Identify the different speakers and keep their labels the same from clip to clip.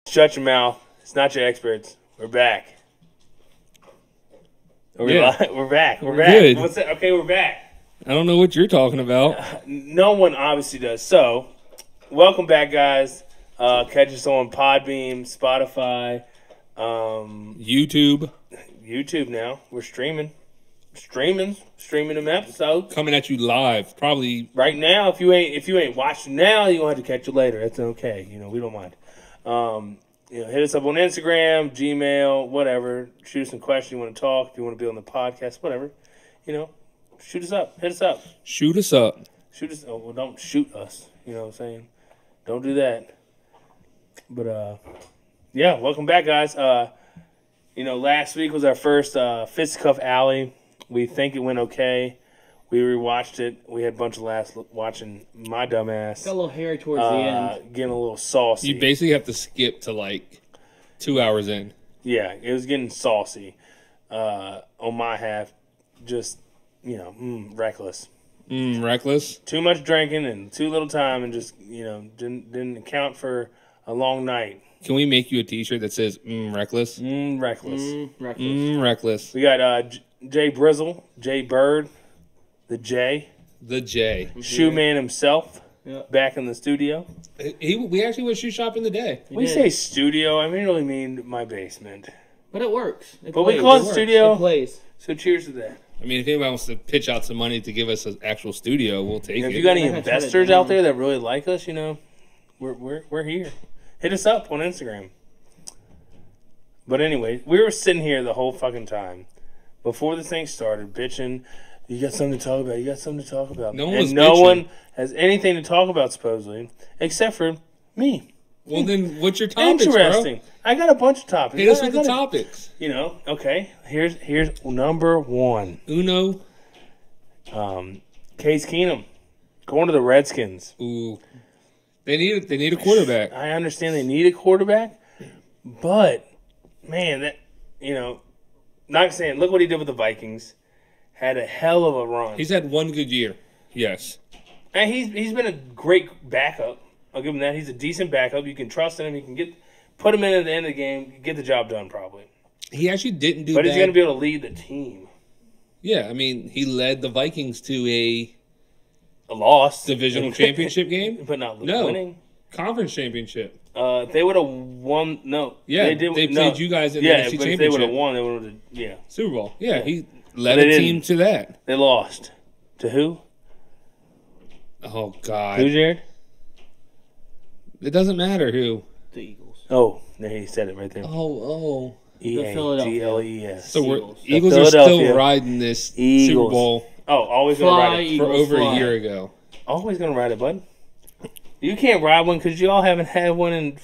Speaker 1: Shut your mouth. It's not your experts. We're back.
Speaker 2: Yeah.
Speaker 1: We're back. We're
Speaker 2: We're
Speaker 1: back.
Speaker 2: good.
Speaker 1: What's that? Okay, we're back.
Speaker 2: I don't know what you're talking about.
Speaker 1: No one obviously does. So, welcome back, guys. Catch us on Podbeam, Spotify,
Speaker 2: YouTube
Speaker 1: YouTube now. We're streaming them episodes.
Speaker 2: coming at you live. Probably
Speaker 1: Right now, if you ain't watching now, you gonna have to catch it later. That's okay. We don't mind. Hit us up on Instagram, Gmail, whatever. Shoot us some questions you want to talk. If you want to be on the podcast, whatever. Shoot us up. Hit us up.
Speaker 2: shoot us up.
Speaker 1: Shoot us. Oh, well, don't shoot us. You know what I'm saying? Don't do that. But yeah, welcome back, guys. Last week was our first Fisticuff Alley. We think it went okay. We rewatched it. We had a bunch of laughs watching my dumb ass.
Speaker 3: Got a little hairy towards the end.
Speaker 1: Getting a little saucy.
Speaker 2: You basically have to skip to like 2 hours in.
Speaker 1: Yeah, it was getting saucy on my half. Just, reckless.
Speaker 2: Reckless.
Speaker 1: Too much drinking and too little time, and just, didn't account for a long night.
Speaker 2: Can we make you a T-shirt that says reckless?
Speaker 1: Reckless.
Speaker 3: Reckless.
Speaker 2: Reckless.
Speaker 1: We got Jay Brizzle, Jay Bird, the J,
Speaker 2: The J.
Speaker 1: Shoe Man himself,
Speaker 3: Yeah.
Speaker 1: back in the studio.
Speaker 2: We actually went shoe shopping today.
Speaker 1: We
Speaker 3: did.
Speaker 1: say studio, I really mean my basement.
Speaker 3: But it works. It
Speaker 1: But we
Speaker 3: plays.
Speaker 1: call it
Speaker 3: works.
Speaker 1: studio.
Speaker 3: It plays.
Speaker 1: So cheers to that.
Speaker 2: I mean, if anybody wants to pitch out some money to give us an actual studio, we'll take
Speaker 1: If
Speaker 2: it.
Speaker 1: you got any
Speaker 3: I gotta try that
Speaker 1: investors
Speaker 3: down.
Speaker 1: out there that really like us, we're here. Hit us up on Instagram. But anyway, we were sitting here the whole fucking time before this thing started, bitching. You got something to talk about. You got something to talk about.
Speaker 2: No one
Speaker 1: and
Speaker 2: was
Speaker 1: no
Speaker 2: bitching.
Speaker 1: one has anything to talk about, supposedly, except for me.
Speaker 2: Well, then what's your topics,
Speaker 1: Interesting.
Speaker 2: bro?
Speaker 1: I got a bunch of topics.
Speaker 2: Hit us
Speaker 1: I
Speaker 2: with the
Speaker 1: gotta-
Speaker 2: topics.
Speaker 1: Okay. Here's number one.
Speaker 2: Uno.
Speaker 1: Case Keenum going to the Redskins.
Speaker 2: Ooh. They need a quarterback.
Speaker 1: I understand they need a quarterback, but man, not saying. Look what he did with the Vikings. Had a hell of a run.
Speaker 2: He's had one good year. Yes.
Speaker 1: And he's been a great backup. I'll give him that. He's a decent backup. You can trust in him. You can put him in at the end of the game, get the job done probably.
Speaker 2: He actually didn't do
Speaker 1: But
Speaker 2: bad.
Speaker 1: he's going to be able to lead the team.
Speaker 2: Yeah, I mean, he led the Vikings to a
Speaker 1: A loss.
Speaker 2: divisional championship game.
Speaker 1: But not
Speaker 2: No.
Speaker 1: winning.
Speaker 2: Conference championship.
Speaker 1: They would have won. No.
Speaker 2: Yeah,
Speaker 1: they
Speaker 2: they
Speaker 1: no.
Speaker 2: played you guys in the
Speaker 1: Yeah,
Speaker 2: NFC
Speaker 1: but if they would have
Speaker 2: championship.
Speaker 1: won, they would have. Yeah.
Speaker 2: Super Bowl. Yeah, he led
Speaker 1: But they
Speaker 2: a team
Speaker 1: didn't.
Speaker 2: to that.
Speaker 1: They lost. To who?
Speaker 2: Oh, God.
Speaker 1: Who, Jared?
Speaker 2: It doesn't matter who.
Speaker 3: The Eagles.
Speaker 1: Oh, there he said it right there.
Speaker 2: Oh.
Speaker 1: EAGLES.
Speaker 2: So
Speaker 3: Eagles.
Speaker 2: Eagles
Speaker 1: The
Speaker 2: are still
Speaker 1: Philadelphia
Speaker 2: riding this
Speaker 1: Eagles.
Speaker 2: Super Bowl
Speaker 1: Oh, always gonna
Speaker 3: Fly,
Speaker 1: ride it.
Speaker 2: for
Speaker 3: Eagles,
Speaker 2: over
Speaker 3: fly.
Speaker 2: a year ago.
Speaker 1: Always gonna ride it, bud. You can't ride one because you all haven't had one in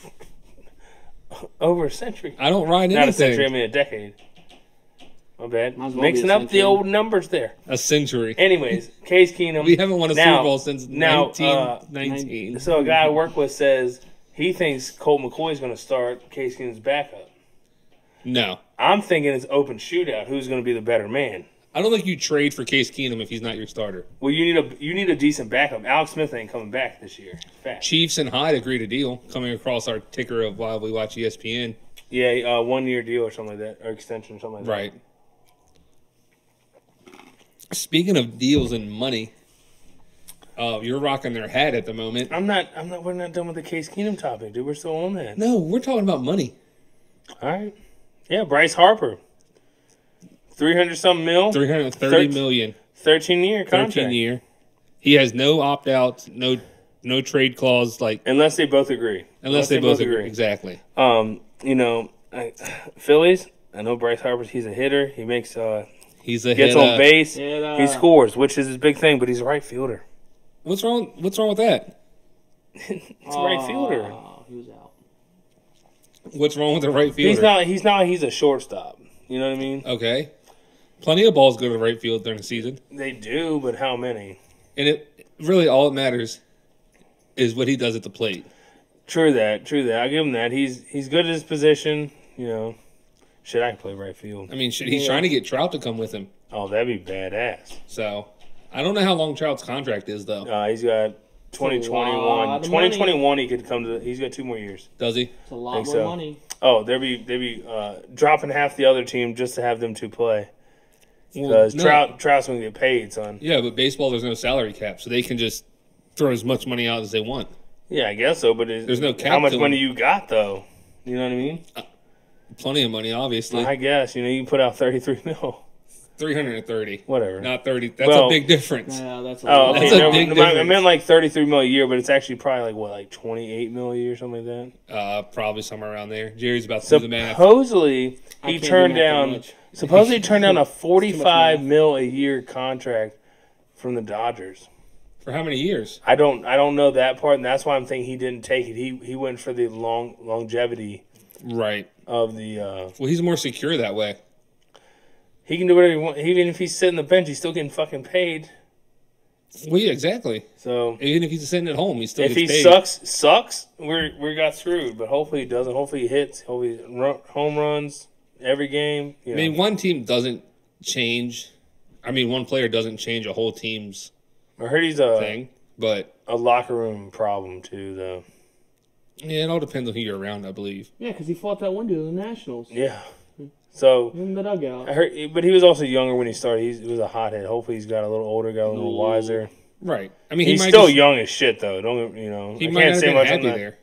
Speaker 1: over a century.
Speaker 2: I don't ride
Speaker 1: Not a century. I
Speaker 2: anything.
Speaker 1: mean a decade. My bad.
Speaker 3: Might as well be
Speaker 1: Mixing
Speaker 3: a
Speaker 1: up the
Speaker 3: century.
Speaker 1: old numbers there.
Speaker 2: A century.
Speaker 1: Anyways, Case Keenum.
Speaker 2: We haven't won a
Speaker 1: Now-
Speaker 2: Super Bowl since
Speaker 1: now,
Speaker 2: 1919.
Speaker 1: So a guy I work with says he thinks Colt McCoy is going to start Case Keenum's backup.
Speaker 2: No.
Speaker 1: I'm thinking it's open shootout. Who's going to be the better man?
Speaker 2: I don't think you trade for Case Keenum if he's not your starter.
Speaker 1: Well, you need a decent backup. Alex Smith ain't coming back this year. Fact.
Speaker 2: Chiefs and Hyde agreed a deal coming across our ticker of while we watch ESPN.
Speaker 1: Yeah, 1 year deal or something like that, or extension or something like that.
Speaker 2: Right. Speaking of deals and money, you're rocking their hat at the moment.
Speaker 1: We're not done with the Case Keenum topic, dude. We're still on that.
Speaker 2: No, we're talking about money.
Speaker 1: All right. Yeah, Bryce Harper. 300-something mil.
Speaker 2: 330 million,
Speaker 1: 13-year contract.
Speaker 2: 13 year. He has no opt outs, no trade clause, like
Speaker 1: Unless they both agree.
Speaker 2: unless they both agree. Exactly.
Speaker 1: Phillies, I know Bryce Harper, he's a hitter. He makes
Speaker 2: He's a
Speaker 1: gets
Speaker 2: hit,
Speaker 1: on base.
Speaker 3: Yeah,
Speaker 1: He scores, which is his big thing, but he's a right fielder.
Speaker 2: What's wrong with that?
Speaker 1: It's a right fielder.
Speaker 3: He was out.
Speaker 2: What's wrong with the right fielder?
Speaker 1: He's a shortstop. You know what I mean?
Speaker 2: Okay. Plenty of balls go to right field during the season.
Speaker 1: They do, but how many?
Speaker 2: And it really all that matters is what he does at the plate.
Speaker 1: True that. I give him that. He's good at his position. Shit, I can play right field.
Speaker 2: I mean, he's trying to get Trout to come with him.
Speaker 1: Oh, that'd be badass.
Speaker 2: So I don't know how long Trout's contract is, though.
Speaker 1: He's got 2021.
Speaker 3: lot of
Speaker 1: 2021 he could come to. He's got 2 more years.
Speaker 2: Does he?
Speaker 3: It's a lot
Speaker 1: Think
Speaker 3: more
Speaker 1: so.
Speaker 3: money.
Speaker 1: Oh, they'd be dropping half the other team just to have them 2 play.
Speaker 2: Well,
Speaker 1: Because
Speaker 2: no.
Speaker 1: Trout's gonna get paid, son.
Speaker 2: Yeah, but baseball, there's no salary cap, so they can just throw as much money out as they want.
Speaker 1: Yeah, I guess so. But
Speaker 2: There's no cap
Speaker 1: how much
Speaker 2: to
Speaker 1: money
Speaker 2: them.
Speaker 1: you got though? You know what I mean?
Speaker 2: Plenty of money, obviously.
Speaker 1: I guess you can put out 33 mil.
Speaker 2: 330.
Speaker 1: Whatever.
Speaker 2: Not 30. That's
Speaker 1: Well-
Speaker 2: a big difference.
Speaker 3: Yeah, that's a
Speaker 1: Oh,
Speaker 3: lot.
Speaker 1: okay.
Speaker 2: That's a
Speaker 1: No,
Speaker 2: big
Speaker 1: I
Speaker 2: difference.
Speaker 1: meant like 33 mil a year, but it's actually probably like 28 mil a year, something like that.
Speaker 2: Probably somewhere around there. Jerry's about to do the math.
Speaker 1: Supposedly,
Speaker 3: I
Speaker 1: he
Speaker 3: can't
Speaker 1: turned
Speaker 3: do math that
Speaker 1: down.
Speaker 3: much.
Speaker 1: Supposedly, he turned down a
Speaker 3: math.
Speaker 1: 45 mil a year contract from the Dodgers.
Speaker 2: For how many years?
Speaker 1: I don't know that part, and that's why I'm thinking he didn't take it. He went for the longevity
Speaker 2: Right.
Speaker 1: of the.
Speaker 2: Well, he's more secure that way.
Speaker 1: He can do whatever he wants. Even if he's sitting the bench, he's still getting fucking paid.
Speaker 2: Well, yeah, exactly.
Speaker 1: So
Speaker 2: Even if he's sitting at home, he still
Speaker 1: if
Speaker 2: gets
Speaker 1: he
Speaker 2: paid.
Speaker 1: sucks, we got screwed. But hopefully he doesn't. Hopefully he hits. Hopefully home runs every game. You
Speaker 2: I
Speaker 1: know.
Speaker 2: mean, one team doesn't change. I mean, one player doesn't change a whole team's
Speaker 1: I heard he's a
Speaker 2: thing. But,
Speaker 1: locker room problem too, though.
Speaker 2: yeah, it all depends on who you're around, I believe.
Speaker 3: Yeah, because he fought that one dude in the Nationals.
Speaker 1: Yeah. So
Speaker 3: In the dugout.
Speaker 1: I heard, but he was also younger when he started. He was a hothead. Hopefully he's got a little older, got a little
Speaker 3: No.
Speaker 1: wiser.
Speaker 2: Right. I mean,
Speaker 1: He's
Speaker 2: he might
Speaker 1: still
Speaker 2: just,
Speaker 1: young as shit, though. Don't you know?
Speaker 2: He
Speaker 1: I
Speaker 2: might
Speaker 1: can't
Speaker 2: not
Speaker 1: say
Speaker 2: have
Speaker 1: much
Speaker 2: been
Speaker 1: on
Speaker 2: happy
Speaker 1: that.
Speaker 2: there.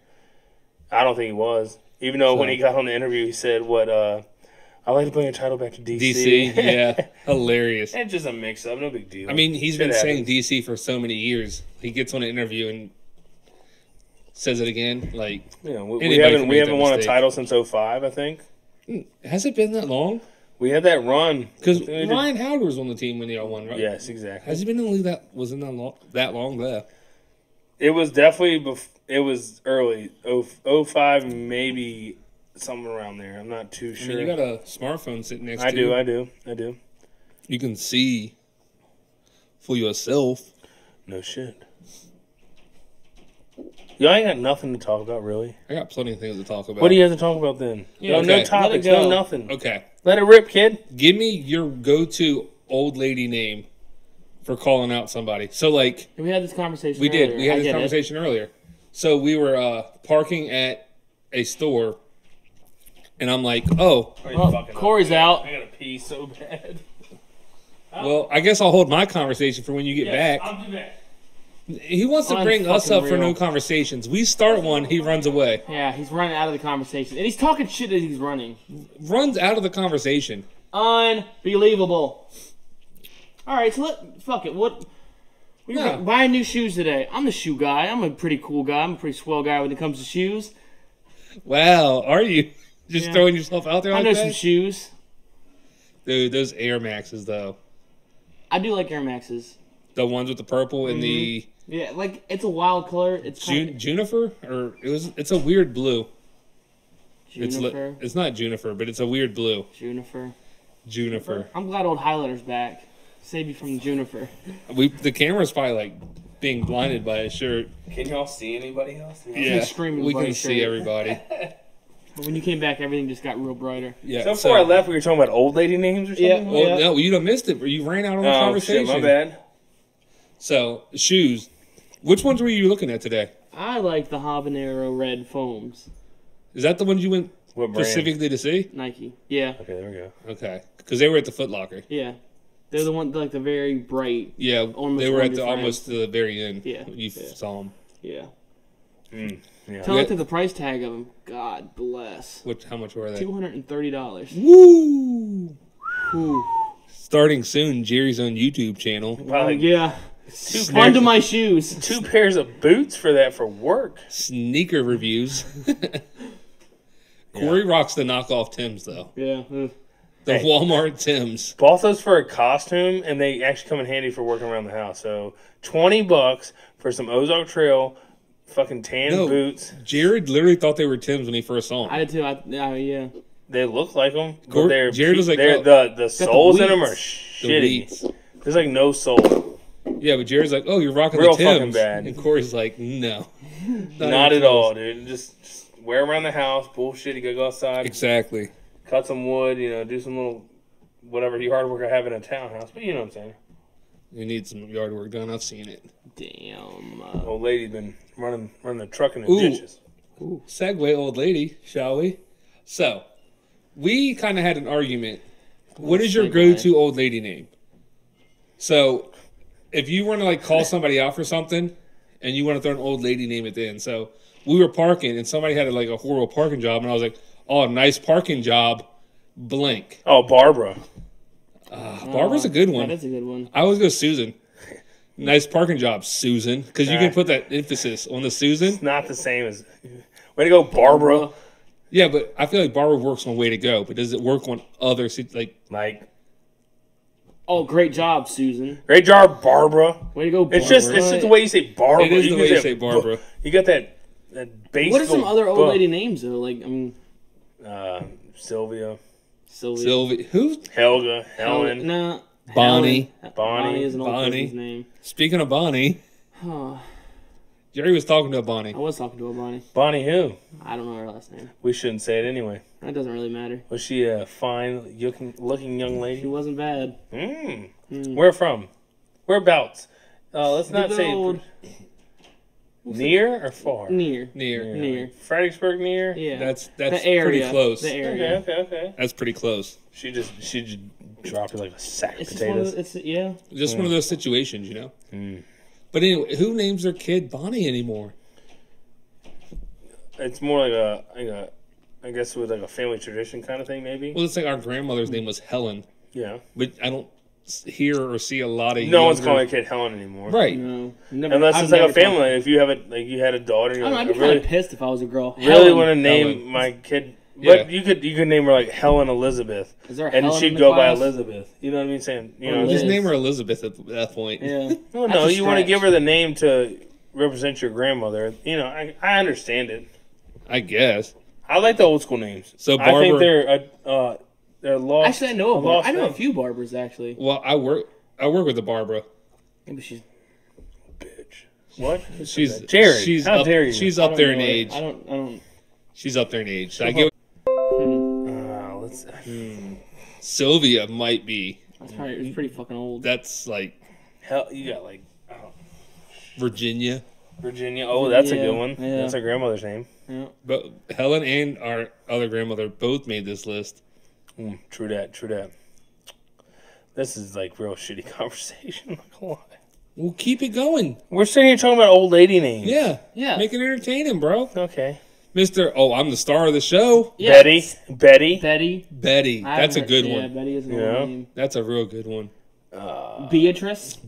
Speaker 1: I don't think he was. Even though when
Speaker 2: So-
Speaker 1: he got on the interview, he said, "What? I'd like to bring a title back to DC."
Speaker 2: DC, yeah. Hilarious.
Speaker 1: It's just a mix-up. No big deal.
Speaker 2: I mean, he's
Speaker 1: Shit
Speaker 2: been saying
Speaker 1: happens.
Speaker 2: DC for so many years. He gets on an interview and says it again. Like,
Speaker 1: You know, we
Speaker 2: anybody can
Speaker 1: haven't
Speaker 2: make that
Speaker 1: won a
Speaker 2: mistake.
Speaker 1: title since 05, I think.
Speaker 2: has it been that long?
Speaker 1: We had that run
Speaker 2: Because
Speaker 1: We did-
Speaker 2: Ryan Howard was on the team when y'all won, right?
Speaker 1: Yes, exactly.
Speaker 2: Has he been in the league wasn't that long? That long there.
Speaker 1: It was definitely it was early 05, maybe something around there. I'm not too
Speaker 2: I
Speaker 1: sure.
Speaker 2: mean, you got a smartphone sitting next
Speaker 1: I
Speaker 2: to you.
Speaker 1: do.
Speaker 2: You can see for yourself.
Speaker 1: No shit. Y'all ain't got nothing to talk about, really.
Speaker 2: I got plenty of things to talk about.
Speaker 1: What do you have to talk about then?
Speaker 3: Yeah,
Speaker 1: no,
Speaker 2: okay.
Speaker 1: no
Speaker 2: Let it
Speaker 1: topics,
Speaker 3: go.
Speaker 1: no nothing.
Speaker 2: Okay.
Speaker 1: Let it rip, kid.
Speaker 2: Give me your go-to old lady name for calling out somebody. So, like,
Speaker 3: We had this conversation
Speaker 2: we
Speaker 3: earlier.
Speaker 2: did. We had
Speaker 3: I
Speaker 2: this
Speaker 3: get it.
Speaker 2: conversation earlier. So we were parking at a store, and I'm like, oh,
Speaker 3: Oh, Corey's out.
Speaker 1: I gotta pee so bad.
Speaker 2: well, I guess I'll hold my conversation for when you get back.
Speaker 1: I'll do that.
Speaker 2: He wants to bring us up for
Speaker 3: Unfucking
Speaker 2: no
Speaker 3: real.
Speaker 2: conversations. We start one, he runs away.
Speaker 3: Yeah, he's running out of the conversation. And he's talking shit as he's running.
Speaker 2: Runs out of the conversation.
Speaker 3: Unbelievable. Alright, so fuck it. We're
Speaker 2: No.
Speaker 3: buying new shoes today. I'm the shoe guy. I'm a pretty cool guy. I'm a pretty swell guy when it comes to shoes.
Speaker 2: Wow, are you just
Speaker 3: Yeah.
Speaker 2: throwing yourself out there
Speaker 3: I
Speaker 2: like
Speaker 3: know
Speaker 2: that?
Speaker 3: some shoes.
Speaker 2: Dude, those Air Maxes, though.
Speaker 3: I do like Air Maxes.
Speaker 2: The ones with the purple and the
Speaker 3: Yeah, like it's a wild color. It's kind
Speaker 2: juniper? Or it's a weird blue. It's
Speaker 3: Juniper.
Speaker 2: it's not juniper, but it's a weird blue.
Speaker 3: Juniper.
Speaker 2: Juniper.
Speaker 3: I'm glad old highlighter's back. Save you from the Juniper.
Speaker 2: The camera's probably like being blinded by his shirt.
Speaker 1: Can y'all see anybody else?
Speaker 2: Yeah,
Speaker 3: screaming
Speaker 2: we
Speaker 3: bloody
Speaker 2: can see
Speaker 3: shirt.
Speaker 2: everybody.
Speaker 3: But when you came back, everything just got real brighter.
Speaker 2: Yeah.
Speaker 1: So before I left, we were talking about old lady names or something?
Speaker 3: Yeah.
Speaker 2: Well, no, you done missed it, but you ran out on the
Speaker 1: Oh,
Speaker 2: conversation.
Speaker 1: shit, my bad.
Speaker 2: So, shoes. Which ones were you looking at today?
Speaker 3: I like the habanero red foams.
Speaker 2: Is that the ones you went
Speaker 1: What brand?
Speaker 2: specifically to see?
Speaker 3: Nike. Yeah.
Speaker 1: Okay, there we go.
Speaker 2: Okay, because they were at the Foot Locker.
Speaker 3: Yeah. They're the one like the very bright.
Speaker 2: Yeah,
Speaker 3: Almost
Speaker 2: they were
Speaker 3: one
Speaker 2: at
Speaker 3: of
Speaker 2: the
Speaker 3: your
Speaker 2: almost to the very end.
Speaker 3: Yeah,
Speaker 2: You
Speaker 3: yeah.
Speaker 2: saw them.
Speaker 3: Yeah.
Speaker 1: Yeah.
Speaker 3: Tell it to the price tag of them. God bless.
Speaker 2: How much were they?
Speaker 3: $230.
Speaker 2: Woo!
Speaker 3: Ooh.
Speaker 2: Starting soon, Jerry's own YouTube channel.
Speaker 1: Probably
Speaker 3: Yeah.
Speaker 1: two
Speaker 3: Onto
Speaker 1: pairs,
Speaker 3: my shoes.
Speaker 1: 2 pairs of boots for that for work.
Speaker 2: Sneaker reviews. Corey rocks the knockoff Tims though.
Speaker 3: Yeah.
Speaker 2: The
Speaker 1: Hey.
Speaker 2: Walmart Tims.
Speaker 1: Bought those for a costume, and they actually come in handy for working around the house. So $20 for some Ozark Trail fucking tan
Speaker 2: No.
Speaker 1: boots.
Speaker 2: Jared literally thought they were Tims when he first saw them.
Speaker 3: I did too. Yeah.
Speaker 1: They look like them,
Speaker 2: Gor-
Speaker 1: but they're
Speaker 2: Jared was like,
Speaker 1: they're,
Speaker 2: oh,
Speaker 1: the soles in them are
Speaker 3: weeds.
Speaker 2: The
Speaker 1: shitty.
Speaker 2: weeds.
Speaker 1: There's like no sole.
Speaker 2: Yeah, but Jared's like, oh, you're rocking
Speaker 1: Real
Speaker 2: the Tims.
Speaker 1: fucking bad.
Speaker 2: And Corey's like, no.
Speaker 1: Not
Speaker 2: even
Speaker 1: at
Speaker 2: close.
Speaker 1: all, dude. Just wear around the house. Bullshit. You gotta go outside,
Speaker 2: Exactly.
Speaker 1: cut some wood. Do some little whatever hard work I have in a townhouse. But you know what I'm saying.
Speaker 2: You need some yard work done. I've seen it.
Speaker 3: Damn.
Speaker 1: Old lady been running the truck in the
Speaker 2: Ooh.
Speaker 1: ditches.
Speaker 2: Segway, old lady, shall we? So, we kind of had an argument. What is your
Speaker 3: Segue.
Speaker 2: go-to old lady name? So, if you want to like call somebody out for something, and you want to throw an old lady name at the end, so we were parking, and somebody had like a horrible parking job, and I was like, "Oh, nice parking job, blank."
Speaker 1: Oh, Barbara.
Speaker 2: Barbara's a good one.
Speaker 3: That is a good one.
Speaker 2: I always go Susan. Nice parking job, Susan, because you can put that emphasis on the Susan.
Speaker 1: Not the same as. Way to go, Barbara.
Speaker 2: Yeah, but I feel like Barbara works on way to go, but does it work on other like?
Speaker 1: Like,
Speaker 3: Oh, great job, Susan.
Speaker 1: great job, Barbara.
Speaker 3: Way to go, Barbara.
Speaker 1: It's just the way you say Barbara.
Speaker 2: It is the
Speaker 1: can
Speaker 2: way you say Barbara.
Speaker 1: You got that base.
Speaker 3: What are some other old lady names though? Like, I mean,
Speaker 1: Sylvia,
Speaker 3: Sylvia.
Speaker 2: Sylvie, who?
Speaker 1: Helga, Helen.
Speaker 3: Nah.
Speaker 2: Bonnie.
Speaker 3: Helen.
Speaker 1: Bonnie.
Speaker 3: is an old
Speaker 2: Bonnie.
Speaker 3: person's name.
Speaker 2: Speaking of Bonnie,
Speaker 3: Huh.
Speaker 2: Jerry was talking to a Bonnie.
Speaker 3: I was talking to a Bonnie.
Speaker 1: Bonnie who?
Speaker 3: I don't know her last name.
Speaker 1: We shouldn't say it anyway.
Speaker 3: That doesn't really matter.
Speaker 1: Was she a fine looking young
Speaker 3: She
Speaker 1: lady?
Speaker 3: wasn't bad.
Speaker 1: Where from? Whereabouts? Let's not
Speaker 3: The
Speaker 1: say
Speaker 3: old-
Speaker 1: near or far.
Speaker 3: Near.
Speaker 2: Near.
Speaker 3: Fredericksburg
Speaker 1: near.
Speaker 3: Yeah.
Speaker 2: That's
Speaker 3: the area.
Speaker 2: pretty close.
Speaker 3: The area.
Speaker 1: Okay.
Speaker 2: That's pretty close.
Speaker 1: She just dropped it like a sack of
Speaker 3: It's just one of
Speaker 1: potatoes.
Speaker 3: the, it's yeah.
Speaker 2: Just one of those situations, you know. But anyway, who names their kid Bonnie anymore?
Speaker 1: It's more like I guess it was like a family tradition kind of thing, maybe.
Speaker 2: Well, it's like our grandmother's name was Helen,
Speaker 1: Yeah.
Speaker 2: but I don't hear or see a lot of
Speaker 1: No one's
Speaker 2: younger-
Speaker 1: calling a kid Helen anymore.
Speaker 2: right.
Speaker 3: No. Never,
Speaker 1: Unless
Speaker 3: I've
Speaker 1: it's like a
Speaker 3: never called-
Speaker 1: family. If you have it, like you had a daughter,
Speaker 3: I
Speaker 1: you're
Speaker 3: don't know,
Speaker 1: like,
Speaker 3: I'd be
Speaker 1: I really,
Speaker 3: kind of pissed if I was a girl.
Speaker 1: really
Speaker 3: Helen.
Speaker 1: want to name
Speaker 2: Helen.
Speaker 1: my kid.
Speaker 2: Yeah.
Speaker 1: But you could name her like Helen Elizabeth,
Speaker 3: Is there a
Speaker 1: and
Speaker 3: Helen in
Speaker 1: she'd
Speaker 3: the
Speaker 1: go by
Speaker 3: class?
Speaker 1: Elizabeth. You know what I mean? Saying, you
Speaker 3: Or
Speaker 1: know,
Speaker 3: Liz.
Speaker 2: Just name her Elizabeth at that point.
Speaker 3: Yeah.
Speaker 1: well,
Speaker 3: That's
Speaker 1: no,
Speaker 3: a
Speaker 1: you want to
Speaker 3: stretch.
Speaker 1: give her the name to represent your grandmother. You know, I understand it.
Speaker 2: I guess.
Speaker 1: I like the old school names.
Speaker 2: So
Speaker 1: I think
Speaker 2: Barbara-
Speaker 1: they're lost.
Speaker 3: Actually, I know a
Speaker 1: lost
Speaker 3: I know a
Speaker 1: thing.
Speaker 3: few barbers actually.
Speaker 2: Well, I work with the Barbara.
Speaker 3: Maybe she's.
Speaker 1: Bitch. What?
Speaker 2: She's
Speaker 1: Jared.
Speaker 2: She's
Speaker 1: how
Speaker 2: up,
Speaker 1: dare you?
Speaker 2: She's
Speaker 3: I
Speaker 2: up
Speaker 3: don't
Speaker 2: there in
Speaker 3: know her.
Speaker 2: age.
Speaker 3: I don't.
Speaker 2: She's up there in age. I get
Speaker 1: Let's.
Speaker 2: Sylvia might be.
Speaker 3: That's probably it's pretty fucking old.
Speaker 2: That's like
Speaker 1: Hell, you got like
Speaker 2: Virginia.
Speaker 1: Virginia. Oh, that's a
Speaker 3: Yeah,
Speaker 1: good one.
Speaker 3: yeah.
Speaker 1: That's her grandmother's name.
Speaker 3: Yeah.
Speaker 2: But Helen and our other grandmother both made this list.
Speaker 1: True that. This is like real shitty conversation. I'm not gonna lie.
Speaker 2: Well, keep it going.
Speaker 1: We're sitting here talking about old lady names.
Speaker 2: Yeah.
Speaker 3: Yeah.
Speaker 2: Make it entertaining, bro.
Speaker 1: Okay.
Speaker 2: Mr. Oh, I'm the star of the show.
Speaker 3: Yeah.
Speaker 1: Betty.
Speaker 3: Betty.
Speaker 2: Betty.
Speaker 3: I
Speaker 2: That's a
Speaker 3: haven't
Speaker 2: good
Speaker 3: heard- Yeah,
Speaker 2: one.
Speaker 3: Betty is an
Speaker 1: Yeah.
Speaker 3: old name.
Speaker 2: That's a real good one.
Speaker 3: Beatrice.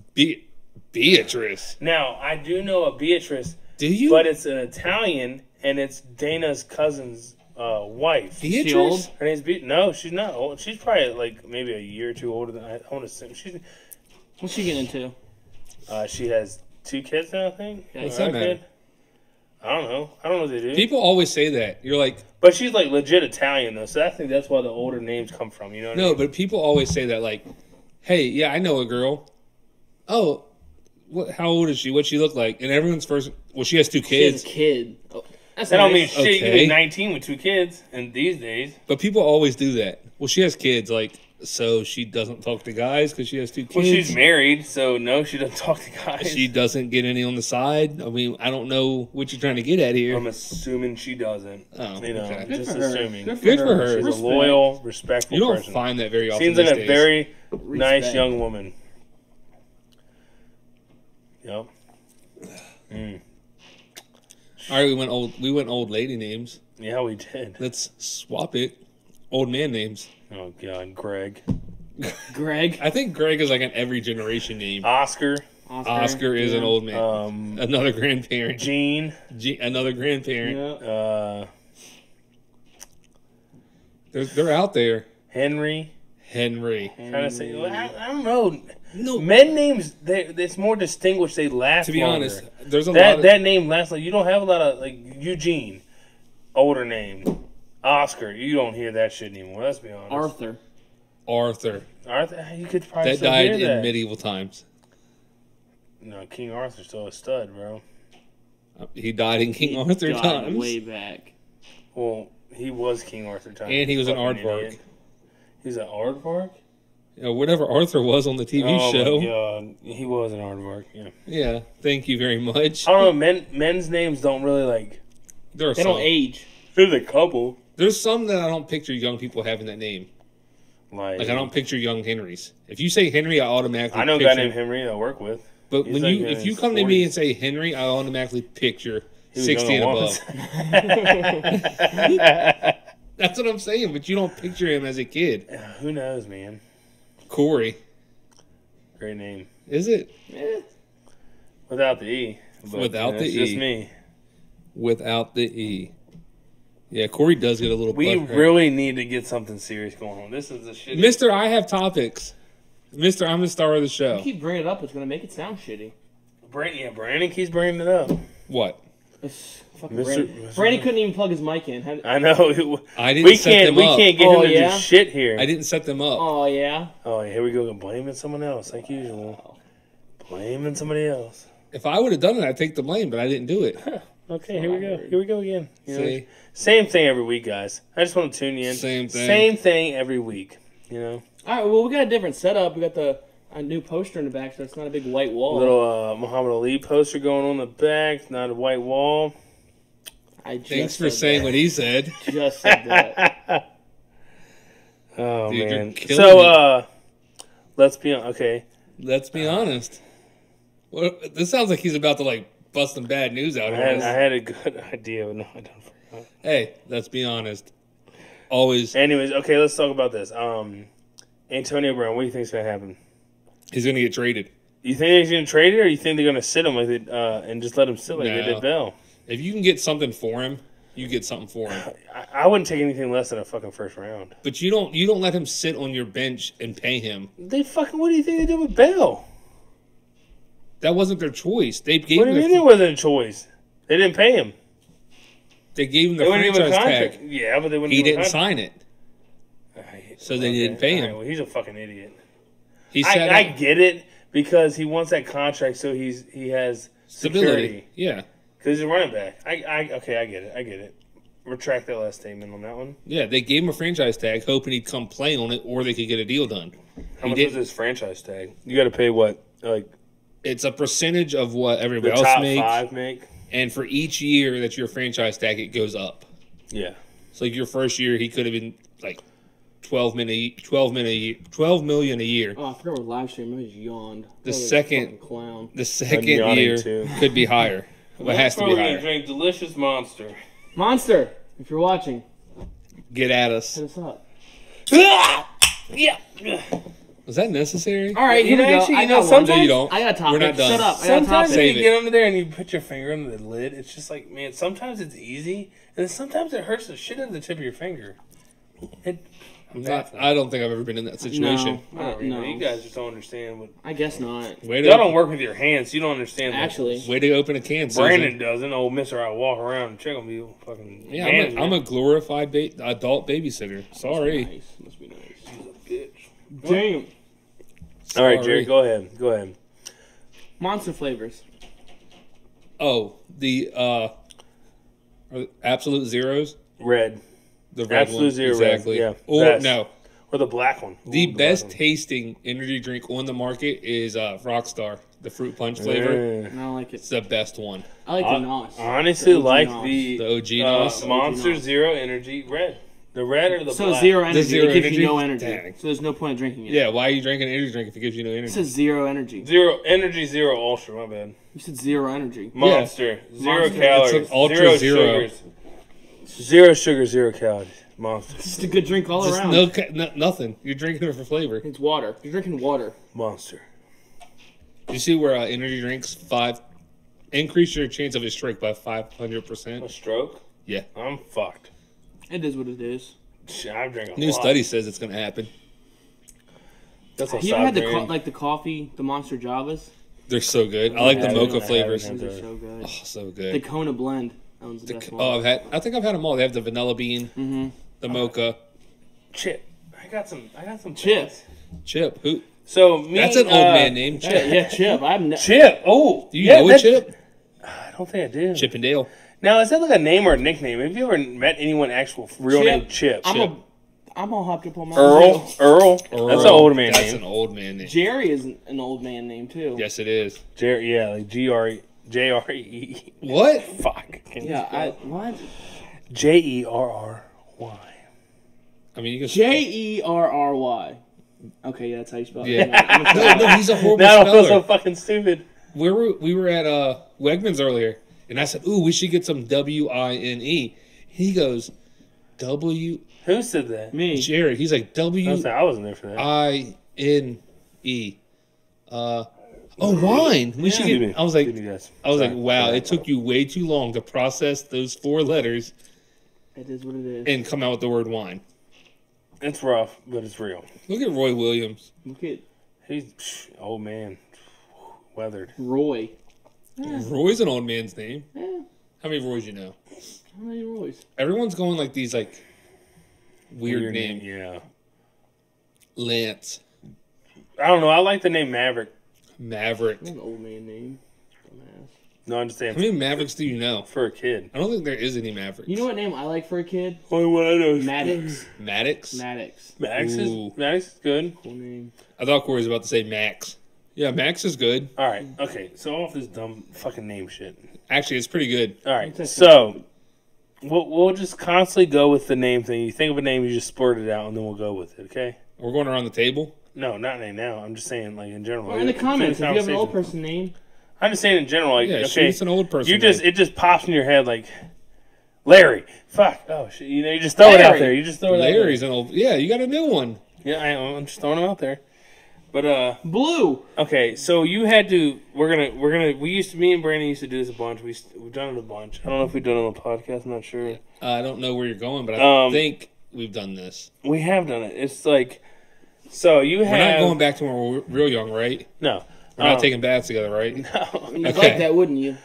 Speaker 2: Beatrice.
Speaker 1: Now I do know a Beatrice,
Speaker 2: Do you?
Speaker 1: but it's an Italian, and it's Dana's cousin's wife.
Speaker 2: Beatrice?
Speaker 3: She old?
Speaker 1: Her name's No, she's not old. She's probably like maybe a year or two older than I want to assume.
Speaker 3: What's she getting into?
Speaker 1: She has 2 kids now, I think.
Speaker 2: What's
Speaker 1: Or
Speaker 2: that
Speaker 1: a
Speaker 2: matter?
Speaker 1: kid. I don't know. I don't know what they do.
Speaker 2: People always say that. You're like,
Speaker 1: But she's like legit Italian though, so I think that's why the older names come from. You know what I
Speaker 2: no,
Speaker 1: mean?
Speaker 2: but people always say that. Like, hey, yeah, I know a girl. Oh, how old is she? What's she look like? And everyone's first. Well, she has 2
Speaker 3: She has
Speaker 2: kids.
Speaker 3: a kid. Oh, that's
Speaker 1: That don't mean
Speaker 3: nice.
Speaker 1: shit. You can
Speaker 2: Okay.
Speaker 1: be 19 with 2 kids, and these days.
Speaker 2: But people always do that. Well, she has kids. Like, so she doesn't talk to guys because she has 2 kids.
Speaker 1: Well, she's married, so no, she doesn't talk to guys.
Speaker 2: She doesn't get any on the side. I mean, I don't know what you're trying to get at here.
Speaker 1: I'm assuming she doesn't.
Speaker 2: Oh,
Speaker 1: You know,
Speaker 2: okay.
Speaker 3: Good
Speaker 1: just
Speaker 3: for her.
Speaker 1: assuming.
Speaker 2: Good for her.
Speaker 1: She's
Speaker 3: Respect.
Speaker 1: a loyal, respectful
Speaker 2: You don't
Speaker 1: person.
Speaker 2: find that very often.
Speaker 1: Seems like
Speaker 2: these
Speaker 1: a
Speaker 2: days.
Speaker 1: very nice
Speaker 3: Respect.
Speaker 1: young woman. Yep.
Speaker 2: All right, we went old lady names.
Speaker 1: Yeah, we did.
Speaker 2: Let's swap it. Old man names.
Speaker 1: Oh God, Greg,
Speaker 3: Greg.
Speaker 2: I think Greg is like an every generation name.
Speaker 1: Oscar,
Speaker 2: Oscar is
Speaker 3: yeah.
Speaker 2: an old man. Another grandparent.
Speaker 1: Gene,
Speaker 2: Another grandparent.
Speaker 3: Yeah.
Speaker 2: They're out there.
Speaker 1: Henry.
Speaker 2: Henry.
Speaker 1: Trying to say, well, I don't know.
Speaker 2: No.
Speaker 1: Men names, it's more distinguished. They last.
Speaker 2: To be
Speaker 1: longer.
Speaker 2: honest, there's a lot
Speaker 1: that
Speaker 2: of
Speaker 1: that name lasts. Like you don't have a lot of like Eugene, older name. Oscar, you don't hear that shit anymore. Let's be honest.
Speaker 3: Arthur.
Speaker 2: Arthur.
Speaker 1: Arthur, you could probably
Speaker 2: That
Speaker 1: still
Speaker 2: died
Speaker 1: hear
Speaker 2: in
Speaker 1: that.
Speaker 2: medieval times.
Speaker 1: No, King Arthur's still a stud, bro.
Speaker 2: He died in King Arthur
Speaker 3: Died
Speaker 2: times.
Speaker 3: way back.
Speaker 1: Well, he was King Arthur times.
Speaker 2: And he was an
Speaker 1: Fucking
Speaker 2: aardvark.
Speaker 1: idiot. He's an aardvark?
Speaker 2: whatever Arthur was on the TV show.
Speaker 1: My God. He was an aardvark. Yeah.
Speaker 2: Yeah, thank you very much.
Speaker 1: I don't know. Men's names don't really like.
Speaker 2: There are
Speaker 3: They
Speaker 2: some.
Speaker 3: don't age.
Speaker 1: There's a couple.
Speaker 2: There's some that I don't picture young people having that name. Like I don't picture young Henrys. If you say Henry, I automatically.
Speaker 1: I know a
Speaker 2: picture,
Speaker 1: guy named Henry I work with.
Speaker 2: But
Speaker 1: He's
Speaker 2: when
Speaker 1: like
Speaker 2: if
Speaker 1: in
Speaker 2: you
Speaker 1: his
Speaker 2: come to me
Speaker 1: 40s.
Speaker 2: and say Henry, I automatically picture
Speaker 1: He was
Speaker 2: 60 and
Speaker 1: young
Speaker 2: above.
Speaker 1: once.
Speaker 2: That's what I'm saying. But you don't picture him as a kid.
Speaker 1: Who knows, man?
Speaker 2: Corey,
Speaker 1: Great name.
Speaker 2: is it?
Speaker 1: Without the E. But,
Speaker 2: Without the
Speaker 1: it's just
Speaker 2: E.
Speaker 1: me.
Speaker 2: Without the E. Yeah, Corey does get a little.
Speaker 1: We
Speaker 2: butthurt.
Speaker 1: really need to get something serious going on. This is the shit.
Speaker 2: Mister, I have topics. Mister, I'm the star of the show.
Speaker 3: You keep bringing it up, it's gonna make it sound shitty.
Speaker 1: Brandon keeps bringing it up.
Speaker 2: What?
Speaker 3: It's fucking
Speaker 1: Mr.
Speaker 3: Brandon. Brandon couldn't even plug his mic in.
Speaker 1: I know.
Speaker 2: I didn't
Speaker 1: We
Speaker 2: set
Speaker 1: can't.
Speaker 2: them
Speaker 1: We
Speaker 2: up.
Speaker 1: can't get
Speaker 3: Oh,
Speaker 1: him to
Speaker 3: yeah?
Speaker 1: do shit here.
Speaker 2: I didn't set them up.
Speaker 3: Oh yeah.
Speaker 1: Oh, here we go. Blaming someone else, like usual. Blaming somebody else.
Speaker 2: If I would have done it, I'd take the blame, but I didn't do it.
Speaker 1: Okay, here we go. Here we go again. You know,
Speaker 2: See?
Speaker 1: same thing every week, guys. I just want to tune you in.
Speaker 2: Same thing.
Speaker 1: Same thing every week. You know,
Speaker 3: All right. Well, we got a different setup. We got a new poster in the back, so it's not a big white wall.
Speaker 1: little Muhammad Ali poster going on the back, not a white wall.
Speaker 3: I just
Speaker 2: Thanks for
Speaker 3: said
Speaker 2: saying
Speaker 3: that.
Speaker 2: what he said.
Speaker 3: Just said that.
Speaker 1: Oh
Speaker 2: Dude, you're
Speaker 1: man.
Speaker 2: killing
Speaker 1: So
Speaker 2: me.
Speaker 1: let's be on. Okay.
Speaker 2: Let's be honest. Well, this sounds like he's about to like bust some bad news out
Speaker 1: I
Speaker 2: on
Speaker 1: had,
Speaker 2: us.
Speaker 1: I had a good idea, but no, I don't forgot.
Speaker 2: Hey, let's be honest. Always,
Speaker 1: Anyways, okay, let's talk about this. Antonio Brown, what do you think's gonna happen?
Speaker 2: he's gonna get traded.
Speaker 1: You think he's gonna trade it, or you think they're gonna sit him with it and just let him sit like they
Speaker 2: No.
Speaker 1: did Bell?
Speaker 2: If you can get something for him, you get something for him.
Speaker 1: I wouldn't take anything less than a fucking first round.
Speaker 2: But you don't let him sit on your bench and pay him.
Speaker 1: They fucking. What do you think they did with Bell?
Speaker 2: That wasn't their choice. They gave
Speaker 1: What do
Speaker 2: him
Speaker 1: you mean it wasn't a choice? They didn't pay him.
Speaker 2: they gave him the
Speaker 1: They wouldn't give him a
Speaker 2: franchise
Speaker 1: contract.
Speaker 2: tag.
Speaker 1: Yeah, but they wouldn't.
Speaker 2: He
Speaker 1: give him a
Speaker 2: didn't
Speaker 1: contract.
Speaker 2: sign it, so they didn't pay him.
Speaker 1: All right, well, he's a fucking idiot.
Speaker 2: He said
Speaker 1: I get it because he wants that contract so he has security.
Speaker 2: Yeah,
Speaker 1: Because he's a running back. Okay, I get it. Retract that last statement on that one.
Speaker 2: yeah. They gave him a franchise tag, hoping he'd come play on it, or they could get a deal done.
Speaker 1: How
Speaker 2: He
Speaker 1: much
Speaker 2: didn't.
Speaker 1: was his franchise tag? You got to pay what? Like
Speaker 2: It's a percentage of what
Speaker 1: the
Speaker 2: everybody else
Speaker 1: top
Speaker 2: makes,
Speaker 1: five make?
Speaker 2: and for each year that your franchise tag, it goes up.
Speaker 1: Yeah.
Speaker 2: So like your first year, he could have been like 12 million a year.
Speaker 3: Oh, I forgot what live stream. I just yawned.
Speaker 2: The
Speaker 3: I was like a
Speaker 2: second-
Speaker 3: fucking clown.
Speaker 2: The second
Speaker 1: yawning
Speaker 2: year
Speaker 1: too.
Speaker 2: could be higher. Well, it has to be
Speaker 1: We're gonna
Speaker 2: higher.
Speaker 1: drink delicious Monster.
Speaker 3: Monster, if you're watching,
Speaker 2: Get at us.
Speaker 3: hit us up.
Speaker 1: Yeah.
Speaker 2: Was that necessary?
Speaker 3: All right,
Speaker 1: You
Speaker 3: here we
Speaker 1: know,
Speaker 3: go.
Speaker 1: actually,
Speaker 3: I
Speaker 1: you know,
Speaker 3: got one.
Speaker 2: No, you don't.
Speaker 3: I got a topic.
Speaker 2: We're not done.
Speaker 3: Shut up. I got a
Speaker 1: Sometimes
Speaker 3: topic.
Speaker 1: when
Speaker 2: Save
Speaker 1: you
Speaker 2: it.
Speaker 1: get under there and you put your finger under the lid, it's just like, man, sometimes it's easy, and then sometimes it hurts the shit out of the tip of your finger.
Speaker 2: I don't think I've ever been in that situation.
Speaker 1: I don't really know.
Speaker 3: No.
Speaker 1: You guys just don't understand what.
Speaker 3: I guess not.
Speaker 2: Way
Speaker 1: Y'all don't
Speaker 2: to,
Speaker 1: work with your hands. You don't understand.
Speaker 3: Actually,
Speaker 2: way to open a can, Susan.
Speaker 1: Brandon doesn't. Old Mister, I walk around and check on you. Fucking.
Speaker 2: Yeah, I'm a glorified adult babysitter. Sorry.
Speaker 3: nice. Must be nice.
Speaker 1: bitch.
Speaker 3: Damn.
Speaker 1: All right,
Speaker 2: Sorry.
Speaker 1: Jerry, go ahead.
Speaker 3: Monster flavors.
Speaker 2: Oh, the Absolute Zeros.
Speaker 1: Red
Speaker 2: The red
Speaker 1: Absolute
Speaker 2: one.
Speaker 1: Zero Red,
Speaker 2: Exactly.
Speaker 1: yeah.
Speaker 2: Or
Speaker 1: Best.
Speaker 2: no,
Speaker 1: or the black one.
Speaker 2: the
Speaker 1: Ooh, black
Speaker 2: best
Speaker 1: one.
Speaker 2: tasting energy drink on the market is Rockstar, the fruit punch flavor.
Speaker 1: Yeah.
Speaker 3: I don't like it.
Speaker 2: It's the best one.
Speaker 3: I like the NOS.
Speaker 1: Honestly,
Speaker 3: The OG
Speaker 1: like
Speaker 3: NOS.
Speaker 1: the
Speaker 2: The OG NOS.
Speaker 1: Monster
Speaker 3: NOS.
Speaker 1: Zero Energy Red. The red or the
Speaker 3: So
Speaker 1: black?
Speaker 3: zero energy.
Speaker 2: zero
Speaker 3: it gives
Speaker 2: energy?
Speaker 3: you no energy.
Speaker 2: Dang.
Speaker 3: So there's no point in drinking it.
Speaker 2: Yeah, why are you drinking an energy drink if it gives you no
Speaker 3: It
Speaker 2: energy?
Speaker 3: says zero energy.
Speaker 1: Zero Energy Zero Ultra. My bad.
Speaker 3: You said zero energy.
Speaker 1: Monster. Zero
Speaker 3: Monster.
Speaker 1: calories.
Speaker 2: It's an Ultra
Speaker 1: zero
Speaker 2: Zero.
Speaker 1: sugars. Zero sugar, zero calories. Monster.
Speaker 3: It's just a good drink all
Speaker 2: Just
Speaker 3: around.
Speaker 2: nothing. You're drinking it for flavor.
Speaker 3: It's water. You're drinking water.
Speaker 1: Monster.
Speaker 2: You see where energy drinks increase your chance of a stroke by 500%.
Speaker 1: A stroke?
Speaker 2: Yeah.
Speaker 1: I'm fucked.
Speaker 3: It is what it is.
Speaker 1: Shit, I drink a
Speaker 2: New
Speaker 1: lot.
Speaker 2: study says it's going to happen.
Speaker 1: That's what
Speaker 3: You ever had
Speaker 1: drinking.
Speaker 3: the coffee, the Monster Javas?
Speaker 2: They're so good. I like the
Speaker 1: Yeah,
Speaker 2: mocha
Speaker 1: I
Speaker 2: flavors.
Speaker 1: haven't.
Speaker 3: Those are so good.
Speaker 2: Oh, so
Speaker 3: The
Speaker 2: good.
Speaker 3: Kona blend. That one's the best one.
Speaker 2: Oh, I think I've had them all. They have the vanilla bean, the mocha,
Speaker 1: Chip. I got some
Speaker 3: Chip.
Speaker 1: things.
Speaker 2: Chip. Who?
Speaker 1: So me,
Speaker 2: That's an old man name.
Speaker 3: Yeah,
Speaker 2: Chip.
Speaker 3: yeah, Chip.
Speaker 1: Chip. Oh,
Speaker 2: Do you
Speaker 1: yeah,
Speaker 2: know a
Speaker 1: that-
Speaker 2: Chip?
Speaker 1: I don't think I do.
Speaker 2: Chip and Dale.
Speaker 1: Now is that like a name or a nickname? Have you ever met anyone actual real
Speaker 3: Chip.
Speaker 1: name Chip?
Speaker 3: I'm all hopped up on my
Speaker 1: Earl. Earl. That's an old man
Speaker 2: That's
Speaker 1: name.
Speaker 2: an old man name.
Speaker 3: Jerry is an old man name too.
Speaker 2: Yes, it is.
Speaker 1: Jerry. Yeah, like Jree.
Speaker 2: What?
Speaker 1: Fuck.
Speaker 3: Yeah. What?
Speaker 1: Jerry.
Speaker 2: I mean, you can.
Speaker 3: Jerry. Okay, yeah, that's how you spell it.
Speaker 2: Yeah. No, he's a horrible
Speaker 1: Now I feel so
Speaker 2: speller.
Speaker 1: fucking stupid.
Speaker 2: We were at Wegmans earlier, and I said, "Ooh, we should get some WINE." He goes, "W."
Speaker 1: Who said that?
Speaker 3: Me.
Speaker 2: Jared. He's like
Speaker 1: I wasn't there for that.
Speaker 2: WINE. Wine. We should get. I was like, wow, it took you way too long to process those 4 letters
Speaker 3: It is what it is.
Speaker 2: and come out with the word wine.
Speaker 1: It's rough, but it's real.
Speaker 2: Look at Roy Williams.
Speaker 3: Look at
Speaker 1: He's old man, weathered.
Speaker 3: Roy.
Speaker 2: Roy's an old man's name.
Speaker 3: Yeah.
Speaker 2: How many Roys you know?
Speaker 3: How many Roys?
Speaker 2: Everyone's going like these weird name.
Speaker 1: Yeah.
Speaker 2: Lance,
Speaker 1: I don't know. I like the name Maverick.
Speaker 2: Maverick.
Speaker 3: That's an old man name. Dumbass.
Speaker 1: No, I'm just saying
Speaker 2: How many Mavericks do you know?
Speaker 1: for a kid.
Speaker 2: I don't think there is any Mavericks.
Speaker 3: You know what name I like for a kid?
Speaker 1: Only one I know is
Speaker 3: Maddox.
Speaker 2: Maddox?
Speaker 3: Maddox.
Speaker 1: Max
Speaker 2: Ooh.
Speaker 1: is good.
Speaker 3: Cool name.
Speaker 2: I thought Corey was about to say Max. Yeah, Max is good.
Speaker 1: All right. Okay. So off this dumb fucking name shit.
Speaker 2: Actually, it's pretty good.
Speaker 1: All right. So we'll just constantly go with the name thing. You think of a name, you just spurt it out, and then we'll go with it. Okay.
Speaker 2: We're going around the table.
Speaker 1: No, not name now. I'm just saying, like in general.
Speaker 3: Or in the comments, if you have an old
Speaker 1: Conversation.
Speaker 3: person name.
Speaker 1: I'm just saying in general, like
Speaker 2: Yeah,
Speaker 1: okay,
Speaker 2: it's an old person.
Speaker 1: it just pops in your head like Larry. Fuck. Oh shit. You know, you just throw it out
Speaker 3: Larry.
Speaker 1: there. You just throw it
Speaker 2: Larry's an old. Yeah, you got a new one.
Speaker 1: out there. Yeah, I'm just throwing them out there. But
Speaker 3: Blue.
Speaker 1: okay, so you had to. Me and Brandon used to do this a bunch. We've done it a bunch. I don't know if we've done it on the podcast. I'm not sure.
Speaker 2: I don't know where you're going, but I
Speaker 1: Um,
Speaker 2: think we've done this.
Speaker 1: We have done it. It's like, so you
Speaker 2: We're
Speaker 1: have
Speaker 2: not going back to when we were real young, right?
Speaker 1: no.
Speaker 2: We're not taking baths together, right?
Speaker 3: You'd
Speaker 2: Okay.
Speaker 3: like that, wouldn't you?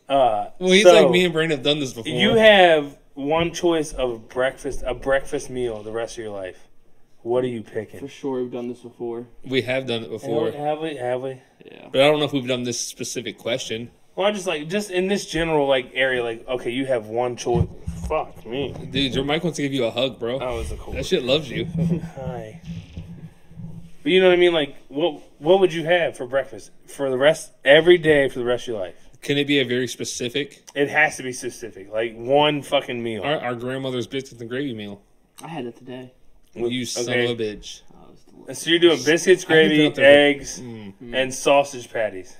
Speaker 2: Well, he's
Speaker 1: so
Speaker 2: like me and Brandon have done this before.
Speaker 1: You have one choice of a breakfast meal the rest of your life. What are you picking?
Speaker 3: For sure, we've done this before.
Speaker 2: We have done it before,
Speaker 1: Have we?
Speaker 3: Yeah.
Speaker 2: but I don't know if we've done this specific question.
Speaker 1: Well, I'm just in this general area, like okay, you have one choice. Fuck me.
Speaker 2: Dude, your mic wants to give you a hug, bro.
Speaker 1: That was a cool.
Speaker 2: That shit loves you.
Speaker 1: Hi. But you know what I mean? Like, what would you have for breakfast for every day for the rest of your life?
Speaker 2: Can it be a very specific?
Speaker 1: It has to be specific, like one fucking meal.
Speaker 2: Our grandmother's biscuits and gravy meal.
Speaker 3: I had it today.
Speaker 2: You son of a bitch.
Speaker 3: Oh, it was delicious.
Speaker 1: And so you're doing biscuits,
Speaker 2: I
Speaker 1: gravy,
Speaker 2: can throw out there.
Speaker 1: eggs, and sausage patties.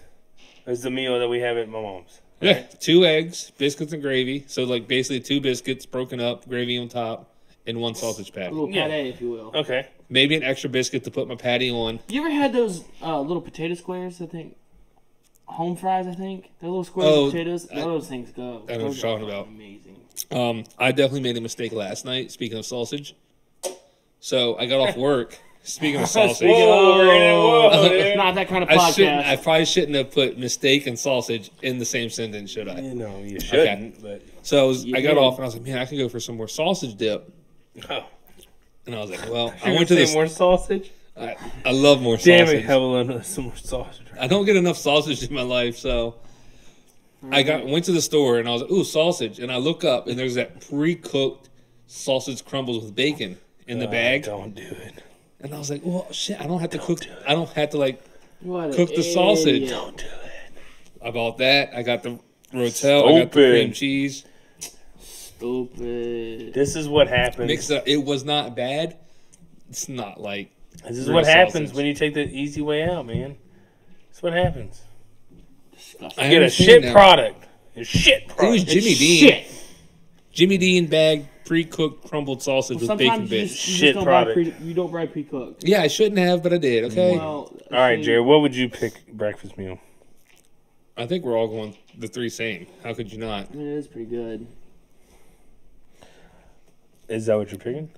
Speaker 1: That's the meal that we have at my mom's.
Speaker 2: Yeah, 2 eggs, biscuits and gravy. So like basically 2 biscuits broken up, gravy on top, and 1 sausage
Speaker 3: A
Speaker 2: patty.
Speaker 3: little
Speaker 1: Yeah.
Speaker 3: pate, if you will.
Speaker 1: Okay.
Speaker 2: Maybe an extra biscuit to put my patty on.
Speaker 3: You ever had those little potato squares? I think home fries. I think they're little squares
Speaker 2: Oh,
Speaker 3: of potatoes. Those things go.
Speaker 2: I know what
Speaker 3: Those
Speaker 2: you're
Speaker 3: are
Speaker 2: talking about.
Speaker 3: Amazing.
Speaker 2: I definitely made a mistake last night. Speaking of sausage, so I got off work. Speaking of sausage,
Speaker 1: Whoa, dude.
Speaker 3: It's not that kind of
Speaker 2: I
Speaker 3: podcast.
Speaker 2: probably shouldn't have put mistake and sausage in the same sentence, should I?
Speaker 1: You know, you shouldn't, but
Speaker 2: So
Speaker 3: You
Speaker 2: I got
Speaker 3: did.
Speaker 2: off and I was like, man, I can go for some more sausage dip.
Speaker 1: oh.
Speaker 2: And I was like, well, I
Speaker 1: You
Speaker 2: went
Speaker 1: would
Speaker 2: to
Speaker 1: say more sausage?
Speaker 2: I love more
Speaker 1: Damn
Speaker 2: sausage.
Speaker 1: it, have some more sausage.
Speaker 2: I don't get enough sausage in my life, so I went to the store and I was like, ooh, sausage. And I look up and there's that pre-cooked sausage crumbles with bacon in the bag.
Speaker 1: Don't do it.
Speaker 2: And I was like, well, shit, I don't have to cook. I don't have to like
Speaker 3: What a
Speaker 2: cook the sausage.
Speaker 3: idiot.
Speaker 1: Don't do it.
Speaker 2: I bought that. I got the rotel. I got the
Speaker 1: Stupid.
Speaker 2: cream cheese.
Speaker 3: Stupid.
Speaker 1: This is what happens.
Speaker 2: Mixed it up. It was not bad. It's not like
Speaker 1: This is
Speaker 2: real
Speaker 1: what happens
Speaker 2: sausage.
Speaker 1: when you take the easy way out, man. That's what happens.
Speaker 3: Disgusting.
Speaker 2: I
Speaker 1: Get a
Speaker 2: understand
Speaker 1: shit
Speaker 2: now.
Speaker 1: product. A shit
Speaker 2: It
Speaker 1: product.
Speaker 2: was
Speaker 3: It's
Speaker 2: Jimmy Dean.
Speaker 3: shit.
Speaker 2: Jimmy Dean bag pre-cooked crumbled sausage with bacon
Speaker 3: Sometimes you
Speaker 2: bits.
Speaker 3: just, you
Speaker 1: Shit
Speaker 3: just don't
Speaker 1: product.
Speaker 3: you don't buy pre-cooked.
Speaker 2: Yeah, I shouldn't have, but I did. Okay.
Speaker 3: Well,
Speaker 1: All right,
Speaker 3: see,
Speaker 1: Jared, what would you pick breakfast meal?
Speaker 2: I think we're all going the 3 same. How could you not?
Speaker 3: I mean, it is pretty good.
Speaker 1: Is that what you're picking?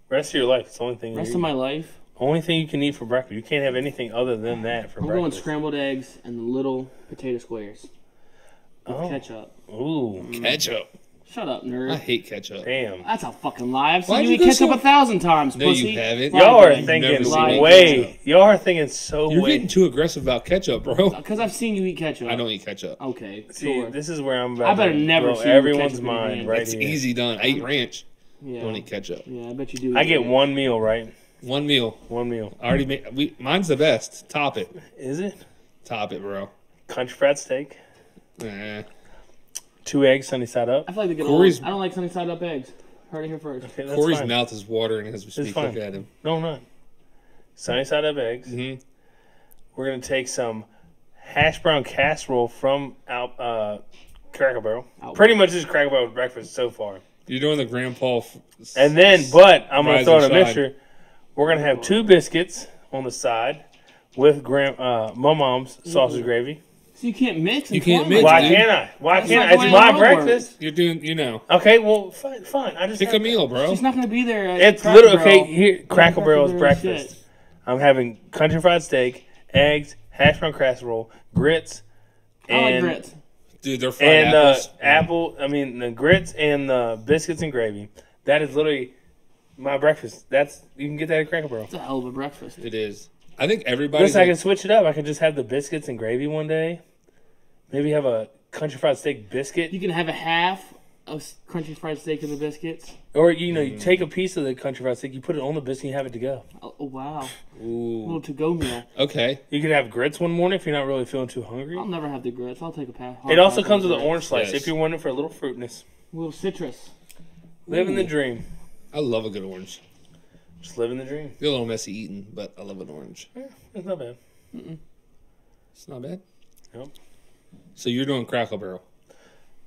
Speaker 1: Rest of your life. It's the only thing.
Speaker 3: Rest of my life,
Speaker 1: only thing you can eat for breakfast. You can't have anything other than that for
Speaker 3: I'm going
Speaker 1: breakfast.
Speaker 3: scrambled eggs and the little potato squares with
Speaker 1: Oh.
Speaker 3: ketchup.
Speaker 1: Ooh,
Speaker 2: Ketchup.
Speaker 3: Shut up,
Speaker 2: I
Speaker 3: nerd.
Speaker 2: hate ketchup.
Speaker 1: damn.
Speaker 3: That's a fucking lie. I've seen
Speaker 2: Why'd
Speaker 3: you
Speaker 2: you
Speaker 3: eat
Speaker 2: go
Speaker 3: ketchup
Speaker 2: so-
Speaker 3: 1,000 times,
Speaker 2: No,
Speaker 3: pussy.
Speaker 2: you haven't.
Speaker 3: Lie
Speaker 1: Y'all are
Speaker 3: again.
Speaker 1: thinking
Speaker 2: never seen
Speaker 3: me
Speaker 1: way. Y'all are thinking so
Speaker 2: You're
Speaker 1: way.
Speaker 2: getting too aggressive about ketchup, bro.
Speaker 3: Because I've seen you eat ketchup.
Speaker 2: I don't eat ketchup.
Speaker 3: Okay,
Speaker 1: See,
Speaker 3: sure.
Speaker 1: this is where I'm about
Speaker 3: I better
Speaker 1: to
Speaker 3: never
Speaker 1: blow
Speaker 3: see you
Speaker 1: everyone's
Speaker 3: ketchup in your
Speaker 1: mind
Speaker 3: hand.
Speaker 1: right
Speaker 2: It's
Speaker 1: here.
Speaker 2: easy done. I eat ranch.
Speaker 3: Yeah.
Speaker 2: Don't eat ketchup.
Speaker 3: Yeah, I bet you do.
Speaker 1: I get one meal, right?
Speaker 2: One meal.
Speaker 1: One meal.
Speaker 2: I already made. Mine's the best. Top it.
Speaker 1: Is it?
Speaker 2: Top it, bro.
Speaker 1: Country fried steak.
Speaker 2: Nah.
Speaker 1: 2 eggs, sunny side up.
Speaker 3: I feel like they get
Speaker 2: Corey's-
Speaker 3: old. I don't like sunny side up eggs. Heard it here first.
Speaker 1: Okay, that's
Speaker 2: Corey's
Speaker 1: fine.
Speaker 2: mouth is watering as we speak.
Speaker 1: fine.
Speaker 2: Look at him.
Speaker 1: No, I'm not. Sunny side up eggs.
Speaker 2: hmm
Speaker 1: We're gonna take some hash brown casserole from Cracker Barrel.
Speaker 3: Out-
Speaker 1: Pretty much just Cracker Barrel breakfast so far.
Speaker 2: You're doing the Grandpa.
Speaker 1: And then, but I'm gonna
Speaker 2: Rise
Speaker 1: throw in a
Speaker 2: and shine.
Speaker 1: mixture. We're gonna have 2 biscuits on the side with my mom's sausage gravy.
Speaker 3: So you can't mix. And
Speaker 2: You can't
Speaker 3: twine
Speaker 2: mix,
Speaker 3: like
Speaker 1: Why
Speaker 2: dude.
Speaker 1: can't I? Why
Speaker 3: That's
Speaker 1: can't
Speaker 3: not
Speaker 1: I?
Speaker 3: the way
Speaker 1: It's my
Speaker 3: the world
Speaker 1: breakfast.
Speaker 2: You're doing. You know.
Speaker 1: Okay, well, fine. I just
Speaker 2: Pick a
Speaker 1: have-
Speaker 2: meal, bro.
Speaker 3: She's not going to be there. At
Speaker 1: It's
Speaker 3: Cracker
Speaker 1: literally okay.
Speaker 3: Barrel.
Speaker 1: Here, Cracker Barrel is
Speaker 3: Barrel
Speaker 1: breakfast.
Speaker 3: shit.
Speaker 1: I'm having country fried steak, eggs, hash brown casserole, grits,
Speaker 3: I like
Speaker 1: and
Speaker 3: grits.
Speaker 2: Dude, they're fried
Speaker 1: and
Speaker 2: apples.
Speaker 1: the grits and the biscuits and gravy. That is literally my breakfast. You can get that at Cracker Barrel.
Speaker 3: It's a hell of a breakfast.
Speaker 2: It is. I think everybody's.
Speaker 1: Listen, I can switch it up. I can just have the biscuits and gravy one day. Maybe have a country fried steak biscuit,
Speaker 3: You can have a half of crunchy fried steak and the biscuits.
Speaker 1: or you take a piece of the country fried steak, you put it on the biscuit, and you have it to go.
Speaker 3: Oh, wow. A
Speaker 2: Ooh.
Speaker 3: little to-go meal.
Speaker 2: Okay.
Speaker 1: You could have grits one morning if you're not really feeling too hungry.
Speaker 3: I'll never have the grits. I'll take a pass.
Speaker 1: It also comes with an orange slice
Speaker 2: Yes.
Speaker 1: if you're wanting for a little fruitness.
Speaker 3: A little citrus.
Speaker 1: Living the dream.
Speaker 2: I love a good orange.
Speaker 1: Just living the dream.
Speaker 2: You're a little messy eating, but I love an orange.
Speaker 1: It's not bad.
Speaker 2: It's not bad.
Speaker 1: Nope.
Speaker 2: So you're doing Cracker Barrel,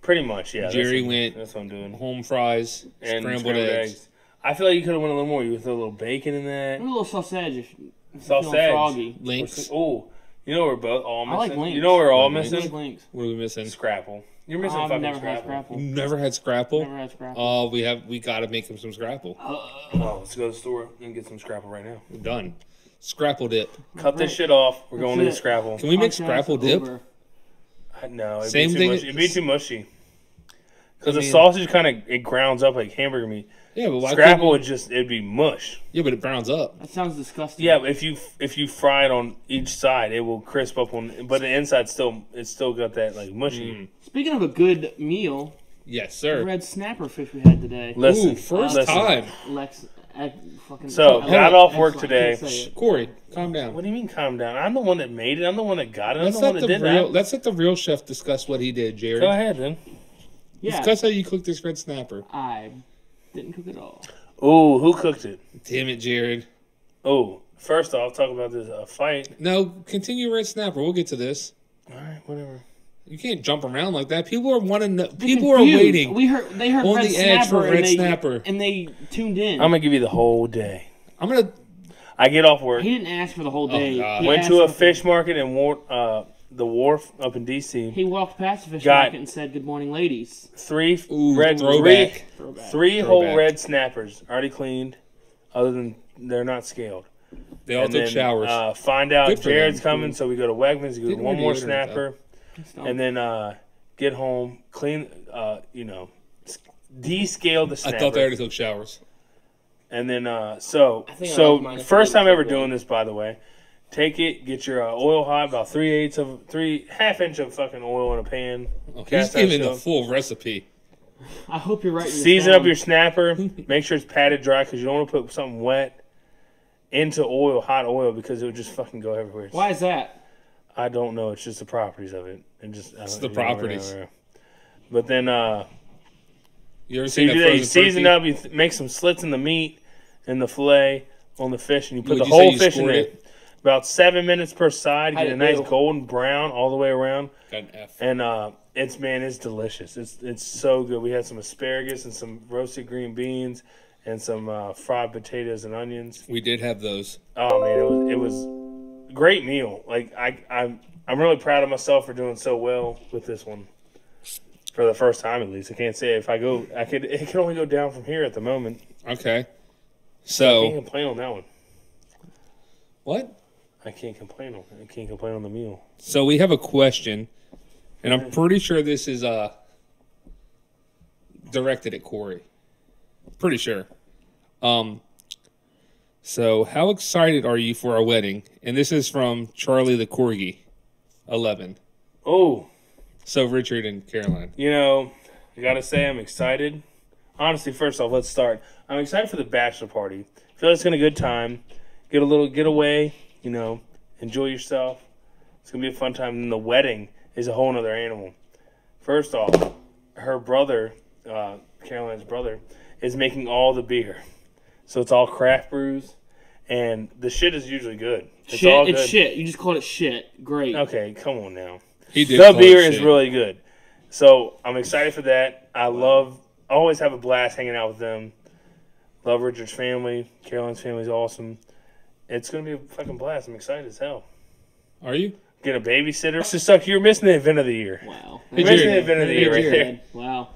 Speaker 1: Pretty much, yeah.
Speaker 2: Jerry
Speaker 1: that's
Speaker 2: went-
Speaker 1: That's what I'm doing.
Speaker 2: home fries,
Speaker 1: And
Speaker 2: scrambled eggs.
Speaker 1: I feel like you could have went a little more. You could throw a little bacon in that.
Speaker 3: And a little sausage if you're
Speaker 1: Sausage.
Speaker 3: feeling froggy.
Speaker 2: Links.
Speaker 1: Oh, you know we're both all
Speaker 3: I like
Speaker 1: missing.
Speaker 3: links.
Speaker 1: You know we're all
Speaker 2: Links.
Speaker 3: I like
Speaker 1: missing.
Speaker 3: links.
Speaker 2: What are we missing?
Speaker 1: Scrapple. You're missing
Speaker 3: I've
Speaker 1: fucking
Speaker 3: never had
Speaker 1: Scrapple.
Speaker 3: scrapple.
Speaker 2: Never had Scrapple.
Speaker 3: Never had scrapple.
Speaker 2: Oh, we got to make him some Scrapple.
Speaker 1: Oh, let's go to the store and get some Scrapple right now.
Speaker 2: We're done. Scrapple dip.
Speaker 1: Cut this shit off. We're
Speaker 3: That's
Speaker 1: going to the
Speaker 3: it.
Speaker 1: Scrapple.
Speaker 2: Can we make
Speaker 3: Podcast
Speaker 2: Scrapple dip?
Speaker 3: over.
Speaker 1: No, it'd
Speaker 2: Same
Speaker 1: be too
Speaker 2: thing-
Speaker 1: mushy. It'd be too mushy. Because
Speaker 2: I
Speaker 1: the
Speaker 2: mean-
Speaker 1: sausage kind of it grounds up like hamburger meat.
Speaker 2: Yeah, but why
Speaker 1: Scrapple
Speaker 2: couldn't-
Speaker 1: it'd be mush.
Speaker 2: Yeah, but it browns up.
Speaker 3: That sounds disgusting.
Speaker 1: Yeah, but if you fry it on each side, it will crisp up on. But the inside it's still got that like mushy.
Speaker 3: Speaking of a good meal,
Speaker 2: Yes,
Speaker 3: the
Speaker 2: sir.
Speaker 3: red snapper fish we had today.
Speaker 1: Listen,
Speaker 2: Ooh, first
Speaker 1: listen.
Speaker 2: time.
Speaker 3: Lex, fucking.
Speaker 1: So, got off work
Speaker 3: Excellent. I can't
Speaker 1: today.
Speaker 3: say it.
Speaker 2: Corey, calm down.
Speaker 1: What do you mean, calm down? I'm the one that made it. I'm the one that got it. I'm
Speaker 2: Let's
Speaker 1: the one
Speaker 2: let
Speaker 1: that
Speaker 2: the
Speaker 1: did
Speaker 2: real.
Speaker 1: that.
Speaker 2: Let's let the real chef discuss what he did, Jared.
Speaker 1: Go ahead, then.
Speaker 3: Yeah,
Speaker 2: Discuss how you cooked this red snapper.
Speaker 3: I didn't cook it all.
Speaker 1: Oh, who cooked it?
Speaker 2: Damn it, Jared.
Speaker 1: Oh, first off, talk about this fight.
Speaker 2: No, continue red snapper. We'll get to this.
Speaker 1: All right, whatever.
Speaker 2: You can't jump around like that. People are wanting.
Speaker 3: They're
Speaker 2: People are
Speaker 3: confused.
Speaker 2: waiting.
Speaker 3: They heard
Speaker 2: on
Speaker 3: red
Speaker 2: the edge
Speaker 3: snapper
Speaker 2: for
Speaker 3: and
Speaker 2: red
Speaker 3: they,
Speaker 2: snapper.
Speaker 3: and they tuned in.
Speaker 1: I'm gonna give you the whole day.
Speaker 2: I'm gonna.
Speaker 1: I get off work,
Speaker 3: He didn't ask for the whole day.
Speaker 2: God.
Speaker 3: He
Speaker 1: went
Speaker 3: asked
Speaker 1: to a
Speaker 3: for-
Speaker 1: fish market in the wharf up in DC.
Speaker 3: He walked past the fish
Speaker 1: Got-
Speaker 3: market and said, "Good morning, ladies."
Speaker 1: Three
Speaker 2: Ooh,
Speaker 1: red
Speaker 2: throwback.
Speaker 3: Throwback.
Speaker 1: three whole
Speaker 2: Throwback.
Speaker 1: red snappers already cleaned. Other than they're not scaled.
Speaker 2: They all
Speaker 1: And
Speaker 2: took
Speaker 1: then,
Speaker 2: showers.
Speaker 1: Find out
Speaker 2: Good for
Speaker 1: Jared's
Speaker 2: them.
Speaker 1: coming, so we go to Wegmans, get
Speaker 2: Didn't
Speaker 1: one
Speaker 2: wear
Speaker 1: more
Speaker 2: deodorant,
Speaker 1: snapper,
Speaker 3: Stop.
Speaker 1: and then get home, clean, descale the
Speaker 2: I
Speaker 1: snapper.
Speaker 2: thought they already took showers.
Speaker 1: And then
Speaker 3: I think I like
Speaker 1: so
Speaker 3: mine if
Speaker 1: first
Speaker 3: I
Speaker 1: time
Speaker 3: didn't
Speaker 1: ever
Speaker 3: cook
Speaker 1: doing this, by the way. Take it, get your oil hot, about 3/8 inch of fucking oil in a pan.
Speaker 2: Oh, he's
Speaker 1: Cast iron
Speaker 2: giving the
Speaker 1: stove.
Speaker 2: full recipe.
Speaker 3: I hope you're right.
Speaker 1: Season up your snapper. Make sure it's patted dry because you don't want to put something wet into oil, hot oil, because it would just fucking go everywhere.
Speaker 3: Why is that?
Speaker 1: I don't know. It's just the properties of it. And just
Speaker 2: It's the properties.
Speaker 1: But then,
Speaker 2: You ever
Speaker 1: so
Speaker 2: seen
Speaker 1: you
Speaker 2: that
Speaker 1: do that. You
Speaker 2: frozen
Speaker 1: season
Speaker 2: turkey?
Speaker 1: up. You make some slits in the meat and the fillet on the fish, and you put
Speaker 2: Would
Speaker 1: the
Speaker 2: you say
Speaker 1: whole
Speaker 2: you
Speaker 1: fish in
Speaker 2: scored
Speaker 1: there.
Speaker 2: it?
Speaker 1: About 7 minutes per side.
Speaker 3: How'd
Speaker 1: Get a
Speaker 3: it
Speaker 1: nice
Speaker 3: do?
Speaker 1: golden brown all the way around.
Speaker 2: Got an F.
Speaker 1: And it's delicious. It's so good. We had some asparagus and some roasted green beans and some fried potatoes and onions.
Speaker 2: We did have those.
Speaker 1: Oh man, it was a great meal. Like I'm really proud of myself for doing so well with this one. For the first time, at least, I can't say if I go, it can only go down from here at the moment.
Speaker 2: Okay.
Speaker 1: I can't
Speaker 2: So
Speaker 1: complain on that one.
Speaker 2: what?
Speaker 1: I can't complain on the meal.
Speaker 2: So we have a question, and I'm pretty sure this is directed at Corey. Pretty sure. So how excited are you for our wedding? And this is from Charlie the Corgi, 11.
Speaker 1: Oh,
Speaker 2: So Richard and Caroline.
Speaker 1: I gotta say I'm excited. honestly, first off, let's start. I'm excited for the bachelor party. I feel like it's gonna be a good time. Get a little getaway, enjoy yourself. It's gonna be a fun time. And the wedding is a whole other animal. First off, her brother, Caroline's brother, is making all the beer. So it's all craft brews, and the shit is usually good. It's all good.
Speaker 3: It's shit. You just called it shit. Great.
Speaker 1: Okay, come on now.
Speaker 2: He did
Speaker 1: The
Speaker 2: call it
Speaker 1: beer is
Speaker 2: shit.
Speaker 1: really good. So I'm excited for that. I always have a blast hanging out with them. Love Richard's family. Caroline's family is awesome. It's going to be a fucking blast. I'm excited as hell.
Speaker 2: Are you?
Speaker 1: Get a babysitter. This just suck. You're missing the event of the year.
Speaker 3: Wow.
Speaker 1: You're missing the event of the
Speaker 3: Hey,
Speaker 1: year right there.
Speaker 3: Jared. Wow.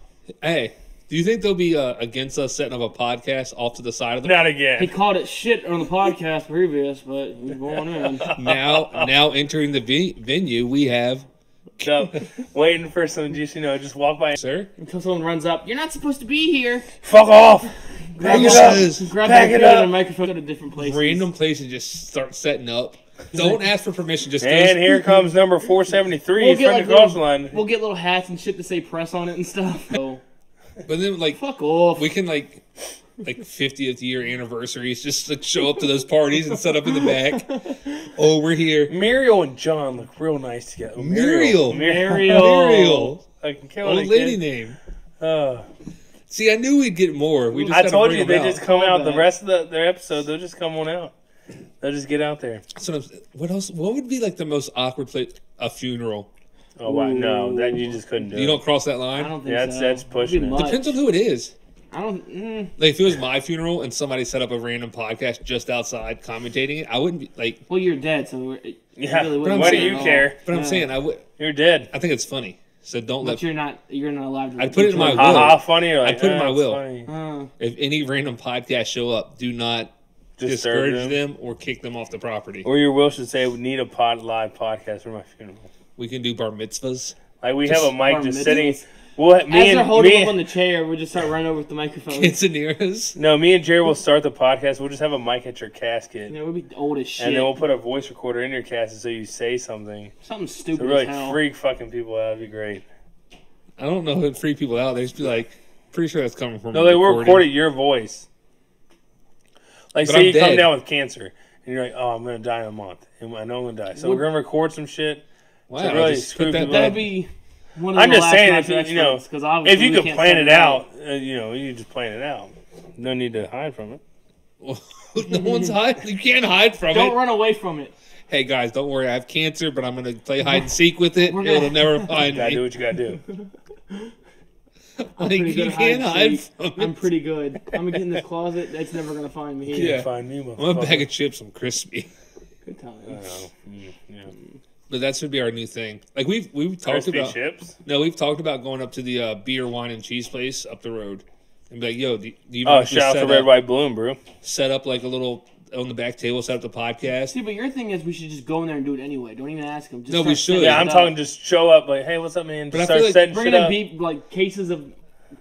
Speaker 2: Hey, do you think they'll be against us setting up a podcast off to the side of the
Speaker 1: Not
Speaker 3: He
Speaker 1: again.
Speaker 3: called it shit on the podcast previous, but we're going in.
Speaker 2: now entering the venue? We have
Speaker 1: So, waiting for some just walk by.
Speaker 2: sir.
Speaker 3: Until someone runs up, you're not supposed to be here.
Speaker 1: Fuck off. Pack
Speaker 2: Who
Speaker 1: it up.
Speaker 2: says
Speaker 3: Grab
Speaker 1: Pack
Speaker 3: the
Speaker 1: it
Speaker 3: computer
Speaker 1: up.
Speaker 3: and microphone to different places.
Speaker 2: random places just start setting up? Don't ask for permission. Just
Speaker 1: And here comes number 473
Speaker 3: We'll
Speaker 1: in
Speaker 3: get,
Speaker 1: front
Speaker 3: like,
Speaker 1: of the cross line.
Speaker 3: We'll get little hats and shit to say press on it and stuff. So,
Speaker 2: But then
Speaker 3: fuck off.
Speaker 2: we can like 50th year anniversaries just like show up to those parties and set up in the back. Oh, we're here.
Speaker 1: Muriel and John look real nice together.
Speaker 2: Muriel.
Speaker 3: Muriel.
Speaker 1: I can kill
Speaker 2: Old
Speaker 1: it.
Speaker 2: lady name. See, I knew we'd get more. We just
Speaker 1: I
Speaker 2: gotta
Speaker 1: told
Speaker 2: bring
Speaker 1: you
Speaker 2: them
Speaker 1: they
Speaker 2: out.
Speaker 1: just come out the
Speaker 3: Callback.
Speaker 1: rest of their episode. They'll just come on out. They'll just get out there.
Speaker 2: So what else? What would be like the most awkward place? A funeral.
Speaker 1: Oh wow, no, that you just couldn't do.
Speaker 2: You
Speaker 1: it.
Speaker 2: don't cross that
Speaker 3: I
Speaker 2: line.
Speaker 3: don't think
Speaker 1: Yeah,
Speaker 3: so.
Speaker 1: that's pushing
Speaker 3: It'd be
Speaker 1: it.
Speaker 3: much.
Speaker 2: Depends on who it is.
Speaker 3: I don't.
Speaker 2: Like if it was my funeral and somebody set up a random podcast just outside commentating it, I wouldn't be like.
Speaker 3: Well, you're dead, so it
Speaker 1: Yeah,
Speaker 3: really
Speaker 2: but
Speaker 3: wouldn't
Speaker 2: I'm
Speaker 1: why do
Speaker 2: saying
Speaker 3: matter
Speaker 1: you
Speaker 3: at all.
Speaker 1: care?
Speaker 2: But I'm
Speaker 3: Yeah.
Speaker 2: saying I would.
Speaker 1: You're dead.
Speaker 2: I think it's funny. So don't
Speaker 3: But
Speaker 2: let.
Speaker 3: you're not allowed to.
Speaker 2: I'd put it in my
Speaker 3: repeat
Speaker 2: will.
Speaker 1: Ha ha, funny. Or like,
Speaker 2: I put it in my
Speaker 1: it's
Speaker 2: will.
Speaker 1: funny.
Speaker 2: If any random podcast show up, do not
Speaker 1: Disturb
Speaker 2: discourage
Speaker 1: them.
Speaker 2: them or kick them off the property.
Speaker 1: Or your will should say, "We need a live podcast for my funeral."
Speaker 2: We can do bar mitzvahs.
Speaker 1: Like we
Speaker 2: Just
Speaker 1: have a mic
Speaker 3: bar
Speaker 1: just
Speaker 3: mitzvahs.
Speaker 1: sitting. Well,
Speaker 3: As they're
Speaker 1: me
Speaker 3: holding up on
Speaker 1: and
Speaker 3: the chair, we'll just start running over with the microphone.
Speaker 2: Quinceaneras.
Speaker 1: me and Jerry will start the podcast. We'll just have a mic at your casket,
Speaker 3: Yeah, we'll be old as shit.
Speaker 1: and then we'll put a voice recorder in your casket so you say something
Speaker 3: Something
Speaker 1: to
Speaker 3: stupid
Speaker 1: really
Speaker 3: as hell.
Speaker 1: freak fucking people out. It'd be great.
Speaker 2: I don't know who'd freak people out. They just be like, pretty sure that's coming from.
Speaker 1: No,
Speaker 2: a
Speaker 1: they will
Speaker 2: recording.
Speaker 1: record your voice. Like,
Speaker 2: But
Speaker 1: say
Speaker 2: I'm
Speaker 1: you come
Speaker 2: dead.
Speaker 1: down with cancer, and you're like, "Oh, I'm gonna die in a month," and I know I'm gonna die. So we're gonna record some shit.
Speaker 2: Wow,
Speaker 1: to really
Speaker 2: just
Speaker 1: screw
Speaker 2: put that
Speaker 1: people
Speaker 3: That'd
Speaker 1: up.
Speaker 3: be one of
Speaker 1: I'm
Speaker 3: the
Speaker 1: just
Speaker 3: last
Speaker 1: saying,
Speaker 3: match
Speaker 1: if you know,
Speaker 3: experts, 'cause obviously
Speaker 1: if you
Speaker 3: we
Speaker 1: could
Speaker 3: can't
Speaker 1: plan
Speaker 3: set
Speaker 1: it
Speaker 3: it
Speaker 1: out, you just plan it out. No need to hide from it.
Speaker 2: no one's hiding. You can't hide from
Speaker 3: Don't
Speaker 2: it.
Speaker 3: run away from it.
Speaker 2: Hey guys, don't worry. I have cancer, but I'm gonna play hide and seek with it.
Speaker 3: We're gonna-
Speaker 2: It'll never find
Speaker 1: Gotta do
Speaker 2: me.
Speaker 1: what you gotta do.
Speaker 2: Like,
Speaker 3: Pretty
Speaker 2: you
Speaker 3: good
Speaker 2: can't
Speaker 3: hide
Speaker 2: hide
Speaker 3: and seek.
Speaker 2: from
Speaker 3: I'm
Speaker 2: it.
Speaker 3: pretty good. I'm gonna get in this closet. It's never gonna find me.
Speaker 2: Yeah.
Speaker 1: Find me,
Speaker 2: I'm a
Speaker 1: motherfucker.
Speaker 2: bag of chips. I'm crispy.
Speaker 3: Good time.
Speaker 1: Oh, yeah.
Speaker 2: But that should be our new thing. Like we've talked
Speaker 1: Crispy
Speaker 2: about.
Speaker 1: chips.
Speaker 2: No, we've talked about going up to the beer, wine, and cheese place up the road, and be like, "Yo, do you
Speaker 1: Oh,
Speaker 2: mind if we
Speaker 1: shout out to Red, White, Balloon, bro.
Speaker 2: set up like a little on the back table, set up the podcast."
Speaker 3: See, but your thing is we should just go in there and do it anyway. Don't even ask them. Just
Speaker 2: No, we
Speaker 3: start
Speaker 2: should.
Speaker 3: setting
Speaker 1: Yeah,
Speaker 3: it
Speaker 1: I'm
Speaker 3: up.
Speaker 1: talking. Just show up, like, hey, what's up, man?
Speaker 2: But
Speaker 1: Just
Speaker 2: I feel
Speaker 1: start
Speaker 2: like
Speaker 1: setting
Speaker 3: Bringing
Speaker 1: shit
Speaker 3: in
Speaker 1: up.
Speaker 3: beep, like cases of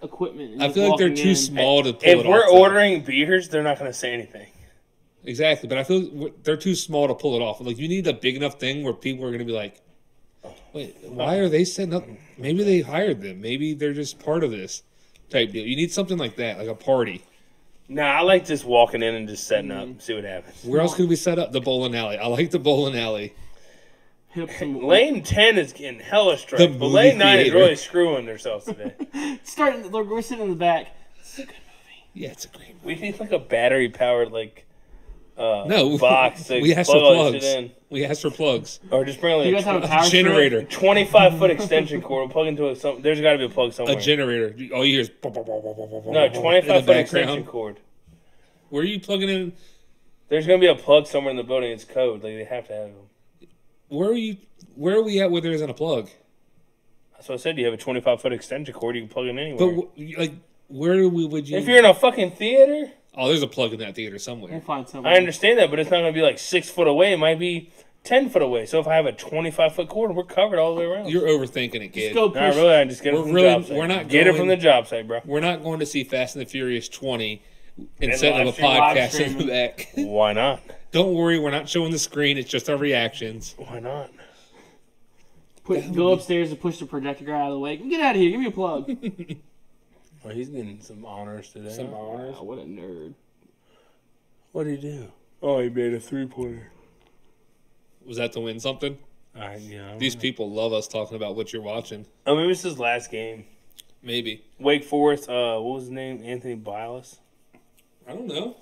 Speaker 3: equipment. and
Speaker 2: I
Speaker 3: just
Speaker 2: feel like they're
Speaker 3: walking
Speaker 2: too
Speaker 3: in.
Speaker 2: small to pull
Speaker 1: If
Speaker 2: it
Speaker 1: we're
Speaker 2: off. though.
Speaker 1: ordering beers, they're not gonna say anything.
Speaker 2: Exactly, but I feel they're too small to pull it off. Like you need a big enough thing where people are going to be like, "Wait, why are they setting up?" Maybe they hired them. Maybe they're just part of this type deal. You need something like that, like a party.
Speaker 1: Nah, I like just walking in and just setting up, see what happens.
Speaker 2: Where else could we set up? The bowling alley. I like the bowling alley.
Speaker 3: Hip some,
Speaker 1: Lane 10 is getting hella straight,
Speaker 2: The
Speaker 1: but
Speaker 2: movie
Speaker 1: Lane 9 is
Speaker 2: theater.
Speaker 1: really screwing themselves today.
Speaker 3: starting. Look, we're sitting in the back. It's a good movie.
Speaker 2: Yeah, it's a great.
Speaker 1: We need like a battery powered
Speaker 2: No,
Speaker 1: box to
Speaker 2: we asked
Speaker 1: plug
Speaker 2: for
Speaker 1: all this
Speaker 2: plugs.
Speaker 1: shit in.
Speaker 2: We asked for plugs.
Speaker 1: Or just bring
Speaker 3: Do you
Speaker 1: like
Speaker 3: guys have a
Speaker 1: a
Speaker 3: power strip?
Speaker 2: Generator.
Speaker 1: 25-foot extension cord. We'll plug into some. There's got to be a plug somewhere.
Speaker 2: A generator. All you hear is
Speaker 1: No,
Speaker 2: in the
Speaker 1: 25-foot extension
Speaker 2: background.
Speaker 1: cord.
Speaker 2: Where are you plugging in?
Speaker 1: There's gonna be a plug somewhere in the building. It's code. Like they have to have them.
Speaker 2: Where are you? Where are we at? Where there isn't a plug?
Speaker 1: That's what I said. You have a 25-foot extension cord. You can plug it in anywhere.
Speaker 2: But like, where would you?
Speaker 1: if you're in a fucking theater,
Speaker 2: Oh, there's a plug in that theater
Speaker 3: We'll
Speaker 2: somewhere.
Speaker 3: find something.
Speaker 1: I understand that, but it's not gonna be like 6 foot away. It might be 10 foot away. So if I have a 25-foot cord, we're covered all the way around.
Speaker 2: You're overthinking it,
Speaker 3: Just
Speaker 2: kid.
Speaker 3: go push.
Speaker 1: Not really. I just get it
Speaker 2: We're
Speaker 1: from
Speaker 2: really-
Speaker 1: the job site.
Speaker 2: we're not
Speaker 1: get it
Speaker 2: going-
Speaker 1: from the job site, bro.
Speaker 2: We're not going to see Fast and the Furious 20 and
Speaker 1: And
Speaker 2: setting up a
Speaker 1: live stream,
Speaker 2: podcast in the
Speaker 3: streaming.
Speaker 2: back.
Speaker 1: Why not?
Speaker 2: Don't worry, we're not showing the screen. It's just our reactions.
Speaker 1: Why not?
Speaker 3: Go upstairs and push the projector guy out of the way. Get out of here. Give me a plug.
Speaker 1: Well, he's getting some honors today.
Speaker 2: Some honors.
Speaker 3: Wow, what a nerd.
Speaker 1: What did he do? Oh, he made a 3-pointer.
Speaker 2: Was that to win something?
Speaker 1: Yeah.
Speaker 2: These people love us talking about what you're watching.
Speaker 1: Oh, maybe it's his last game.
Speaker 2: Maybe.
Speaker 1: Wake Forest. What was his name? Anthony Bilas.
Speaker 2: I don't know.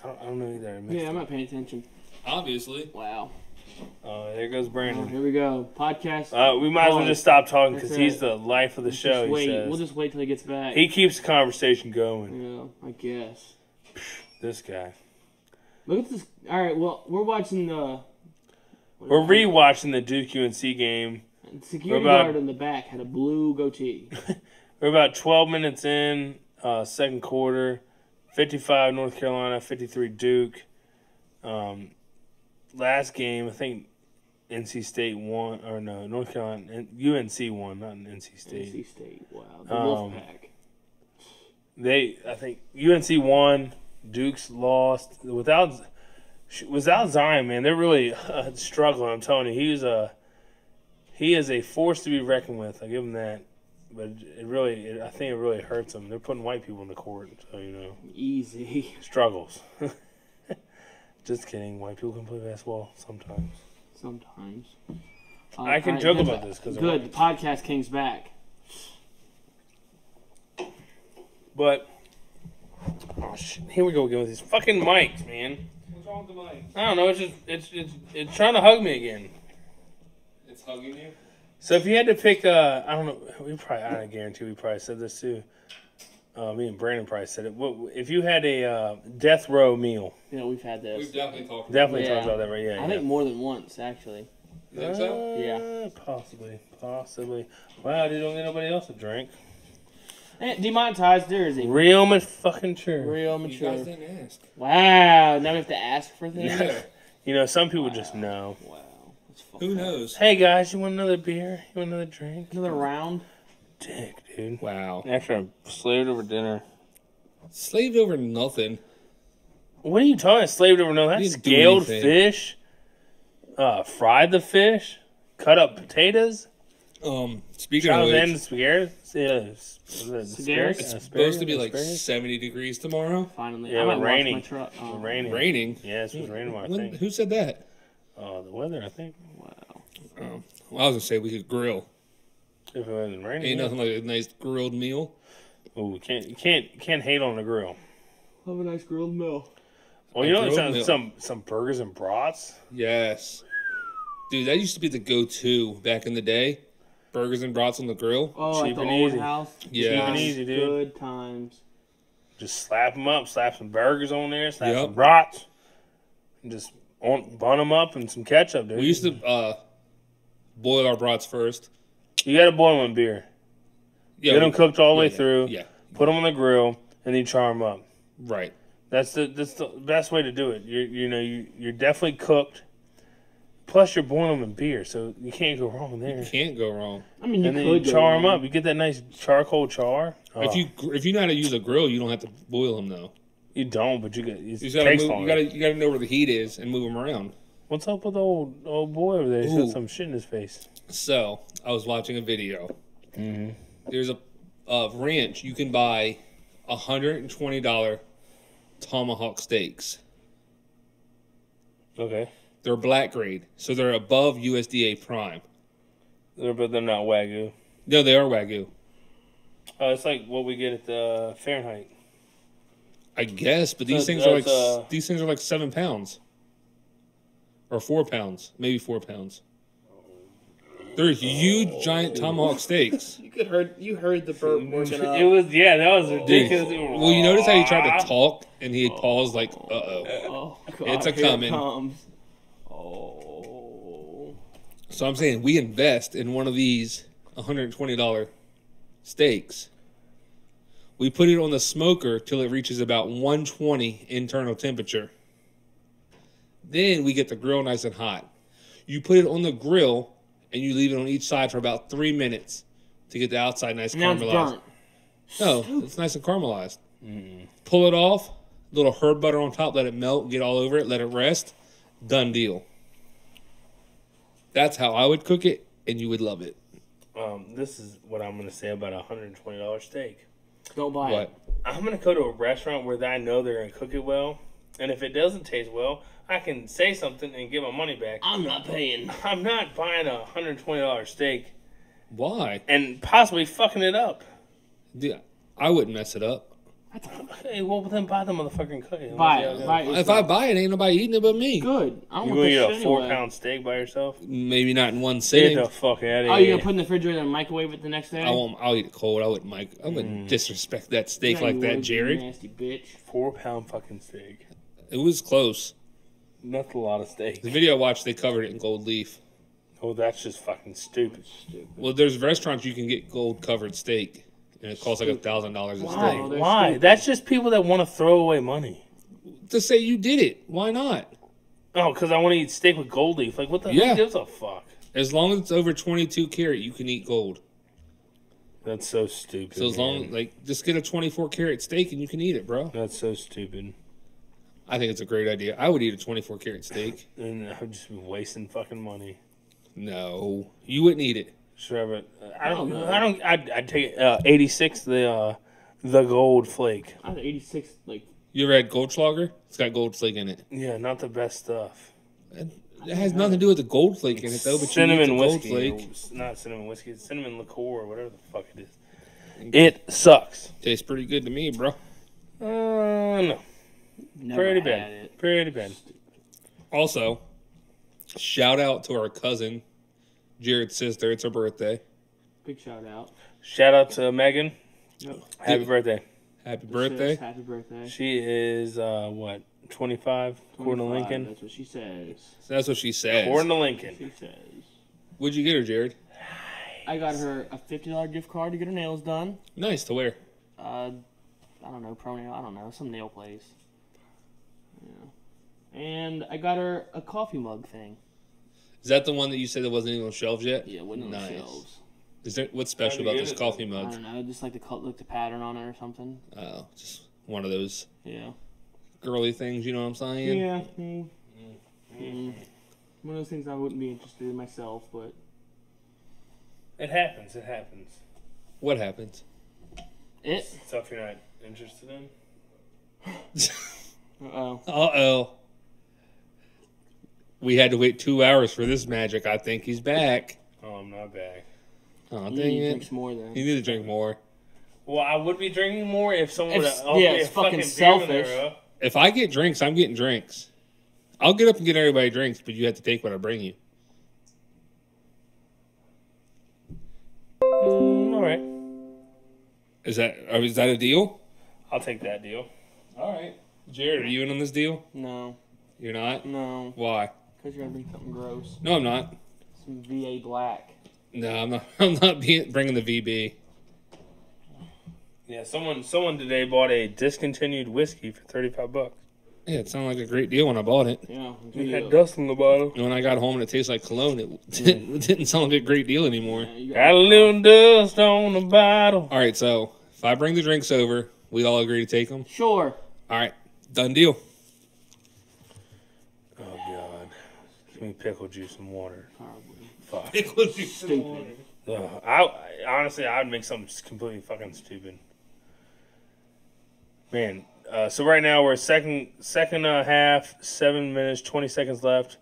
Speaker 1: I don't know either. I missed
Speaker 3: Yeah,
Speaker 1: it.
Speaker 3: I'm not paying attention.
Speaker 2: Obviously.
Speaker 3: Wow.
Speaker 1: There goes
Speaker 3: Oh,
Speaker 1: Brandon.
Speaker 3: here we go. Podcast.
Speaker 1: We might as well just stop talking because
Speaker 3: That's
Speaker 1: he's
Speaker 3: right.
Speaker 1: the life of the
Speaker 3: Just
Speaker 1: show. He
Speaker 3: wait.
Speaker 1: says
Speaker 3: We'll just wait till he gets back.
Speaker 1: he keeps the conversation going.
Speaker 3: Yeah, I guess.
Speaker 1: This guy.
Speaker 3: Look at this. All right, well, we're watching the.
Speaker 1: We're rewatching the Duke UNC game.
Speaker 3: The security
Speaker 1: we're about-
Speaker 3: guard in the back had a blue goatee.
Speaker 1: We're about 12 minutes in, second quarter. 55 North Carolina, 53 Duke. Last game, I think NC State won, or no, North Carolina, UNC won, not NC State.
Speaker 3: NC State. Wow. The Wolfpack.
Speaker 1: I think UNC won, Duke's lost. Without Zion, man, they're really struggling. I'm telling you, he is a force to be reckoned with. I give him that. But I think it really hurts them. They're putting white people in the court, so
Speaker 3: Easy.
Speaker 1: struggles. Just kidding. White people can play basketball sometimes.
Speaker 3: Sometimes.
Speaker 1: I can
Speaker 3: all
Speaker 1: joke
Speaker 3: good.
Speaker 1: about this because
Speaker 3: Good. The podcast king's back.
Speaker 1: But here we go again with these fucking mics, man.
Speaker 2: What's wrong with the mic?
Speaker 1: I don't know. It's trying to hug me again.
Speaker 2: It's hugging you?
Speaker 1: So if you had to pick, I don't know. I guarantee we probably said this too. Me and Brandon probably said it. If you had a death row meal?
Speaker 3: Yeah, we've had this.
Speaker 2: We've definitely talked about
Speaker 1: Definitely
Speaker 3: Yeah.
Speaker 1: talked about that, right? Yeah.
Speaker 3: I think more than once, actually.
Speaker 2: You think so?
Speaker 3: Yeah.
Speaker 1: Possibly. Wow, they don't get nobody else to drink.
Speaker 3: Demonetized. There is a
Speaker 1: Real fucking true.
Speaker 3: real
Speaker 2: You
Speaker 3: mature.
Speaker 2: guys didn't ask.
Speaker 3: Wow. Now we have to ask for things.
Speaker 2: Yeah.
Speaker 1: Some people just know.
Speaker 3: Wow. That's fucked
Speaker 2: Who
Speaker 3: up.
Speaker 2: knows?
Speaker 1: Hey guys, you want another beer? You want another drink?
Speaker 3: Another round.
Speaker 1: Dick, dude.
Speaker 2: Wow.
Speaker 1: After I slaved over dinner.
Speaker 2: Slaved over nothing.
Speaker 1: What are you talking? Slaved over? No, that's
Speaker 2: didn't do
Speaker 1: scaled
Speaker 2: anything.
Speaker 1: fish. Fried the fish. Cut up potatoes.
Speaker 2: Speaking of
Speaker 1: Chopped
Speaker 2: which,
Speaker 1: in spaghetti.
Speaker 3: It's
Speaker 2: it's supposed to be like 70 degrees tomorrow.
Speaker 3: Finally.
Speaker 1: Yeah,
Speaker 3: I might wash
Speaker 1: raining.
Speaker 3: my truck. Oh,
Speaker 1: Raining.
Speaker 2: Raining.
Speaker 1: Yeah, it's raining. I
Speaker 2: When,
Speaker 1: think.
Speaker 2: who said that?
Speaker 1: The weather. I think.
Speaker 3: Wow.
Speaker 2: Well, I was gonna say we could grill.
Speaker 1: If it wasn't raining.
Speaker 2: Ain't
Speaker 1: yeah.
Speaker 2: nothing like a nice grilled meal.
Speaker 1: Oh, you can't hate on the grill.
Speaker 3: Have a nice grilled meal.
Speaker 1: Well,
Speaker 2: A grilled
Speaker 1: there's
Speaker 2: meal.
Speaker 1: some burgers and brats.
Speaker 2: Yes, dude, that used to be the go-to back in the day. Burgers and brats on the grill.
Speaker 3: Oh,
Speaker 1: Cheap
Speaker 3: at the
Speaker 1: and
Speaker 3: old
Speaker 1: easy.
Speaker 3: house.
Speaker 2: Yeah.
Speaker 1: Cheap and
Speaker 3: Times,
Speaker 1: easy, dude.
Speaker 3: Good times.
Speaker 1: Just slap them up, slap some burgers on there, slap
Speaker 2: Yep.
Speaker 1: some brats, and just bun them up in some ketchup, dude.
Speaker 2: We used to boil our brats first.
Speaker 1: You got to boil them in beer.
Speaker 2: Yeah,
Speaker 1: Get them cooked all the way
Speaker 2: yeah,
Speaker 1: through.
Speaker 2: Yeah,
Speaker 1: Put them on the grill, and then char them up.
Speaker 2: right.
Speaker 1: That's the best way to do it. You're definitely cooked. Plus, you're boiling them in beer, so you can't go wrong there.
Speaker 2: Can't go wrong.
Speaker 3: I mean, you
Speaker 1: And then
Speaker 3: could
Speaker 1: you
Speaker 3: go
Speaker 1: char them
Speaker 3: wrong.
Speaker 1: up. You get that nice charcoal char. Oh,
Speaker 2: If you know how to use a grill, you don't have to boil them though.
Speaker 1: you don't, but it
Speaker 2: You
Speaker 1: takes
Speaker 2: just gotta move,
Speaker 1: longer.
Speaker 2: you gotta know where the heat is and move them around.
Speaker 1: What's up with the old boy over there? He's
Speaker 2: Ooh.
Speaker 1: got some shit in his face.
Speaker 2: So I was watching a video.
Speaker 1: Mm-hmm.
Speaker 2: There's a ranch you can buy $120 tomahawk steaks.
Speaker 1: Okay.
Speaker 2: They're black grade, so they're above USDA prime.
Speaker 1: But they're not Wagyu.
Speaker 2: No, they are Wagyu.
Speaker 1: It's like what we get at the Fahrenheit.
Speaker 2: I guess, but these
Speaker 1: So
Speaker 2: things are like
Speaker 1: that's,
Speaker 2: these things are like 7 pounds, or 4 pounds, maybe 4 pounds. They're huge, giant tomahawk steaks.
Speaker 3: You heard the burp working up.
Speaker 1: It was that was
Speaker 2: Dude,
Speaker 1: ridiculous.
Speaker 2: well, you notice how he tried to talk and he paused like, "Uh-oh."
Speaker 3: Oh, God,
Speaker 2: It's a
Speaker 3: here it
Speaker 2: coming.
Speaker 3: comes. Oh.
Speaker 2: So I'm saying we invest in one of these $120 steaks. We put it on the smoker till it reaches about 120 internal temperature. Then we get the grill nice and hot. You put it on the grill and you leave it on each side for about 3 minutes to get the outside nice
Speaker 3: Now it's
Speaker 2: caramelized.
Speaker 3: burnt.
Speaker 2: No, it's nice and caramelized. Pull it off, little herb butter on top, let it melt, get all over it, let it rest. Done deal. That's how I would cook it, and you would love it.
Speaker 1: This is what I'm going to say about a $120 steak.
Speaker 3: Don't buy
Speaker 2: What?
Speaker 3: it.
Speaker 1: I'm gonna go to a restaurant where I know they're gonna cook it well, and if it doesn't taste well, I can say something and get my money back.
Speaker 3: I'm not paying.
Speaker 1: I'm not buying a $120 steak
Speaker 2: Why?
Speaker 1: and possibly fucking it up.
Speaker 2: Dude, I wouldn't mess it up.
Speaker 1: Hey, well then buy the motherfucking cook.
Speaker 3: Buy it. Buy it.
Speaker 2: If I buy it, ain't nobody eating it but me.
Speaker 3: Good. I don't
Speaker 1: You
Speaker 3: want
Speaker 1: gonna
Speaker 3: this
Speaker 1: eat a
Speaker 3: shit
Speaker 1: 4-pound steak by yourself?
Speaker 2: Maybe not in one
Speaker 1: Get
Speaker 2: sitting.
Speaker 1: the fuck out of here.
Speaker 3: Oh, you're gonna put it in the refrigerator and microwave it the next day?
Speaker 2: I'll eat it cold. I wouldn't disrespect that steak
Speaker 3: Yeah,
Speaker 2: like
Speaker 3: you
Speaker 2: that,
Speaker 3: would, you
Speaker 2: Jared.
Speaker 3: nasty bitch.
Speaker 1: 4-pound fucking steak.
Speaker 2: It was close.
Speaker 1: That's a lot of steak.
Speaker 2: The video I watched, they covered it in gold leaf.
Speaker 1: Oh, that's just fucking stupid.
Speaker 2: Well, there's restaurants you can get gold covered steak, and it costs like $1,000 a
Speaker 1: Why?
Speaker 2: steak.
Speaker 3: they're
Speaker 1: Why?
Speaker 3: stupid.
Speaker 1: That's just people that want to throw away money.
Speaker 2: To say you did it, why not?
Speaker 1: Oh, because I want to eat steak with gold leaf. Like, what the
Speaker 2: Yeah.
Speaker 1: hell gives a fuck?
Speaker 2: As long as it's over 22 karat, you can eat gold.
Speaker 1: That's so stupid.
Speaker 2: So as long
Speaker 1: man.
Speaker 2: like just get a 24 karat steak and you can eat it, bro.
Speaker 1: That's so stupid.
Speaker 2: I think it's a great idea. I would eat a 24 karat steak.
Speaker 1: And I would just be wasting fucking money.
Speaker 2: No, you wouldn't eat it.
Speaker 1: Should have it.
Speaker 3: know.
Speaker 1: I'd take 86 the gold flake.
Speaker 3: I had 86, like,
Speaker 2: You ever had Goldschlager? It's got gold flake in it.
Speaker 1: Yeah, not the best stuff.
Speaker 2: It has nothing to do with the gold flake in it though. But
Speaker 1: Cinnamon
Speaker 2: you eat the
Speaker 1: whiskey.
Speaker 2: gold flake.
Speaker 1: Not cinnamon whiskey. It's cinnamon liqueur or whatever the fuck it is. It sucks.
Speaker 2: Tastes pretty good to me, bro.
Speaker 1: No.
Speaker 3: never
Speaker 1: Pretty
Speaker 3: had
Speaker 1: bad.
Speaker 3: it.
Speaker 1: Pretty bad.
Speaker 2: Also, shout out to our cousin, Jared's sister. It's her birthday.
Speaker 3: Big shout out.
Speaker 1: Shout out to Megan.
Speaker 3: Yep.
Speaker 1: Happy birthday.
Speaker 2: Happy
Speaker 3: Sis,
Speaker 2: birthday.
Speaker 3: Happy birthday.
Speaker 1: She is, 25, according to
Speaker 3: 25,
Speaker 1: Lincoln?
Speaker 3: That's what she says.
Speaker 2: That's what she says.
Speaker 1: According to Lincoln.
Speaker 3: She says.
Speaker 2: What'd you get her, Jared?
Speaker 3: I got her a $50 gift card to get her nails done.
Speaker 2: Nice to wear.
Speaker 3: I don't know, pro nail. I don't know, some nail place. Yeah. And I got her a coffee mug thing.
Speaker 2: Is that the one that you said that wasn't even on shelves yet?
Speaker 3: Yeah, it wasn't on the
Speaker 2: Nice.
Speaker 3: shelves.
Speaker 2: Is there what's special
Speaker 1: How'd you
Speaker 2: about
Speaker 1: get
Speaker 2: this
Speaker 1: it?
Speaker 2: coffee
Speaker 3: I
Speaker 2: mug?
Speaker 3: don't know, just like the pattern on it or something.
Speaker 2: Oh, just one of those
Speaker 3: Yeah.
Speaker 2: girly things. You know what I'm saying?
Speaker 3: Yeah. One of those things I wouldn't be interested in myself, but
Speaker 1: It happens. It happens.
Speaker 2: What happens?
Speaker 3: it.
Speaker 1: Stuff you're not interested in.
Speaker 3: Uh-oh.
Speaker 2: Uh-oh. We had to wait 2 hours for this magic. I think he's back.
Speaker 1: Oh, I'm not back.
Speaker 2: Oh,
Speaker 3: You
Speaker 2: dang
Speaker 3: need to
Speaker 2: it.
Speaker 3: drink some more then.
Speaker 2: You need to drink more.
Speaker 1: Well, I would be drinking more if someone would
Speaker 3: If-
Speaker 1: have
Speaker 3: yeah, it's fucking selfish.
Speaker 2: If I get drinks, I'm getting drinks. I'll get up and get everybody drinks, but you have to take what I bring you.
Speaker 1: All right.
Speaker 2: Is that a deal?
Speaker 1: I'll take that deal.
Speaker 2: All right. Jared, are you in on this deal?
Speaker 3: No.
Speaker 2: You're not?
Speaker 3: No.
Speaker 2: Why?
Speaker 3: Because you're going to bring something gross.
Speaker 2: No, I'm not.
Speaker 3: Some VA black.
Speaker 2: No, I'm not. I'm not bringing the VB.
Speaker 1: Yeah, someone today bought a discontinued whiskey for $35.
Speaker 2: Yeah, it sounded like a great deal when I bought it.
Speaker 3: Yeah.
Speaker 1: It had dust in the bottle.
Speaker 2: And when I got home and it tastes like cologne, it didn't sound like a great deal anymore.
Speaker 1: Got a little dust on the bottle.
Speaker 2: All right, so if I bring the drinks over, we all agree to take them.
Speaker 3: Sure.
Speaker 2: All right, done deal.
Speaker 1: Oh God. Give me pickle juice and water.
Speaker 3: Probably.
Speaker 1: Fuck.
Speaker 3: Stupid.
Speaker 1: I honestly, I'd make something just completely fucking stupid. Man, so right now we're second half, 7 minutes, 20 seconds left.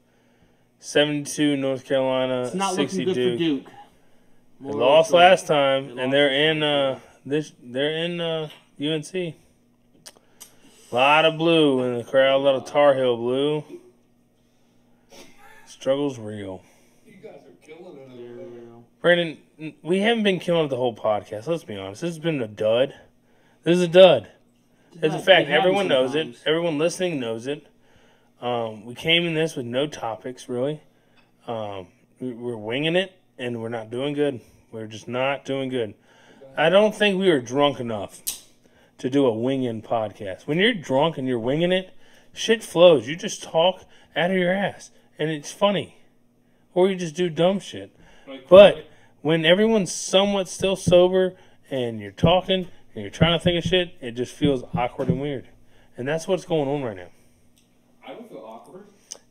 Speaker 1: 72 North Carolina,
Speaker 3: It's not
Speaker 1: 60
Speaker 3: looking good
Speaker 1: Duke.
Speaker 3: for Duke.
Speaker 1: They lost last time,
Speaker 3: They
Speaker 1: and
Speaker 3: lost
Speaker 1: they're
Speaker 3: last
Speaker 1: in they're in UNC. A lot of blue in the crowd, a lot of Tar Heel blue. Struggle's real.
Speaker 2: You guys are killing it.
Speaker 1: Brandon, we haven't been killing it the whole podcast. Let's be honest. This has been a dud. This is a dud. It's a fact. Everyone knows it. Everyone listening knows it. We came in this with no topics, really. We're winging it, and we're not doing good. We're just not doing good. I don't think we were drunk enough to do a wing-in podcast. When you're drunk and you're winging it, shit flows. You just talk out of your ass, and it's funny. Or you just do dumb shit. But when everyone's somewhat still sober and you're talking and you're trying to think of shit, it just feels awkward and weird. And that's what's going on right now.
Speaker 2: I don't feel awkward.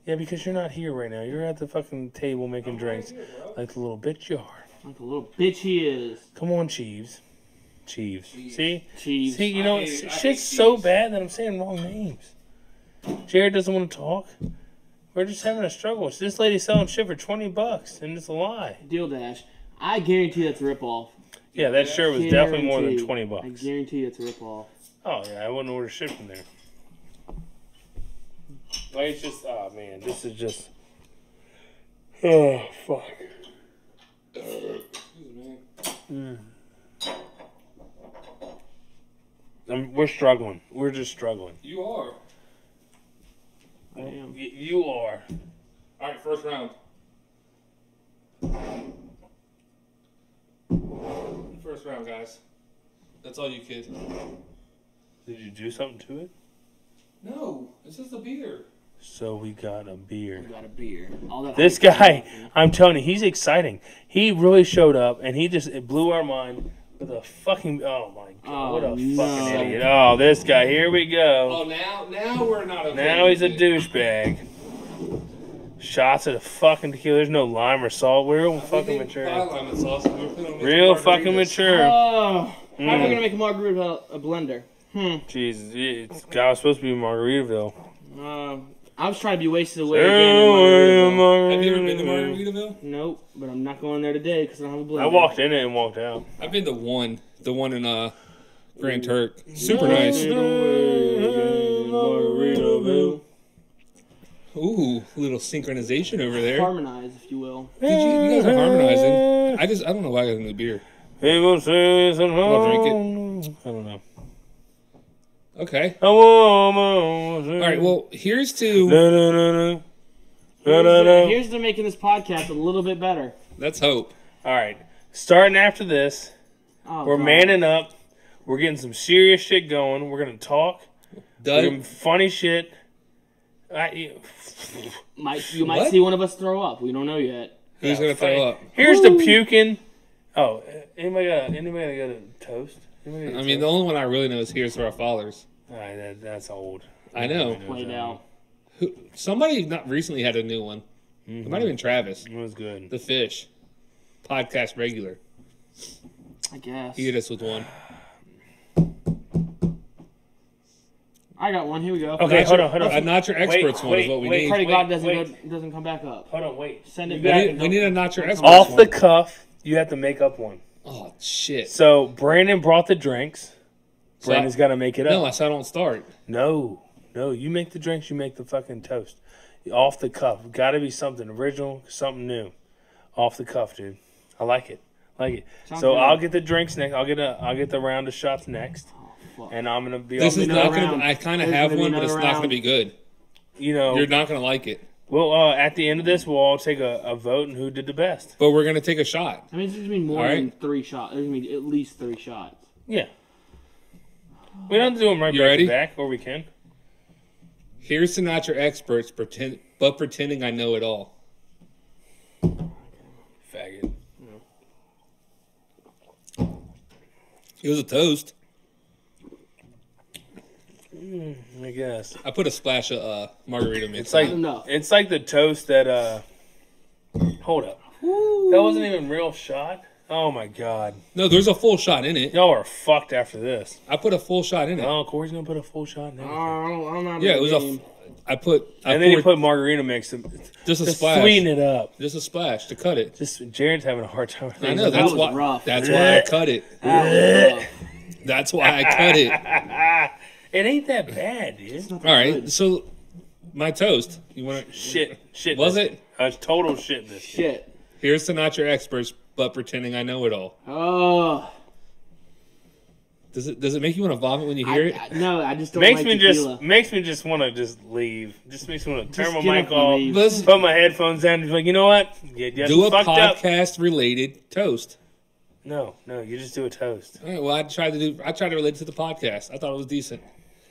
Speaker 1: Yeah, because you're not here right now. You're at the fucking table making drinks like the little bitch you are.
Speaker 3: Like the little bitch he is.
Speaker 1: Come on, Cheeves. Cheeves. See?
Speaker 3: Cheese.
Speaker 1: See, you know,
Speaker 2: I hate
Speaker 1: shit's so
Speaker 2: Cheeves.
Speaker 1: bad that I'm saying wrong names. Jared doesn't want to talk. We're just having a struggle. This lady's selling shit for $20, and it's a lie.
Speaker 3: Deal Dash. I guarantee that's a ripoff.
Speaker 1: Yeah, that shirt was definitely more than
Speaker 3: Guarantee.
Speaker 1: $20.
Speaker 3: I guarantee it's a ripoff.
Speaker 1: Oh, yeah, I wouldn't order shit from there. Like, it's just, oh, man, this is just, oh, fuck. We're struggling. We're just struggling.
Speaker 2: You are.
Speaker 3: I am.
Speaker 1: You are.
Speaker 2: All right, first round. First round, guys. That's all you kids.
Speaker 1: Did you do something to it?
Speaker 2: No, it's just a beer.
Speaker 1: So we got a beer.
Speaker 3: We got a beer. All that
Speaker 1: This
Speaker 3: hype.
Speaker 1: guy, I'm telling you, he's exciting. He really showed up, and it blew our mind with a fucking, oh my god, what a
Speaker 3: no.
Speaker 1: fucking idiot. Oh, this guy, here we go.
Speaker 2: Oh, now we're not okay.
Speaker 1: Now he's a douchebag. Shots of the fucking tequila. There's no lime or salt. We're real fucking mature. Real fucking mature.
Speaker 3: Oh, how are we gonna make a margarita a blender?
Speaker 1: Jesus, it's was supposed to be Margaritaville.
Speaker 3: I was trying to be wasted away again. In Margaritaville.
Speaker 2: Have you ever been to Margaritaville?
Speaker 3: Nope, but I'm not going there today because I don't have a blender.
Speaker 1: I walked in it and walked out.
Speaker 2: I've been to the one in Grand Turk. Super nice.
Speaker 3: Margaritaville.
Speaker 2: Ooh, a little synchronization over there.
Speaker 3: Harmonize, if you will.
Speaker 2: You guys are harmonizing. I don't know why I got a new beer.
Speaker 1: People say it's
Speaker 2: I'll drink
Speaker 1: I don't know.
Speaker 2: Okay.
Speaker 1: All
Speaker 2: All right. Well, here's to.
Speaker 3: Here's to making this podcast a little bit better.
Speaker 2: Let's hope.
Speaker 1: All right. Starting after this,
Speaker 3: Oh,
Speaker 1: we're
Speaker 3: God.
Speaker 1: manning up. We're getting some serious shit going. We're going to talk. We're getting
Speaker 2: Doug.
Speaker 1: funny shit.
Speaker 3: You might
Speaker 2: What?
Speaker 3: see one of us throw up. We don't know yet.
Speaker 2: Who's gonna throw up?
Speaker 1: Here's the puking. Oh, anybody got a toast? Anybody got a
Speaker 2: I mean, the
Speaker 1: toast?
Speaker 2: only one I really know is "Here's to Our Fathers."
Speaker 1: All right, that's old.
Speaker 2: I know.
Speaker 3: Played out.
Speaker 2: Somebody not recently had a new one. It might have been Travis,
Speaker 1: It was good.
Speaker 2: the Fish, podcast regular.
Speaker 3: I guess.
Speaker 2: He hit us with one.
Speaker 3: I got one. Here we go.
Speaker 1: Okay, hold on.
Speaker 2: Not your experts one is what we need.
Speaker 3: Pray to
Speaker 1: wait,
Speaker 3: God
Speaker 1: wait.
Speaker 3: doesn't come back up.
Speaker 1: Hold on, wait.
Speaker 3: Send it
Speaker 1: You
Speaker 3: back.
Speaker 1: gotta-
Speaker 2: We need a not your experts
Speaker 1: Off
Speaker 2: one.
Speaker 1: the cuff, you have to make up one.
Speaker 2: Oh shit!
Speaker 1: So Brandon brought the drinks.
Speaker 2: So
Speaker 1: Brandon's got to make it up.
Speaker 2: No, I said I don't start.
Speaker 1: No, you make the drinks. You make the fucking toast. Off the cuff. Got to be something original, something new. Off the cuff, dude. I like it.
Speaker 3: Sounds
Speaker 1: So
Speaker 3: good.
Speaker 1: I'll get the drinks next. I'll get the round of shots next,
Speaker 3: Fuck.
Speaker 1: and I'm gonna be.
Speaker 2: This is
Speaker 3: another
Speaker 2: not going
Speaker 3: round.
Speaker 2: to. I kind of
Speaker 3: There's
Speaker 2: have
Speaker 3: gonna be
Speaker 2: one, but it's
Speaker 3: another
Speaker 2: not going to
Speaker 3: round.
Speaker 2: be good.
Speaker 1: You know,
Speaker 2: You're not going to like it.
Speaker 1: well, at the end of this, we'll all take a vote and who did the best.
Speaker 2: But we're going to take a shot.
Speaker 3: I mean, there's gonna be more
Speaker 2: All
Speaker 3: than
Speaker 2: right.
Speaker 3: 3 shots. There's gonna be at least 3 shots.
Speaker 1: Yeah. We don't have to do them right
Speaker 2: You
Speaker 1: back
Speaker 2: ready?
Speaker 1: to back, or we can.
Speaker 2: Here's to not your experts, pretending I know it all.
Speaker 1: Faggot.
Speaker 2: It was a toast.
Speaker 1: I guess.
Speaker 2: I put a splash of margarita mix.
Speaker 1: It's like
Speaker 3: enough.
Speaker 1: it's like the toast that hold up. That wasn't even real shot. Oh my god.
Speaker 2: no, there's a full shot in it.
Speaker 1: Y'all are fucked after this.
Speaker 2: I put a full shot in it.
Speaker 1: Oh, Corey's gonna put a full shot in everything.
Speaker 3: I'm not.
Speaker 2: Yeah, it was
Speaker 3: game.
Speaker 2: I poured
Speaker 1: And then you put margarita mix to
Speaker 2: just a splash.
Speaker 1: sweeten it up.
Speaker 2: Just a splash to cut it.
Speaker 1: Just Jared's having a hard time with
Speaker 2: I
Speaker 1: it.
Speaker 2: know
Speaker 3: That
Speaker 2: that's
Speaker 3: was
Speaker 2: why.
Speaker 3: rough.
Speaker 2: That's why I cut it. That's why I cut it.
Speaker 1: It ain't that bad, dude.
Speaker 2: All right, so my toast. You want to?
Speaker 1: Shit.
Speaker 2: Was
Speaker 1: this-
Speaker 2: it?
Speaker 1: total shit this shit.
Speaker 3: Shit.
Speaker 2: Here's to not your experts, but pretending I know it all.
Speaker 3: Oh.
Speaker 2: Does it make you want to vomit when you hear it?
Speaker 3: No, I just don't
Speaker 1: Makes
Speaker 3: like
Speaker 1: me
Speaker 3: tequila.
Speaker 1: just want to just leave. Just makes me want to turn
Speaker 3: Just
Speaker 1: my
Speaker 3: get
Speaker 1: mic
Speaker 3: up and
Speaker 1: off,
Speaker 3: leave.
Speaker 2: Let's
Speaker 1: put my headphones down, and be like, you know what? You
Speaker 2: do a
Speaker 1: fucked up.
Speaker 2: podcast related toast.
Speaker 1: No, you just do a toast.
Speaker 2: All right, well, I tried to relate it to the podcast. I thought it was decent.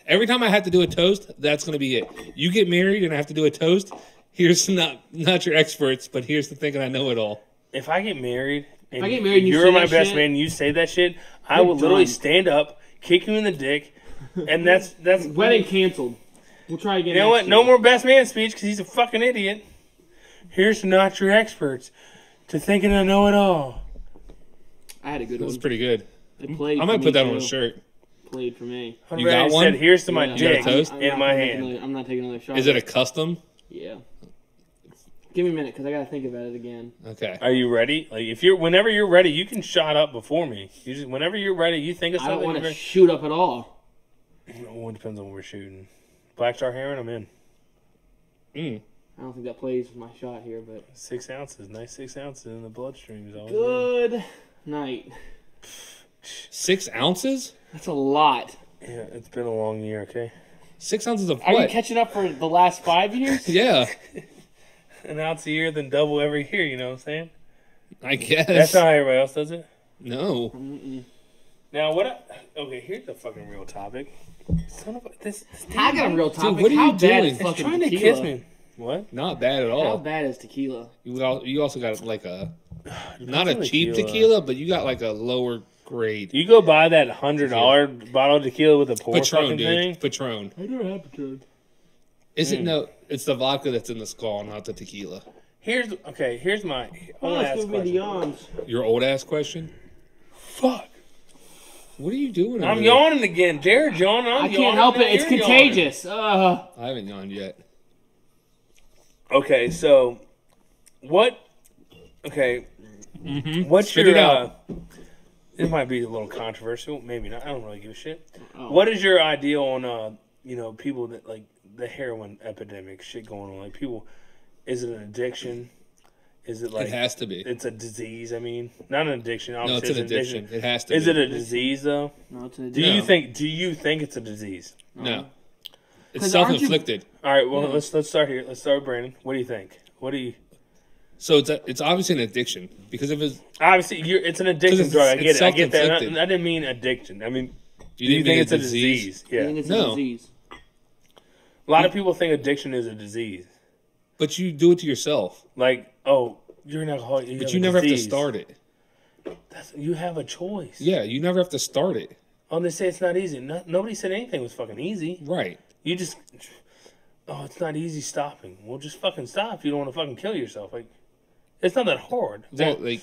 Speaker 2: Every time I have to do a toast, that's going to be it. You get married and I have to do a toast. Here's not your experts, but here's the thinking I know it all.
Speaker 1: If I get married, and
Speaker 3: I get married and you
Speaker 1: you're
Speaker 3: say
Speaker 1: my
Speaker 3: that
Speaker 1: best
Speaker 3: shit,
Speaker 1: man, and you say that shit, I
Speaker 3: you're
Speaker 1: will literally
Speaker 3: done.
Speaker 1: stand up, kick you in the dick, and that's
Speaker 3: Wedding canceled. We'll try again.
Speaker 1: You know what? No more best man speech because he's a fucking idiot. Here's to not your experts, to thinking I know it all.
Speaker 3: I had a good
Speaker 2: That was
Speaker 3: one.
Speaker 2: pretty good.
Speaker 3: It played.
Speaker 2: I
Speaker 3: for
Speaker 2: might
Speaker 3: me,
Speaker 2: put that on
Speaker 3: too.
Speaker 2: a shirt.
Speaker 3: Played for me.
Speaker 1: I'm
Speaker 2: You
Speaker 1: ready
Speaker 2: got
Speaker 1: to
Speaker 2: one?
Speaker 1: Said, here's to my
Speaker 3: Yeah.
Speaker 1: dick
Speaker 2: got a toast?
Speaker 1: in my hand.
Speaker 3: I'm not taking another shot.
Speaker 2: Is it a custom?
Speaker 3: Yeah. Give me a minute, because I gotta think about it again.
Speaker 2: Okay.
Speaker 1: Are you ready? Like whenever you're ready, you can shot up before me. You just whenever you're ready, you think of
Speaker 3: I don't
Speaker 1: something.
Speaker 3: want
Speaker 1: you're
Speaker 3: to shoot up at all.
Speaker 1: ready. Oh, it depends on what we're shooting. Black Star Heron, I'm in.
Speaker 2: Mm.
Speaker 3: I don't think that plays with my shot here, but
Speaker 1: 6 ounces, nice 6 ounces in the bloodstream. Is all
Speaker 3: good night.
Speaker 2: 6 ounces?
Speaker 3: That's a lot.
Speaker 1: Yeah, it's been a long year. Okay,
Speaker 2: 6 ounces of
Speaker 3: Are you
Speaker 2: what?
Speaker 3: catching up for the last 5 years?
Speaker 2: Yeah,
Speaker 1: an ounce a year, then double every year. You know what I'm saying?
Speaker 2: I guess.
Speaker 1: That's not how everybody else does it.
Speaker 2: No.
Speaker 3: Mm-mm.
Speaker 1: Now okay, here's the fucking real topic. Son of a, this
Speaker 3: I got a real topic.
Speaker 2: what are
Speaker 3: How
Speaker 2: you
Speaker 3: bad
Speaker 2: doing?
Speaker 3: is
Speaker 2: It's
Speaker 3: fucking
Speaker 1: trying to
Speaker 3: tequila?
Speaker 1: kiss me. What?
Speaker 2: Not bad at
Speaker 3: How
Speaker 2: all.
Speaker 3: bad is tequila?
Speaker 2: You also got like a not a
Speaker 1: on the
Speaker 2: cheap
Speaker 1: tequila.
Speaker 2: tequila, but you got like a lower grade.
Speaker 1: You go buy that $100 bottle of tequila with a pour
Speaker 2: Patron,
Speaker 1: fucking
Speaker 2: dude.
Speaker 1: thing.
Speaker 2: Patron.
Speaker 3: I never had Patron.
Speaker 2: Is it no? It's the vodka that's in the skull, not the tequila.
Speaker 1: Here's my
Speaker 3: Oh,
Speaker 1: last
Speaker 3: it's gonna be the
Speaker 1: question.
Speaker 3: yawns.
Speaker 2: Your old ass question.
Speaker 1: Fuck.
Speaker 2: What are you doing?
Speaker 1: I'm
Speaker 2: over there?
Speaker 1: yawning again. Jared yawning. I'm
Speaker 3: I can't
Speaker 1: yawning,
Speaker 3: help
Speaker 1: now
Speaker 3: it. It's
Speaker 1: you're
Speaker 3: contagious.
Speaker 2: I haven't yawned yet.
Speaker 1: yawning. Okay, so what? Okay, what's
Speaker 2: Spit
Speaker 1: your?
Speaker 2: it out.
Speaker 1: This might be a little controversial. Maybe not. I don't really give a shit.
Speaker 3: Oh.
Speaker 1: What is your ideal on people that like the heroin epidemic shit going on? Like people, is it an addiction? Is it like
Speaker 2: It has to be.
Speaker 1: it's a disease? I mean, not an addiction.
Speaker 2: No,
Speaker 1: Obviously
Speaker 2: it's an addiction. It has to
Speaker 1: Is
Speaker 2: be.
Speaker 1: it a disease though?
Speaker 3: No, it's an
Speaker 1: Do
Speaker 3: addiction.
Speaker 1: you
Speaker 2: No.
Speaker 1: think? Do you think it's a disease?
Speaker 2: No. It's
Speaker 3: 'Cause aren't you-
Speaker 2: self-inflicted.
Speaker 1: All right. Well,
Speaker 3: Yeah.
Speaker 1: let's start here. Let's start with Brandon. What do you think? What do you?
Speaker 2: So it's obviously an addiction because if it's
Speaker 1: Obviously, it's an addiction
Speaker 2: it's-
Speaker 1: drug. I
Speaker 2: it's
Speaker 1: get it. I get that.
Speaker 2: self-inflicted.
Speaker 1: I didn't mean addiction. I mean, do you
Speaker 2: didn't
Speaker 1: think
Speaker 2: mean
Speaker 1: it's a disease?
Speaker 3: I
Speaker 1: Yeah.
Speaker 3: think it's
Speaker 2: No.
Speaker 3: a disease.
Speaker 1: A lot of people think addiction is a disease.
Speaker 2: but you do it to yourself.
Speaker 1: Like, oh, you're an alcoholic.
Speaker 2: But you never have to start it.
Speaker 1: You have a choice.
Speaker 2: Yeah, you never have to start it.
Speaker 1: Oh, they say it's not easy. Nobody said anything was fucking easy.
Speaker 2: Right.
Speaker 1: You just, oh, it's not easy stopping. Well, just fucking stop. You don't want to fucking kill yourself. Like, it's not that hard.
Speaker 2: Well, like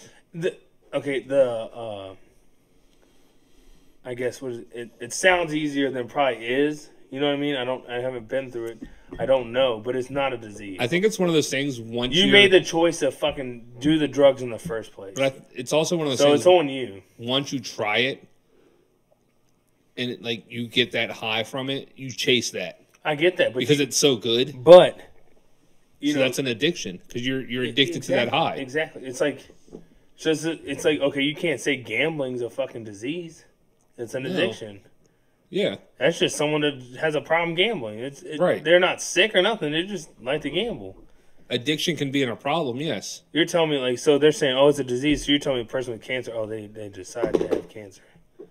Speaker 1: I guess what is it? It sounds easier than it probably is. You know what I mean? I haven't been through it. I don't know, but it's not a disease.
Speaker 2: I think it's one of those things once
Speaker 1: You made the choice to fucking do the drugs in the first place.
Speaker 2: it's also one of those
Speaker 1: So
Speaker 2: things
Speaker 1: it's on you.
Speaker 2: once you try it and like you get that high from it, you chase that
Speaker 1: I get that, but
Speaker 2: because it's so good.
Speaker 1: but
Speaker 2: So that's an addiction because you're addicted to that high.
Speaker 1: Exactly. It's like okay, you can't say gambling's a fucking disease. It's an
Speaker 2: No.
Speaker 1: addiction.
Speaker 2: Yeah.
Speaker 1: That's just someone that has a problem gambling.
Speaker 2: Right.
Speaker 1: They're not sick or nothing. They just like to gamble.
Speaker 2: Addiction can be in a problem, yes.
Speaker 1: You're telling me like so they're saying it's a disease. So you're telling me a person with cancer they decided to have cancer.
Speaker 2: Well,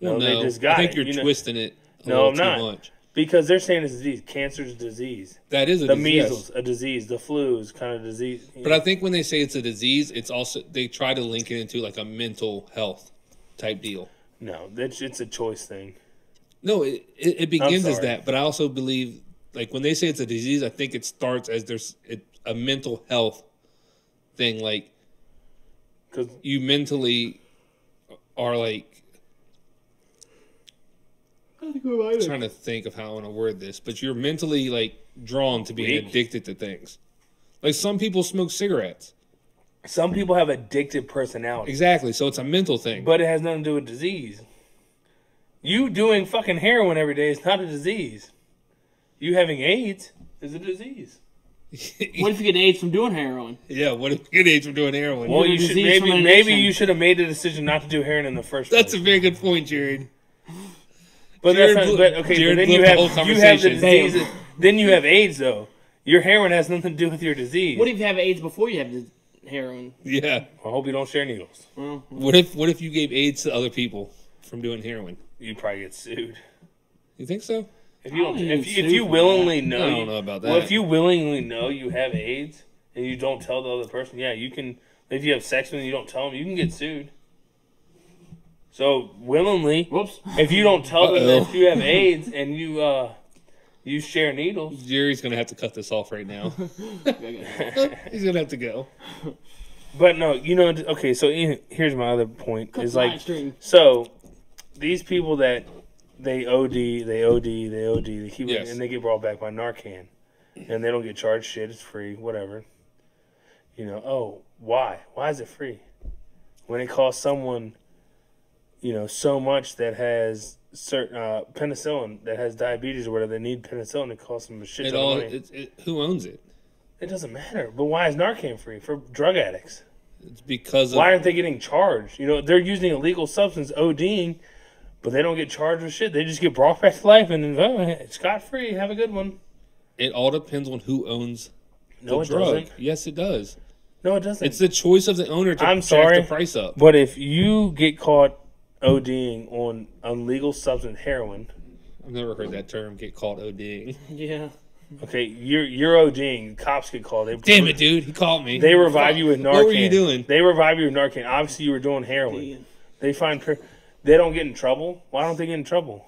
Speaker 1: No,
Speaker 2: no,
Speaker 1: they just got
Speaker 2: I think
Speaker 1: it,
Speaker 2: you're
Speaker 1: you know.
Speaker 2: twisting it a
Speaker 1: No,
Speaker 2: little
Speaker 1: I'm
Speaker 2: too
Speaker 1: not.
Speaker 2: much.
Speaker 1: Because they're saying it's a disease. Cancer's a disease.
Speaker 2: That is a
Speaker 1: The
Speaker 2: disease.
Speaker 1: measles, a disease. The flu is kind of disease.
Speaker 2: But I think when they say it's a disease, it's also they try to link it into like a mental health type deal.
Speaker 1: No, it's a choice thing.
Speaker 2: No, it begins as
Speaker 1: sorry.
Speaker 2: that, but I also believe like when they say it's a disease, I think it starts as a mental health thing. Like
Speaker 1: Because
Speaker 2: you mentally are like trying to think of how I want to word this, but you're mentally like drawn to being
Speaker 1: Weak.
Speaker 2: addicted to things. Like some people smoke cigarettes.
Speaker 1: some people have addictive personalities.
Speaker 2: Exactly. So it's a mental thing.
Speaker 1: But it has nothing to do with disease. You doing fucking heroin every day is not a disease. You having AIDS is a disease.
Speaker 3: What if you get AIDS from doing heroin?
Speaker 2: Yeah, what if you get AIDS from doing heroin?
Speaker 1: Well,
Speaker 3: have a
Speaker 1: you should
Speaker 3: disease from an
Speaker 1: maybe
Speaker 3: addiction.
Speaker 1: you should have made the decision not to do heroin in the first
Speaker 2: That's a
Speaker 1: place.
Speaker 2: very good point, Jared.
Speaker 1: But
Speaker 2: Jared
Speaker 1: that's not,
Speaker 2: blew-
Speaker 1: but okay.
Speaker 2: Jared
Speaker 1: But then
Speaker 2: blew
Speaker 1: you
Speaker 2: the
Speaker 1: have
Speaker 2: whole
Speaker 1: you have the
Speaker 2: conversation.
Speaker 1: disease. Then you have AIDS though. Your heroin has nothing to do with your disease.
Speaker 3: What if you have AIDS before you have the heroin?
Speaker 2: Yeah.
Speaker 1: I hope you don't share needles.
Speaker 3: Well,
Speaker 2: What if you gave AIDS to other people from doing heroin?
Speaker 1: You probably get sued.
Speaker 2: You think so?
Speaker 1: If you don't,
Speaker 3: I don't
Speaker 1: if
Speaker 3: even
Speaker 1: if
Speaker 3: sue
Speaker 1: you
Speaker 3: for
Speaker 1: willingly
Speaker 3: that.
Speaker 1: know,
Speaker 2: I don't know about
Speaker 1: Well,
Speaker 2: that.
Speaker 1: if you willingly know you have AIDS and you don't tell the other person, yeah, you can. If you have sex with them and you don't tell them, you can get sued. So willingly,
Speaker 3: whoops.
Speaker 1: if you don't tell them
Speaker 2: Uh-oh.
Speaker 1: that you have AIDS and you share needles,
Speaker 2: Jerry's gonna have to cut this off right now.
Speaker 3: Okay.
Speaker 2: He's gonna have to go.
Speaker 1: But no, okay. So here's my other point: is like,
Speaker 3: Live stream.
Speaker 1: so these people that they OD, they keep
Speaker 2: Yes.
Speaker 1: and they get brought back by Narcan, and they don't get charged shit. It's free, whatever. Oh, why? Why is it free? When it costs someone, so much that has certain penicillin that has diabetes or whatever, they need penicillin. It costs them a shit ton of money.
Speaker 2: Who owns it?
Speaker 1: It doesn't matter. But why is Narcan free for drug addicts?
Speaker 2: It's because of
Speaker 1: Why aren't they getting charged? They're using a legal substance, ODing, but they don't get charged with shit. They just get brought back to life and it's scot free. Have a good one.
Speaker 2: it all depends on who owns the
Speaker 1: No, it
Speaker 2: drug.
Speaker 1: doesn't.
Speaker 2: Yes, it does.
Speaker 1: No, it doesn't.
Speaker 2: It's the choice of the owner to
Speaker 1: I'm
Speaker 2: jack
Speaker 1: sorry,
Speaker 2: the price up.
Speaker 1: But if you get caught ODing on illegal substance, heroin,
Speaker 2: I've never heard that term get called ODing.
Speaker 3: Yeah.
Speaker 1: okay, you're ODing. Cops get called.
Speaker 2: Damn it, dude! He called me.
Speaker 1: They revive you with Narcan.
Speaker 2: What were you doing?
Speaker 1: They revive you with Narcan. Obviously, you were doing heroin. They find they don't get in trouble. Why don't they get in trouble?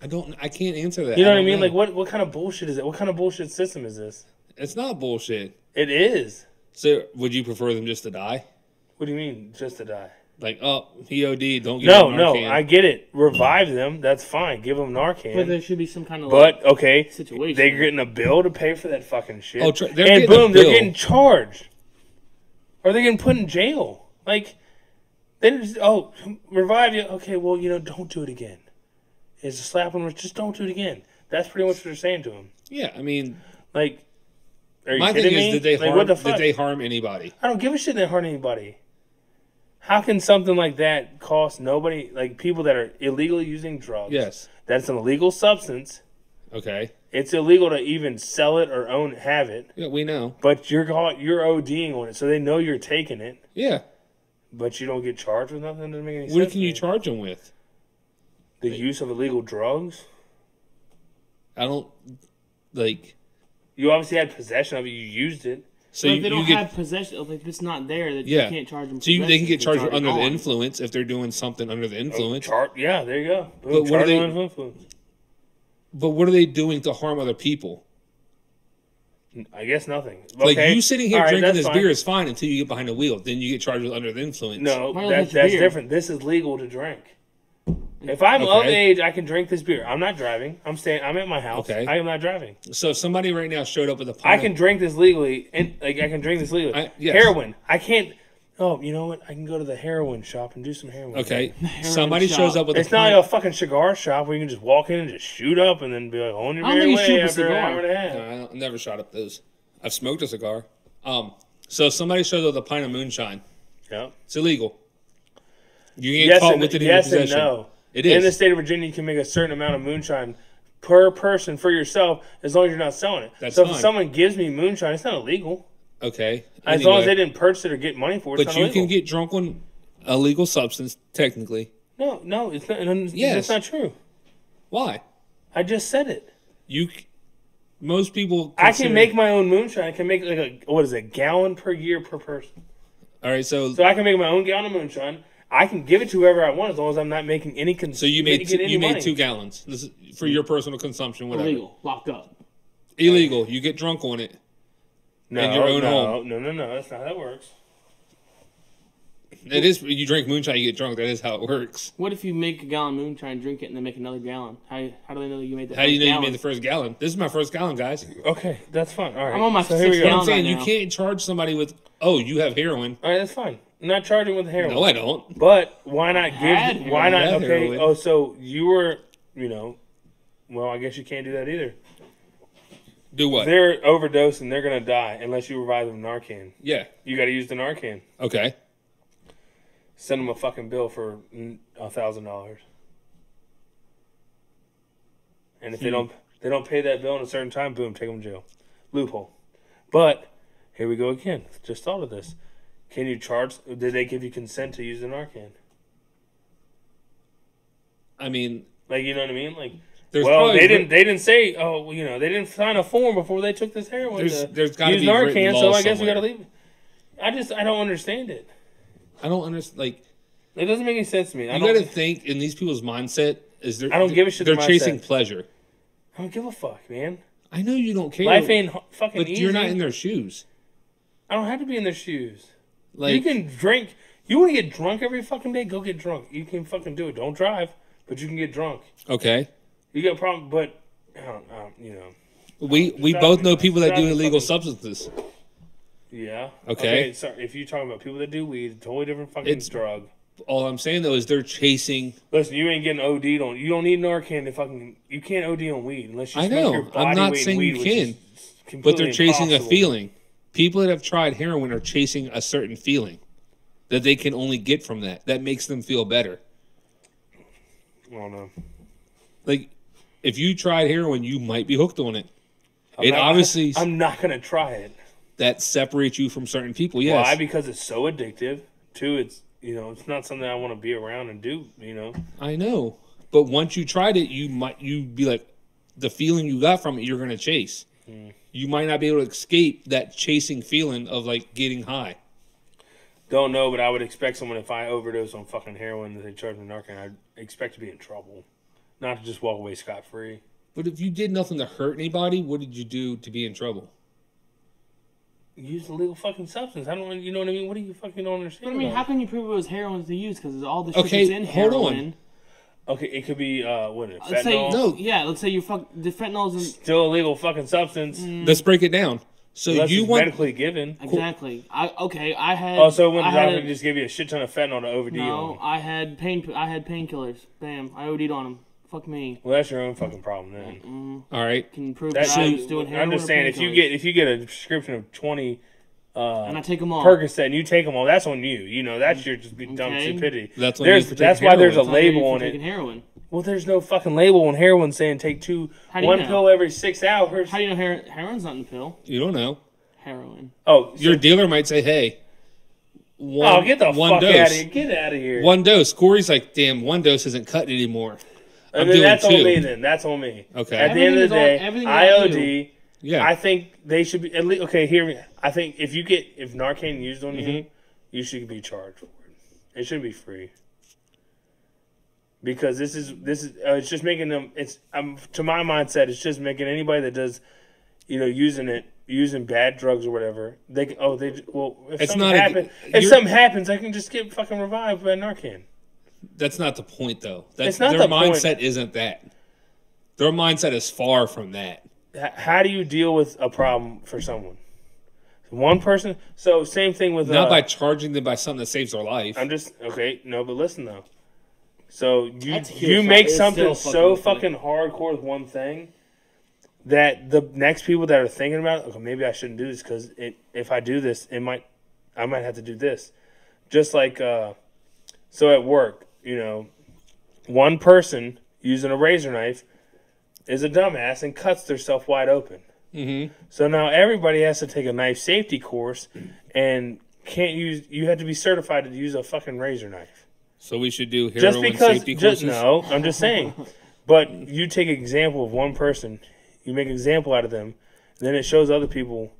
Speaker 2: I can't answer that.
Speaker 1: You know what I
Speaker 2: don't
Speaker 1: mean? Like, what kind of bullshit is it? What kind of bullshit system is this?
Speaker 2: It's not bullshit.
Speaker 1: It is.
Speaker 2: So, would you prefer them just to die?
Speaker 1: What do you mean, just to die?
Speaker 2: Like, oh, he OD, don't give
Speaker 1: No,
Speaker 2: him
Speaker 1: no,
Speaker 2: Narcan.
Speaker 1: I get it. Revive them. That's fine. Give them Narcan.
Speaker 3: But there should be some kind of
Speaker 1: But okay,
Speaker 3: situation.
Speaker 1: they're getting a bill to pay for that fucking shit.
Speaker 2: Oh, they're
Speaker 1: and
Speaker 2: getting a
Speaker 1: boom, they're
Speaker 2: bill.
Speaker 1: getting charged, or they're getting put in jail. Like, they just revive you. Okay, well, don't do it again. It's a slap on the wrist. Just don't do it again. That's pretty much what they're saying to him.
Speaker 2: Yeah, I mean,
Speaker 1: Like, are you
Speaker 2: my
Speaker 1: kidding
Speaker 2: thing
Speaker 1: me?
Speaker 2: is, did they
Speaker 1: Like,
Speaker 2: harm?
Speaker 1: what the fuck?
Speaker 2: Did they harm anybody?
Speaker 1: I don't give a shit that hurt anybody. How can something like that cost nobody? Like people that are illegally using drugs.
Speaker 2: Yes.
Speaker 1: That's an illegal substance.
Speaker 2: Okay.
Speaker 1: It's illegal to even sell it or have it.
Speaker 2: Yeah, we know.
Speaker 1: But you're ODing on it, so they know you're taking it.
Speaker 2: Yeah.
Speaker 1: But you don't get charged with nothing. Doesn't make any sense.
Speaker 2: What can
Speaker 1: to
Speaker 2: you
Speaker 1: me.
Speaker 2: charge them with?
Speaker 1: The use of illegal drugs.
Speaker 2: I don't like.
Speaker 1: You obviously had possession of it. You used it.
Speaker 2: So
Speaker 3: But if
Speaker 2: you,
Speaker 3: they don't
Speaker 2: you get.
Speaker 3: have possession, like if it's not there, that
Speaker 2: Yeah.
Speaker 3: you can't charge them.
Speaker 2: So they can get charged
Speaker 3: under
Speaker 2: under the influence if they're doing something under the influence.
Speaker 1: Yeah, there you go. Boom,
Speaker 2: But what are
Speaker 1: charge
Speaker 2: they-
Speaker 1: on influence.
Speaker 2: But what are they doing to harm other people?
Speaker 1: I guess nothing.
Speaker 2: Like
Speaker 1: Okay.
Speaker 2: you sitting here
Speaker 1: All right,
Speaker 2: drinking
Speaker 1: that's
Speaker 2: this
Speaker 1: fine.
Speaker 2: beer is fine until you get behind the wheel. Then you get charged with under the influence.
Speaker 1: No,
Speaker 3: Why
Speaker 1: that's
Speaker 3: not beer?
Speaker 1: different. This is legal to drink. If I'm of
Speaker 2: Okay.
Speaker 1: age, I can drink this beer. I'm not driving. I'm at my house.
Speaker 2: Okay.
Speaker 1: I am not driving.
Speaker 2: So if somebody right now showed up with a
Speaker 1: I
Speaker 2: pint.
Speaker 1: can drink this legally, and I can drink this legally.
Speaker 2: Yes.
Speaker 1: Heroin. I can't. Oh, you know what? I can go to the heroin shop and do some heroin.
Speaker 2: Okay. Somebody
Speaker 3: shop.
Speaker 2: shows up with
Speaker 1: It's
Speaker 2: a
Speaker 1: not
Speaker 2: pint.
Speaker 1: like a fucking cigar shop where you can just walk in and just shoot up and then be like, on your
Speaker 3: I don't
Speaker 1: merry
Speaker 3: think you shoot
Speaker 1: way
Speaker 3: a
Speaker 1: after an
Speaker 3: cigar.
Speaker 1: hour and a half.
Speaker 2: No, I never shot up those. I've smoked a cigar. So somebody shows up with a pint of moonshine.
Speaker 1: Yeah.
Speaker 2: It's illegal. You get
Speaker 1: Yes,
Speaker 2: caught
Speaker 1: and,
Speaker 2: with it in
Speaker 1: yes
Speaker 2: your
Speaker 1: and
Speaker 2: possession.
Speaker 1: no.
Speaker 2: It
Speaker 1: In
Speaker 2: is.
Speaker 1: the state of Virginia, you can make a certain amount of moonshine per person for yourself as long as you're not selling it.
Speaker 2: That's
Speaker 1: so
Speaker 2: fine.
Speaker 1: if someone gives me moonshine, it's not illegal.
Speaker 2: Okay.
Speaker 1: As long as
Speaker 2: Anyway.
Speaker 1: they didn't purchase it or get money for it, it's
Speaker 2: But
Speaker 1: not
Speaker 2: you
Speaker 1: illegal.
Speaker 2: can get drunk on a legal substance, technically.
Speaker 1: No, it's not.
Speaker 2: Yes.
Speaker 1: That's not true.
Speaker 2: Why?
Speaker 1: I just said it.
Speaker 2: Most people.
Speaker 1: I
Speaker 2: consider-
Speaker 1: can make my own moonshine. I can make a gallon per year per person.
Speaker 2: All right, so
Speaker 1: So I can make my own gallon of moonshine. I can give it to whoever I want as long as I'm not making any.
Speaker 2: so you made
Speaker 1: get any
Speaker 2: you
Speaker 1: money.
Speaker 2: made 2 gallons. This is for your personal consumption, whatever.
Speaker 3: illegal, locked up.
Speaker 2: Illegal. You get drunk on it.
Speaker 1: No,
Speaker 2: in your own
Speaker 1: no,
Speaker 2: home.
Speaker 1: No. That's not how that works.
Speaker 2: It is. You drink moonshine, you get drunk. That is how it works.
Speaker 3: What if you make a gallon of moonshine, drink it, and then make another gallon? How do they know that you made that?
Speaker 2: How do you know
Speaker 3: gallon?
Speaker 2: you made the first gallon? This is my first gallon, guys.
Speaker 1: Okay, that's fine. All right.
Speaker 3: I'm on my
Speaker 1: so here we
Speaker 3: sixth
Speaker 1: go.
Speaker 2: But I'm
Speaker 3: gallon.
Speaker 2: saying
Speaker 3: right
Speaker 2: you
Speaker 3: now.
Speaker 2: can't charge somebody with. Oh, you have heroin.
Speaker 1: All right, that's fine. I'm not charging with heroin.
Speaker 2: No, I don't.
Speaker 1: But why not
Speaker 3: Had
Speaker 1: give? Why not?
Speaker 2: heroin.
Speaker 1: Okay.
Speaker 2: Heroin.
Speaker 1: Oh, so you were, well, I guess you can't do that either.
Speaker 2: Do what?
Speaker 1: They're overdosing. They're gonna die unless you revive them Narcan.
Speaker 2: Yeah.
Speaker 1: You got to use the Narcan.
Speaker 2: Okay.
Speaker 1: Send them a fucking bill for $1,000. And if they don't pay that bill in a certain time, boom, take them to jail. Loophole. But here we go again. Just thought of this. Can you charge? Did they give you consent to use the Narcan?
Speaker 2: I mean,
Speaker 1: Like, you know what I mean? Like,
Speaker 2: there's
Speaker 1: well,
Speaker 2: probably
Speaker 1: they didn't say. Oh, they didn't sign a form before they took this heroin.
Speaker 2: There's gotta
Speaker 1: use
Speaker 2: be written
Speaker 1: Narcan,
Speaker 2: law
Speaker 1: so I guess we
Speaker 2: somewhere.
Speaker 1: got to leave it. I don't understand it.
Speaker 2: I don't understand. Like,
Speaker 1: It doesn't make any sense to me.
Speaker 2: you got to think in these people's mindset is
Speaker 1: I don't give a shit
Speaker 2: They're
Speaker 1: their
Speaker 2: chasing
Speaker 1: mindset.
Speaker 2: pleasure.
Speaker 1: I don't give a fuck, man.
Speaker 2: I know you don't care.
Speaker 1: Life ain't fucking
Speaker 2: but
Speaker 1: easy.
Speaker 2: you're not in their shoes.
Speaker 1: I don't have to be in their shoes.
Speaker 2: Like
Speaker 1: you can drink. You want to get drunk every fucking day? Go get drunk. You can fucking do it. Don't drive, but you can get drunk.
Speaker 2: okay,
Speaker 1: You got a problem, but you know.
Speaker 2: we
Speaker 1: Stop
Speaker 2: both
Speaker 1: it.
Speaker 2: know people that
Speaker 1: Stop
Speaker 2: do
Speaker 1: it,
Speaker 2: illegal
Speaker 1: fucking-
Speaker 2: substances.
Speaker 1: Yeah.
Speaker 2: Okay.
Speaker 1: So if you're talking about people that do weed, totally different fucking
Speaker 2: It's-
Speaker 1: drug.
Speaker 2: All I'm saying though is they're chasing.
Speaker 1: Listen, you ain't getting OD'd on. You don't need Narcan to fucking. You can't OD on weed unless you
Speaker 2: I
Speaker 1: smoke
Speaker 2: know.
Speaker 1: your
Speaker 2: I'm
Speaker 1: body
Speaker 2: not
Speaker 1: weight in
Speaker 2: saying
Speaker 1: weed,
Speaker 2: you
Speaker 1: which is
Speaker 2: can, but
Speaker 1: completely
Speaker 2: they're chasing
Speaker 1: impossible.
Speaker 2: a feeling. People that have tried heroin are chasing a certain feeling that they can only get from that. That makes them feel better.
Speaker 1: I don't know.
Speaker 2: Like, if you tried heroin, you might be hooked on it.
Speaker 1: I'm
Speaker 2: It
Speaker 1: not-
Speaker 2: obviously
Speaker 1: I'm not gonna try it.
Speaker 2: that separates you from certain people. Yes,
Speaker 1: Why? Because it's so addictive. Two, it's it's not something I want to be around and do.
Speaker 2: I know. But once you tried it, you'd be like, the feeling you got from it, you're gonna chase. You might not be able to escape that chasing feeling of like getting high.
Speaker 1: Don't know, but I would expect someone if I overdose on fucking heroin that they charge me Narcan, I'd expect to be in trouble, not to just walk away scot free.
Speaker 2: But if you did nothing to hurt anybody, what did you do to be in trouble?
Speaker 1: Use illegal fucking substance. I don't. You know what I mean? What do you fucking don't
Speaker 3: But
Speaker 1: understand?
Speaker 3: I mean,
Speaker 1: about
Speaker 3: how
Speaker 1: it?
Speaker 3: can you prove it was heroin to use? Because all the shit
Speaker 2: Okay,
Speaker 3: that's in
Speaker 2: hold on.
Speaker 3: heroin.
Speaker 1: Okay, it could be what is it,
Speaker 3: Let's say
Speaker 1: fentanyl.
Speaker 2: No.
Speaker 3: yeah. Let's say the fentanyl's in,
Speaker 1: Still illegal fucking substance.
Speaker 2: Let's break it down. So
Speaker 1: Unless
Speaker 2: you
Speaker 1: it's
Speaker 2: want
Speaker 1: medically given.
Speaker 3: exactly. I had.
Speaker 1: Oh, so when the
Speaker 3: I had
Speaker 1: doctor
Speaker 3: a-
Speaker 1: can just give you a shit ton of fentanyl to OD
Speaker 3: No,
Speaker 1: on.
Speaker 3: I had painkillers. Bam, I OD'd on them. Fuck me.
Speaker 1: Well, that's your own fucking problem then.
Speaker 2: all right.
Speaker 3: Can you prove
Speaker 1: That,
Speaker 3: that I was doing heroin
Speaker 1: I'm just
Speaker 3: or
Speaker 1: saying,
Speaker 3: painkillers?
Speaker 1: if you get a prescription of 20
Speaker 3: and I take them all.
Speaker 1: Percocet and you take them all, that's on you. That's your just dumb
Speaker 3: Okay.
Speaker 1: stupidity.
Speaker 2: That's on you for
Speaker 1: That's
Speaker 2: taking
Speaker 1: why there's a
Speaker 2: heroin.
Speaker 3: That's on you
Speaker 1: label
Speaker 3: for
Speaker 1: on
Speaker 3: taking
Speaker 1: it.
Speaker 3: heroin.
Speaker 1: Well, there's no fucking label on heroin saying take
Speaker 3: How do you
Speaker 1: one
Speaker 3: know?
Speaker 1: pill every 6 hours.
Speaker 3: How do you know heroin's not in the pill?
Speaker 2: You don't know.
Speaker 3: Heroin.
Speaker 1: Oh,
Speaker 2: Your dealer might say, "Hey, one,
Speaker 1: get the
Speaker 2: one
Speaker 1: fuck
Speaker 2: dose,
Speaker 1: out of here! Get out of here!
Speaker 2: one dose." Corey's like, "Damn, one dose isn't cutting anymore." I'm
Speaker 1: and then
Speaker 2: doing
Speaker 1: that's
Speaker 2: two.
Speaker 1: on me. Then that's on me.
Speaker 2: Okay.
Speaker 1: At the end of the day,
Speaker 3: Everything is on you.
Speaker 1: IOD.
Speaker 2: Yeah.
Speaker 1: I think they should be at least okay. Hear me. I think if Narcan used on you, you should be charged for it. It shouldn't be free. Because this is it's just making them. It's to my mindset, it's just making anybody that does, using bad drugs or whatever. If
Speaker 2: It's
Speaker 1: something
Speaker 2: not a-
Speaker 1: happens,
Speaker 2: you're-
Speaker 1: something happens, I can just get fucking revived by Narcan.
Speaker 2: That's not the point, though. That's
Speaker 1: It's not
Speaker 2: their
Speaker 1: the point.
Speaker 2: mindset. Isn't that? Their mindset is far from that.
Speaker 1: How do you deal with a problem for someone? One person. So same thing with
Speaker 2: Not by charging them by something that saves their life.
Speaker 1: I'm just okay. No, but listen though. So
Speaker 3: That's a huge
Speaker 1: you
Speaker 3: fuck-
Speaker 1: make
Speaker 3: it's
Speaker 1: something
Speaker 3: still
Speaker 1: so
Speaker 3: fucking
Speaker 1: fucking hardcore with one thing that the next people that are thinking about it, okay, maybe I shouldn't do this because if I do this, I might have to do this. Just like so at work, one person using a razor knife is a dumbass and cuts themselves wide open.
Speaker 2: Mm-hmm.
Speaker 1: So now everybody has to take a knife safety course and can't use. You have to be certified to use a fucking razor knife.
Speaker 2: So we should do heroin
Speaker 1: Just because,
Speaker 2: safety courses.
Speaker 1: no, I'm just saying. But you take an example of one person, you make an example out of them, then it shows other people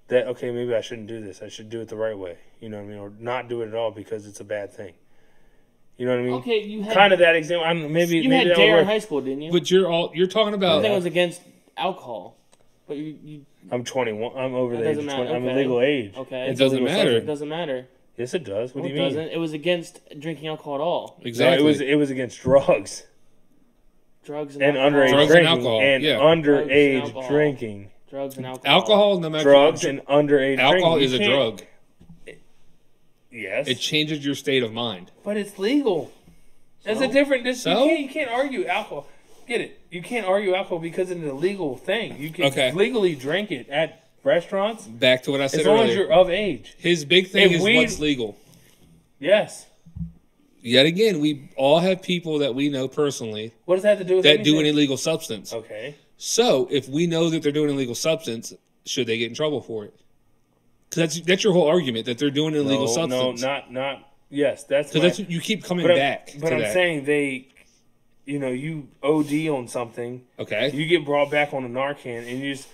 Speaker 1: that okay, maybe I shouldn't do this. I should do it the right way. You know what I mean, or not do it at all because it's a bad thing. You know what I mean?
Speaker 3: Okay, you had
Speaker 1: Kind of that example. I don't know, maybe
Speaker 3: you
Speaker 1: maybe
Speaker 3: had
Speaker 1: that would
Speaker 3: dare in
Speaker 1: work.
Speaker 3: high school, didn't you?
Speaker 2: But you're talking
Speaker 3: I
Speaker 2: about.
Speaker 3: think it was against alcohol, but you
Speaker 1: I'm 21. I'm over
Speaker 3: That
Speaker 1: the age of
Speaker 3: doesn't
Speaker 1: 20.
Speaker 3: matter.
Speaker 1: I'm
Speaker 3: Okay.
Speaker 1: legal age.
Speaker 3: okay.
Speaker 1: It's
Speaker 2: It doesn't
Speaker 1: a legal
Speaker 2: matter.
Speaker 3: It
Speaker 1: subject.
Speaker 3: doesn't matter.
Speaker 1: Yes, it does. What
Speaker 3: No,
Speaker 1: do
Speaker 3: it
Speaker 1: you mean?
Speaker 3: doesn't. It was against drinking alcohol at all.
Speaker 2: Exactly.
Speaker 1: No, it was against drugs
Speaker 3: Drugs and
Speaker 1: and
Speaker 3: alcohol.
Speaker 1: underage
Speaker 2: Drugs and
Speaker 1: drinking
Speaker 2: alcohol,
Speaker 1: and
Speaker 2: yeah.
Speaker 3: Drugs and
Speaker 1: underage
Speaker 3: alcohol.
Speaker 1: drinking.
Speaker 3: Drugs and alcohol.
Speaker 2: Alcohol, no matter
Speaker 1: Drugs and underage
Speaker 2: alcohol
Speaker 1: drinking.
Speaker 2: is
Speaker 1: You
Speaker 2: a
Speaker 1: can't-
Speaker 2: drug.
Speaker 1: Yes,
Speaker 2: It changes your state of mind.
Speaker 1: but it's legal. That's a
Speaker 3: So?
Speaker 1: different.
Speaker 2: So?
Speaker 1: You can't argue alcohol. Get it? You can't argue alcohol because it's a legal thing. You can
Speaker 2: Okay.
Speaker 1: legally drink it at restaurants
Speaker 2: Back to what I said
Speaker 1: as long as
Speaker 2: earlier.
Speaker 1: you're of age.
Speaker 2: His big thing
Speaker 1: If
Speaker 2: is
Speaker 1: we-
Speaker 2: what's legal.
Speaker 1: Yes.
Speaker 2: Yet again, we all have people that we know personally
Speaker 1: What does that have to do with
Speaker 2: that do an
Speaker 1: anything?
Speaker 2: illegal substance.
Speaker 1: Okay.
Speaker 2: So if we know that they're doing an illegal substance, should they get in trouble for it? Because that's your whole argument, that they're doing an illegal substance.
Speaker 1: No, not. Yes, that's.
Speaker 2: Because
Speaker 1: my-
Speaker 2: that's you keep coming
Speaker 1: But
Speaker 2: back.
Speaker 1: But
Speaker 2: to
Speaker 1: I'm
Speaker 2: that.
Speaker 1: saying you OD on something,
Speaker 2: Okay.
Speaker 1: you get brought back on a Narcan, and you just.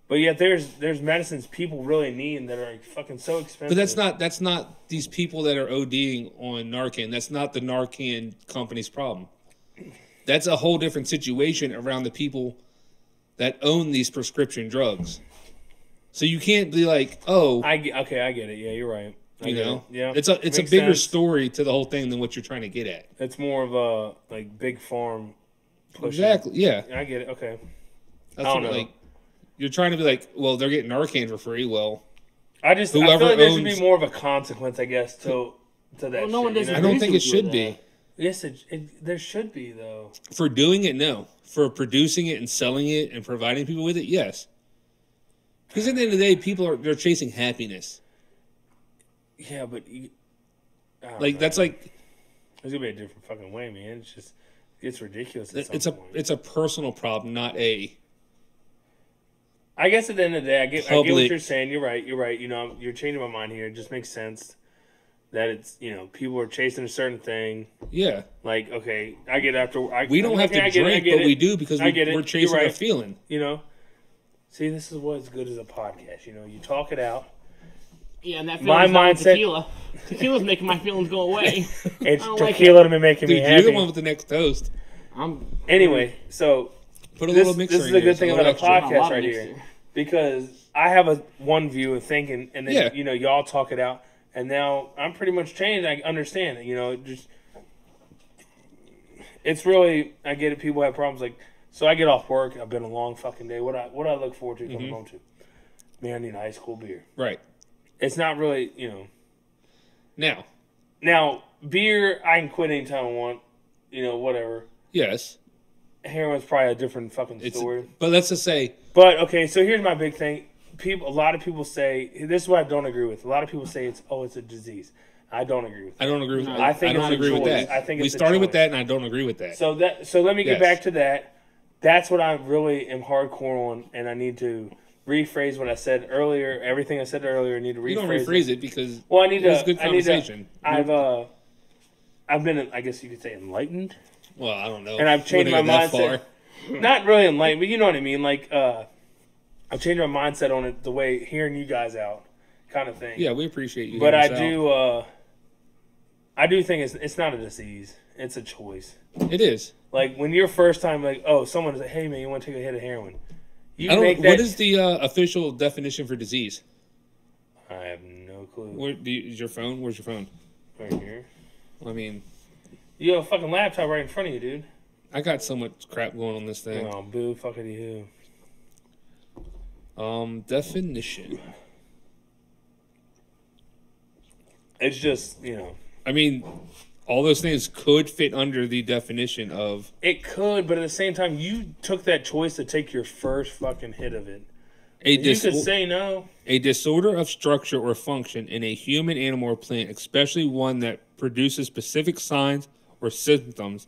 Speaker 1: But yet there's medicines people really need that are like fucking so expensive.
Speaker 2: But that's not these people that are ODing on Narcan. That's not the Narcan company's problem. That's a whole different situation around the people that own these prescription drugs. So you can't be like, oh,
Speaker 1: I get it. Yeah, you're right.
Speaker 2: You know,
Speaker 1: Yeah,
Speaker 2: it's a
Speaker 1: makes
Speaker 2: bigger
Speaker 1: sense.
Speaker 2: story to the whole thing than what you're trying to get at.
Speaker 1: It's more of a like big farm. Pushing.
Speaker 2: Exactly. Yeah.
Speaker 1: I get it. Okay.
Speaker 2: That's
Speaker 1: I don't
Speaker 2: what,
Speaker 1: know.
Speaker 2: like, you're trying to be like, well, they're getting Narcan for free. Well,
Speaker 1: I feel
Speaker 2: Whoever
Speaker 1: like there should be
Speaker 2: owns-
Speaker 1: more of a consequence, I guess, to that.
Speaker 3: Well, no one
Speaker 1: shit, you
Speaker 3: does
Speaker 1: know?
Speaker 2: I don't
Speaker 3: agree
Speaker 2: think
Speaker 3: with
Speaker 2: it
Speaker 3: you
Speaker 2: should
Speaker 3: with
Speaker 2: be.
Speaker 3: that.
Speaker 1: Yes, there should be though.
Speaker 2: For doing it, no. For producing it and selling it and providing people with it, yes. Because at the end of the day, they're chasing happiness.
Speaker 1: Yeah, but I don't
Speaker 2: Like
Speaker 1: know.
Speaker 2: that's like
Speaker 1: There's gonna be a different fucking way, man. It's ridiculous. At
Speaker 2: it's
Speaker 1: some
Speaker 2: a
Speaker 1: point.
Speaker 2: it's a personal problem, not a
Speaker 1: I guess at the end of the day, I get what
Speaker 2: Public-
Speaker 1: you're saying. You're right. You know, you're changing my mind here. It just makes sense that it's people are chasing a certain thing.
Speaker 2: yeah.
Speaker 1: Like, okay, I get after.
Speaker 2: We don't have to
Speaker 1: I get
Speaker 2: drink,
Speaker 1: it,
Speaker 2: but we do because
Speaker 1: I get it.
Speaker 2: we're
Speaker 1: You're
Speaker 2: chasing
Speaker 1: right.
Speaker 2: a feeling.
Speaker 1: You know, see, this is what's good as a podcast. You know, you talk it out.
Speaker 3: Yeah, and that
Speaker 1: My
Speaker 3: feeling's not with
Speaker 1: mindset-
Speaker 3: tequila. Tequila's making my feelings go away.
Speaker 1: It's
Speaker 3: don't like
Speaker 1: tequila to be making
Speaker 2: Dude,
Speaker 1: me
Speaker 2: you're
Speaker 1: happy.
Speaker 2: the one with the next toast.
Speaker 1: Anyway, so
Speaker 2: Put a
Speaker 1: this
Speaker 2: little mixer
Speaker 1: is
Speaker 2: in
Speaker 1: the
Speaker 2: here,
Speaker 1: good thing
Speaker 2: so
Speaker 1: about a
Speaker 2: extra.
Speaker 3: A lot
Speaker 1: podcast
Speaker 3: of
Speaker 1: right
Speaker 3: mixer.
Speaker 1: here, because I have one view of thinking, and then
Speaker 2: Yeah.
Speaker 1: y'all talk it out, and now I'm pretty much changed. I understand it. It's really, I get it. People have problems so I get off work. I've been a long fucking day. What I look forward to coming home to? Man, I need an ice cold beer.
Speaker 2: Right.
Speaker 1: It's not really,
Speaker 2: Now,
Speaker 1: beer I can quit anytime I want. Whatever.
Speaker 2: yes.
Speaker 1: Heroin's probably a different fucking
Speaker 2: It's
Speaker 1: story.
Speaker 2: but let's just say
Speaker 1: But okay, so here's my big thing. A lot of people say this is what I don't agree with. A lot of people say it's a disease. I don't agree with that.
Speaker 2: I don't agree with
Speaker 3: No,
Speaker 1: I think
Speaker 2: I don't
Speaker 1: it's a
Speaker 2: agree with
Speaker 1: choice.
Speaker 2: that.
Speaker 1: I think
Speaker 2: we
Speaker 1: it's a
Speaker 2: started with
Speaker 1: choice.
Speaker 2: that and I don't agree with that.
Speaker 1: So let me get
Speaker 2: Yes.
Speaker 1: back to that. That's what I really am hardcore on, and I need to rephrase what I said earlier. Everything I said earlier, I need to rephrase.
Speaker 2: you don't rephrase it because
Speaker 1: Well, I need
Speaker 2: it was
Speaker 1: to.
Speaker 2: good
Speaker 1: I need to.
Speaker 2: conversation.
Speaker 1: I've been, I guess you could say, enlightened,
Speaker 2: Well, I don't know.
Speaker 1: and I've changed my
Speaker 2: Wouldn't go
Speaker 1: mindset. Not really enlightened, but you know what I mean. Like, I've changed my mindset on it the way hearing you guys out, kind of thing.
Speaker 2: Yeah, we appreciate you.
Speaker 1: But I
Speaker 2: hearing us out.
Speaker 1: I do think it's not a disease. It's a choice.
Speaker 2: It is.
Speaker 1: Like when you're first time, someone's like, "Hey man, you want to take a hit of heroin?" You
Speaker 2: I don't.
Speaker 1: make that.
Speaker 2: What is the official definition for disease?
Speaker 1: I have no clue.
Speaker 2: Is your phone? Where's your phone?
Speaker 1: Right here.
Speaker 2: I mean,
Speaker 1: You have a fucking laptop right in front of you, dude.
Speaker 2: I got so much crap going on this thing.
Speaker 1: Oh, boo, fuckity who.
Speaker 2: Definition.
Speaker 1: It's just
Speaker 2: I mean, all those things could fit under the definition of.
Speaker 1: it could, but at the same time, you took that choice to take your first fucking hit of it.
Speaker 2: A,
Speaker 1: You could say no.
Speaker 2: a disorder of structure or function in a human, animal, or plant, especially one that produces specific signs or symptoms,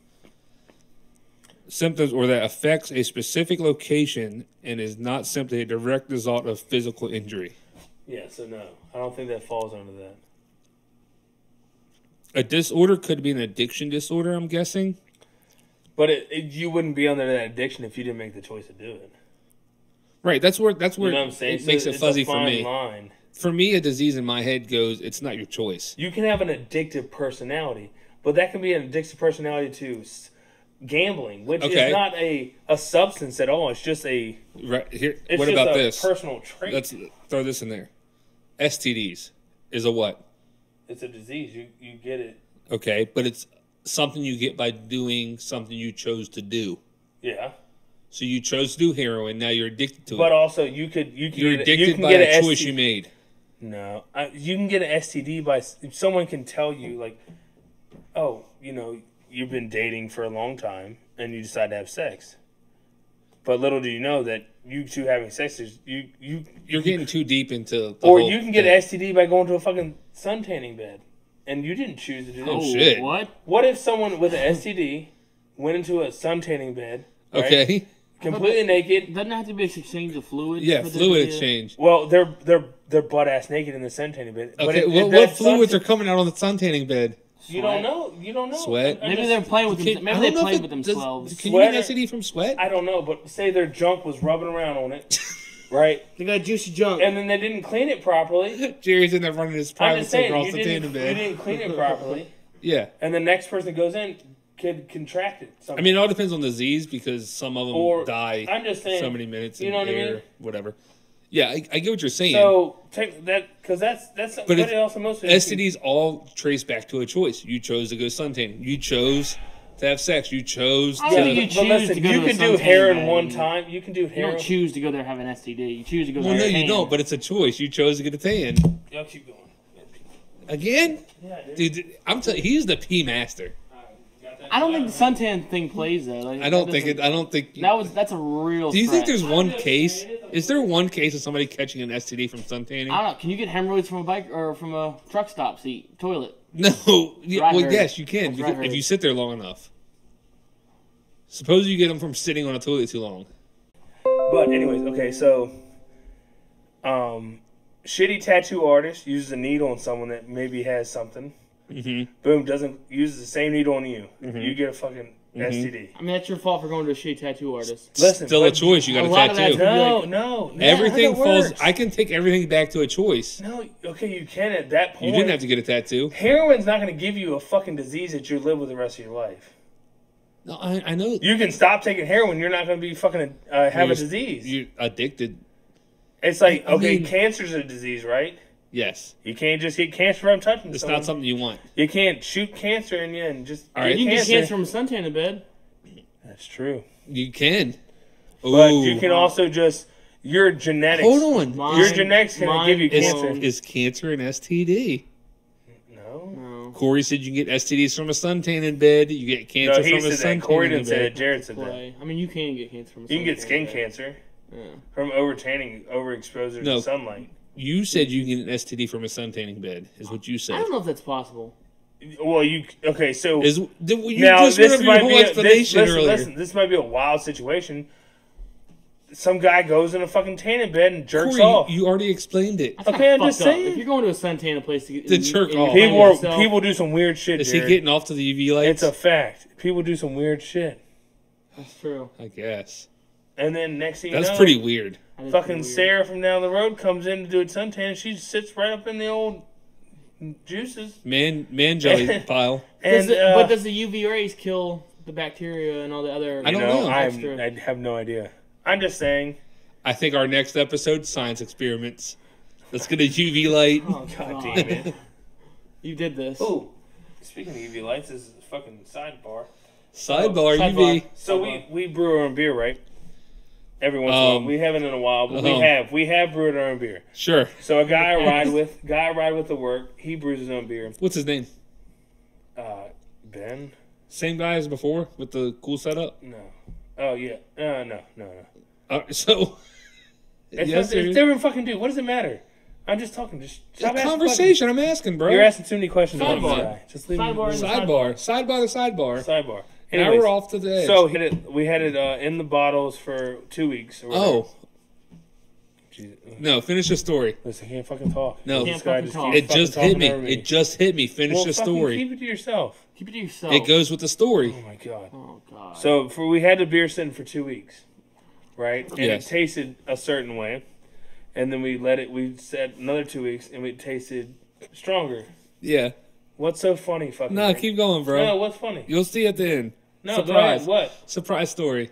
Speaker 2: or that affects a specific location and is not simply a direct result of physical injury.
Speaker 1: Yeah, so no, I don't think that falls under that.
Speaker 2: A disorder could be an addiction disorder, I'm guessing.
Speaker 1: But you wouldn't be under that addiction if you didn't make the choice to do it.
Speaker 2: Right, that's where
Speaker 1: You know what I'm saying?
Speaker 2: it makes
Speaker 1: So
Speaker 2: it
Speaker 1: it's
Speaker 2: fuzzy
Speaker 1: a
Speaker 2: for
Speaker 1: fine
Speaker 2: me.
Speaker 1: line.
Speaker 2: For me, a disease in my head goes, it's not your choice.
Speaker 1: You can have an addictive personality, but that can be an addictive personality to gambling, which
Speaker 2: Okay.
Speaker 1: is not a substance at all. It's just a.
Speaker 2: Right here.
Speaker 1: It's
Speaker 2: What
Speaker 1: just
Speaker 2: about
Speaker 1: a
Speaker 2: this?
Speaker 1: personal trait.
Speaker 2: Let's throw this in there. STDs is a what?
Speaker 1: It's a disease. You get it.
Speaker 2: Okay, but it's something you get by doing something you chose to do.
Speaker 1: Yeah,
Speaker 2: So you chose to do heroin. Now you're addicted to
Speaker 1: but
Speaker 2: it.
Speaker 1: also you can
Speaker 2: You're
Speaker 1: get,
Speaker 2: addicted
Speaker 1: you can
Speaker 2: by
Speaker 1: get
Speaker 2: a
Speaker 1: an
Speaker 2: choice
Speaker 1: STD.
Speaker 2: you made.
Speaker 1: No, you can get an STD by someone can tell you like, oh, you've been dating for a long time and you decide to have sex. But little do you know that you two having sex is
Speaker 2: You're getting too deep into the
Speaker 1: or
Speaker 2: whole
Speaker 1: you can get
Speaker 2: thing.
Speaker 1: an STD by going to a fucking sun tanning bed, and you didn't choose to do that.
Speaker 2: Oh, shit.
Speaker 3: What?
Speaker 1: What if someone with an STD went into a sun tanning bed, right,
Speaker 2: Okay.
Speaker 1: completely naked?
Speaker 3: Doesn't it have to be an exchange of fluid?
Speaker 2: Yeah,
Speaker 3: for there
Speaker 2: fluid
Speaker 3: to be a-
Speaker 2: exchange.
Speaker 1: Well, they're butt ass naked in the sun tanning bed. But
Speaker 2: Okay, what
Speaker 1: that
Speaker 2: fluids
Speaker 1: sun-
Speaker 2: are coming out on the sun tanning bed?
Speaker 1: You don't know. You don't know.
Speaker 2: Sweat?
Speaker 1: I
Speaker 3: Maybe
Speaker 1: just-
Speaker 3: they're playing with
Speaker 2: Can-
Speaker 3: them.
Speaker 2: I
Speaker 3: Maybe they
Speaker 2: don't know if
Speaker 3: played
Speaker 2: it
Speaker 3: with
Speaker 2: does-
Speaker 3: themselves.
Speaker 2: Can you get
Speaker 1: Sweater-
Speaker 2: STD from sweat?
Speaker 1: I don't know, but say their junk was rubbing around on it, right?
Speaker 3: They got juicy junk.
Speaker 1: And then they didn't clean it properly.
Speaker 2: Jerry's in there running his
Speaker 1: I'm
Speaker 2: private
Speaker 1: just saying,
Speaker 2: across
Speaker 1: you
Speaker 2: the
Speaker 1: didn't,
Speaker 2: tanning
Speaker 1: you
Speaker 2: bed.
Speaker 1: didn't clean it properly,
Speaker 2: Yeah.
Speaker 1: and the next person goes in could contract it.
Speaker 2: I mean, it all depends on the disease because some of them
Speaker 1: Or-
Speaker 2: die
Speaker 1: I'm just saying,
Speaker 2: so many minutes
Speaker 1: you
Speaker 2: in
Speaker 1: know what I
Speaker 2: air,
Speaker 1: mean?
Speaker 2: whatever. Yeah, I get what you're saying.
Speaker 1: So take that because that's
Speaker 2: But
Speaker 1: what
Speaker 2: if
Speaker 1: it also most
Speaker 2: STDs all trace back to a choice. You chose to go suntanning. You chose to have sex. You chose
Speaker 3: I
Speaker 2: to.
Speaker 3: don't think you
Speaker 1: But
Speaker 3: choose
Speaker 1: listen,
Speaker 3: to go
Speaker 1: you
Speaker 3: to a
Speaker 1: can do
Speaker 3: suntan
Speaker 1: heroin
Speaker 3: bed.
Speaker 1: one time. You can do
Speaker 3: You
Speaker 1: heroin.
Speaker 3: don't choose to go there and have an STD. You choose to go there.
Speaker 2: Well, no,
Speaker 3: and
Speaker 2: you
Speaker 3: tan.
Speaker 2: don't. But it's a choice. You chose to get a tan.
Speaker 1: Y'all keep going.
Speaker 2: Again,
Speaker 1: Yeah, dude.
Speaker 2: dude. I'm telling. He's the P master.
Speaker 3: I don't think the suntan thing plays though. Like,
Speaker 2: I don't
Speaker 3: that
Speaker 2: think it.
Speaker 3: doesn't-
Speaker 2: I don't think.
Speaker 3: That's a real.
Speaker 2: Do you think
Speaker 3: threat.
Speaker 2: there's one case? Is there one case of somebody catching an STD from suntanning?
Speaker 3: I don't know. Can you get hemorrhoids from a bike or from a truck stop seat toilet?
Speaker 2: No. Yeah,
Speaker 3: Right,
Speaker 2: well,
Speaker 3: heard.
Speaker 2: yes, you can.
Speaker 3: That's
Speaker 2: You
Speaker 3: right,
Speaker 2: can if
Speaker 3: heard.
Speaker 2: you sit there long enough. Suppose you get them from sitting on a toilet too long.
Speaker 1: But anyways, okay, so shitty tattoo artist uses a needle on someone that maybe has something.
Speaker 2: Mm-hmm.
Speaker 1: Boom, doesn't uses the same needle on you. You get a fucking STD.
Speaker 3: I mean, that's your fault for going to a shitty tattoo artist.
Speaker 1: Listen,
Speaker 2: Still a
Speaker 1: but-
Speaker 2: choice. You got
Speaker 3: a
Speaker 2: a
Speaker 3: lot of
Speaker 2: tattoo.
Speaker 3: that's-
Speaker 1: No,
Speaker 3: Like-
Speaker 1: no,
Speaker 2: Everything
Speaker 1: no,
Speaker 2: falls.
Speaker 1: works.
Speaker 2: I can take everything back to a choice.
Speaker 1: No, okay, you can at that point.
Speaker 2: You didn't have to get a tattoo.
Speaker 1: Heroin's not going to give you a fucking disease that you live with the rest of your life.
Speaker 2: No, I know.
Speaker 1: You can stop taking heroin. You're not going to be fucking have a
Speaker 2: You're-
Speaker 1: disease.
Speaker 2: You're addicted.
Speaker 1: It's like,
Speaker 2: I
Speaker 1: okay,
Speaker 2: mean-
Speaker 1: cancer's a disease, right?
Speaker 2: Yes,
Speaker 1: You can't just get cancer from touching
Speaker 2: it's
Speaker 1: someone.
Speaker 2: not something you want.
Speaker 1: You can't shoot cancer in you and just
Speaker 2: All right.
Speaker 3: You can get
Speaker 1: cancer.
Speaker 3: cancer from a suntan in bed.
Speaker 1: That's true.
Speaker 2: You can.
Speaker 1: But
Speaker 2: Ooh.
Speaker 1: you can also just your genetics.
Speaker 2: Hold on.
Speaker 3: Mine-
Speaker 1: Your genetics can
Speaker 3: mine
Speaker 1: give you
Speaker 3: is-
Speaker 1: cancer.
Speaker 2: Is cancer an STD?
Speaker 1: No.
Speaker 3: No.
Speaker 2: Corey said you can get STDs from a suntan in bed. You get cancer
Speaker 1: No, he
Speaker 2: from a
Speaker 1: said
Speaker 2: suntan
Speaker 1: that. Corey
Speaker 2: in
Speaker 1: didn't say
Speaker 2: bed.
Speaker 1: that. Jared said that.
Speaker 3: Play. I mean, you can get cancer from a
Speaker 1: You can get
Speaker 3: suntan
Speaker 1: skin
Speaker 3: bed.
Speaker 1: cancer
Speaker 3: Yeah.
Speaker 1: from overtanning, overexposure
Speaker 2: No.
Speaker 1: to sunlight.
Speaker 2: You said you can get an STD from a suntanning bed. Is what you
Speaker 3: I
Speaker 2: said.
Speaker 3: don't know if that's possible.
Speaker 1: Well, you okay? So
Speaker 2: Is you
Speaker 1: now
Speaker 2: just went over your whole
Speaker 1: this,
Speaker 2: explanation
Speaker 1: listen,
Speaker 2: earlier.
Speaker 1: listen, this might be a wild situation. Some guy goes in a fucking tanning bed and jerks
Speaker 2: Corey,
Speaker 1: off.
Speaker 2: you already explained it.
Speaker 3: That's
Speaker 1: Okay, I'm
Speaker 3: fucked
Speaker 1: just
Speaker 3: up.
Speaker 1: saying.
Speaker 3: If you're going to a suntan place to get
Speaker 2: To jerk
Speaker 3: and you're
Speaker 2: off.
Speaker 3: playing with yourself-
Speaker 1: People do some weird shit.
Speaker 2: Is he
Speaker 1: Jared.
Speaker 2: getting off to the UV lights?
Speaker 1: It's a fact. People do some weird shit,
Speaker 3: That's true.
Speaker 2: I guess
Speaker 1: and then next thing you
Speaker 2: that's
Speaker 1: know,
Speaker 2: pretty weird.
Speaker 3: That is
Speaker 1: fucking
Speaker 3: pretty weird.
Speaker 1: Sarah from down the road comes in to do a suntan, and she sits right up in the old juices.
Speaker 2: Man jelly pile.
Speaker 1: And
Speaker 3: But does the UV rays kill the bacteria and all the other?
Speaker 2: I don't
Speaker 1: you know,
Speaker 2: know.
Speaker 1: I
Speaker 3: extra-
Speaker 1: have no idea. I'm just saying.
Speaker 2: I think our next episode, science experiments. Let's get a UV light.
Speaker 3: Oh,
Speaker 1: God
Speaker 3: God.
Speaker 1: damn it.
Speaker 3: You did this.
Speaker 1: Oh, speaking of UV lights, this is a fucking sidebar.
Speaker 2: Sidebar,
Speaker 3: Sidebar.
Speaker 2: UV.
Speaker 1: So we brew our own beer, right? Every once in a while. We haven't in a while, but
Speaker 2: uh-huh.
Speaker 1: we have brewed our own beer.
Speaker 2: Sure.
Speaker 1: So a guy I ride with to work, he brews his own beer.
Speaker 2: What's his name?
Speaker 1: Ben?
Speaker 2: Same guy as before with the cool setup.
Speaker 1: No. Oh yeah. No.
Speaker 2: So.
Speaker 1: It's,
Speaker 2: yes,
Speaker 1: it's different fucking dude. What does it matter? I'm just talking. Just
Speaker 2: it's
Speaker 1: stop
Speaker 2: a
Speaker 1: asking
Speaker 2: conversation. I'm asking, bro.
Speaker 1: questions. You're asking too many questions about this
Speaker 3: Sidebar.
Speaker 1: guy. Just leave
Speaker 3: Sidebar
Speaker 1: me
Speaker 3: is-
Speaker 2: Sidebar. Sidebar.
Speaker 1: sidebar.
Speaker 2: Now
Speaker 1: Anyways,
Speaker 2: we're off to the edge.
Speaker 1: So we had it in the bottles for 2 weeks. Or whatever.
Speaker 2: Oh.
Speaker 1: Jesus.
Speaker 2: No, finish the story.
Speaker 1: Listen, I can't fucking talk.
Speaker 2: No.
Speaker 1: This
Speaker 3: Can't
Speaker 1: guy
Speaker 3: fucking
Speaker 1: just
Speaker 3: talk.
Speaker 1: keeps
Speaker 2: It
Speaker 1: fucking
Speaker 2: just hit
Speaker 1: talking
Speaker 2: me.
Speaker 1: over
Speaker 2: It just hit me. Finish
Speaker 1: well,
Speaker 2: the
Speaker 1: fucking
Speaker 2: story.
Speaker 1: Keep it to yourself.
Speaker 3: Keep it to yourself.
Speaker 2: It goes with the story.
Speaker 1: Oh my god.
Speaker 3: Oh God.
Speaker 1: So we had the beer sitting for 2 weeks, right? And
Speaker 2: Yes.
Speaker 1: it tasted a certain way, and then we let it. We set another 2 weeks, and it tasted stronger.
Speaker 2: Yeah.
Speaker 1: What's so funny, fucking?
Speaker 2: No, keep going, bro.
Speaker 1: No, what's funny?
Speaker 2: You'll see at the end.
Speaker 1: No,
Speaker 2: surprise.
Speaker 1: go ahead. What?
Speaker 2: Surprise story.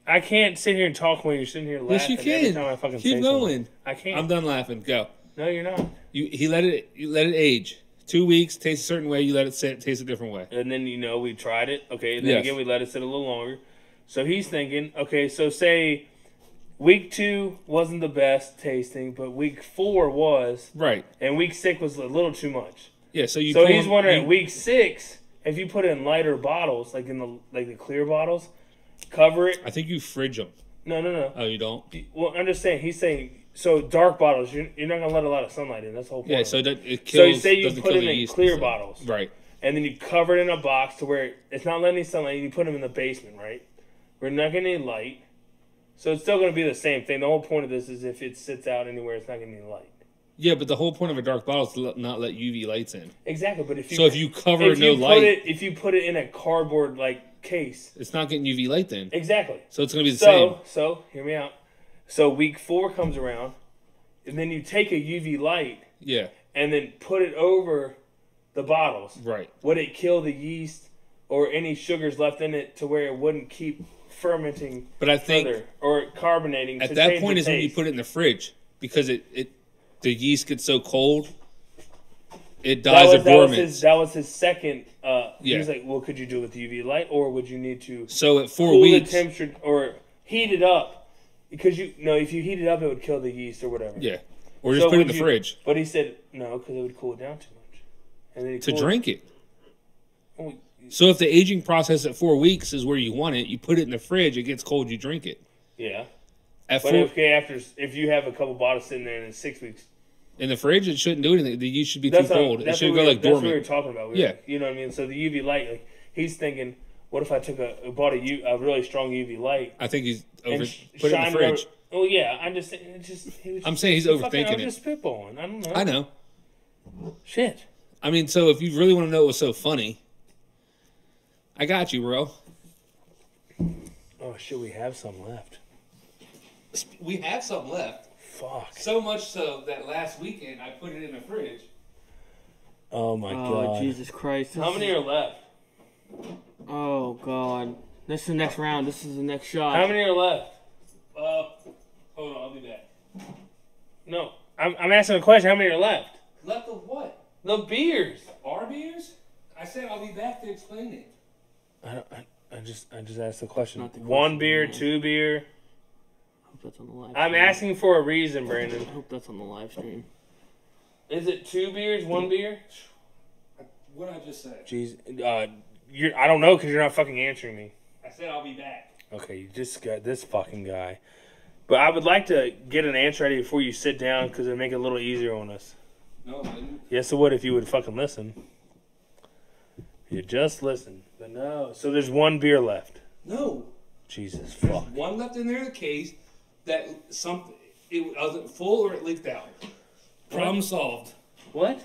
Speaker 1: I can't sit here and talk when you're sitting here laughing.
Speaker 2: Yes, you
Speaker 1: Every
Speaker 2: can.
Speaker 1: time I fucking
Speaker 2: Keep
Speaker 1: say
Speaker 2: going.
Speaker 1: something. I can't.
Speaker 2: I'm done laughing. Go.
Speaker 1: No, you're not.
Speaker 2: You let it age. 2 weeks, taste a certain way. You let it sit, taste a different way.
Speaker 1: And then we tried it. Okay. Then
Speaker 2: Yes.
Speaker 1: again, we let it sit a little longer. So he's thinking, okay, so say week 2 wasn't the best tasting, but week 4 was,
Speaker 2: Right.
Speaker 1: and week 6 was a little too much.
Speaker 2: Yeah. So you.
Speaker 1: So
Speaker 2: pull
Speaker 1: he's
Speaker 2: them-
Speaker 1: wondering,
Speaker 2: you-
Speaker 1: week 6, if you put it in lighter bottles, like the clear bottles, cover it.
Speaker 2: I think you fridge them.
Speaker 1: No.
Speaker 2: Oh, you don't.
Speaker 1: Well, I'm just saying. He's saying so dark bottles. You're not gonna let a lot of sunlight in. That's the whole point.
Speaker 2: Yeah.
Speaker 1: of
Speaker 2: So
Speaker 1: it.
Speaker 2: that it
Speaker 1: So you
Speaker 2: kills.
Speaker 1: say you
Speaker 2: doesn't
Speaker 1: put
Speaker 2: kill
Speaker 1: them
Speaker 2: the
Speaker 1: in
Speaker 2: yeast
Speaker 1: clear
Speaker 2: and stuff.
Speaker 1: bottles,
Speaker 2: Right.
Speaker 1: and then you cover it in a box to where it's not letting any sunlight. And you put them in the basement, right? We're not getting any light, so it's still gonna be the same thing. The whole point of this is if it sits out anywhere, it's not getting any light.
Speaker 2: Yeah, but the whole point of a dark bottle is to not let UV lights in.
Speaker 1: Exactly, but if you
Speaker 2: So if you cover
Speaker 1: if
Speaker 2: no
Speaker 1: you
Speaker 2: light,
Speaker 1: if you put it in a cardboard like case,
Speaker 2: it's not getting UV light then.
Speaker 1: exactly.
Speaker 2: So it's going to be the same.
Speaker 1: So hear me out. So week 4 comes around, and then you take a UV light
Speaker 2: Yeah.
Speaker 1: and then put it over the bottles.
Speaker 2: Right.
Speaker 1: Would it kill the yeast or any sugars left in it to where it wouldn't keep fermenting
Speaker 2: But I think
Speaker 1: further or carbonating?
Speaker 2: at
Speaker 1: to
Speaker 2: that
Speaker 1: change
Speaker 2: point
Speaker 1: the
Speaker 2: is when you
Speaker 1: taste?
Speaker 2: put it in the fridge. because the yeast gets so cold, it dies of dormant.
Speaker 1: That was his second. He
Speaker 2: Yeah.
Speaker 1: was like, well, could you do it with UV light, or would you need to
Speaker 2: So at 4
Speaker 1: cool
Speaker 2: weeks,
Speaker 1: the temperature or heat it up? Because if you heat it up, it would kill the yeast or whatever.
Speaker 2: yeah, or just
Speaker 1: So
Speaker 2: put it in
Speaker 1: would
Speaker 2: the
Speaker 1: you-
Speaker 2: fridge
Speaker 1: But he said no, because it would cool it down too much. And then he
Speaker 2: to
Speaker 1: cooled-
Speaker 2: drink it.
Speaker 1: Oh,
Speaker 2: So if the aging process at 4 weeks is where you want it, you put it in the fridge. It gets cold, you drink it.
Speaker 1: yeah.
Speaker 2: At
Speaker 1: But
Speaker 2: 4
Speaker 1: if you have a couple bottles sitting there and in 6 weeks,
Speaker 2: in the fridge, it shouldn't do anything. The yeast should be too
Speaker 1: that's
Speaker 2: cold. It should go like
Speaker 1: That's what we were
Speaker 2: dormant.
Speaker 1: talking about.
Speaker 2: Yeah.
Speaker 1: You know what I mean. So the UV light, like he's thinking, what if I bought a really strong UV light
Speaker 2: I think he's over.
Speaker 1: and
Speaker 2: Put it in
Speaker 1: shine
Speaker 2: the fridge.
Speaker 1: Oh yeah, I'm just saying. It's just.
Speaker 2: I'm saying he's overthinking
Speaker 1: I'm
Speaker 2: it.
Speaker 1: just spitballing. I don't know.
Speaker 2: I know.
Speaker 1: Shit.
Speaker 2: I mean, so if you really want to know what's so funny, I got you, bro.
Speaker 1: Oh shit, we have some left.
Speaker 2: We have some left.
Speaker 1: Fuck.
Speaker 2: So much so that last weekend I put it in the fridge.
Speaker 1: Oh my
Speaker 3: Oh,
Speaker 1: god.
Speaker 3: Jesus Christ.
Speaker 1: How many are left?
Speaker 3: Oh, God. This is the next round. This is the next shot.
Speaker 1: How many are left?
Speaker 2: Hold on, I'll be back.
Speaker 1: No, I'm asking a question. How many are left?
Speaker 2: Left of what?
Speaker 1: The beers.
Speaker 2: Our beers? I said I'll be back to explain it.
Speaker 1: I just asked the question.
Speaker 3: Not the question,
Speaker 1: One beer,
Speaker 3: man.
Speaker 1: 2 beer.
Speaker 3: I hope that's on the live
Speaker 1: I'm
Speaker 3: stream.
Speaker 1: asking for a reason, Brandon.
Speaker 3: I hope that's on the live stream.
Speaker 1: Is it 2 beers, 1 beer?
Speaker 2: What did I just say?
Speaker 1: Jeez, I don't know because you're not fucking answering me.
Speaker 2: I said I'll be back.
Speaker 1: Okay, you just got this fucking guy. But I would like to get an answer ready before you sit down because it'd make it a little easier on us.
Speaker 2: No, I didn't.
Speaker 1: Yes, it would if you would fucking listen. You just listen. But no. So there's 1 beer left.
Speaker 2: No.
Speaker 1: Jesus
Speaker 2: There's
Speaker 1: fuck.
Speaker 2: one left in there in the case that it wasn't full or it leaked out. Problem solved.
Speaker 1: What?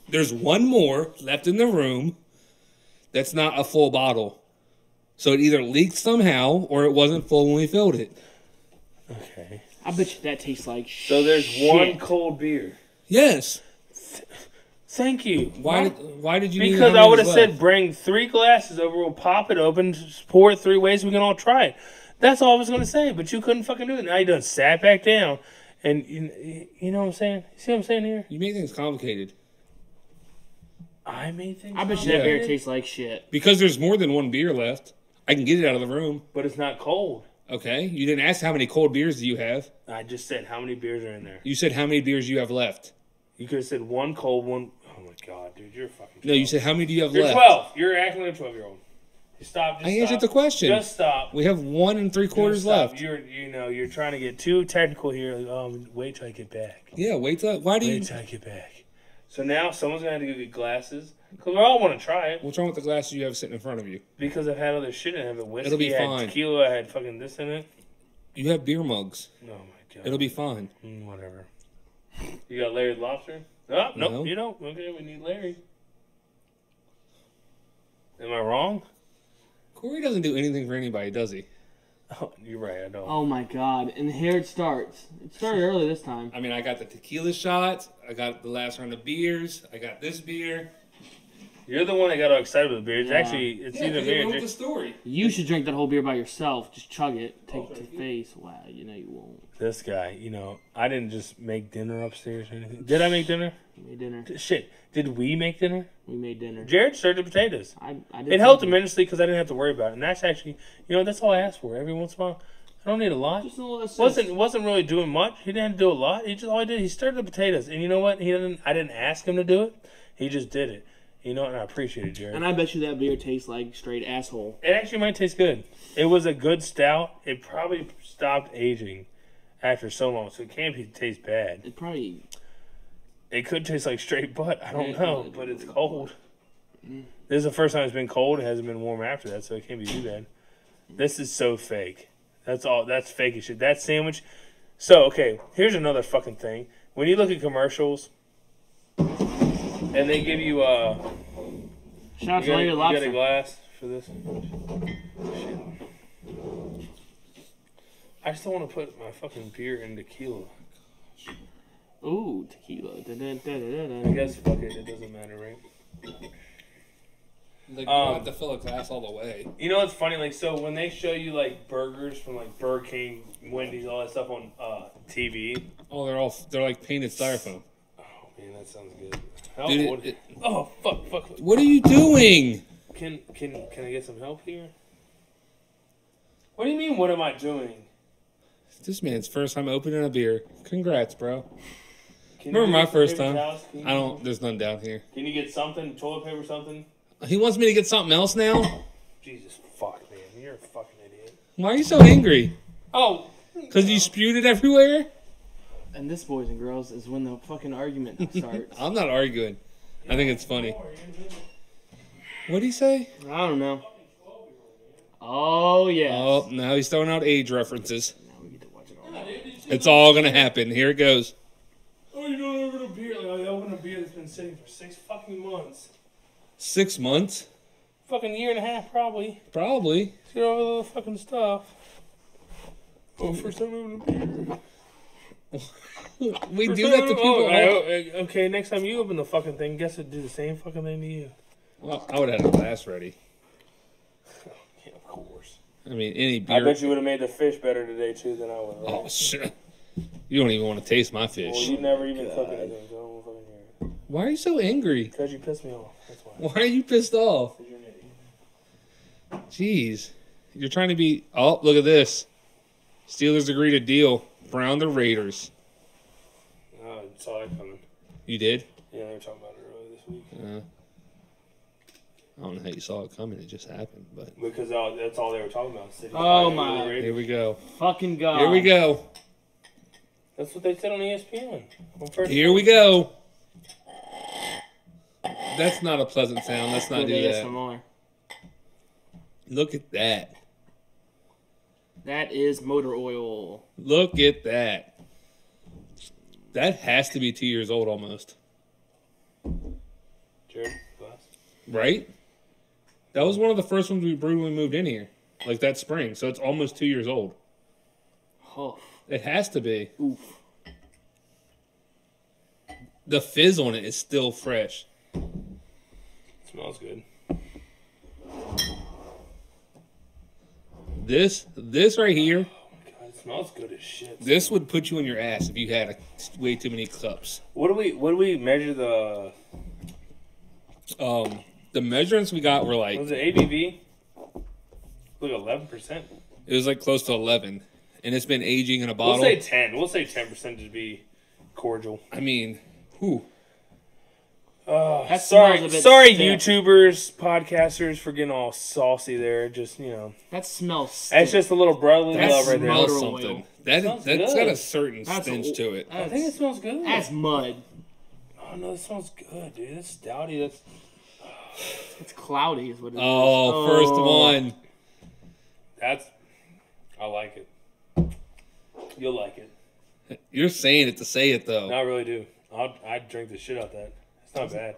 Speaker 2: There's one more left in the room that's not a full bottle. So it either leaked somehow or it wasn't full when we filled it.
Speaker 1: Okay.
Speaker 3: I bet you that tastes like shit.
Speaker 1: So there's 1 cold beer.
Speaker 2: Yes.
Speaker 1: Thank you.
Speaker 2: Why did you need
Speaker 1: Because
Speaker 2: how
Speaker 1: I
Speaker 2: many
Speaker 1: would have
Speaker 2: was
Speaker 1: said
Speaker 2: left?
Speaker 1: bring 3 glasses over, we'll pop it open, just pour it 3 ways, we can all try it. That's all I was going to say, but you couldn't fucking do it. Now you done sat back down, and you know what I'm saying? You see what I'm saying here?
Speaker 2: You make things complicated.
Speaker 1: I made things
Speaker 3: I bet you that beer
Speaker 1: complicated,
Speaker 3: tastes like shit.
Speaker 2: Because there's more than 1 beer left. I can get it out of the room.
Speaker 1: but it's not cold.
Speaker 2: Okay? You didn't ask how many cold beers do you have.
Speaker 1: I just said how many beers are in there.
Speaker 2: You said how many beers you have left.
Speaker 1: You could have said 1 cold, 1... Oh my god, dude, you're fucking 12.
Speaker 2: No, you said how many do you have
Speaker 1: You're
Speaker 2: left?
Speaker 1: 12. You're acting like a 12-year-old. Stop. Just
Speaker 2: I answered
Speaker 1: stop.
Speaker 2: the question.
Speaker 1: Just stop.
Speaker 2: We have 1 3/4
Speaker 1: Just stop.
Speaker 2: left.
Speaker 1: You're trying to get too technical here. Like, wait till I get back.
Speaker 2: Yeah, wait till. Why do you?
Speaker 1: Wait till I get back. So now someone's gonna have to go get glasses because we all want to try it.
Speaker 2: What's wrong with the glasses you have sitting in front of you?
Speaker 1: Because I've had other shit. I have a whiskey.
Speaker 2: It'll be
Speaker 1: I had
Speaker 2: fine.
Speaker 1: tequila. I had fucking this in it.
Speaker 2: You have beer mugs.
Speaker 1: Oh my god.
Speaker 2: It'll be fine.
Speaker 1: Whatever. You got Larry's lobster? Oh,
Speaker 2: No.
Speaker 1: nope. You don't. Okay, we need Larry. Am I wrong?
Speaker 2: Corey doesn't do anything for anybody, does he?
Speaker 1: Oh, you're right. I don't.
Speaker 3: Oh my god. And here it starts. It started early this time.
Speaker 2: I mean, I got the tequila shots. I got the last round of beers. I got this beer.
Speaker 1: You're the one that got all excited with the beer. It's
Speaker 3: Yeah.
Speaker 1: actually it's either
Speaker 2: 'cause
Speaker 1: me
Speaker 2: it
Speaker 1: or
Speaker 2: wrote
Speaker 1: Jake.
Speaker 2: the story.
Speaker 3: You should drink that whole beer by yourself. Just chug it. Take it to
Speaker 2: thank
Speaker 3: the
Speaker 2: you.
Speaker 3: face. Wow, you know you won't.
Speaker 1: This guy, I didn't just make dinner upstairs or anything. Did I make dinner?
Speaker 3: We made dinner.
Speaker 1: Shit. Did we make dinner?
Speaker 3: We made dinner.
Speaker 1: Jared stirred the potatoes.
Speaker 3: I did
Speaker 1: It helped
Speaker 3: something.
Speaker 1: immensely because I didn't have to worry about it. And that's actually, that's all I asked for. Every once in a while, I don't need a lot.
Speaker 3: Just a little assist.
Speaker 1: Wasn't really doing much. He didn't have to do a lot. All he did, he stirred the potatoes. And you know what? I didn't ask him to do it. He just did it. And I appreciate it, Jared.
Speaker 3: And I bet you that beer tastes like straight asshole.
Speaker 1: It actually might taste good. It was a good stout. It probably stopped aging after so long, so it can't taste bad.
Speaker 3: It probably.
Speaker 1: It could taste like straight butt. I don't
Speaker 3: Yeah,
Speaker 1: know,
Speaker 3: probably
Speaker 1: but it's
Speaker 3: would.
Speaker 1: cold. This is the first time it's been cold. It hasn't been warm after that, so it can't be too bad. This is so fake. That's all. That's fake as shit. That sandwich. So, okay, here's another fucking thing. When you look at commercials and they give you
Speaker 3: Shout out to
Speaker 1: you
Speaker 3: all your
Speaker 1: got a
Speaker 3: lobster.
Speaker 1: glass for this? Shit. I just don't want to put my fucking beer in tequila.
Speaker 3: Ooh, tequila.
Speaker 1: I guess fuck it. It doesn't matter, right?
Speaker 2: Like, you don't have to fill a glass all the way.
Speaker 1: You know what's funny? Like, so when they show you like burgers from like Burger King, Wendy's, all that stuff on TV.
Speaker 2: Oh, they're like painted styrofoam.
Speaker 1: Oh man, that sounds good. How
Speaker 2: Dude,
Speaker 1: old- oh fuck.
Speaker 2: What are you doing?
Speaker 1: Can I get some help here? What do you mean? What am I doing?
Speaker 2: This man's first time opening a beer. Congrats, bro.
Speaker 1: Can you
Speaker 2: Remember my
Speaker 1: get some
Speaker 2: first
Speaker 1: paper
Speaker 2: time?
Speaker 1: towels? Can you-
Speaker 2: I don't. There's none down here.
Speaker 1: Can you get something? Toilet paper, something?
Speaker 2: He wants me to get something else now.
Speaker 1: Jesus fuck, man, you're a fucking idiot.
Speaker 2: Why are you so angry?
Speaker 1: Oh,
Speaker 2: Because you spewed it everywhere?
Speaker 3: And this, boys and girls, is when the fucking argument starts.
Speaker 2: I'm not arguing. I think it's funny. What'd he say?
Speaker 3: I don't know. Oh, yeah.
Speaker 2: Oh, now he's throwing out age references.
Speaker 3: Now we get to watch it all.
Speaker 2: It's all gonna happen. Here it goes.
Speaker 1: oh, you don't open a beer? Like, I opened a beer that's been sitting for 6 fucking months.
Speaker 2: 6 months?
Speaker 1: Fucking year and a half, probably.
Speaker 2: Probably.
Speaker 1: Get over the fucking stuff. Oh, first time opening a beer.
Speaker 2: We do that to people.
Speaker 1: Okay, next time you open the fucking thing, guess it'd do the same fucking thing to you.
Speaker 2: Well, I would have had a glass ready.
Speaker 1: Yeah, of course.
Speaker 2: I mean, any
Speaker 1: I
Speaker 2: beer.
Speaker 1: bet you would have made the fish better today, too, than I would have.
Speaker 2: Oh, shit. You don't even want to taste my
Speaker 1: Well,
Speaker 2: fish.
Speaker 1: you never even cook anything, so I don't fucking hear it.
Speaker 2: Why are you so angry?
Speaker 1: Because you pissed me off. That's why.
Speaker 2: Why are you pissed off?
Speaker 1: 'Cause you're an idiot.
Speaker 2: Jeez. You're trying to be. Oh, look at this. Steelers agreed to deal. Brown the Raiders.
Speaker 1: Oh, I saw that coming.
Speaker 2: You did?
Speaker 1: Yeah, they were talking about it earlier this week.
Speaker 2: I don't know how you saw it coming. It just happened. But
Speaker 1: Because that's all they were talking about. City
Speaker 3: Oh,
Speaker 1: Fighting
Speaker 3: my.
Speaker 1: with the Raiders.
Speaker 2: here we go.
Speaker 3: Fucking God.
Speaker 2: Here we go.
Speaker 1: That's what they said on ESPN. On first
Speaker 2: Here we go. That's not a pleasant sound. Let's not
Speaker 3: Good
Speaker 2: do that.
Speaker 3: ASMR.
Speaker 2: Look at that.
Speaker 3: That is motor oil.
Speaker 2: Look at that. That has to be 2 years old almost.
Speaker 1: Jared, glass.
Speaker 2: Right? That was one of the first ones we brewed when we moved in here. Like that spring. So it's almost 2 years old.
Speaker 3: Oh,
Speaker 2: It has to be.
Speaker 3: oof.
Speaker 2: The fizz on it is still fresh.
Speaker 1: Smells good.
Speaker 2: This right here,
Speaker 1: God, it smells good as shit.
Speaker 2: this would put you in your ass if you had way too many cups.
Speaker 1: What do we measure the?
Speaker 2: The measurements we got were like,
Speaker 1: Was it ABV? Like 11%.
Speaker 2: it was like close to 11. And it's been aging in a
Speaker 1: We'll
Speaker 2: bottle.
Speaker 1: say 10. We'll say 10% to be cordial.
Speaker 2: I mean, whew.
Speaker 3: That
Speaker 1: Sorry,
Speaker 3: smells a bit
Speaker 1: sorry,
Speaker 3: stiff.
Speaker 1: YouTubers, podcasters, for getting all saucy there. Just
Speaker 3: That smells
Speaker 1: that's
Speaker 3: stiff.
Speaker 1: just a little brotherly
Speaker 2: That
Speaker 1: love right there.
Speaker 3: motor
Speaker 2: smells
Speaker 3: oil.
Speaker 2: something.
Speaker 1: Smells
Speaker 2: That's
Speaker 1: good.
Speaker 2: got a certain
Speaker 3: That's
Speaker 2: stench
Speaker 3: a-
Speaker 2: to it.
Speaker 1: I think it smells good.
Speaker 3: That's mud.
Speaker 1: Oh no, it smells good, dude. It's stouty. That's
Speaker 3: It's cloudy is what it is.
Speaker 2: Oh, first one.
Speaker 1: I like it. You'll like it.
Speaker 2: You're saying it to say it, though.
Speaker 1: No, I really do. I'd drink the shit out of that. It's not bad.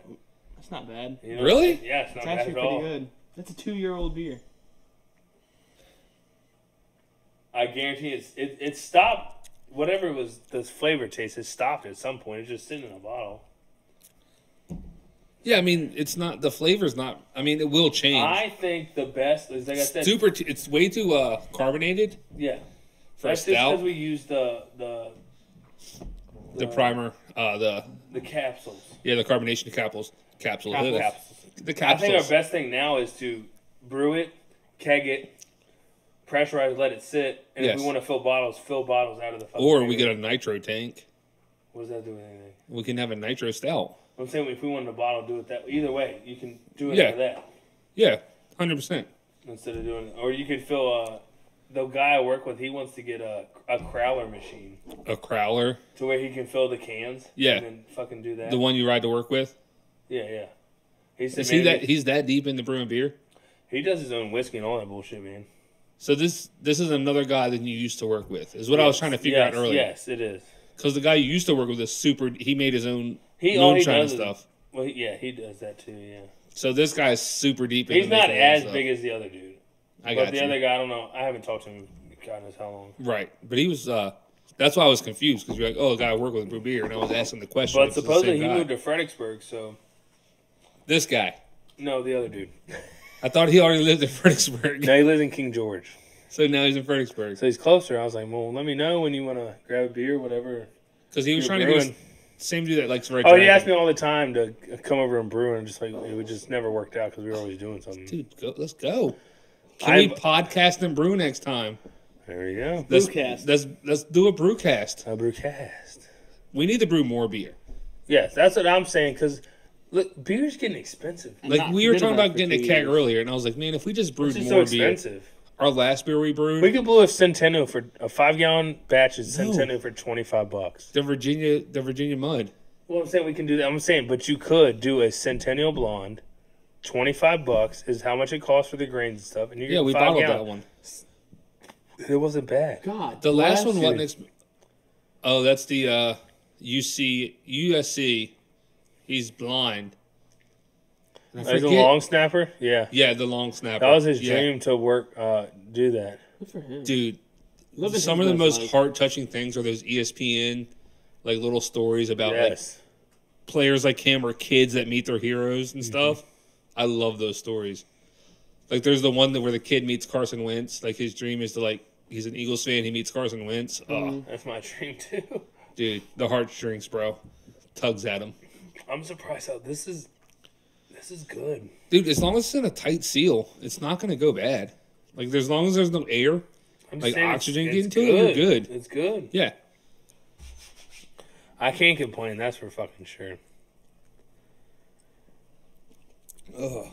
Speaker 3: It's not bad.
Speaker 1: You know?
Speaker 2: Really?
Speaker 1: Yeah, it's not
Speaker 3: It's
Speaker 1: bad
Speaker 3: actually
Speaker 1: at
Speaker 3: pretty
Speaker 1: all.
Speaker 3: good. That's a 2-year-old beer.
Speaker 1: I guarantee it stopped. Whatever it was, this flavor taste, it stopped at some point. It's just sitting in a bottle.
Speaker 2: Yeah, I mean, it's not, the flavor's not, I mean, it will change.
Speaker 1: I think the best is, like I said,
Speaker 2: It's way too carbonated
Speaker 1: yeah.
Speaker 2: for
Speaker 1: That's
Speaker 2: a
Speaker 1: just
Speaker 2: stout.
Speaker 1: because we used the
Speaker 2: primer, the
Speaker 1: capsules.
Speaker 2: the carbonation capsules. The
Speaker 1: Capsules.
Speaker 2: capsules.
Speaker 1: I think our best thing now is to brew it, keg it, pressurize, let it sit, and if
Speaker 2: Yes.
Speaker 1: we want to fill bottles out of the fucking
Speaker 2: Or
Speaker 1: thing.
Speaker 2: we get a nitro tank.
Speaker 1: What does that do with anything?
Speaker 2: We can have a nitro stout.
Speaker 1: I'm saying if we wanted a bottle, do it that way. Either way, you can do it
Speaker 2: Yeah.
Speaker 1: for that
Speaker 2: Yeah, 100%.
Speaker 1: instead of doing, or you could fill. The guy I work with, he wants to get a crowler machine
Speaker 2: A crowler.
Speaker 1: to where he can fill the cans.
Speaker 2: Yeah.
Speaker 1: And then fucking do that.
Speaker 2: The one you ride to work with.
Speaker 1: Yeah. He said,
Speaker 2: Is he
Speaker 1: man,
Speaker 2: he's that deep into brewing beer?
Speaker 1: he does his own whiskey and all that bullshit, man.
Speaker 2: So this is another guy that you used to work with, is what I was trying to figure out earlier.
Speaker 1: Yes, it is.
Speaker 2: Because the guy you used to work with is he made his own
Speaker 1: All he
Speaker 2: moonshine and
Speaker 1: does is-
Speaker 2: stuff.
Speaker 1: Well, he does that too. Yeah.
Speaker 2: So this guy's super deep into
Speaker 1: He's not
Speaker 2: making his own
Speaker 1: as
Speaker 2: stuff.
Speaker 1: big as the other dude.
Speaker 2: I
Speaker 1: But
Speaker 2: got
Speaker 1: the
Speaker 2: you.
Speaker 1: other guy, I don't know. I haven't talked to him. God knows how long.
Speaker 2: Right. But he was, that's why I was confused, because you're like, oh, a guy I work with brew beer, and I was asking the question.
Speaker 1: But
Speaker 2: if it's the
Speaker 1: supposedly
Speaker 2: same
Speaker 1: he
Speaker 2: guy.
Speaker 1: moved to Fredericksburg, so
Speaker 2: This guy.
Speaker 1: No, the other dude.
Speaker 2: I thought he already lived in Fredericksburg.
Speaker 1: No, he lives in King George.
Speaker 2: So now he's in Fredericksburg.
Speaker 1: So he's closer. I was like, well, let me know when you want to grab a beer, whatever.
Speaker 2: Because he was
Speaker 1: You're
Speaker 2: trying to
Speaker 1: brewing.
Speaker 2: go. Same dude that likes Red
Speaker 1: Oh,
Speaker 2: Dragon.
Speaker 1: he asked me all the time to come over and brew, and just like it would just never worked out because we were always doing something.
Speaker 2: Dude, let's go. Can we
Speaker 1: I've-
Speaker 2: podcast and brew next time?
Speaker 1: There you go.
Speaker 3: Brewcast.
Speaker 2: Let's do a brewcast.
Speaker 1: A brewcast.
Speaker 2: We need to brew more beer.
Speaker 1: Yes, that's what I'm saying. Because look, beer's getting expensive.
Speaker 3: And
Speaker 2: Like
Speaker 3: not
Speaker 2: we were
Speaker 3: forget
Speaker 2: talking about
Speaker 3: for
Speaker 2: getting a
Speaker 3: 2
Speaker 2: keg
Speaker 3: years.
Speaker 2: earlier, and I was like, man, if we just brewed
Speaker 1: It's just
Speaker 2: more
Speaker 1: so
Speaker 2: beer.
Speaker 1: expensive.
Speaker 2: Our last beer we brewed,
Speaker 1: We could brew a Centennial for a 5-gallon batch of Centennial for $25.
Speaker 2: the Virginia Mud.
Speaker 1: Well, I'm saying we can do that. I'm saying, but you could do a Centennial Blonde. $25 is how much it costs for the grains and stuff, and you get
Speaker 2: Yeah, we
Speaker 1: 5
Speaker 2: bottled that
Speaker 1: gallons.
Speaker 2: one.
Speaker 1: It wasn't bad.
Speaker 3: God.
Speaker 2: The last
Speaker 3: bless
Speaker 2: one
Speaker 3: you.
Speaker 2: wasn't. Oh, that's the USC. He's blind. And I
Speaker 1: As a
Speaker 2: forget-
Speaker 1: long snapper, yeah,
Speaker 2: Yeah, the long snapper.
Speaker 1: that was his
Speaker 2: Yeah.
Speaker 1: dream to work. Do that.
Speaker 3: Good for him.
Speaker 2: Dude.
Speaker 3: Living
Speaker 2: Some
Speaker 3: his
Speaker 2: of the
Speaker 3: best
Speaker 2: most
Speaker 3: life.
Speaker 2: heart-touching things are those ESPN, like little stories about like
Speaker 1: Yes,
Speaker 2: players like him or kids that meet their heroes
Speaker 1: Mm-hmm.
Speaker 2: and stuff. I love those stories. Like there's the one that where the kid meets Carson Wentz. Like his dream is to like he's an Eagles fan. He meets Carson Wentz. Oh,
Speaker 1: that's my dream too.
Speaker 2: dude, the heartstrings, bro, tugs at him.
Speaker 1: I'm surprised how this is good.
Speaker 2: Dude, as long as it's in a tight seal, it's not gonna go bad. Like as long as there's no air,
Speaker 1: I'm just
Speaker 2: like
Speaker 1: saying
Speaker 2: oxygen
Speaker 1: it's
Speaker 2: getting to it, you're good.
Speaker 1: It's good.
Speaker 2: Yeah.
Speaker 1: I can't complain. That's for fucking sure.
Speaker 2: Ugh.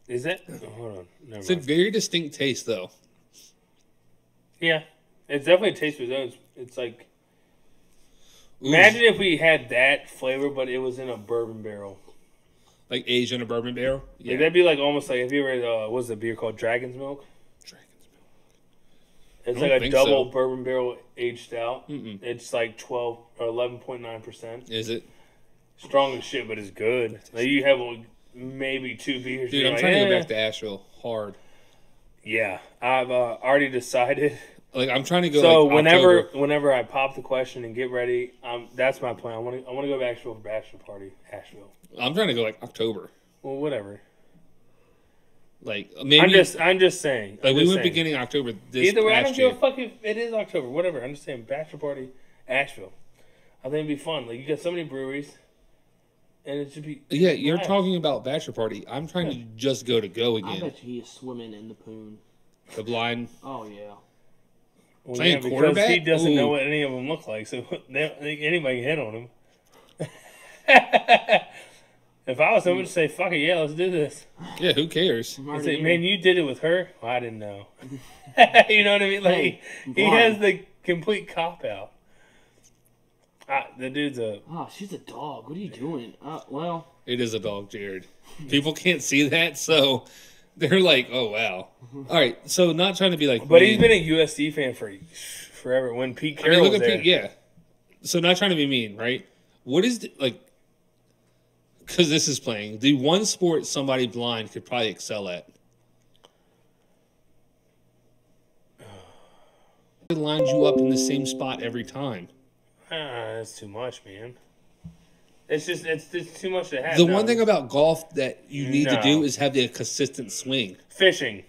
Speaker 1: Is that? Oh, hold on. Never
Speaker 2: It's a
Speaker 1: mind.
Speaker 2: very distinct taste, though.
Speaker 1: Yeah, it's definitely tastes of its own. It's like
Speaker 2: Ooh,
Speaker 1: imagine if we had that flavor, but it was in a bourbon barrel.
Speaker 2: like aged in a bourbon barrel.
Speaker 1: Like, that'd be like almost like have you ever what's the beer called Dragon's Milk?
Speaker 2: Dragon's milk.
Speaker 1: It's
Speaker 2: I
Speaker 1: like
Speaker 2: don't
Speaker 1: a
Speaker 2: think
Speaker 1: double
Speaker 2: so.
Speaker 1: bourbon barrel aged stout.
Speaker 2: Mm-mm.
Speaker 1: It's like 12 or 11.9%.
Speaker 2: Is it?
Speaker 1: Strong as shit, but it's good. Like you have maybe 2 beers.
Speaker 2: Dude,
Speaker 1: you're
Speaker 2: I'm
Speaker 1: like,
Speaker 2: trying to go
Speaker 1: "Eh."
Speaker 2: back to Asheville hard.
Speaker 1: Yeah, I've already decided.
Speaker 2: Like I'm trying to go.
Speaker 1: So
Speaker 2: like, October.
Speaker 1: whenever I pop the question and get ready, that's my plan. I want to go back to a bachelor party, Asheville.
Speaker 2: I'm trying to go like October.
Speaker 1: Well, whatever.
Speaker 2: Like maybe.
Speaker 1: I'm just saying.
Speaker 2: like
Speaker 1: I'm
Speaker 2: we
Speaker 1: just
Speaker 2: went
Speaker 1: saying.
Speaker 2: beginning October this
Speaker 1: Either way, I don't
Speaker 2: past
Speaker 1: give
Speaker 2: year.
Speaker 1: a fuck if it is October. Whatever. I'm just saying, bachelor party, Asheville. I think it'd be fun. Like you got so many breweries, and it should be.
Speaker 2: Yeah, you're
Speaker 1: nice.
Speaker 2: talking about bachelor party. I'm trying to just go
Speaker 3: I
Speaker 2: again.
Speaker 3: bet you he is swimming in the poon.
Speaker 2: The blind.
Speaker 3: Oh yeah.
Speaker 1: Well,
Speaker 2: playing
Speaker 1: because
Speaker 2: quarterback?
Speaker 1: he doesn't know
Speaker 2: Ooh.
Speaker 1: what any of them look like, so anybody can hit on him. If I was him, I'd say, "Fuck it, yeah, let's do this."
Speaker 2: Yeah, who cares?
Speaker 3: I'm
Speaker 1: I
Speaker 3: already
Speaker 1: say,
Speaker 3: in.
Speaker 1: man, you did it with her. Well, I didn't know. You know what I mean? Like
Speaker 3: Hey,
Speaker 1: he
Speaker 3: blind.
Speaker 1: has the complete cop out. The dude's a.
Speaker 3: Oh, she's a dog. What are you doing? Well,
Speaker 2: It is a dog, Jared. People can't see that, so they're like, "Oh wow." All right, so not trying to be like,
Speaker 1: But he's
Speaker 2: mean.
Speaker 1: been a USC fan for forever. When Pete
Speaker 2: I
Speaker 1: Carroll
Speaker 2: mean, look
Speaker 1: was
Speaker 2: at
Speaker 1: there,
Speaker 2: Pete. Yeah. So not trying to be mean, right? What is like? Because this is playing the one sport somebody blind could probably excel at. It lines you up in the same spot every time.
Speaker 1: that's too much, man. It's too much to have.
Speaker 2: The
Speaker 1: No.
Speaker 2: one thing about golf that you need to
Speaker 1: No.
Speaker 2: do is have the consistent swing.
Speaker 1: Fishing.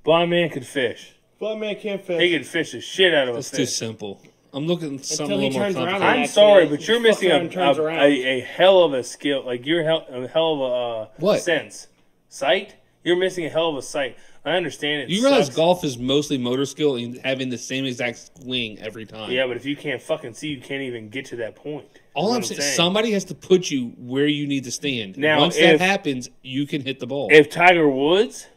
Speaker 1: Blind man could fish.
Speaker 3: blind man can't
Speaker 1: He
Speaker 3: fish.
Speaker 1: could fish the shit out of
Speaker 2: That's
Speaker 1: a
Speaker 2: too
Speaker 1: fish.
Speaker 2: simple. I'm looking at something
Speaker 3: Until
Speaker 2: a
Speaker 3: he
Speaker 2: little more
Speaker 3: turns around
Speaker 2: complicated.
Speaker 1: I'm
Speaker 3: Actually,
Speaker 1: sorry, but you're
Speaker 3: fucks
Speaker 1: missing
Speaker 3: around and turns around.
Speaker 1: a hell of a skill. Like you're a hell of a
Speaker 2: What?
Speaker 1: sense. Sight? You're missing a hell of a sight. I understand it.
Speaker 2: You realize
Speaker 1: sucks.
Speaker 2: golf is mostly motor skill and having the same exact swing every time.
Speaker 1: Yeah, but if you can't fucking see, you can't even get to that point.
Speaker 2: All
Speaker 1: That's
Speaker 2: I'm
Speaker 1: what
Speaker 2: saying, somebody has to put you where you need to stand.
Speaker 1: Now,
Speaker 2: Once that
Speaker 1: if-
Speaker 2: happens, you can hit the ball.
Speaker 1: If Tiger Woods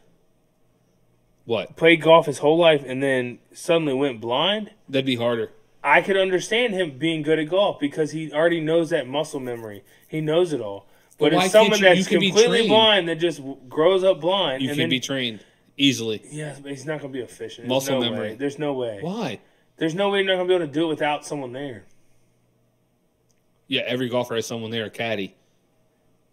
Speaker 2: What?
Speaker 1: played golf his whole life and then suddenly went blind,
Speaker 2: That'd be harder.
Speaker 1: I could understand him being good at golf because he already knows that muscle memory. He knows it all. But
Speaker 2: why
Speaker 1: if someone
Speaker 2: can't you- you
Speaker 1: that's
Speaker 2: can be
Speaker 1: completely
Speaker 2: trained.
Speaker 1: blind that just grows up blind,
Speaker 2: You
Speaker 1: and
Speaker 2: can
Speaker 1: then
Speaker 2: be trained easily.
Speaker 1: yeah, but he's not going to be efficient. There's
Speaker 2: Muscle
Speaker 1: no
Speaker 2: memory.
Speaker 1: Way. There's no way.
Speaker 2: Why?
Speaker 1: There's no way you're not going to be able to do it without someone there.
Speaker 2: Yeah, every golfer has someone there, a caddy.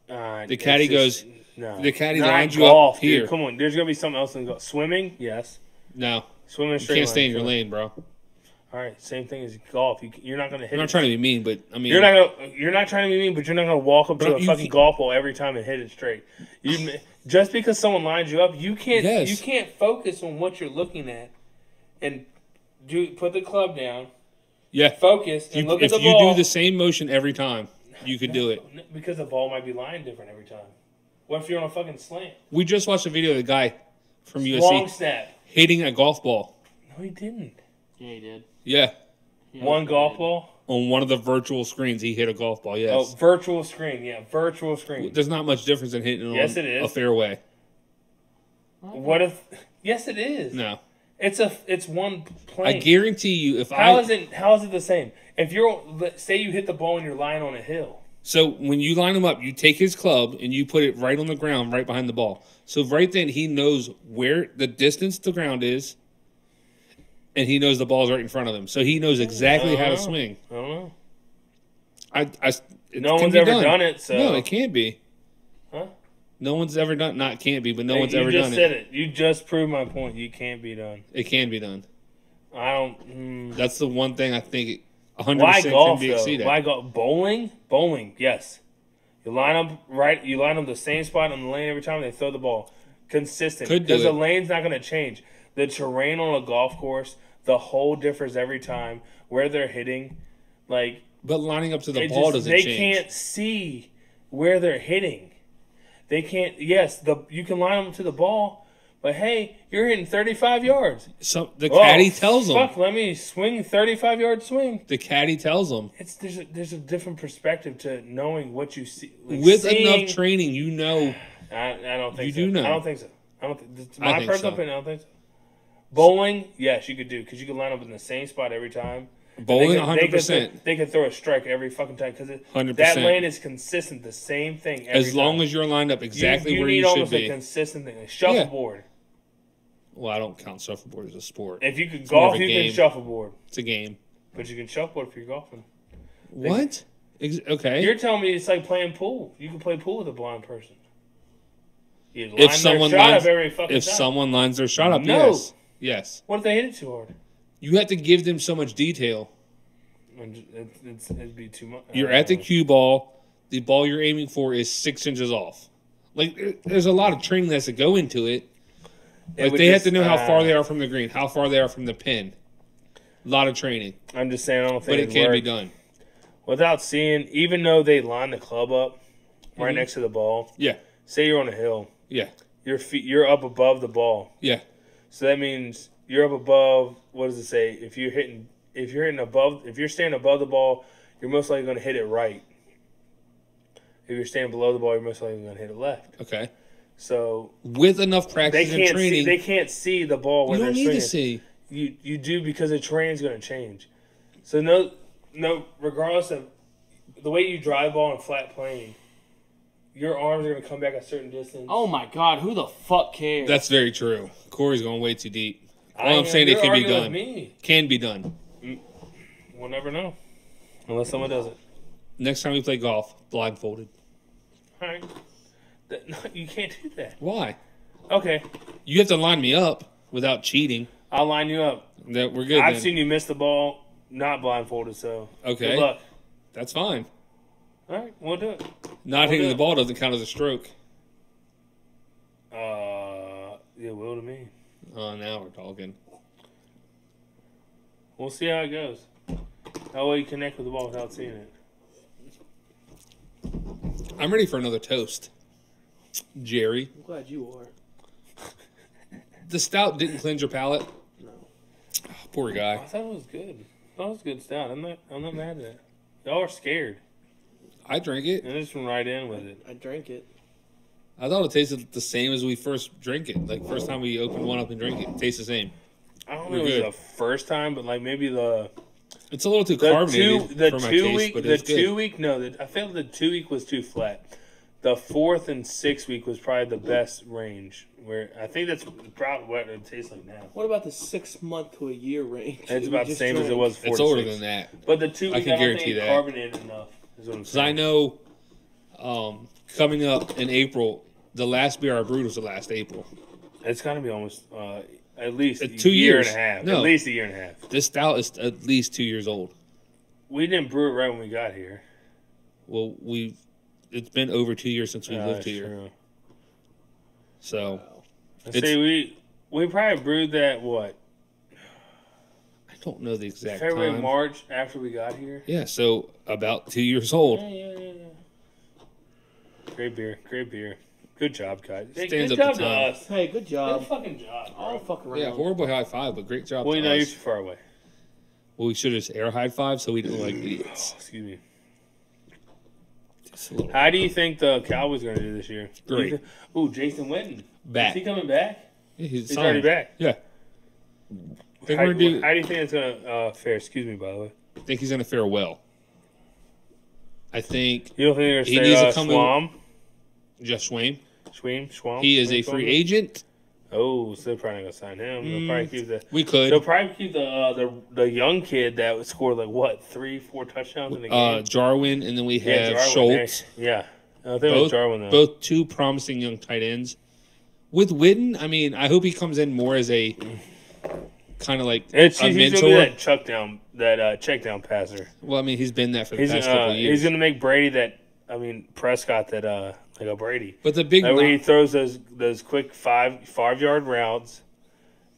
Speaker 1: The
Speaker 2: caddy goes-
Speaker 1: No.
Speaker 2: the caddy
Speaker 1: Not
Speaker 2: lines you
Speaker 1: golf,
Speaker 2: up
Speaker 1: dude.
Speaker 2: here.
Speaker 1: Come on, there's going to be something else in golf. Swimming, yes.
Speaker 2: No,
Speaker 1: Swimming
Speaker 2: you
Speaker 1: straight
Speaker 2: can't stay in
Speaker 1: line,
Speaker 2: your
Speaker 1: sure.
Speaker 2: lane, bro.
Speaker 1: All right, same thing as golf. You're not going to hit.
Speaker 2: I'm not
Speaker 1: it.
Speaker 2: trying to be mean, but I mean,
Speaker 1: You're not trying to be mean, but you're not going to walk up to
Speaker 2: But
Speaker 1: a
Speaker 2: you
Speaker 1: fucking
Speaker 2: can't-
Speaker 1: golf ball every time and hit it straight. Just because someone lines you up, you can't.
Speaker 2: Yes.
Speaker 1: You can't focus on what you're looking at, and put the club down,
Speaker 2: yeah.
Speaker 1: focus, and look at
Speaker 2: If
Speaker 1: the
Speaker 2: you
Speaker 1: ball.
Speaker 2: do the same motion every time, you could do it.
Speaker 1: Because the ball might be lying different every time. What if you're on a fucking slant?
Speaker 2: We just watched a video of the guy from USC
Speaker 1: Long snap.
Speaker 2: hitting a golf ball.
Speaker 1: No, he didn't.
Speaker 3: Yeah, he did.
Speaker 2: Yeah,
Speaker 3: Yeah,
Speaker 1: One
Speaker 3: he
Speaker 1: golf
Speaker 3: did.
Speaker 1: ball.
Speaker 2: on one of the virtual screens, he hit a golf ball.
Speaker 1: Oh,
Speaker 2: Yes.
Speaker 1: virtual screen. Yeah, virtual screen.
Speaker 2: There's not much difference in hitting on
Speaker 1: Yes, it is.
Speaker 2: a fairway.
Speaker 1: What if? Yes, it is.
Speaker 2: No.
Speaker 1: It's one plane.
Speaker 2: I guarantee you, if
Speaker 1: How
Speaker 2: I
Speaker 1: is it the same? If say you hit the ball and you're lying on a hill.
Speaker 2: so when you line him up, you take his club and you put it right on the ground, right behind the ball. So right then he knows where the distance to the ground is, and he knows the ball's right in front of him. So he knows exactly how to swing.
Speaker 1: I don't know.
Speaker 2: It
Speaker 1: No
Speaker 2: can
Speaker 1: one's
Speaker 2: be
Speaker 1: ever done it, so
Speaker 2: No, it can't be.
Speaker 1: Huh?
Speaker 2: No one's ever done. Not can't be, but no
Speaker 1: Hey,
Speaker 2: one's
Speaker 1: you
Speaker 2: ever
Speaker 1: just
Speaker 2: done
Speaker 1: said
Speaker 2: it.
Speaker 1: You just proved my point. You can't be done.
Speaker 2: It can be done.
Speaker 1: I don't.
Speaker 2: That's the one thing I think 100%
Speaker 1: Why golf
Speaker 2: can be
Speaker 1: though?
Speaker 2: exceeded.
Speaker 1: Why golf? Bowling? Bowling, yes. You line up right. You line up the same spot on the lane every time they throw the ball. Consistent.
Speaker 2: Could do
Speaker 1: because the
Speaker 2: it.
Speaker 1: lane's not going to change. The terrain on a golf course, the hole differs every time. Where they're hitting, like
Speaker 2: But lining up to the
Speaker 1: it
Speaker 2: ball
Speaker 1: just-
Speaker 2: doesn't
Speaker 1: they
Speaker 2: change.
Speaker 1: can't see where they're hitting. They can't. Yes, you can line them to the ball, but hey, you're hitting 35 yards.
Speaker 2: So the
Speaker 1: Oh,
Speaker 2: caddy tells them.
Speaker 1: Fuck, let me swing 35-yard swing.
Speaker 2: The caddy tells them.
Speaker 1: There's a different perspective to knowing what you see. Like
Speaker 2: With
Speaker 1: seeing,
Speaker 2: enough training, you know.
Speaker 1: I don't think
Speaker 2: You
Speaker 1: so.
Speaker 2: do know.
Speaker 1: I don't think so. I don't. It's
Speaker 2: I
Speaker 1: my
Speaker 2: think
Speaker 1: personal
Speaker 2: so.
Speaker 1: opinion. I don't think so. Bowling, yes, you could do because you could line up in the same spot every time.
Speaker 2: Bowling,
Speaker 1: They could
Speaker 2: 100%.
Speaker 1: They could throw a strike every fucking time because
Speaker 2: 100%.
Speaker 1: that lane is consistent. The same thing. Every
Speaker 2: As long
Speaker 1: time.
Speaker 2: as you're lined up exactly
Speaker 1: you
Speaker 2: where
Speaker 1: need
Speaker 2: you should
Speaker 1: almost a
Speaker 2: be.
Speaker 1: consistent thing. Like shuffleboard.
Speaker 2: Well, I don't count shuffleboard as a sport.
Speaker 1: If you could
Speaker 2: more
Speaker 1: golf,
Speaker 2: of a
Speaker 1: you
Speaker 2: game.
Speaker 1: can shuffleboard,
Speaker 2: It's a game.
Speaker 1: but you can shuffleboard if you're golfing.
Speaker 2: What? Okay.
Speaker 1: You're telling me it's like playing pool. You can play pool with a blind person. You line
Speaker 2: If
Speaker 1: their
Speaker 2: someone
Speaker 1: shot
Speaker 2: lines,
Speaker 1: up every fucking
Speaker 2: if
Speaker 1: time.
Speaker 2: someone lines their shot up,
Speaker 1: No.
Speaker 2: yes, yes.
Speaker 1: What if they hit it too hard?
Speaker 2: You have to give them so much detail.
Speaker 1: It'd be too much.
Speaker 2: You're at the cue ball. The ball you're aiming for is 6 inches off. Like there's a lot of training that has to go into it. Like
Speaker 1: would
Speaker 2: they have
Speaker 1: just,
Speaker 2: to know how far they are from the green, how far they are from the pin. A lot of training,
Speaker 1: I'm just saying, I don't think
Speaker 2: but it
Speaker 1: it'd
Speaker 2: can be
Speaker 1: work.
Speaker 2: done.
Speaker 1: Without seeing, even though they line the club up right
Speaker 2: Mhm.
Speaker 1: next to the ball.
Speaker 2: Yeah,
Speaker 1: Say you're on a hill,
Speaker 2: yeah,
Speaker 1: you're up above the ball.
Speaker 2: yeah.
Speaker 1: So that means you're up above. What does it say? If you're standing above the ball, you're most likely going to hit it right. If you're standing below the ball, you're most likely going to hit it left.
Speaker 2: Okay.
Speaker 1: So
Speaker 2: With enough
Speaker 1: they
Speaker 2: practice and
Speaker 1: can't
Speaker 2: training,
Speaker 1: see. They can't see the ball where
Speaker 2: you
Speaker 1: they're
Speaker 2: don't need
Speaker 1: swinging.
Speaker 2: to see.
Speaker 1: You do because the terrain's going to change. So no, regardless of the way you drive the ball in a flat plane, your arms are going to come back a certain distance.
Speaker 3: Oh my god, who the fuck cares?
Speaker 2: That's very true. Corey's going way too deep. All
Speaker 1: I
Speaker 2: I'm saying, it
Speaker 1: you're
Speaker 2: can be
Speaker 1: arguing with
Speaker 2: done.
Speaker 1: Me.
Speaker 2: Can be done.
Speaker 1: We'll never know unless someone does it.
Speaker 2: Next time we play golf, blindfolded.
Speaker 1: All right. No, you can't do that.
Speaker 2: Why?
Speaker 1: Okay,
Speaker 2: You have to line me up without cheating.
Speaker 1: I'll line you up.
Speaker 2: That we're good.
Speaker 1: I've
Speaker 2: then.
Speaker 1: seen you miss the ball not blindfolded, so
Speaker 2: Okay.
Speaker 1: good luck.
Speaker 2: That's fine.
Speaker 1: All right, we'll do it.
Speaker 2: Not
Speaker 1: We'll
Speaker 2: hitting
Speaker 1: do
Speaker 2: the
Speaker 1: it.
Speaker 2: ball doesn't count as a stroke.
Speaker 1: It will to me.
Speaker 2: Oh, now we're talking.
Speaker 1: We'll see how it goes. How will you connect with the ball without seeing it?
Speaker 2: I'm ready for another toast. Jerry,
Speaker 3: I'm glad you are.
Speaker 2: the stout didn't cleanse your palate.
Speaker 3: No.
Speaker 2: Oh, poor guy.
Speaker 1: I thought it was good. I thought it was good stuff. I'm not mad at it. Y'all are scared.
Speaker 2: I drank it.
Speaker 1: And I just went right in with it.
Speaker 3: I drank it.
Speaker 2: I thought it tasted the same as we first drank it. Like first time we opened one up and drank it, it tastes the same.
Speaker 1: I don't
Speaker 2: We're
Speaker 1: know if it
Speaker 2: good.
Speaker 1: was the first time, but like maybe the
Speaker 2: It's a little too
Speaker 1: the
Speaker 2: carbonated
Speaker 1: two the
Speaker 2: for my
Speaker 1: 2
Speaker 2: taste,
Speaker 1: week
Speaker 2: but
Speaker 1: the
Speaker 2: it's good.
Speaker 1: 2 week no I felt the 2 week was too flat. The 4th and 6th week was probably the best range. Where I think that's probably what it tastes like now.
Speaker 3: What about the 6 month to a year range?
Speaker 1: It's
Speaker 3: that we
Speaker 1: about the
Speaker 3: just
Speaker 1: same as it
Speaker 3: drank?
Speaker 1: was 4
Speaker 2: It's
Speaker 1: to
Speaker 2: older
Speaker 1: 6.
Speaker 2: than that.
Speaker 1: But the 2 week
Speaker 2: I can
Speaker 1: don't
Speaker 2: guarantee
Speaker 1: think
Speaker 2: that.
Speaker 1: carbonated enough. Is what I'm
Speaker 2: Because I
Speaker 1: saying.
Speaker 2: know coming up in April, the last beer I brewed was the last April.
Speaker 1: It's gotta be almost At least a
Speaker 2: 2
Speaker 1: year
Speaker 2: years.
Speaker 1: and a half.
Speaker 2: No.
Speaker 1: At least a year and a half.
Speaker 2: This stout is at least 2 years old.
Speaker 1: We didn't brew it right when we got here.
Speaker 2: Well, it's been over 2 years since we lived
Speaker 1: That's
Speaker 2: here.
Speaker 1: true.
Speaker 2: So
Speaker 1: Let's see, we probably brewed that, what,
Speaker 2: I don't know the exact
Speaker 1: February,
Speaker 2: time.
Speaker 1: March after we got here?
Speaker 2: Yeah, so about 2 years old.
Speaker 1: Yeah. Great beer. Good job, guys. Hey,
Speaker 2: Stands
Speaker 1: good
Speaker 2: up
Speaker 1: job
Speaker 2: to
Speaker 1: to
Speaker 2: time.
Speaker 1: us.
Speaker 3: Hey, good
Speaker 1: Good
Speaker 3: job.
Speaker 1: fucking job,
Speaker 3: All
Speaker 1: bro.
Speaker 3: fucking around.
Speaker 2: Yeah, horrible high five, but great job
Speaker 1: Well,
Speaker 2: to
Speaker 1: you know, you're
Speaker 2: us.
Speaker 1: too far away.
Speaker 2: Well, we should have just air high five so we didn't look like idiots.
Speaker 1: Excuse me.
Speaker 2: Just a little.
Speaker 1: How do you think the Cowboys are going to do this year?
Speaker 2: Great.
Speaker 1: Ooh, Jason Witten.
Speaker 2: Back.
Speaker 1: Is he coming back?
Speaker 2: Yeah,
Speaker 1: He's
Speaker 2: signed.
Speaker 1: already back.
Speaker 2: Yeah. I think,
Speaker 1: How,
Speaker 2: we're gonna do,
Speaker 1: how do you think it's going to fare? Excuse me, by the way.
Speaker 2: I think he's going to fare well. I think
Speaker 1: You don't think they're
Speaker 2: He
Speaker 1: going to
Speaker 2: needs
Speaker 1: say
Speaker 2: to come
Speaker 1: Schwam?
Speaker 2: Jeff Swaim,
Speaker 1: Schwam?
Speaker 2: he is a
Speaker 1: Schwam?
Speaker 2: free agent.
Speaker 1: Oh, so they're probably not going to sign him. They'll probably keep the...
Speaker 2: We could.
Speaker 1: They'll probably keep the young kid that scored like what 3-4 touchdowns in the game.
Speaker 2: Jarwin, and then we have
Speaker 1: Jarwin,
Speaker 2: Schultz.
Speaker 1: Yeah, I think it was
Speaker 2: Both,
Speaker 1: Jarwin though.
Speaker 2: both two promising young tight ends. With Witten, I mean, I hope he comes in more as a kind of like
Speaker 1: He's
Speaker 2: a
Speaker 1: gonna be
Speaker 2: mentor.
Speaker 1: that check down passer.
Speaker 2: Well, I mean, he's been that for the
Speaker 1: He's
Speaker 2: past couple of years.
Speaker 1: he's gonna make Brady Prescott that like a Brady.
Speaker 2: But the big
Speaker 1: Like where he
Speaker 2: knock,
Speaker 1: throws those quick 5-yard routes,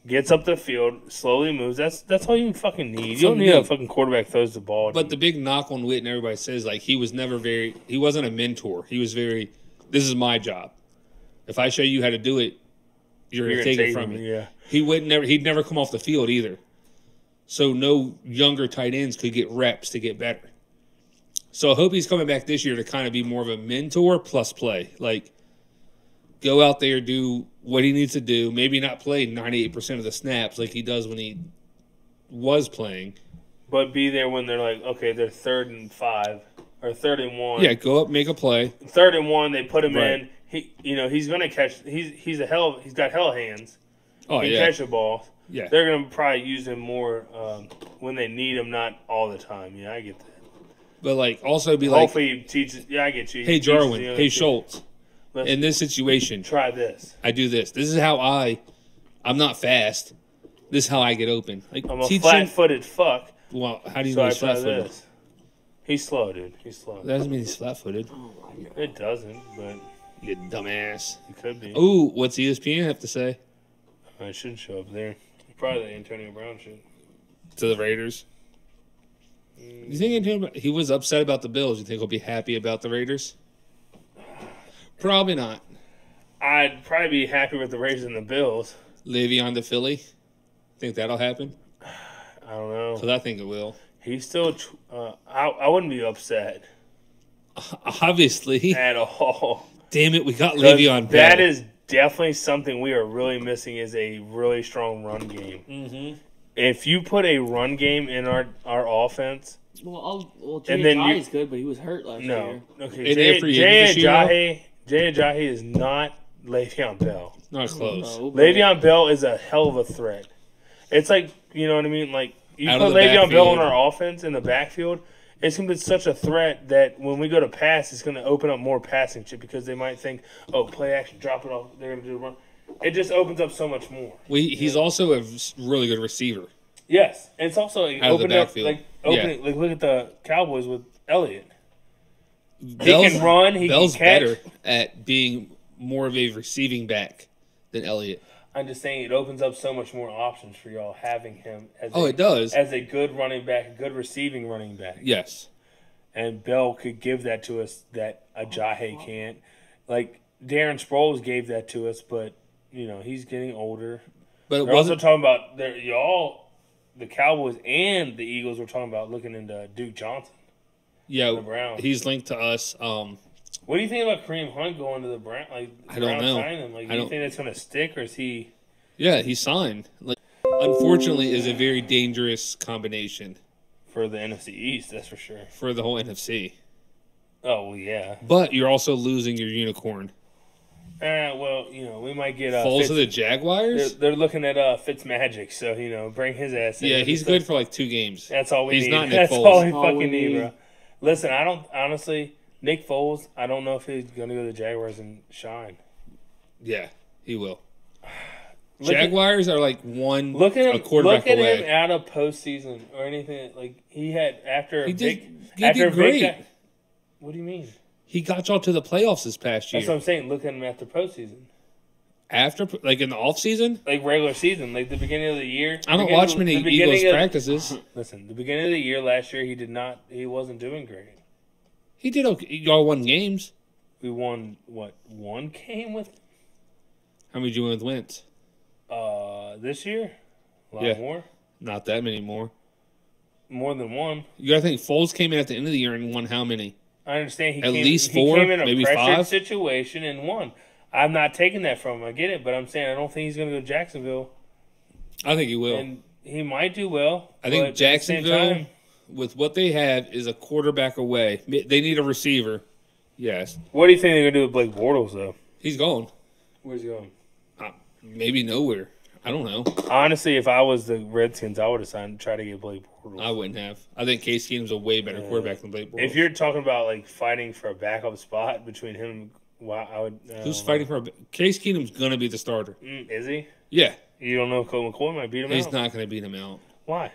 Speaker 1: gets up the field, slowly moves. That's all you fucking need. You don't need a fucking quarterback throws the ball.
Speaker 2: but the big knock on Witten, everybody says like he wasn't a mentor. He was very, this is my job. If I show you how to do it, you're gonna take it from me.
Speaker 1: Yeah.
Speaker 2: He'd never come off the field either. So no younger tight ends could get reps to get better. So I hope he's coming back this year to kind of be more of a mentor plus play. Like, go out there, do what he needs to do. Maybe not play 98% of the snaps like he does when he was playing.
Speaker 1: But be there when they're like, okay, they're 3rd and 5 or 3rd and 1.
Speaker 2: Yeah, go up, make a play.
Speaker 1: 3rd and 1, they put him
Speaker 2: Right.
Speaker 1: in. He's gonna catch. He's got hell hands.
Speaker 2: Oh,
Speaker 1: He
Speaker 2: yeah.
Speaker 1: can catch the ball.
Speaker 2: Yeah.
Speaker 1: They're gonna probably use him more when they need him, not all the time. Yeah, I get that.
Speaker 2: But, like, also be like,
Speaker 1: Hopefully, he teaches. Yeah, I get you. He
Speaker 2: hey,
Speaker 1: teaches
Speaker 2: Jarwin,
Speaker 1: the other
Speaker 2: hey,
Speaker 1: kid,
Speaker 2: Schultz,
Speaker 1: Listen,
Speaker 2: in this situation,
Speaker 1: try this.
Speaker 2: I do this. This is how I'm not fast. This is how I get open. Like,
Speaker 1: I'm a
Speaker 2: teach him.
Speaker 1: flat-footed fuck,
Speaker 2: Well, how do you
Speaker 1: so
Speaker 2: know
Speaker 1: I
Speaker 2: he's
Speaker 1: try
Speaker 2: flat-footed?
Speaker 1: this. He's slow, dude. He's slow.
Speaker 2: That doesn't mean he's flat-footed.
Speaker 1: It doesn't, but
Speaker 2: You dumbass.
Speaker 1: it could be.
Speaker 2: Ooh, what's ESPN have to say
Speaker 1: I should show up there. Probably the Antonio Brown shit.
Speaker 2: to the Raiders? You think he was upset about the Bills? You think he'll be happy about the Raiders? Probably not.
Speaker 1: I'd probably be happy with the Raiders and the Bills.
Speaker 2: Le'Veon to Philly? Think that'll happen?
Speaker 1: I don't know.
Speaker 2: Because I think it will.
Speaker 1: He's still. I wouldn't be upset
Speaker 2: Obviously.
Speaker 1: at all.
Speaker 2: Damn it, we got Le'Veon Bell.
Speaker 1: That is definitely something we are really missing is a really strong run game.
Speaker 2: Mm-hmm.
Speaker 1: If you put a run game in our offense,
Speaker 3: Well,
Speaker 1: And then
Speaker 3: Jay
Speaker 1: you-
Speaker 3: is good, but he was hurt last
Speaker 1: no.
Speaker 3: year.
Speaker 1: Okay,
Speaker 2: And
Speaker 1: Jay
Speaker 2: free agent this year,
Speaker 1: Ajayi is not Le'Veon Bell.
Speaker 2: Not close.
Speaker 3: No, but-
Speaker 1: Le'Veon Bell is a hell of a threat. It's like, you know what I mean? Like, you
Speaker 2: Out
Speaker 1: put
Speaker 2: of the
Speaker 1: Le'Veon Bell in
Speaker 2: backfield.
Speaker 1: our offense in the backfield, it's going to be such a threat that when we go to pass, it's going to open up more passing shit because they might think, oh, play action, drop it off, they're going to do a run. It just opens up so much more.
Speaker 2: He's also a really good receiver.
Speaker 1: Yes, and it's also
Speaker 2: Out of the
Speaker 1: opening up,
Speaker 2: backfield.
Speaker 1: like, like, look at the Cowboys with Elliott.
Speaker 2: Bell's,
Speaker 1: can run, he
Speaker 2: Bell's
Speaker 1: can catch.
Speaker 2: better at being more of a receiving back than Elliott.
Speaker 1: I'm just saying it opens up so much more options for y'all having him as
Speaker 2: Oh, it does.
Speaker 1: as a good running back, a good receiving running back.
Speaker 2: Yes.
Speaker 1: And Bell could give that to us that Ajayi can't. Like Darren Sproles gave that to us, but he's getting older.
Speaker 2: But it
Speaker 1: They're also
Speaker 2: wasn't.
Speaker 1: talking about the Cowboys and the Eagles were talking about looking into Duke Johnson.
Speaker 2: Yeah,
Speaker 1: the Browns.
Speaker 2: he's linked to us.
Speaker 1: What do you think about Kareem Hunt going to the Browns? Like
Speaker 2: I don't
Speaker 1: Browns
Speaker 2: know.
Speaker 1: signing him? Like,
Speaker 2: I
Speaker 1: do you
Speaker 2: don't-
Speaker 1: think that's going to stick, or is he?
Speaker 2: Yeah, he signed. Like, unfortunately, is a very dangerous combination
Speaker 1: For the NFC East, that's for sure.
Speaker 2: for the whole NFC.
Speaker 1: Oh, well, yeah.
Speaker 2: But you're also losing your unicorn.
Speaker 1: Well, we might get
Speaker 2: Falls to the Jaguars.
Speaker 1: They're looking at Fitzmagic, so bring his ass in.
Speaker 2: Yeah, he's good for like 2 games.
Speaker 1: That's all we
Speaker 2: He's
Speaker 1: need.
Speaker 2: not Nick
Speaker 1: That's
Speaker 2: Foles.
Speaker 1: all we
Speaker 3: That's all we
Speaker 1: fucking need,
Speaker 3: need.
Speaker 1: bro. Listen, I don't honestly. Nick Foles, I don't know if he's going to go to the Jaguars and shine.
Speaker 2: Yeah, he will. Jaguars are like one
Speaker 1: Look at
Speaker 2: a
Speaker 1: him.
Speaker 2: quarterback
Speaker 1: Look at
Speaker 2: away.
Speaker 1: him out of postseason or anything. Like he had after a
Speaker 2: He
Speaker 1: big.
Speaker 2: did
Speaker 1: After a
Speaker 2: great.
Speaker 1: big. What do you mean?
Speaker 2: He got y'all to the playoffs this past year.
Speaker 1: That's what I'm saying. Look at him after postseason.
Speaker 2: After, like in the off season,
Speaker 1: Like regular season, like the beginning of the year.
Speaker 2: I don't watch many Eagles practices.
Speaker 1: Listen, the beginning of the year last year, he wasn't doing great.
Speaker 2: He did okay. Y'all won games.
Speaker 1: We won what, one game with
Speaker 2: How many did you win with Wentz?
Speaker 1: this year? A lot
Speaker 2: Yeah.
Speaker 1: more.
Speaker 2: Not that many more.
Speaker 1: More than one.
Speaker 2: You gotta think Foles came in at the end of the year and won how many?
Speaker 1: I understand he
Speaker 2: At
Speaker 1: came,
Speaker 2: least
Speaker 1: he
Speaker 2: 4,
Speaker 1: came in a
Speaker 2: maybe
Speaker 1: pressured
Speaker 2: 5?
Speaker 1: situation and won. I'm not taking that from him. I get it, but I'm saying I don't think he's going to go to Jacksonville,
Speaker 2: I think he will.
Speaker 1: and he might do well.
Speaker 2: I
Speaker 1: but
Speaker 2: think
Speaker 1: at the same
Speaker 2: Jacksonville,
Speaker 1: time-
Speaker 2: with what they have, is a quarterback away. They need a receiver. Yes,
Speaker 1: What do you think they're going to do with Blake Bortles though?
Speaker 2: he's gone.
Speaker 1: Where's he going?
Speaker 2: Maybe nowhere. I don't know.
Speaker 1: Honestly, if I was the Redskins, I would have signed try to get Blake Bortles.
Speaker 2: I wouldn't have. I think Case Keenum's a way better quarterback than Blake Bortles.
Speaker 1: If you're talking about like fighting for a backup spot between him, and wow, I would.
Speaker 2: Who's fighting for Case Keenum's gonna be the starter.
Speaker 1: Is he?
Speaker 2: Yeah,
Speaker 1: You don't know if Colt McCoy might beat him
Speaker 2: he's
Speaker 1: out.
Speaker 2: not gonna beat him out.
Speaker 1: Why?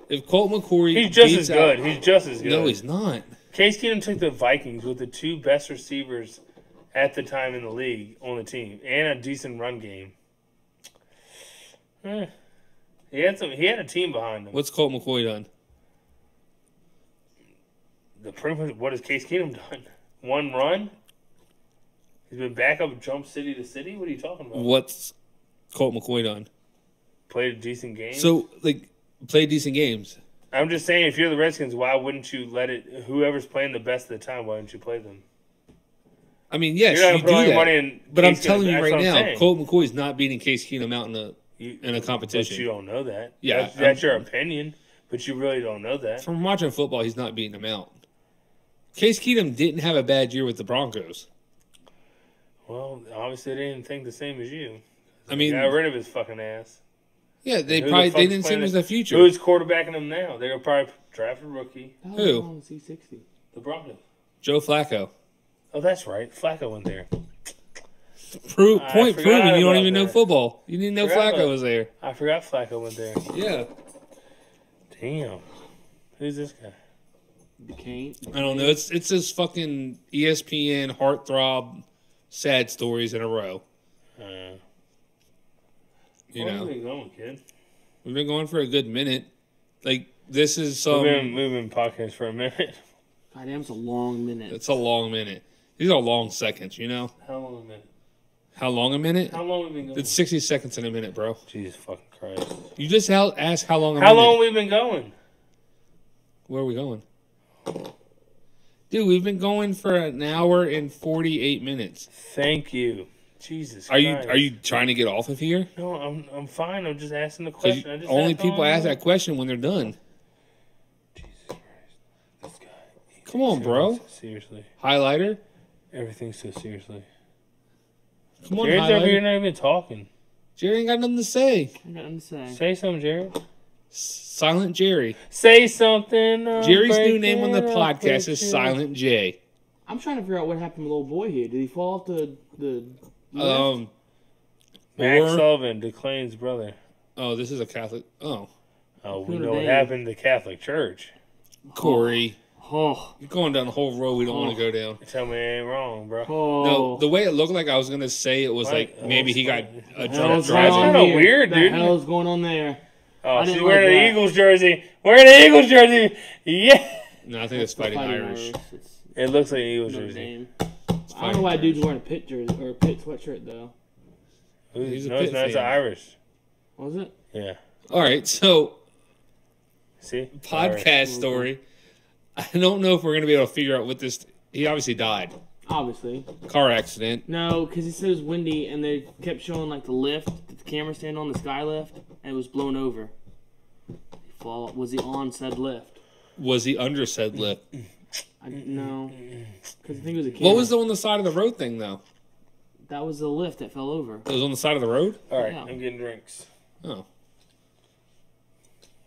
Speaker 2: If Colt McCoy,
Speaker 1: He's just
Speaker 2: beats
Speaker 1: as good.
Speaker 2: out-
Speaker 1: He's just as good.
Speaker 2: No, he's not.
Speaker 1: Case Keenum took the Vikings with the two best receivers at the time in the league on the team and a decent run game. He had a team behind him.
Speaker 2: What's Colt McCoy done?
Speaker 1: Pretty much what has Case Keenum done? One run? He's been back up, jump city to city. What are you talking about?
Speaker 2: What's Colt McCoy done?
Speaker 1: Played a decent game.
Speaker 2: So, like, play decent games.
Speaker 1: I'm just saying, if you're the Redskins, why wouldn't you let it? Whoever's playing the best at the time, why wouldn't you play them?
Speaker 2: I mean, yes,
Speaker 1: You're not
Speaker 2: you
Speaker 1: gonna put all
Speaker 2: do
Speaker 1: your money
Speaker 2: that.
Speaker 1: in.
Speaker 2: But I'm
Speaker 1: Case
Speaker 2: telling
Speaker 1: Keenum.
Speaker 2: you
Speaker 1: That's
Speaker 2: right
Speaker 1: what I'm
Speaker 2: now,
Speaker 1: saying.
Speaker 2: Colt McCoy's not beating Case Keenum out in a
Speaker 1: In
Speaker 2: a competition.
Speaker 1: But you don't know that.
Speaker 2: Yeah,
Speaker 1: that's your opinion, but you really don't know that.
Speaker 2: From watching football, he's not beating him out. Case Keenum didn't have a bad year with the Broncos.
Speaker 1: Well, obviously they didn't think the same as you.
Speaker 2: I mean,
Speaker 1: Got rid of his fucking ass.
Speaker 2: yeah, they
Speaker 1: Who the
Speaker 2: probably
Speaker 1: fuck's
Speaker 2: they didn't see him
Speaker 1: playing
Speaker 2: as the future.
Speaker 1: Who's quarterbacking him now? They're probably draft a rookie.
Speaker 2: Who?
Speaker 3: On C60.
Speaker 1: The Broncos.
Speaker 2: Joe Flacco.
Speaker 1: Oh, that's right. Flacco went there.
Speaker 2: Point
Speaker 1: forgot
Speaker 2: proven. You don't
Speaker 1: about
Speaker 2: even know
Speaker 1: that.
Speaker 2: football. You didn't know
Speaker 1: Forgot
Speaker 2: Flacco
Speaker 1: about-
Speaker 2: was there.
Speaker 1: I forgot Flacco went there.
Speaker 2: Yeah.
Speaker 1: Damn. Who's this guy?
Speaker 3: Duquesne.
Speaker 2: I don't know. It's this fucking ESPN heartthrob sad stories in a row. You
Speaker 1: Where
Speaker 2: know,
Speaker 1: are we going, kid?
Speaker 2: we've been going for a good minute. Like this is
Speaker 1: We've been podcast for a minute.
Speaker 3: God damn, it's a long minute.
Speaker 2: it's a long minute. These are long seconds. You know
Speaker 1: How long a minute?
Speaker 2: how long a minute?
Speaker 1: How long have we been going?
Speaker 2: It's 60 seconds in a minute, bro.
Speaker 1: Jesus fucking Christ.
Speaker 2: You just asked how long a
Speaker 1: How
Speaker 2: minute.
Speaker 1: long have we been going?
Speaker 2: Where are we going? Dude, we've been going for an hour and 48 minutes.
Speaker 1: Thank you. Jesus
Speaker 2: Are you
Speaker 1: Christ.
Speaker 2: trying to get off of here?
Speaker 1: No, I'm fine. I'm just asking the
Speaker 2: 'Cause
Speaker 1: question. I just
Speaker 2: only
Speaker 1: asked how
Speaker 2: people
Speaker 1: long
Speaker 2: ask
Speaker 1: it
Speaker 2: that question when they're done.
Speaker 1: Jesus Christ. This guy. he
Speaker 2: Come on,
Speaker 1: takes
Speaker 2: bro.
Speaker 1: everything so seriously.
Speaker 2: Highlighter?
Speaker 1: Everything so seriously.
Speaker 2: Come on,
Speaker 1: Jared's over here
Speaker 2: highlighter.
Speaker 1: not even talking.
Speaker 2: Jerry ain't got nothing to say.
Speaker 3: I got nothing to say.
Speaker 1: Say something, Jared.
Speaker 2: Silent Jerry.
Speaker 1: Say something.
Speaker 2: Jerry's new name on the
Speaker 1: breaking
Speaker 2: podcast is
Speaker 1: up
Speaker 2: Silent J.
Speaker 3: I'm trying to figure out what happened to little boy here. Did he fall off the lift?
Speaker 1: Max
Speaker 2: Or-
Speaker 1: Sullivan, DeClane's brother.
Speaker 2: Oh, this is a Catholic. Oh,
Speaker 1: Oh, we
Speaker 3: Notre
Speaker 1: know what
Speaker 3: Dame.
Speaker 1: happened to Catholic Church.
Speaker 2: Corey.
Speaker 3: Oh,
Speaker 2: You're going down the whole road we don't want to go down.
Speaker 1: Tell me I ain't wrong, bro.
Speaker 3: oh.
Speaker 2: No, the way it looked like I was going to say it was
Speaker 1: What?
Speaker 2: like maybe he got a
Speaker 3: The
Speaker 2: drunk
Speaker 3: hell's
Speaker 1: That's
Speaker 3: going on
Speaker 1: kinda
Speaker 3: here?
Speaker 1: weird,
Speaker 3: the
Speaker 1: dude.
Speaker 3: The hell's going on there?
Speaker 1: Oh,
Speaker 3: I
Speaker 1: she's
Speaker 3: didn't
Speaker 1: wearing
Speaker 3: like
Speaker 1: an
Speaker 3: that.
Speaker 1: Eagles jersey. Wearing an Eagles jersey. Yeah.
Speaker 2: No, I think it's fighting Irish.
Speaker 3: It's
Speaker 1: It looks like an Eagles
Speaker 3: Notre
Speaker 1: jersey.
Speaker 3: Dame. I don't know why dude's wearing a Pitt jersey or a Pitt sweatshirt though.
Speaker 2: He's a
Speaker 1: No, it's
Speaker 2: Pitt
Speaker 1: not. It's
Speaker 2: fan.
Speaker 1: Irish.
Speaker 3: Was it?
Speaker 1: Yeah.
Speaker 2: All right, so
Speaker 1: See?
Speaker 2: podcast
Speaker 1: Irish.
Speaker 2: story. I don't know if we're going to be able to figure out what this. He obviously died.
Speaker 3: Obviously.
Speaker 2: Car accident.
Speaker 3: No, because he said it was windy and they kept showing like the lift that the camera stand on, the sky lift, and it was blown over. Was he on said lift?
Speaker 2: Was he under said lift?
Speaker 3: No, because I think it was a camera.
Speaker 2: What was the on the side of the road thing though?
Speaker 3: That was the lift that fell over.
Speaker 2: It was on the side of the road.
Speaker 1: All right,
Speaker 3: Yeah.
Speaker 1: I'm getting drinks.
Speaker 2: Oh.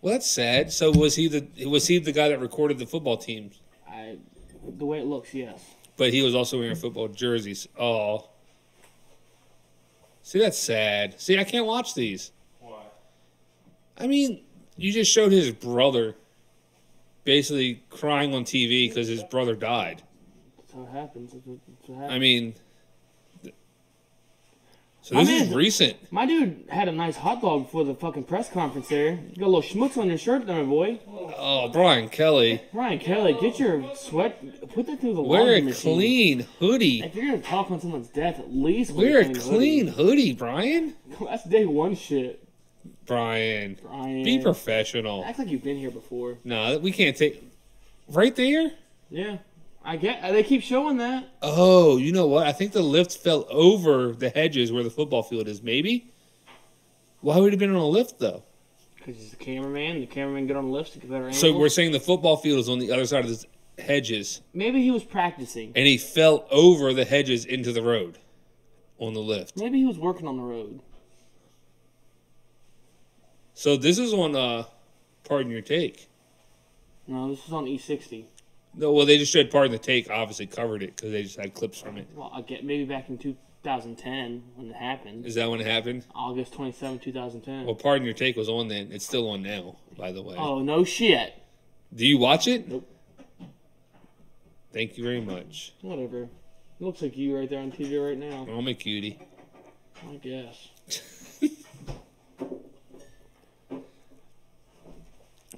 Speaker 2: Well, that's sad. So was he the guy that recorded the football teams?
Speaker 3: The way it looks, yes.
Speaker 2: But he was also wearing football jerseys. Oh. See, that's sad. See, I can't watch these.
Speaker 1: Why?
Speaker 2: I mean, you just showed his brother basically crying on TV because his brother died.
Speaker 3: That's how it happens. That's what happens.
Speaker 2: I mean, so this is recent.
Speaker 3: My dude had a nice hot dog before the fucking press conference there. You got a little schmutz on your shirt there, my boy.
Speaker 2: Oh, Brian Kelly.
Speaker 3: Ryan Kelly, get your sweat, put that through the
Speaker 2: Wear
Speaker 3: laundry
Speaker 2: a
Speaker 3: machine.
Speaker 2: clean hoodie.
Speaker 3: If you're gonna talk on someone's death, at least
Speaker 2: Wear a
Speaker 3: hoodie.
Speaker 2: clean hoodie, Brian.
Speaker 3: That's day one shit.
Speaker 2: Brian,
Speaker 3: Brian,
Speaker 2: be professional.
Speaker 3: act like you've been here before.
Speaker 2: No, we can't take. Right there?
Speaker 3: Yeah, I get. They keep showing that.
Speaker 2: Oh, you know what? I think the lift fell over the hedges where the football field is. Maybe. Why would it have been on a lift though?
Speaker 3: Because he's the cameraman. The cameraman get on the lifts to get better angles.
Speaker 2: So we're saying the football field is on the other side of the hedges,
Speaker 3: Maybe he was practicing.
Speaker 2: and he fell over the hedges into the road on the lift.
Speaker 3: Maybe he was working on the road.
Speaker 2: So this is on Pardon Your Take.
Speaker 3: No, this was on E60.
Speaker 2: No, well, they just showed Pardon the Take, obviously covered it because they just had clips from it.
Speaker 3: Well, I get maybe back in 2010 when it happened.
Speaker 2: Is that when it happened?
Speaker 3: August 27, 2010.
Speaker 2: Well, Pardon Your Take was on then. It's still on now, by the way.
Speaker 3: Oh, no shit.
Speaker 2: Do you watch it?
Speaker 3: Nope.
Speaker 2: Thank you very much.
Speaker 3: Whatever. It looks like you right there on TV right now.
Speaker 2: I'm a cutie.
Speaker 3: I guess.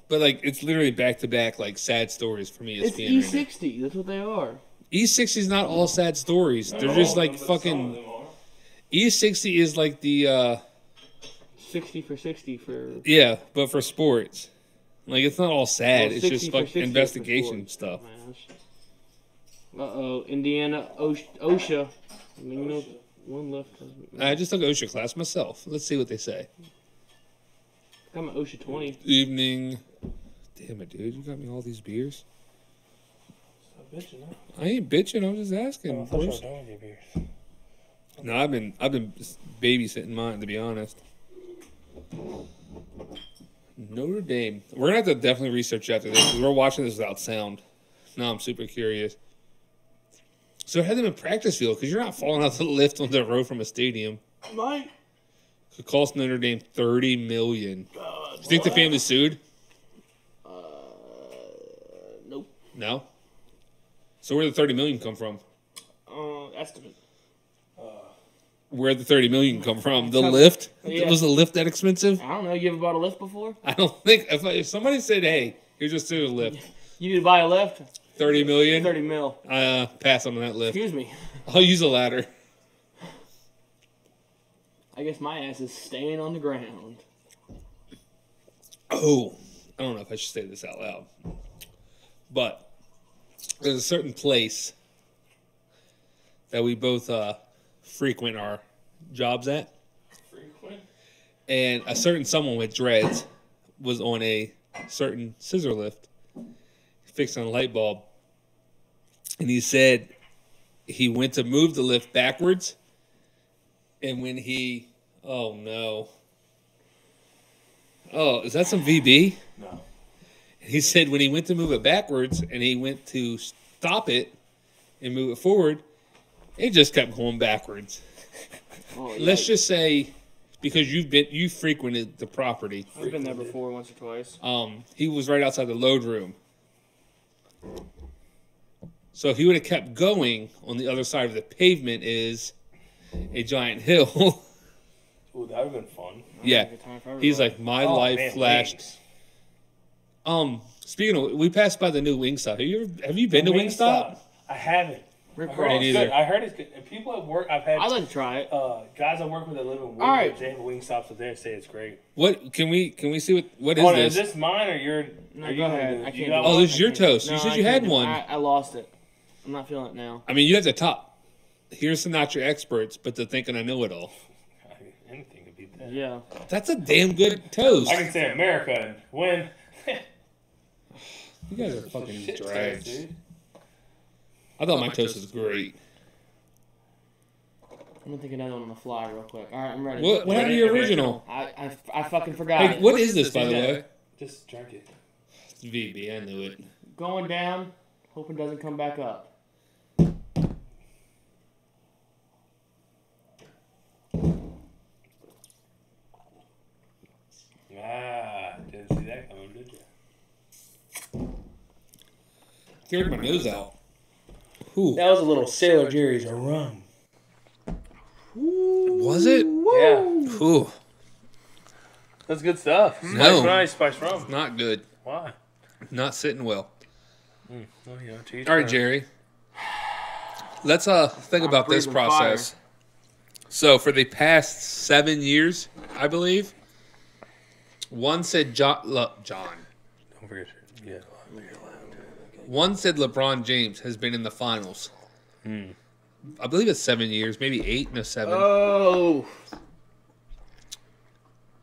Speaker 2: But, like, it's literally back-to-back, like, sad stories for me.
Speaker 3: It's E60. That's what they are.
Speaker 2: E60 is not all sad stories. They're just, like, fucking... E60 is, like, the,
Speaker 3: 60 for 60 for...
Speaker 2: Yeah, but for sports. Like, it's not all sad.
Speaker 3: Well,
Speaker 2: It's
Speaker 3: 60
Speaker 2: just
Speaker 3: for
Speaker 2: fucking
Speaker 3: 60
Speaker 2: investigation
Speaker 3: for
Speaker 2: stuff.
Speaker 3: Uh-oh. Indiana OSHA. I mean, you know, one left.
Speaker 2: I just took OSHA class myself. Let's see what they say.
Speaker 3: I'm at OSHA 20.
Speaker 2: Evening. Damn it, dude. You got me all these beers?
Speaker 1: Stop bitching, huh?
Speaker 2: I ain't bitching. I'm just asking.
Speaker 1: I thought you were done with your beers.
Speaker 2: No, I've been babysitting mine, to be honest. Notre Dame. We're gonna have to definitely research after this because we're watching this without sound. Now I'm super curious. So had them in practice field because you're not falling out the lift on the road from a stadium.
Speaker 1: Mike.
Speaker 2: Could cost Notre Dame $30 million. Do you think the family sued?
Speaker 3: Nope.
Speaker 2: No. So where did the $30 million come from?
Speaker 3: Estimate.
Speaker 2: Where the $30 million come from? The lift?
Speaker 3: Yeah.
Speaker 2: Was the lift that expensive?
Speaker 3: I don't know. You ever bought a lift before?
Speaker 2: I don't think. If somebody said, "Hey, here's just a lift,
Speaker 3: You need to buy a lift?
Speaker 2: $30 million,"
Speaker 3: 30 mil.
Speaker 2: pass on that lift.
Speaker 3: Excuse me.
Speaker 2: I'll use a ladder.
Speaker 3: I guess my ass is staying on the ground.
Speaker 2: Oh, I don't know if I should say this out loud, but there's a certain place that we both frequent our jobs at, and a certain someone with dreads was on a certain scissor lift fixing a light bulb, and he said he went to move the lift backwards, and when he oh no. Oh, is that some VB?
Speaker 1: No.
Speaker 2: He said when he went to move it backwards and he went to stop it and move it forward, it just kept going backwards.
Speaker 3: Oh, yeah.
Speaker 2: Let's just say, because you frequented the property,
Speaker 3: I've been there before once or twice.
Speaker 2: he was right outside the load room. So if he would have kept going, on the other side of the pavement is a giant hill.
Speaker 1: Ooh, that would have been fun.
Speaker 2: Yeah.
Speaker 3: Good time for
Speaker 2: He's
Speaker 3: everybody.
Speaker 2: like, my
Speaker 1: Oh,
Speaker 2: life
Speaker 1: man,
Speaker 2: flashed.
Speaker 1: wings.
Speaker 2: Speaking of, we passed by the new Wingstop. Have you been to Wingstop?
Speaker 1: I haven't.
Speaker 3: Rick
Speaker 1: I heard
Speaker 3: Ross.
Speaker 1: it's
Speaker 2: neither.
Speaker 1: good. I heard it's good. And people at work, I've had
Speaker 3: I'd like to try it.
Speaker 1: guys I work with that live in Woodbridge.
Speaker 3: right.
Speaker 1: They have Wingstops up there and say it's great.
Speaker 2: What can we see? What is
Speaker 1: Hold on,
Speaker 2: this?
Speaker 1: is this mine or your?
Speaker 3: No,
Speaker 1: are you
Speaker 3: go
Speaker 1: gonna
Speaker 3: ahead.
Speaker 1: do it?
Speaker 3: I
Speaker 1: You
Speaker 3: can't
Speaker 1: got
Speaker 3: do
Speaker 2: Oh,
Speaker 1: one?
Speaker 2: this is your toast.
Speaker 3: No,
Speaker 2: You said
Speaker 3: I
Speaker 2: you
Speaker 3: can't
Speaker 2: had
Speaker 3: do it.
Speaker 2: one.
Speaker 3: I lost it. I'm not feeling it now.
Speaker 2: I mean, you have the top. Here's the not your experts, but the thinking I know it all.
Speaker 1: Anything could beat that.
Speaker 3: Yeah.
Speaker 2: That's a damn good toast.
Speaker 1: I can say America and win.
Speaker 2: You guys are fucking
Speaker 1: Shit
Speaker 2: drags.
Speaker 1: toast, dude.
Speaker 2: I thought my toast was great.
Speaker 3: I'm gonna think another one on the fly real quick. All right, I'm ready.
Speaker 2: What happened to your original?
Speaker 3: I fucking forgot.
Speaker 2: Hey, what is this, by the way?
Speaker 1: Just drink it.
Speaker 2: It's VB. I knew it.
Speaker 3: Going down. Hoping it doesn't come back up.
Speaker 2: Carried my nose out. Ooh.
Speaker 1: That was a little Sailor Jerry's rum.
Speaker 2: Was it?
Speaker 1: Yeah.
Speaker 2: Ooh.
Speaker 1: That's good stuff.
Speaker 2: No.
Speaker 1: Spice rum.
Speaker 2: Not good.
Speaker 1: Why?
Speaker 2: Not sitting well.
Speaker 1: Well, you know, to each
Speaker 2: All right,
Speaker 1: their own.
Speaker 2: Jerry. Let's think about this
Speaker 3: breathing
Speaker 2: process. So for the past 7 years, I believe, one said John.
Speaker 1: Don't forget your, yeah.
Speaker 2: One said LeBron James has been in the finals. I believe it's 7 years, maybe 8, no 7.
Speaker 3: Oh.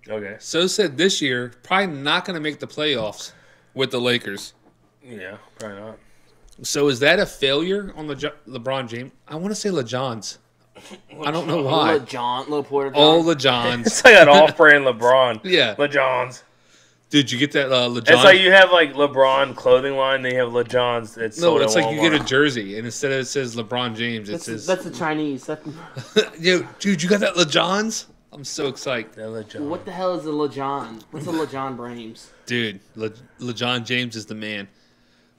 Speaker 1: Okay.
Speaker 2: So said this year, probably not going to make the playoffs with the Lakers.
Speaker 1: Yeah, probably not.
Speaker 2: So is that a failure on LeBron James? I want to say LeJohns. I don't know why.
Speaker 3: Little Porter John.
Speaker 2: Oh, LeJohns.
Speaker 1: It's like an off-brand LeBron.
Speaker 2: Yeah.
Speaker 1: LeJohns.
Speaker 2: Did you get that LeJohn?
Speaker 1: It's like you have like LeBron clothing line, then you have LeJohns that's sold
Speaker 2: No, it's
Speaker 1: at
Speaker 2: like you
Speaker 1: Walmart.
Speaker 2: get a jersey, and instead of it says LeBron James, it says...
Speaker 3: That's the Chinese.
Speaker 2: Yo, dude, you got that LeJohns? I'm so excited.
Speaker 1: Yeah, LeJohn.
Speaker 3: What the hell is a LeJohn? What's a LeJohn Brames?
Speaker 2: Dude, LeJohn James is the man.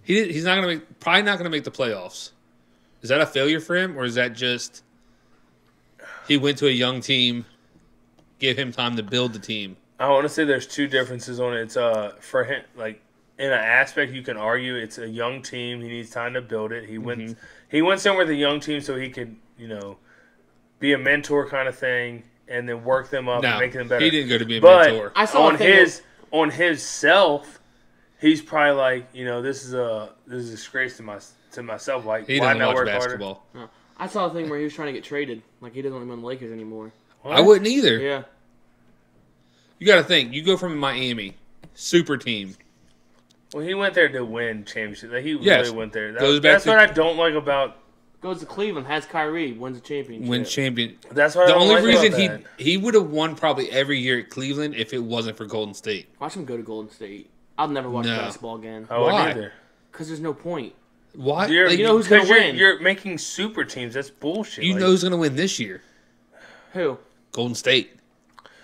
Speaker 2: He's not gonna probably not gonna make the playoffs. Is that a failure for him, or is that just he went to a young team, gave him time to build the team?
Speaker 1: I want to say there's two differences on it. It's for him, like in an aspect you can argue it's a young team. He needs time to build it. He went somewhere with a young team so he could be a mentor kind of thing, and then work them up
Speaker 2: No,
Speaker 1: and make them better.
Speaker 2: he didn't go to be a
Speaker 1: But
Speaker 2: mentor.
Speaker 3: I saw
Speaker 1: on his self, he's probably like, this is a disgrace to myself. Like,
Speaker 2: He
Speaker 1: why
Speaker 2: doesn't
Speaker 1: not
Speaker 2: watch
Speaker 1: work
Speaker 2: basketball.
Speaker 3: No. I saw a thing where he was trying to get traded. Like, he doesn't want to be on the Lakers anymore.
Speaker 1: harder?
Speaker 2: I wouldn't either.
Speaker 3: Yeah.
Speaker 2: You got to think. You go from Miami, super team.
Speaker 1: Well, he went there to win championship. Like, he
Speaker 2: Yes.
Speaker 1: really went there.
Speaker 2: Goes back
Speaker 1: That's
Speaker 2: to-
Speaker 1: what I don't like about.
Speaker 3: Goes to Cleveland, has Kyrie, wins a championship.
Speaker 2: Win champion.
Speaker 1: That's what I
Speaker 2: The
Speaker 1: don't
Speaker 2: only
Speaker 1: like
Speaker 2: reason
Speaker 1: about that.
Speaker 2: he would have won probably every year at Cleveland if it wasn't for Golden State.
Speaker 3: Watch him go to Golden State. I'll never watch
Speaker 2: No.
Speaker 3: basketball again.
Speaker 1: I wouldn't
Speaker 2: Why?
Speaker 1: either.
Speaker 3: Because there's no point.
Speaker 2: Why?
Speaker 1: You're,
Speaker 2: Like,
Speaker 3: you know who's gonna
Speaker 1: 'cause you're-
Speaker 3: win.
Speaker 1: You're making super teams. That's bullshit.
Speaker 2: you
Speaker 1: Like,
Speaker 2: know who's going to win this year?
Speaker 3: Who?
Speaker 2: Golden State.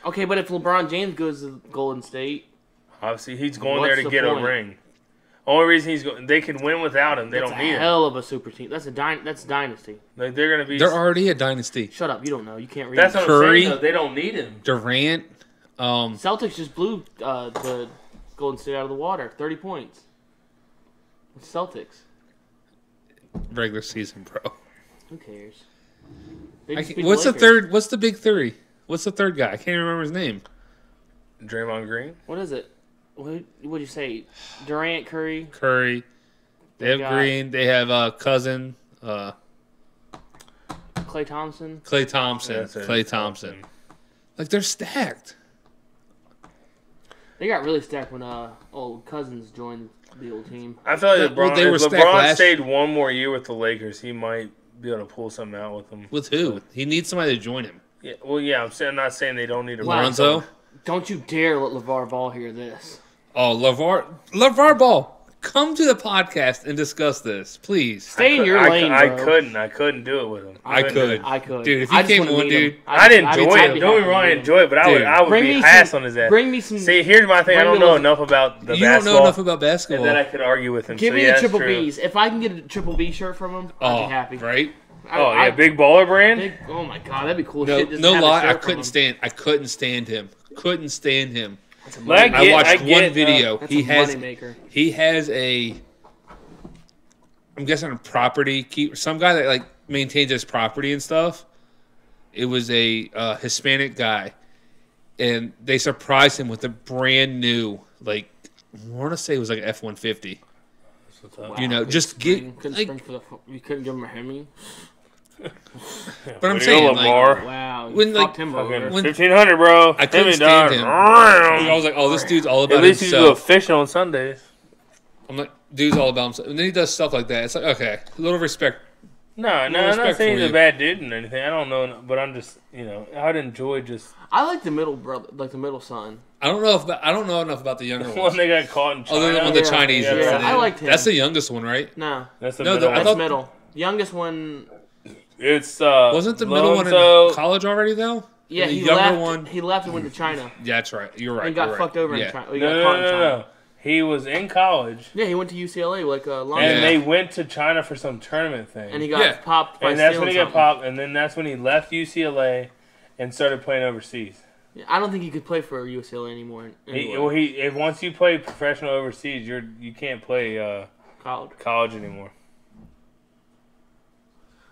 Speaker 3: Okay, but if LeBron James goes to Golden State,
Speaker 1: obviously he's going
Speaker 3: What's
Speaker 1: there to
Speaker 3: the
Speaker 1: get
Speaker 3: point?
Speaker 1: a ring. Only reason he's going, they can win without him. They
Speaker 3: that's
Speaker 1: don't
Speaker 3: a
Speaker 1: need him.
Speaker 3: hell of a super team. That's that's dynasty.
Speaker 1: Like, they're gonna be.
Speaker 2: They're already a dynasty.
Speaker 3: Shut up, you don't know. You can't read.
Speaker 1: That's what
Speaker 2: Curry.
Speaker 1: I'm saying. Though. They don't need him.
Speaker 2: Durant.
Speaker 3: Celtics just blew the Golden State out of the water. 30 points. It's Celtics.
Speaker 2: Regular season, bro.
Speaker 3: Who cares? They just beat
Speaker 2: What's the
Speaker 3: Lakers.
Speaker 2: third? What's the big three? What's the third guy? I can't remember his name.
Speaker 1: Draymond Green.
Speaker 3: What is it? What'd you say? Durant, Curry.
Speaker 2: Curry. They have
Speaker 3: got-
Speaker 2: Green. They have cousin
Speaker 3: Klay Thompson.
Speaker 2: Clay Thompson.
Speaker 1: That's it.
Speaker 2: Clay Thompson. Like they're stacked.
Speaker 3: They got really stacked when old Cousins joined the old team.
Speaker 1: I feel like
Speaker 2: Well,
Speaker 1: LeBron,
Speaker 2: they were
Speaker 1: if
Speaker 2: stacked
Speaker 1: LeBron
Speaker 2: last-
Speaker 1: stayed one more year with the Lakers, he might be able to pull something out with them.
Speaker 2: With who? He needs somebody to join him.
Speaker 1: Yeah, well, yeah, I'm not saying they don't need a
Speaker 2: Lonzo.
Speaker 3: Don't you dare let LeVar Ball hear this.
Speaker 2: Oh, LeVar Ball. Come to the podcast and discuss this, please.
Speaker 3: Stay in your lane,
Speaker 1: I
Speaker 3: bro.
Speaker 1: couldn't do it with him.
Speaker 2: I
Speaker 1: couldn't do
Speaker 2: could.
Speaker 1: it.
Speaker 3: I could.
Speaker 2: Dude, if
Speaker 3: I
Speaker 2: he
Speaker 3: just
Speaker 2: came
Speaker 3: wouldn't
Speaker 2: on,
Speaker 3: meet him.
Speaker 2: dude.
Speaker 1: I'd enjoy
Speaker 3: I'd
Speaker 1: it.
Speaker 3: be
Speaker 1: Don't get
Speaker 3: happy
Speaker 1: me wrong, I
Speaker 3: to meet him.
Speaker 1: enjoy it, but
Speaker 2: Dude.
Speaker 1: I would
Speaker 3: Bring
Speaker 1: be
Speaker 3: me
Speaker 1: pass
Speaker 3: some-
Speaker 1: on his ass.
Speaker 3: Bring me some.
Speaker 1: See, here's my thing. I
Speaker 3: bring
Speaker 1: don't
Speaker 3: me
Speaker 1: know
Speaker 3: some-
Speaker 1: enough about the
Speaker 2: You don't
Speaker 1: basketball
Speaker 2: know enough about basketball.
Speaker 1: that I could argue with him.
Speaker 3: Give
Speaker 1: so
Speaker 3: me
Speaker 1: yeah,
Speaker 3: the triple
Speaker 1: that's true.
Speaker 3: Bs. If I can get a triple B shirt from him, I'd be happy.
Speaker 2: Right?
Speaker 1: Oh yeah, big baller brand.
Speaker 3: Oh my god, that'd be cool.
Speaker 2: No,
Speaker 3: shit. Just
Speaker 2: no
Speaker 3: have a
Speaker 2: lie. I
Speaker 3: shirt from him.
Speaker 2: couldn't stand him. Couldn't stand him.
Speaker 3: That's a
Speaker 1: But
Speaker 3: money-
Speaker 2: I watched
Speaker 1: I get,
Speaker 2: one video.
Speaker 3: That's
Speaker 2: He
Speaker 3: a
Speaker 2: has
Speaker 3: moneymaker.
Speaker 2: he has a. I'm guessing a property keep some guy that like maintains his property and stuff. It was a Hispanic guy, and they surprised him with a brand new like I want to say it was like F-150.
Speaker 3: Wow,
Speaker 2: You know,
Speaker 3: couldn't
Speaker 2: just
Speaker 3: spring-
Speaker 2: get,
Speaker 3: couldn't
Speaker 2: like-
Speaker 3: spring for the. You couldn't give him a Hemi.
Speaker 2: But I'm
Speaker 1: Way to
Speaker 2: saying
Speaker 1: go,
Speaker 2: like,
Speaker 1: LeVar.
Speaker 3: Wow, you
Speaker 2: When, like,
Speaker 3: fucked him
Speaker 1: Fucking
Speaker 3: over.
Speaker 2: when-
Speaker 1: 1,500, bro.
Speaker 2: I couldn't
Speaker 1: Hit me,
Speaker 2: stand
Speaker 1: dog.
Speaker 2: him. I was like, oh, this dude's all about
Speaker 1: At least he's
Speaker 2: himself.
Speaker 1: go fishing on Sundays.
Speaker 2: I'm like, dude's all about himself. And then he does stuff like that. It's like, okay, a little respect.
Speaker 1: No, I'm not
Speaker 2: respect
Speaker 1: saying
Speaker 2: for
Speaker 1: he's a
Speaker 2: you.
Speaker 1: bad dude and anything. I don't know, but I'm just, I'd enjoy just
Speaker 3: I like the middle brother, like the middle son.
Speaker 2: I don't know enough about the younger
Speaker 1: when
Speaker 2: ones.
Speaker 1: they got caught in China.
Speaker 2: Other than when the
Speaker 3: Yeah,
Speaker 2: Chinese.
Speaker 1: yeah,
Speaker 2: were
Speaker 1: yeah,
Speaker 2: in
Speaker 3: I
Speaker 2: it.
Speaker 3: liked him.
Speaker 2: That's the youngest one, right?
Speaker 3: No,
Speaker 1: That's the
Speaker 2: No,
Speaker 1: middle
Speaker 2: I
Speaker 3: that's
Speaker 1: one.
Speaker 2: thought-
Speaker 3: middle. Youngest one.
Speaker 1: It's
Speaker 2: Wasn't the middle one
Speaker 1: Lonzo-
Speaker 2: in college already though?
Speaker 3: Yeah,
Speaker 2: the
Speaker 3: he
Speaker 2: younger
Speaker 3: left.
Speaker 2: one.
Speaker 3: He left and went to China
Speaker 2: Yeah, that's right. You're right.
Speaker 3: and got
Speaker 2: you're
Speaker 3: fucked
Speaker 2: right.
Speaker 3: over
Speaker 2: Yeah.
Speaker 3: in China. He
Speaker 1: No,
Speaker 3: got
Speaker 1: no,
Speaker 3: caught
Speaker 1: no,
Speaker 3: in
Speaker 1: no,
Speaker 3: China.
Speaker 1: no. He was in college,
Speaker 3: Yeah, he went to UCLA like Lonzo.
Speaker 1: and
Speaker 2: Yeah.
Speaker 1: they went to China for some tournament thing.
Speaker 3: And he got
Speaker 2: Yeah.
Speaker 3: popped by
Speaker 1: And that's
Speaker 3: stealing
Speaker 1: when he got
Speaker 3: something.
Speaker 1: popped, and then that's when he left UCLA and started playing overseas.
Speaker 3: Yeah, I don't think he could play for UCLA anymore. Anyway.
Speaker 1: If once you play professional overseas, you can't play
Speaker 3: College.
Speaker 1: college anymore.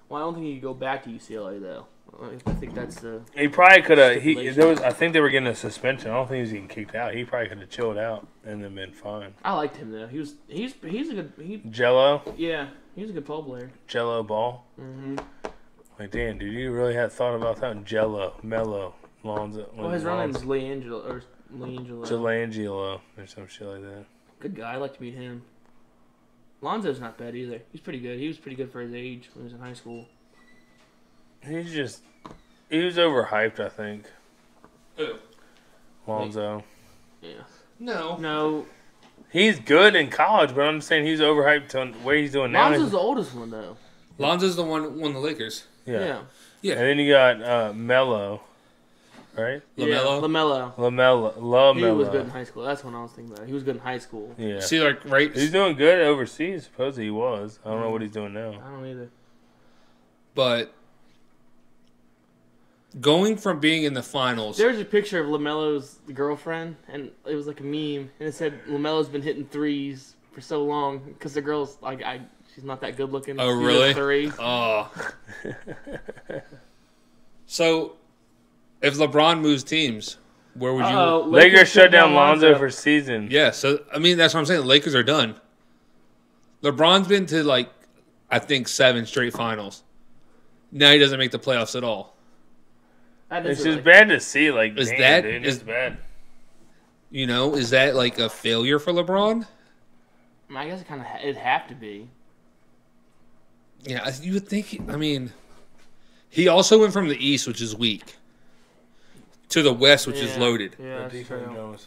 Speaker 3: Well, I don't think he could go back to UCLA though. I think that's the.
Speaker 1: He probably could have.
Speaker 3: Stipulation.
Speaker 1: I think they were getting a suspension. I don't think he was getting kicked out. He probably could have chilled out and then been fine.
Speaker 3: I liked him though. He's a good.
Speaker 1: Jello
Speaker 3: He's a good ball player.
Speaker 1: ball.
Speaker 3: Mm-hmm.
Speaker 1: Like, damn, dude, you really had thought about that. Jello, Mello, Lonzo.
Speaker 3: Well, his real name is Leangelo
Speaker 1: Jelangelo or some shit like that.
Speaker 3: Good guy. I'd like to meet him. Lonzo's not bad either. He's pretty good. He was pretty good for his age when he was in high school.
Speaker 1: He was overhyped, I think.
Speaker 2: Who?
Speaker 1: Lonzo.
Speaker 3: Yeah.
Speaker 2: No.
Speaker 3: No.
Speaker 1: He's good in college, but I'm just saying he's overhyped to what he's doing now.
Speaker 3: Lonzo's the oldest one though.
Speaker 2: Lonzo's the one who won the Lakers.
Speaker 1: Yeah.
Speaker 3: Yeah.
Speaker 1: And then you got Mello, right?
Speaker 2: LaMelo.
Speaker 3: Yeah, LaMelo.
Speaker 1: LaMelo.
Speaker 3: He was good in high school. That's what I was thinking about. He was good in high school.
Speaker 1: Yeah.
Speaker 2: See, like, right?
Speaker 1: He's doing good overseas. Supposedly he was. I don't know what he's doing now.
Speaker 3: I don't either.
Speaker 2: But going from being in the finals.
Speaker 3: There's a picture of LaMelo's girlfriend, and it was like a meme, and it said LaMelo's been hitting threes for so long because the girl's like, she's not that good looking.
Speaker 2: Oh,
Speaker 3: She
Speaker 2: really?
Speaker 3: hits threes.
Speaker 2: Oh. So, if LeBron moves teams, where would you?
Speaker 3: Uh-oh,
Speaker 1: Lakers shut down Lonzo for season.
Speaker 2: Yeah, so I mean that's what I'm saying. The Lakers are done. LeBron's been to like I think 7 straight finals. Now he doesn't make the playoffs at all.
Speaker 3: That
Speaker 1: It's
Speaker 3: doesn't
Speaker 1: just bad to see. Like,
Speaker 2: Is
Speaker 1: damn,
Speaker 2: that-
Speaker 1: dude,
Speaker 2: is-
Speaker 1: it's bad.
Speaker 2: You know, is that like a failure for LeBron?
Speaker 3: I guess it'd have to be.
Speaker 2: Yeah, you would think. I mean, he also went from the East, which is weak, to the West, which is
Speaker 3: Yeah.
Speaker 2: loaded.
Speaker 3: Yeah, that's
Speaker 1: Deacon
Speaker 3: true.
Speaker 1: Jones.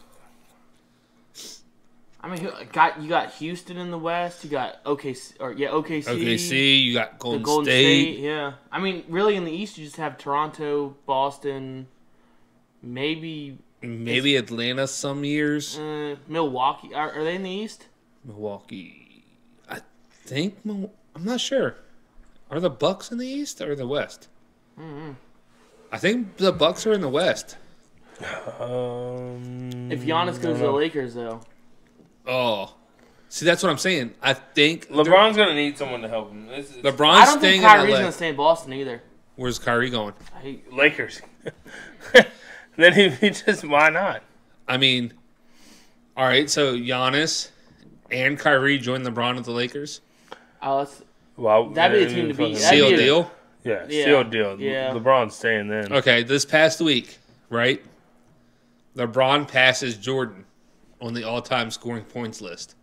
Speaker 3: I mean, you got Houston in the West. You got OKC.
Speaker 2: OKC, you got
Speaker 3: The
Speaker 2: Golden,
Speaker 3: Golden
Speaker 2: State.
Speaker 3: State. Yeah. I mean, really, in the East, you just have Toronto, Boston, maybe
Speaker 2: Maybe Atlanta some years.
Speaker 3: Milwaukee. Are they in the East?
Speaker 2: Milwaukee. I think. I'm not sure. Are the Bucks in the East or the West?
Speaker 3: Mm-hmm.
Speaker 2: I think the Bucks are in the West.
Speaker 3: If Giannis goes to the Lakers, though.
Speaker 2: Oh. See, that's what I'm saying. I think
Speaker 1: LeBron's gonna need someone to help him.
Speaker 2: LeBron's
Speaker 3: I don't
Speaker 2: staying
Speaker 3: think Kyrie's
Speaker 2: in
Speaker 3: going
Speaker 2: LA.
Speaker 3: to stay in Boston either.
Speaker 2: Where's Kyrie going?
Speaker 1: Lakers. Then he just why not?
Speaker 2: I mean, all right, so Giannis and Kyrie join LeBron at the Lakers.
Speaker 1: Well,
Speaker 3: That'd be the team to beat. That'd
Speaker 2: Seal
Speaker 3: be a-
Speaker 2: deal.
Speaker 1: Yeah,
Speaker 3: Yeah,
Speaker 1: sealed deal.
Speaker 3: yeah.
Speaker 1: LeBron's staying then.
Speaker 2: Okay, this past week, right? LeBron passes Jordan on the all-time scoring points list.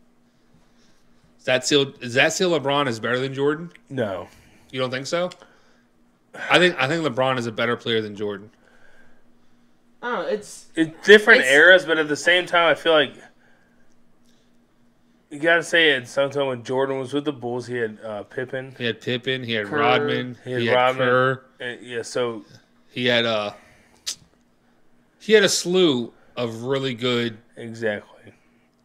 Speaker 2: Is that still LeBron is better than Jordan?
Speaker 1: No,
Speaker 2: You don't think so? I think LeBron is a better player than Jordan.
Speaker 3: I don't know. It's
Speaker 1: different
Speaker 3: It's-
Speaker 1: eras, but at the same time, I feel like you gotta say it. Sometime when Jordan was with the Bulls, he had Pippen.
Speaker 2: He had Pippen, he had
Speaker 3: Kerr.
Speaker 2: Rodman,
Speaker 1: He had Rodman.
Speaker 2: Kerr,
Speaker 1: Yeah, so
Speaker 2: he had a slew of really good.
Speaker 1: exactly.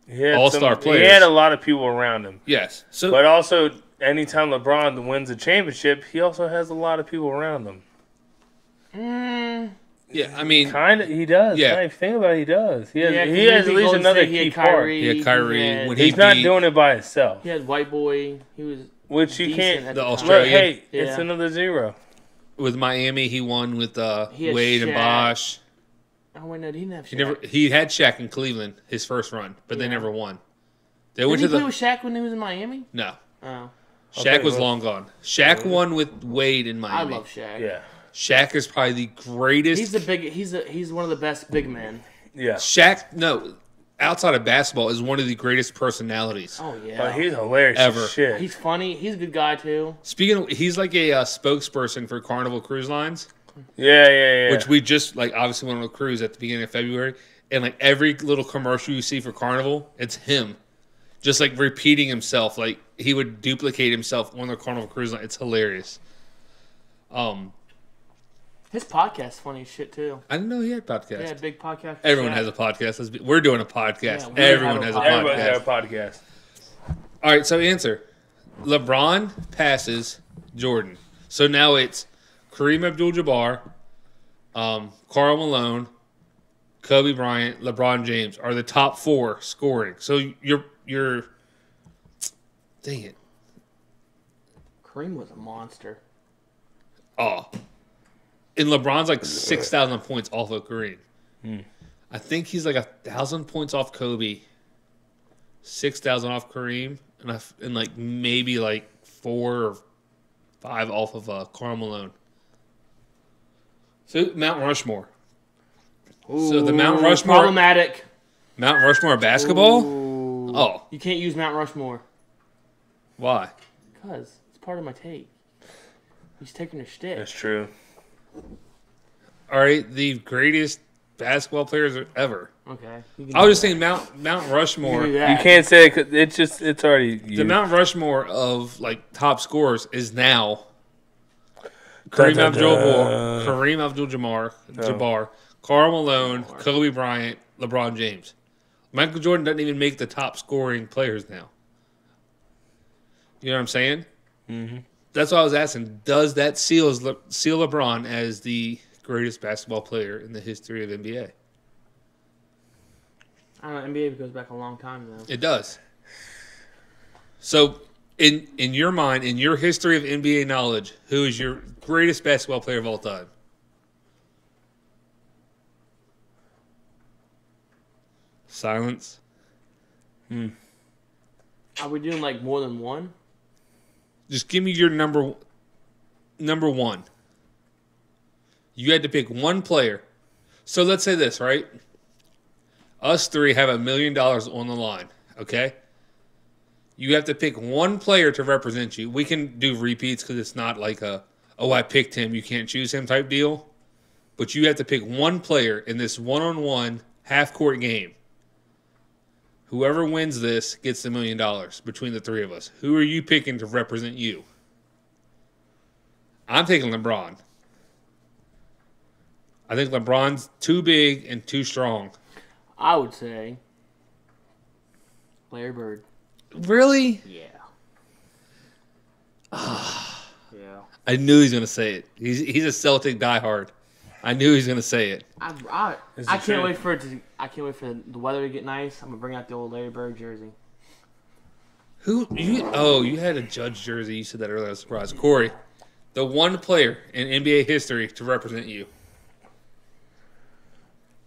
Speaker 1: He had
Speaker 2: All-star
Speaker 1: He
Speaker 2: players.
Speaker 1: had a lot of people around him,
Speaker 2: Yes. So
Speaker 1: but also anytime LeBron wins a championship, he also has a lot of people around him.
Speaker 2: yeah, I mean,
Speaker 1: Kind of, he does.
Speaker 2: Yeah.
Speaker 1: If you think about it, he does. He has,
Speaker 3: yeah,
Speaker 1: he has at least
Speaker 3: Golden
Speaker 1: another
Speaker 3: State, he
Speaker 1: key
Speaker 3: had
Speaker 1: part.
Speaker 3: Kyrie,
Speaker 2: He had Kyrie.
Speaker 3: He had,
Speaker 2: When
Speaker 1: He's not
Speaker 2: beat-
Speaker 1: doing it by himself,
Speaker 3: he had White Boy. He was
Speaker 1: which you
Speaker 3: decent
Speaker 1: can't.
Speaker 3: at
Speaker 2: The
Speaker 3: time.
Speaker 2: Australian-
Speaker 1: Look, hey,
Speaker 3: Yeah.
Speaker 1: it's another zero.
Speaker 2: with Miami, he won with
Speaker 3: He had
Speaker 2: Wade and
Speaker 3: Shaq.
Speaker 2: Bosh.
Speaker 3: Oh wait, no, he didn't have
Speaker 2: He
Speaker 3: Shaq.
Speaker 2: He had Shaq in Cleveland his first run, but they
Speaker 3: Yeah.
Speaker 2: never won. They
Speaker 3: Didn't
Speaker 2: went
Speaker 3: he
Speaker 2: to
Speaker 3: play
Speaker 2: the
Speaker 3: with Shaq when he was in Miami?
Speaker 2: no.
Speaker 3: Oh,
Speaker 2: Shaq was
Speaker 1: he was.
Speaker 2: long gone. Shaq won with Wade in
Speaker 3: I
Speaker 2: Miami.
Speaker 3: love Shaq.
Speaker 1: Yeah,
Speaker 2: Shaq is probably the greatest.
Speaker 3: He's one of the best big men.
Speaker 1: yeah.
Speaker 2: Shaq, no, outside of basketball, is one of the greatest personalities.
Speaker 3: Oh yeah,
Speaker 1: But he's hilarious
Speaker 2: Ever.
Speaker 1: as shit.
Speaker 3: he's funny. He's a good guy too.
Speaker 2: Speaking of, he's like a spokesperson for Carnival Cruise Lines,
Speaker 1: yeah.
Speaker 2: which we just like obviously went on a cruise at the beginning of February, and like every little commercial you see for Carnival, it's him, just like repeating himself. Like he would duplicate himself on the Carnival Cruise Line. It's hilarious.
Speaker 3: His podcast's funny as shit too.
Speaker 2: I didn't know he had a podcast.
Speaker 3: Yeah, big podcast.
Speaker 2: Everyone
Speaker 3: Yeah.
Speaker 2: has a podcast. We're doing a podcast.
Speaker 3: Yeah, we
Speaker 2: Everyone
Speaker 3: have
Speaker 2: has
Speaker 3: a
Speaker 2: a
Speaker 3: podcast.
Speaker 1: Everybody
Speaker 2: podcast.
Speaker 1: have a podcast.
Speaker 2: All right, so answer. LeBron passes Jordan. So now it's Kareem Abdul-Jabbar, Karl Malone, Kobe Bryant, LeBron James are the top 4 scoring. So you're dang it.
Speaker 3: Kareem was a monster.
Speaker 2: Oh. And LeBron's like 6,000 points off of Kareem. I think he's like 1,000 points off Kobe, 6,000 off Kareem, and like maybe like 4 or 5 off of Karl Malone. So Mount Rushmore. So the Mount
Speaker 3: Ooh,
Speaker 2: Rushmore,
Speaker 3: problematic.
Speaker 2: Mount Rushmore basketball.
Speaker 3: Ooh.
Speaker 2: Oh,
Speaker 3: You can't use Mount Rushmore
Speaker 2: why?
Speaker 3: because it's part of my take. He's taking a shtick.
Speaker 1: That's true.
Speaker 2: All right, the greatest basketball players ever.
Speaker 3: Okay. you can
Speaker 2: I was
Speaker 3: do
Speaker 2: just
Speaker 3: that.
Speaker 2: saying Mount Rushmore.
Speaker 3: You can do
Speaker 1: You
Speaker 3: that.
Speaker 1: can't say it 'cause it's already
Speaker 2: The
Speaker 1: used.
Speaker 2: Mount Rushmore of like top scorers is now
Speaker 1: Dun,
Speaker 2: Kareem
Speaker 1: dun,
Speaker 2: Abdul-Jabbar,
Speaker 1: dun.
Speaker 2: Kareem Abdul-Jabbar, Karl Malone, Kobe Bryant, LeBron James. Michael Jordan doesn't even make the top scoring players now. You know what I'm saying?
Speaker 1: Mm-hmm.
Speaker 2: That's what I was asking. Does that seal LeBron as the greatest basketball player in the history of NBA?
Speaker 3: I don't know. NBA goes back a long time though.
Speaker 2: It does. So, in your mind, in your history of NBA knowledge, who is your greatest basketball player of all time? Silence.
Speaker 3: Are we doing like more than one?
Speaker 2: Just give me your number one. You had to pick one player. So let's say this, right? Us 3 have $1 million on the line, okay? You have to pick one player to represent you. We can do repeats because it's not like I picked him, you can't choose him type deal. But you have to pick one player in this one-on-one half-court game. Whoever wins this gets $1 million between the 3 of us. Who are you picking to represent you? I'm taking LeBron. I think LeBron's too big and too strong.
Speaker 3: I would say Larry Bird.
Speaker 2: Really?
Speaker 3: Yeah. yeah.
Speaker 2: I knew he was going to say it. He's a Celtic diehard. I knew he was going to say it.
Speaker 3: I
Speaker 1: Is it
Speaker 3: can't
Speaker 1: true?
Speaker 3: wait for it to. I can't wait for the weather to get nice. I'm gonna bring out the old Larry Bird jersey.
Speaker 2: You had a Judge jersey. You said that earlier. I was surprised. Corey, the one player in NBA history to represent you.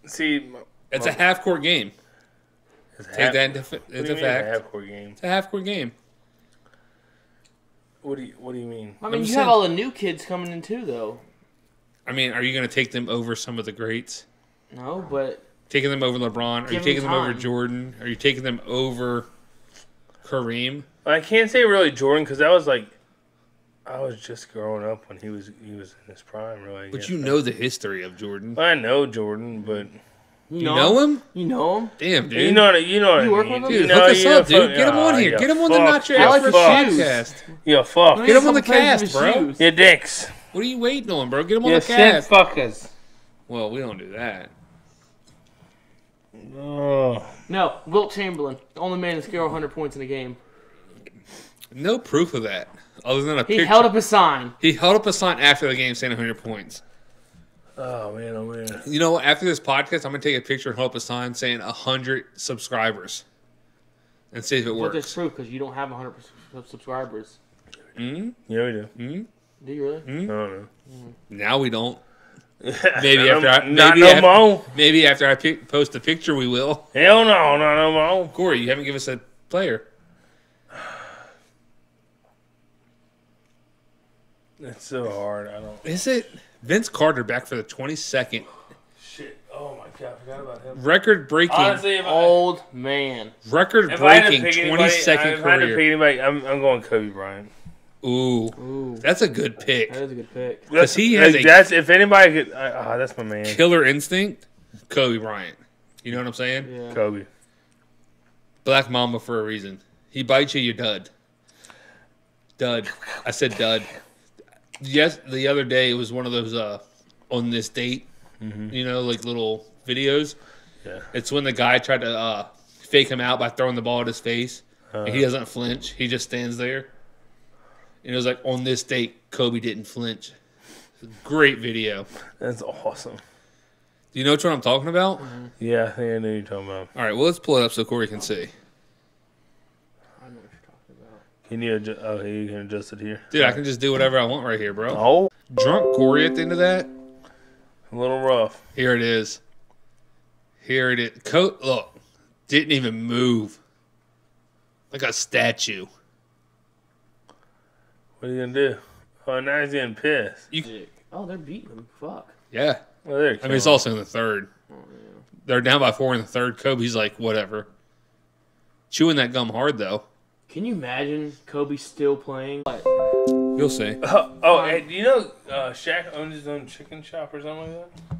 Speaker 1: See,
Speaker 2: It's a half-court game. Take that into it's a fact.
Speaker 1: half-court game.
Speaker 2: It's a half-court game.
Speaker 1: What do you mean?
Speaker 3: I mean,
Speaker 2: just
Speaker 3: you
Speaker 2: saying-
Speaker 3: have all the new kids coming in too, though.
Speaker 2: I mean, are you going to take them over some of the greats?
Speaker 3: No, but
Speaker 2: Taking them over LeBron? Are you
Speaker 3: Give
Speaker 2: taking
Speaker 3: them
Speaker 2: them over
Speaker 3: time.
Speaker 2: Jordan? Are you taking them over Kareem?
Speaker 1: I can't say really Jordan because that was like I was just growing up when he was in his prime, really. I
Speaker 2: But
Speaker 1: guess.
Speaker 2: you know the history of Jordan.
Speaker 1: I know Jordan, but
Speaker 2: You know him?
Speaker 3: You know him?
Speaker 2: Damn, dude.
Speaker 1: you know what I
Speaker 3: You work
Speaker 1: mean.
Speaker 3: with him?
Speaker 2: Dude,
Speaker 1: You
Speaker 2: hook
Speaker 1: know,
Speaker 2: us
Speaker 1: you
Speaker 2: up,
Speaker 1: know,
Speaker 2: dude. Get him on here.
Speaker 1: you
Speaker 2: Get him on the
Speaker 1: fuck.
Speaker 2: Not Your
Speaker 3: I like
Speaker 2: Experts
Speaker 3: his shoes.
Speaker 2: podcast.
Speaker 1: You fuck.
Speaker 3: Let me
Speaker 2: Get him
Speaker 3: a
Speaker 2: on the
Speaker 3: couple pairs
Speaker 2: cast,
Speaker 3: of his
Speaker 2: bro.
Speaker 3: shoes.
Speaker 1: You dicks.
Speaker 2: What are you waiting on, bro? Get him on
Speaker 1: You
Speaker 2: the
Speaker 1: sick
Speaker 2: cast.
Speaker 1: fuckers.
Speaker 2: Well, we don't do that.
Speaker 1: Oh.
Speaker 3: No, Wilt Chamberlain, the only man to score 100 points in a game.
Speaker 2: No proof of that, other than a
Speaker 3: He
Speaker 2: picture.
Speaker 3: held up a sign.
Speaker 2: He held up a sign after the game saying 100 points.
Speaker 1: Oh man, oh man.
Speaker 2: You know what? After this podcast, I'm going to take a picture and hold up a sign saying 100 subscribers and see if it
Speaker 3: Well,
Speaker 2: works.
Speaker 3: that's proof because you don't have 100 subscribers.
Speaker 2: Mm?
Speaker 1: Yeah, we do.
Speaker 2: Mm?
Speaker 3: Do you really?
Speaker 1: No.
Speaker 2: Now we don't.
Speaker 1: Maybe
Speaker 2: after I-
Speaker 1: not
Speaker 2: maybe
Speaker 1: no
Speaker 2: after-
Speaker 1: more.
Speaker 2: Maybe after I post a picture, we will.
Speaker 1: Hell no, not no more.
Speaker 2: Corey, you haven't given us a player.
Speaker 1: It's so hard. I don't.
Speaker 2: Is it? Vince Carter back for the 22nd.
Speaker 1: Shit. Oh my god, I forgot about him.
Speaker 2: Record-breaking,
Speaker 1: Honestly, if I
Speaker 3: Old man.
Speaker 1: had to
Speaker 2: record-breaking
Speaker 1: pick anybody,
Speaker 2: 22nd
Speaker 1: if I had to pick
Speaker 2: career.
Speaker 1: anybody, I'm going Kobe Bryant.
Speaker 2: Ooh,
Speaker 3: Ooh,
Speaker 2: that's a good pick.
Speaker 3: that is a good pick.
Speaker 2: Because he has a
Speaker 1: that's if anybody could. That's my man,
Speaker 2: killer instinct. Kobe Bryant. You know what I'm saying?
Speaker 3: Yeah.
Speaker 1: Kobe.
Speaker 2: Black Mamba for a reason. He bites you, you dud. Dud. I said dud. Yes, the other day it was one of those on this date, you know, like little videos.
Speaker 1: Yeah.
Speaker 2: It's when the guy tried to fake him out by throwing the ball at his face. And he doesn't flinch. He just stands there. And it was like, on this date, Kobe didn't flinch. Great video.
Speaker 1: That's awesome.
Speaker 2: Do you know which one I'm talking about?
Speaker 1: Yeah, I think I know what you're talking about.
Speaker 2: All right, well, let's pull it up so Corey can see.
Speaker 3: I know what you're talking about.
Speaker 1: Can you adjust? Oh, you can adjust it here.
Speaker 2: Dude, I can just do whatever I want right here, bro.
Speaker 1: Oh,
Speaker 2: Drunk Corey at the end of that.
Speaker 1: a little rough.
Speaker 2: Here it is. Here it is. Look, didn't even move. Like a statue.
Speaker 1: What are you gonna do? Oh, now he's getting pissed.
Speaker 3: Oh, they're beating him. Fuck.
Speaker 2: Yeah.
Speaker 1: Well, there.
Speaker 2: I mean, it's also in the third.
Speaker 3: Oh, yeah.
Speaker 2: They're down by 4 in the third. Kobe's like, whatever. Chewing that gum hard, though.
Speaker 3: Can you imagine Kobe still playing? What?
Speaker 2: You'll see.
Speaker 1: Hey, do you know Shaq owns his own chicken shop or something like that?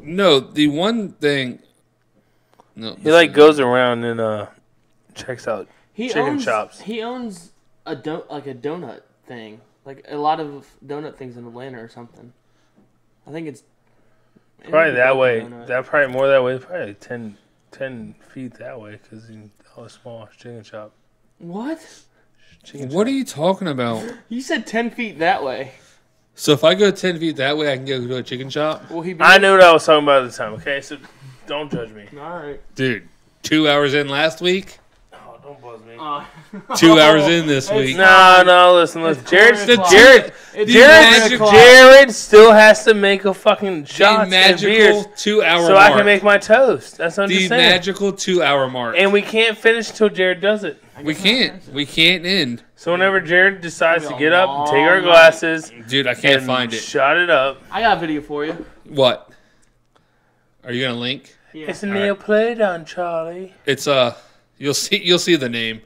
Speaker 2: No, the one thing... No,
Speaker 1: He like goes around and checks out
Speaker 3: He
Speaker 1: chicken
Speaker 3: owns,
Speaker 1: shops.
Speaker 3: He owns a donut thing, like a lot of donut things in Atlanta or something. I think it's
Speaker 1: Probably that way.
Speaker 3: Donut.
Speaker 1: That probably more that way. Probably like 10 feet that way because he's all small chicken shop.
Speaker 3: What?
Speaker 1: Chicken
Speaker 2: What are
Speaker 1: shop.
Speaker 2: you talking about?
Speaker 3: You said 10 feet that way.
Speaker 2: So if I go 10 feet that way, I can go to a chicken shop?
Speaker 3: Will he be?
Speaker 1: I knew what I was talking about at the time. Okay, so don't judge me.
Speaker 3: All right.
Speaker 2: Dude, 2 hours in last week,
Speaker 1: Oh, don't buzz me.
Speaker 2: 2 hours in this
Speaker 3: It's
Speaker 2: week.
Speaker 1: No, listen. Jared,
Speaker 3: quarter o'clock.
Speaker 1: Jared,
Speaker 3: It's
Speaker 1: Jared,
Speaker 3: 4 o'clock.
Speaker 1: Jared still has to make a fucking shots
Speaker 2: The
Speaker 1: and beers
Speaker 2: magical 2 hour
Speaker 1: so
Speaker 2: mark.
Speaker 1: I can make my toast. That's what I'm
Speaker 2: the
Speaker 1: just saying.
Speaker 2: magical 2 hour mark.
Speaker 1: And we can't finish until Jared does it.
Speaker 2: We can't. We can't end.
Speaker 1: So whenever Jared decides to
Speaker 3: It'll be a
Speaker 1: get up and take our
Speaker 3: long
Speaker 1: glasses
Speaker 2: Dude, I can't
Speaker 1: and
Speaker 2: find it.
Speaker 1: shut it up.
Speaker 3: I got a video for you.
Speaker 2: What? Are you going to link?
Speaker 3: Yeah.
Speaker 1: It's a Neapolitan, Charlie.
Speaker 2: It's you'll see the name.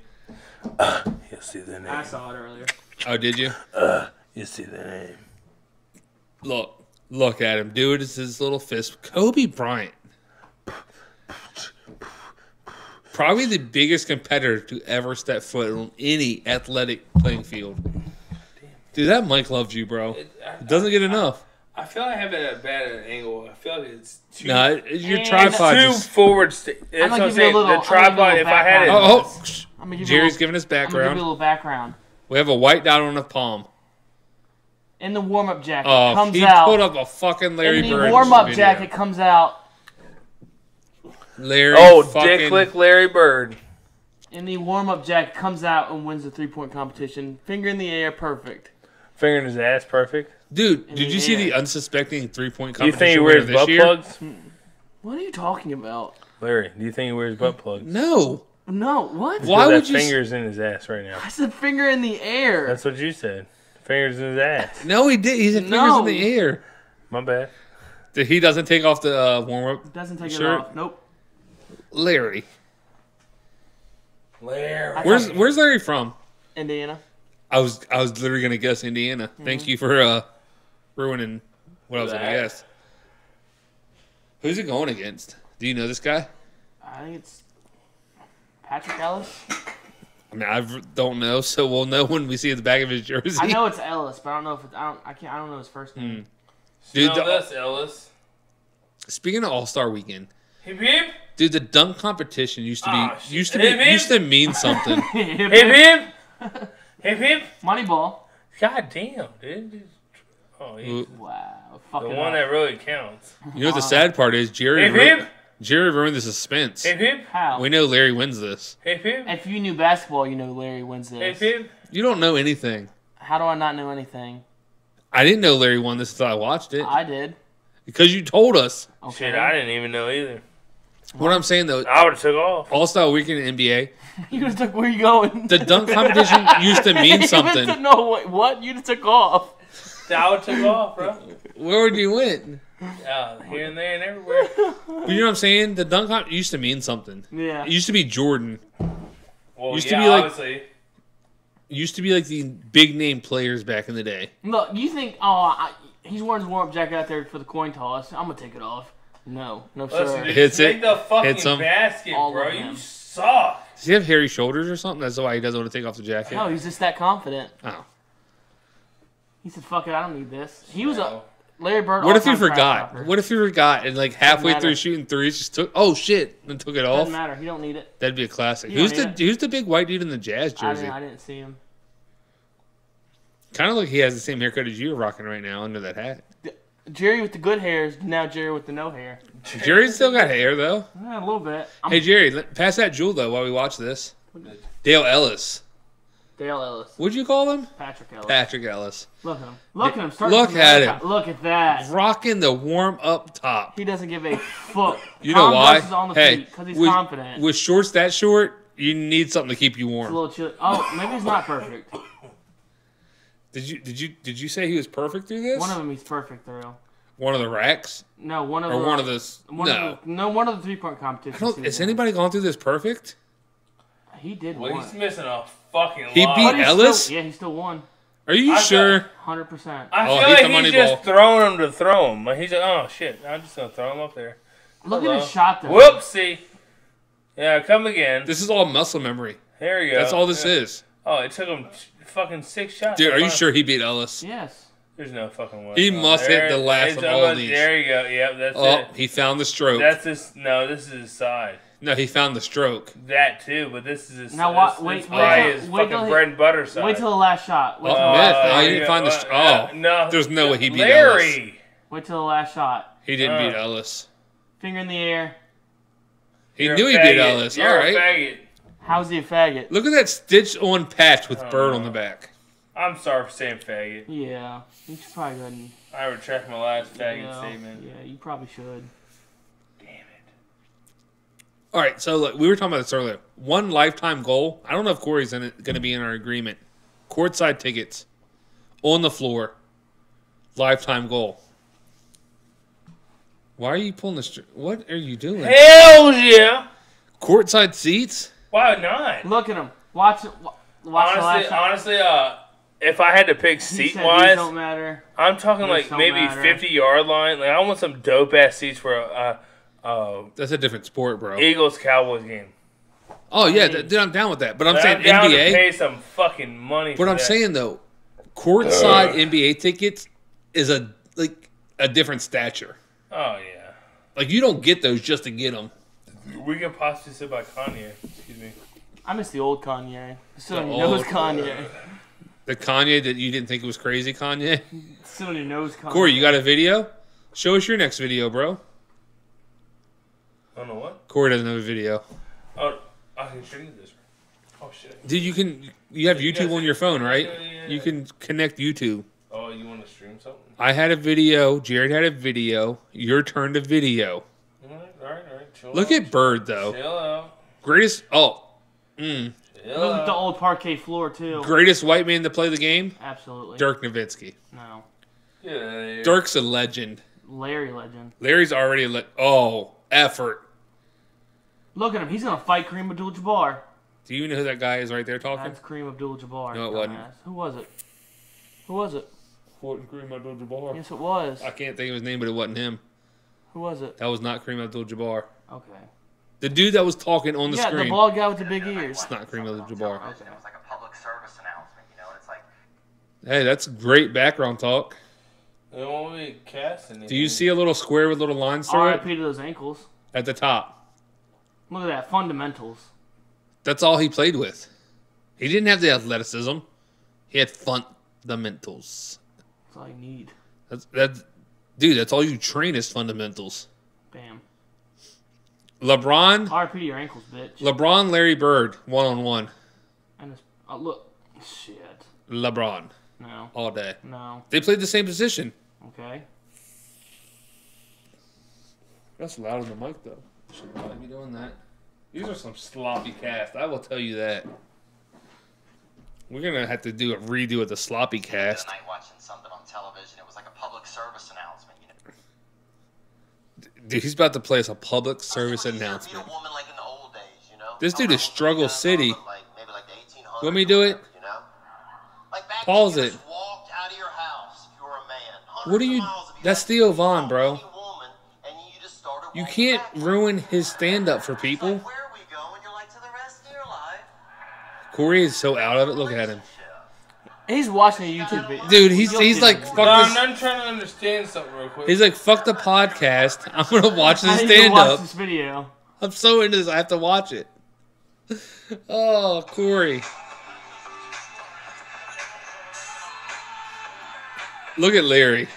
Speaker 1: You'll see the
Speaker 3: I
Speaker 1: name.
Speaker 3: saw it earlier.
Speaker 2: Oh, did you?
Speaker 1: You'll see the name.
Speaker 2: Look at him, dude. It's his little fist. Kobe Bryant. Probably the biggest competitor to ever step foot on any athletic playing field. Dude, that mic loves you, bro. It doesn't get enough.
Speaker 1: I feel like I have it at a bad angle. I feel like it's too.
Speaker 2: No, your
Speaker 3: It's
Speaker 2: tripod
Speaker 1: too
Speaker 2: just...
Speaker 1: forward. That's
Speaker 3: gonna
Speaker 1: what I'm
Speaker 3: give you a
Speaker 1: saying.
Speaker 3: little-
Speaker 1: The
Speaker 3: I'm gonna give you a
Speaker 1: tripod.
Speaker 3: little
Speaker 1: If I had it,
Speaker 3: background.
Speaker 2: Oh,
Speaker 3: I'm gonna give
Speaker 2: Jerry's
Speaker 3: you
Speaker 2: giving us
Speaker 3: I'm gonna give you a
Speaker 2: background.
Speaker 3: little background.
Speaker 2: We have a white dot on the palm.
Speaker 3: In the warm-up jacket
Speaker 2: Oh,
Speaker 3: comes
Speaker 2: he
Speaker 3: out.
Speaker 2: pulled up a fucking Larry
Speaker 3: In the
Speaker 2: Bird
Speaker 3: warm-up
Speaker 2: video.
Speaker 3: jacket comes out.
Speaker 2: Larry fucking...
Speaker 1: Dick lick Larry Bird.
Speaker 3: In the warm-up jacket comes out and wins the 3-point competition. Finger in the air, perfect.
Speaker 1: Finger in his ass, perfect.
Speaker 2: Dude,
Speaker 3: In
Speaker 2: did
Speaker 3: the
Speaker 2: you see
Speaker 3: air.
Speaker 2: the unsuspecting 3-point
Speaker 1: Do you
Speaker 2: competition
Speaker 1: think he
Speaker 2: winner
Speaker 1: wears
Speaker 2: this
Speaker 1: butt
Speaker 2: year?
Speaker 1: plugs?
Speaker 3: What are you talking about?
Speaker 1: Larry, do you think he wears butt plugs?
Speaker 2: No.
Speaker 3: No, what?
Speaker 2: Why
Speaker 1: Because
Speaker 2: would
Speaker 1: that
Speaker 2: you...
Speaker 1: finger's in his ass right now.
Speaker 3: I said finger in the air.
Speaker 1: That's what you said. Fingers in his ass.
Speaker 2: No, he did. He said fingers
Speaker 3: No.
Speaker 2: in the air.
Speaker 1: My bad.
Speaker 2: He doesn't take off the warm-up.
Speaker 3: Doesn't take
Speaker 2: Sure.
Speaker 3: it off. Nope.
Speaker 2: Larry.
Speaker 1: Larry.
Speaker 2: Where's Larry from?
Speaker 3: Indiana.
Speaker 2: I was literally gonna guess Indiana. Thank you for ruining what I was gonna
Speaker 1: That.
Speaker 2: guess. Who's it going against? Do you know this guy?
Speaker 3: I think it's Patrick Ellis.
Speaker 2: I mean, I don't know, so we'll know when we see the back of his jersey.
Speaker 3: I know it's Ellis, but I don't know if it's, I don't know his first name.
Speaker 2: Dude,
Speaker 1: Smell this, Ellis.
Speaker 2: Speaking of All-Star Weekend,
Speaker 1: Hip hip.
Speaker 2: dude, the dunk competition used to be
Speaker 1: Ah, shit.
Speaker 2: used to
Speaker 1: Hip, hip.
Speaker 2: mean something.
Speaker 1: Hip hip. Hip hip.
Speaker 3: Moneyball.
Speaker 1: God damn, dude. Oh, he's
Speaker 3: Wow.
Speaker 1: the
Speaker 3: Fucking
Speaker 1: one that really counts.
Speaker 2: You know what the sad part is?
Speaker 1: Hip hip.
Speaker 2: Jerry ruined the suspense.
Speaker 1: Hip hip.
Speaker 3: How?
Speaker 2: We know Larry wins this.
Speaker 1: Hip hip.
Speaker 3: If you knew basketball, you know Larry wins
Speaker 1: Hip
Speaker 3: this.
Speaker 1: hip.
Speaker 2: You don't know anything.
Speaker 3: How do I not know anything?
Speaker 2: I didn't know Larry won this until I watched it.
Speaker 3: I did.
Speaker 2: Because you told us.
Speaker 3: Okay.
Speaker 1: Shit, I didn't even know either.
Speaker 2: What I'm saying, though,
Speaker 1: I would have took off.
Speaker 2: All-Star Weekend in NBA,
Speaker 3: You just took. Where you going?
Speaker 2: the dunk competition used to mean something.
Speaker 3: No, wait, what? You just took off.
Speaker 1: I would have took off, bro.
Speaker 2: Where would you win?
Speaker 1: Here and there and everywhere.
Speaker 2: But you know what I'm saying? The dunk comp used to mean something.
Speaker 3: Yeah.
Speaker 2: It used to be Jordan.
Speaker 1: Well,
Speaker 2: Used to
Speaker 1: yeah,
Speaker 2: be like-
Speaker 1: obviously.
Speaker 2: It used to be like the big name players back in the day.
Speaker 3: Look, you think? He's wearing his warm-up jacket out there for the coin toss. I'm gonna take it off. No,
Speaker 1: Listen,
Speaker 3: sir.
Speaker 1: dude,
Speaker 2: Hits
Speaker 1: just make
Speaker 2: it,
Speaker 1: the fucking
Speaker 2: hits him.
Speaker 1: basket,
Speaker 3: All
Speaker 1: bro.
Speaker 3: of
Speaker 1: You
Speaker 3: them.
Speaker 1: suck.
Speaker 2: Does he have hairy shoulders or something? That's why he doesn't want to take off the jacket.
Speaker 3: No, he's just that confident.
Speaker 2: Oh.
Speaker 3: He said, "Fuck it, I don't need this." He was
Speaker 1: No.
Speaker 3: Larry Bird.
Speaker 2: What if he
Speaker 3: all-time trash
Speaker 2: forgot?
Speaker 3: talker.
Speaker 2: What if he forgot and like halfway
Speaker 3: matter.
Speaker 2: through shooting threes, just took shit and took it off?
Speaker 3: Doesn't matter. He don't need it.
Speaker 2: That'd be a classic.
Speaker 3: You don't
Speaker 2: Who's
Speaker 3: need
Speaker 2: who's the big white dude in the Jazz jersey?
Speaker 3: I didn't see him.
Speaker 2: Kind of like he has the same haircut as you're rocking right now under that hat.
Speaker 3: Jerry with the good hair is now Jerry with the no hair.
Speaker 2: Jerry's still got hair though.
Speaker 3: Yeah, a little bit.
Speaker 2: Hey Jerry, pass that jewel though while we watch this. Dale Ellis.
Speaker 3: Dale Ellis.
Speaker 2: What'd you call him?
Speaker 3: Patrick Ellis.
Speaker 2: Patrick Ellis.
Speaker 3: Look at him. Look at him. Starting
Speaker 2: Look
Speaker 3: from
Speaker 2: at
Speaker 3: the-
Speaker 2: him.
Speaker 3: Look at that.
Speaker 2: Rocking the warm up top.
Speaker 3: He doesn't give a fuck.
Speaker 2: You know why?
Speaker 3: Converse is on the
Speaker 2: Hey,
Speaker 3: feet because he's
Speaker 2: with,
Speaker 3: confident.
Speaker 2: with shorts that short, you need something to keep you
Speaker 3: It's a
Speaker 2: warm.
Speaker 3: little chilly. Oh, maybe he's not perfect.
Speaker 2: Did you say he was perfect through this?
Speaker 3: One of them he's perfect through.
Speaker 2: One of the racks
Speaker 3: No, one of
Speaker 2: or
Speaker 3: the
Speaker 2: one of the no.
Speaker 3: one of the 3-point competitions.
Speaker 2: Has anybody gone through this perfect?
Speaker 3: He did
Speaker 1: Well,
Speaker 3: one.
Speaker 1: he's missing a fucking
Speaker 2: He
Speaker 1: lot.
Speaker 2: beat
Speaker 3: But he's
Speaker 2: Ellis?
Speaker 3: Still, yeah, he still won.
Speaker 2: Are you
Speaker 1: I
Speaker 2: sure?
Speaker 3: 100%.
Speaker 1: I
Speaker 2: Oh,
Speaker 1: feel
Speaker 2: he's
Speaker 1: like
Speaker 2: the money
Speaker 1: he's just
Speaker 2: ball.
Speaker 1: throwing him to throw him. Like he's like, oh shit, I'm just gonna throw him up there.
Speaker 3: Look
Speaker 1: Hello.
Speaker 3: at his shot though.
Speaker 1: Whoopsie. Yeah, come again.
Speaker 2: This is all muscle memory.
Speaker 1: There you go.
Speaker 2: That's all this
Speaker 1: Yeah.
Speaker 2: is.
Speaker 1: Oh, it took him fucking 6 shots.
Speaker 2: Dude, are you
Speaker 1: Fine.
Speaker 2: sure he beat Ellis?
Speaker 3: Yes.
Speaker 1: There's no fucking way.
Speaker 2: He must hit the last
Speaker 1: it's
Speaker 2: of all these.
Speaker 1: There you go. Yep, that's
Speaker 2: Oh,
Speaker 1: it.
Speaker 2: he found the stroke.
Speaker 1: That's his. No, this is his side.
Speaker 2: No, he found the stroke.
Speaker 1: That too, but this is his.
Speaker 3: Now
Speaker 1: this,
Speaker 3: wait-
Speaker 1: this
Speaker 3: wait
Speaker 1: probably
Speaker 3: till-
Speaker 1: his
Speaker 3: wait till
Speaker 1: fucking
Speaker 3: he-
Speaker 1: bread and butter side.
Speaker 3: Wait till the last shot. Wait till
Speaker 2: Oh,
Speaker 3: the
Speaker 2: myth.
Speaker 3: last
Speaker 2: Oh,
Speaker 3: shot.
Speaker 2: you didn't find the
Speaker 1: no.
Speaker 2: There's no way he beat Ellis.
Speaker 1: Larry.
Speaker 3: Wait till the last shot.
Speaker 2: He didn't
Speaker 1: Uh.
Speaker 2: beat Ellis.
Speaker 3: Finger in the air.
Speaker 2: He
Speaker 1: You're
Speaker 2: knew
Speaker 1: a
Speaker 2: he beat
Speaker 1: faggot.
Speaker 2: Ellis.
Speaker 1: You're
Speaker 2: All
Speaker 1: a
Speaker 2: right.
Speaker 1: faggot.
Speaker 3: How's he a faggot?
Speaker 2: Look at that stitch on patch with
Speaker 1: Oh,
Speaker 2: Bird
Speaker 1: no.
Speaker 2: on the back.
Speaker 1: I'm sorry for saying faggot.
Speaker 3: Yeah. You should probably go ahead and.
Speaker 1: I retract my last faggot
Speaker 3: Yeah,
Speaker 1: statement.
Speaker 3: yeah, you probably should.
Speaker 1: Damn it.
Speaker 2: All right, so look, we were talking about this earlier. One lifetime goal. I don't know if Corey's going to be in our agreement. Courtside tickets on the floor. Lifetime goal. Why are you pulling the string? What are you doing?
Speaker 1: Hell yeah.
Speaker 2: Courtside seats?
Speaker 1: Why not?
Speaker 3: Look at him. Watch it. Watch the last
Speaker 1: Honestly,
Speaker 3: shot.
Speaker 1: if I had to pick
Speaker 3: He
Speaker 1: seat
Speaker 3: said these
Speaker 1: wise,
Speaker 3: don't matter.
Speaker 1: I'm talking
Speaker 3: These
Speaker 1: like
Speaker 3: don't
Speaker 1: maybe
Speaker 3: matter.
Speaker 1: 50-yard line. Like I want some dope ass seats for
Speaker 2: That's a different sport, bro.
Speaker 1: Eagles Cowboys game.
Speaker 2: Oh, yeah, dude, I'm down with that. But I'm
Speaker 1: But
Speaker 2: saying
Speaker 1: down to
Speaker 2: NBA.
Speaker 1: pay some fucking money.
Speaker 2: What
Speaker 1: for
Speaker 2: I'm
Speaker 1: that.
Speaker 2: saying, though, courtside NBA tickets is a different stature.
Speaker 1: Oh yeah,
Speaker 2: Like, you don't get those just to get them.
Speaker 1: we could possibly sit by Kanye. Excuse me.
Speaker 3: I miss the old Kanye. Sit on
Speaker 2: The
Speaker 3: your nose,
Speaker 2: old-
Speaker 3: Kanye.
Speaker 2: The Kanye that you didn't think was crazy, Kanye.
Speaker 3: Sit on your nose, Kanye.
Speaker 2: Corey, you got a video? Show us your next video, bro.
Speaker 1: I don't know what.
Speaker 2: Corey doesn't have a video.
Speaker 1: Oh, I can show you this. Oh shit.
Speaker 2: Dude, you have YouTube on your phone, right?
Speaker 1: Yeah.
Speaker 2: You can connect YouTube.
Speaker 1: Oh, you want to stream something?
Speaker 2: I had a video. Jared had a video. Your turn to video.
Speaker 1: All right. Chill
Speaker 2: Look
Speaker 1: out.
Speaker 2: at Bird, though.
Speaker 1: Chill out.
Speaker 2: Greatest. Oh.
Speaker 1: Chill
Speaker 3: Look at the
Speaker 1: out.
Speaker 3: old parquet floor, too.
Speaker 2: Greatest white man to play the game?
Speaker 3: Absolutely.
Speaker 2: Dirk Nowitzki.
Speaker 3: No.
Speaker 1: Yeah.
Speaker 2: Dirk's a legend.
Speaker 3: Larry legend.
Speaker 2: Larry's already effort.
Speaker 3: Look at him. He's going to fight Kareem Abdul-Jabbar.
Speaker 2: Do you know who that guy is right there talking?
Speaker 3: That's Kareem Abdul-Jabbar.
Speaker 2: No, it wasn't.
Speaker 3: dumbass. Who was it? Who was it?
Speaker 2: Kareem Abdul-Jabbar.
Speaker 3: Yes, it was.
Speaker 2: I can't think of his name, but it wasn't him.
Speaker 3: Who was it?
Speaker 2: That was not Kareem Abdul-Jabbar.
Speaker 3: Okay.
Speaker 2: The dude that was talking on the
Speaker 3: Yeah,
Speaker 2: screen.
Speaker 3: the bald guy with the big ears.
Speaker 2: It's not Kareem Abdul-Jabbar.
Speaker 3: Okay.
Speaker 4: It was like a public service announcement, you know. It's like
Speaker 2: Hey, that's great background talk.
Speaker 1: They won't be casting it.
Speaker 2: Do you see a little square with little lines through it
Speaker 3: R.I.P. to those ankles.
Speaker 2: at the top?
Speaker 3: Look at that. Fundamentals.
Speaker 2: That's all he played with. He didn't have the athleticism. He had fundamentals.
Speaker 3: That's all you need.
Speaker 2: Dude, that's all you train is fundamentals.
Speaker 3: Bam.
Speaker 2: LeBron,
Speaker 3: R.I.P. to your ankles, bitch.
Speaker 2: Larry Bird, 1-on-1.
Speaker 3: And it's, look. Shit.
Speaker 2: LeBron,
Speaker 3: No.
Speaker 2: all day.
Speaker 3: No.
Speaker 2: They played the same position.
Speaker 3: Okay.
Speaker 2: That's loud on the mic, though. Should probably be doing that. These are some sloppy casts. I will tell you that. We're going to have to do a redo of the sloppy
Speaker 4: the
Speaker 2: cast.
Speaker 4: other night watching something on television. It was like a public service announcement, you know.
Speaker 2: Dude, he's about to play us a public service
Speaker 4: It was easier to
Speaker 2: announcement.
Speaker 4: meet a woman like in the old days, you know.
Speaker 2: This
Speaker 4: I don't
Speaker 2: dude is
Speaker 4: know,
Speaker 2: Struggle
Speaker 4: you know,
Speaker 2: City.
Speaker 4: Like, maybe like the 1800s.
Speaker 2: Want me to do it?
Speaker 4: You know. Like back
Speaker 2: Pause
Speaker 4: then, you
Speaker 2: it.
Speaker 4: just walked out of your house if you were a man.
Speaker 2: What are
Speaker 4: Hundreds of
Speaker 2: you-
Speaker 4: miles if
Speaker 2: that's
Speaker 4: had
Speaker 2: Theo
Speaker 4: to
Speaker 2: Von,
Speaker 4: follow
Speaker 2: bro.
Speaker 4: any woman, and you just started
Speaker 2: You
Speaker 4: walking
Speaker 2: can't
Speaker 4: backwards.
Speaker 2: ruin his stand-up for people.
Speaker 4: It's like, where are we going? You're like, to the rest of your life.
Speaker 2: Corey is so out of it. Look at him.
Speaker 3: He's watching a YouTube video.
Speaker 2: Dude, he's like, fuck
Speaker 1: No,
Speaker 2: this.
Speaker 1: I'm trying to understand something real quick.
Speaker 2: He's like, fuck the podcast. I'm gonna watch
Speaker 3: I
Speaker 2: this
Speaker 3: need to
Speaker 2: stand
Speaker 3: watch
Speaker 2: up.
Speaker 3: this video.
Speaker 2: I'm so into this. I have to watch it. Oh, Corey. Look at Larry.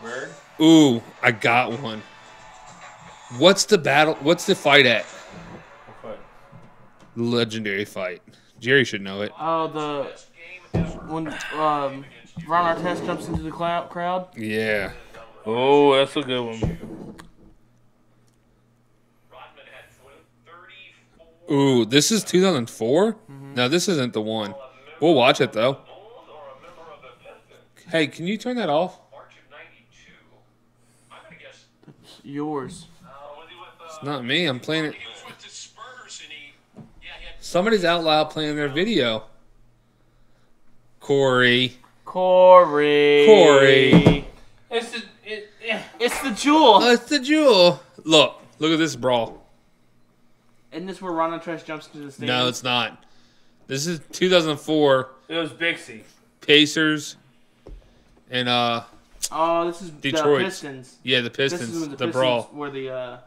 Speaker 1: Word?
Speaker 2: Ooh, I got one. What's the battle? What's the fight at?
Speaker 1: What?
Speaker 2: The legendary fight. Jerry should know it.
Speaker 3: Oh, when Ron Artest jumps into the crowd.
Speaker 2: Yeah.
Speaker 1: Oh, that's a good one.
Speaker 2: Ooh, this is 2004? No, this isn't the one. We'll watch it, though. Hey, can you turn that off?
Speaker 3: It's yours.
Speaker 2: It's not me. I'm playing it. Somebody's out loud playing their video. Corey.
Speaker 3: Corey.
Speaker 1: It's
Speaker 3: It's the jewel.
Speaker 2: Oh, it's the jewel. Look at this brawl.
Speaker 3: Isn't this where Ron Artest jumps into the stand?
Speaker 2: No, it's not. This is 2004
Speaker 1: it was Bixie.
Speaker 2: Pacers and
Speaker 3: Oh, this is
Speaker 2: Detroit.
Speaker 3: the Pistons.
Speaker 2: yeah, the
Speaker 3: This is
Speaker 2: Pistons,
Speaker 3: when
Speaker 2: the
Speaker 3: Pistons
Speaker 2: brawl.
Speaker 3: were the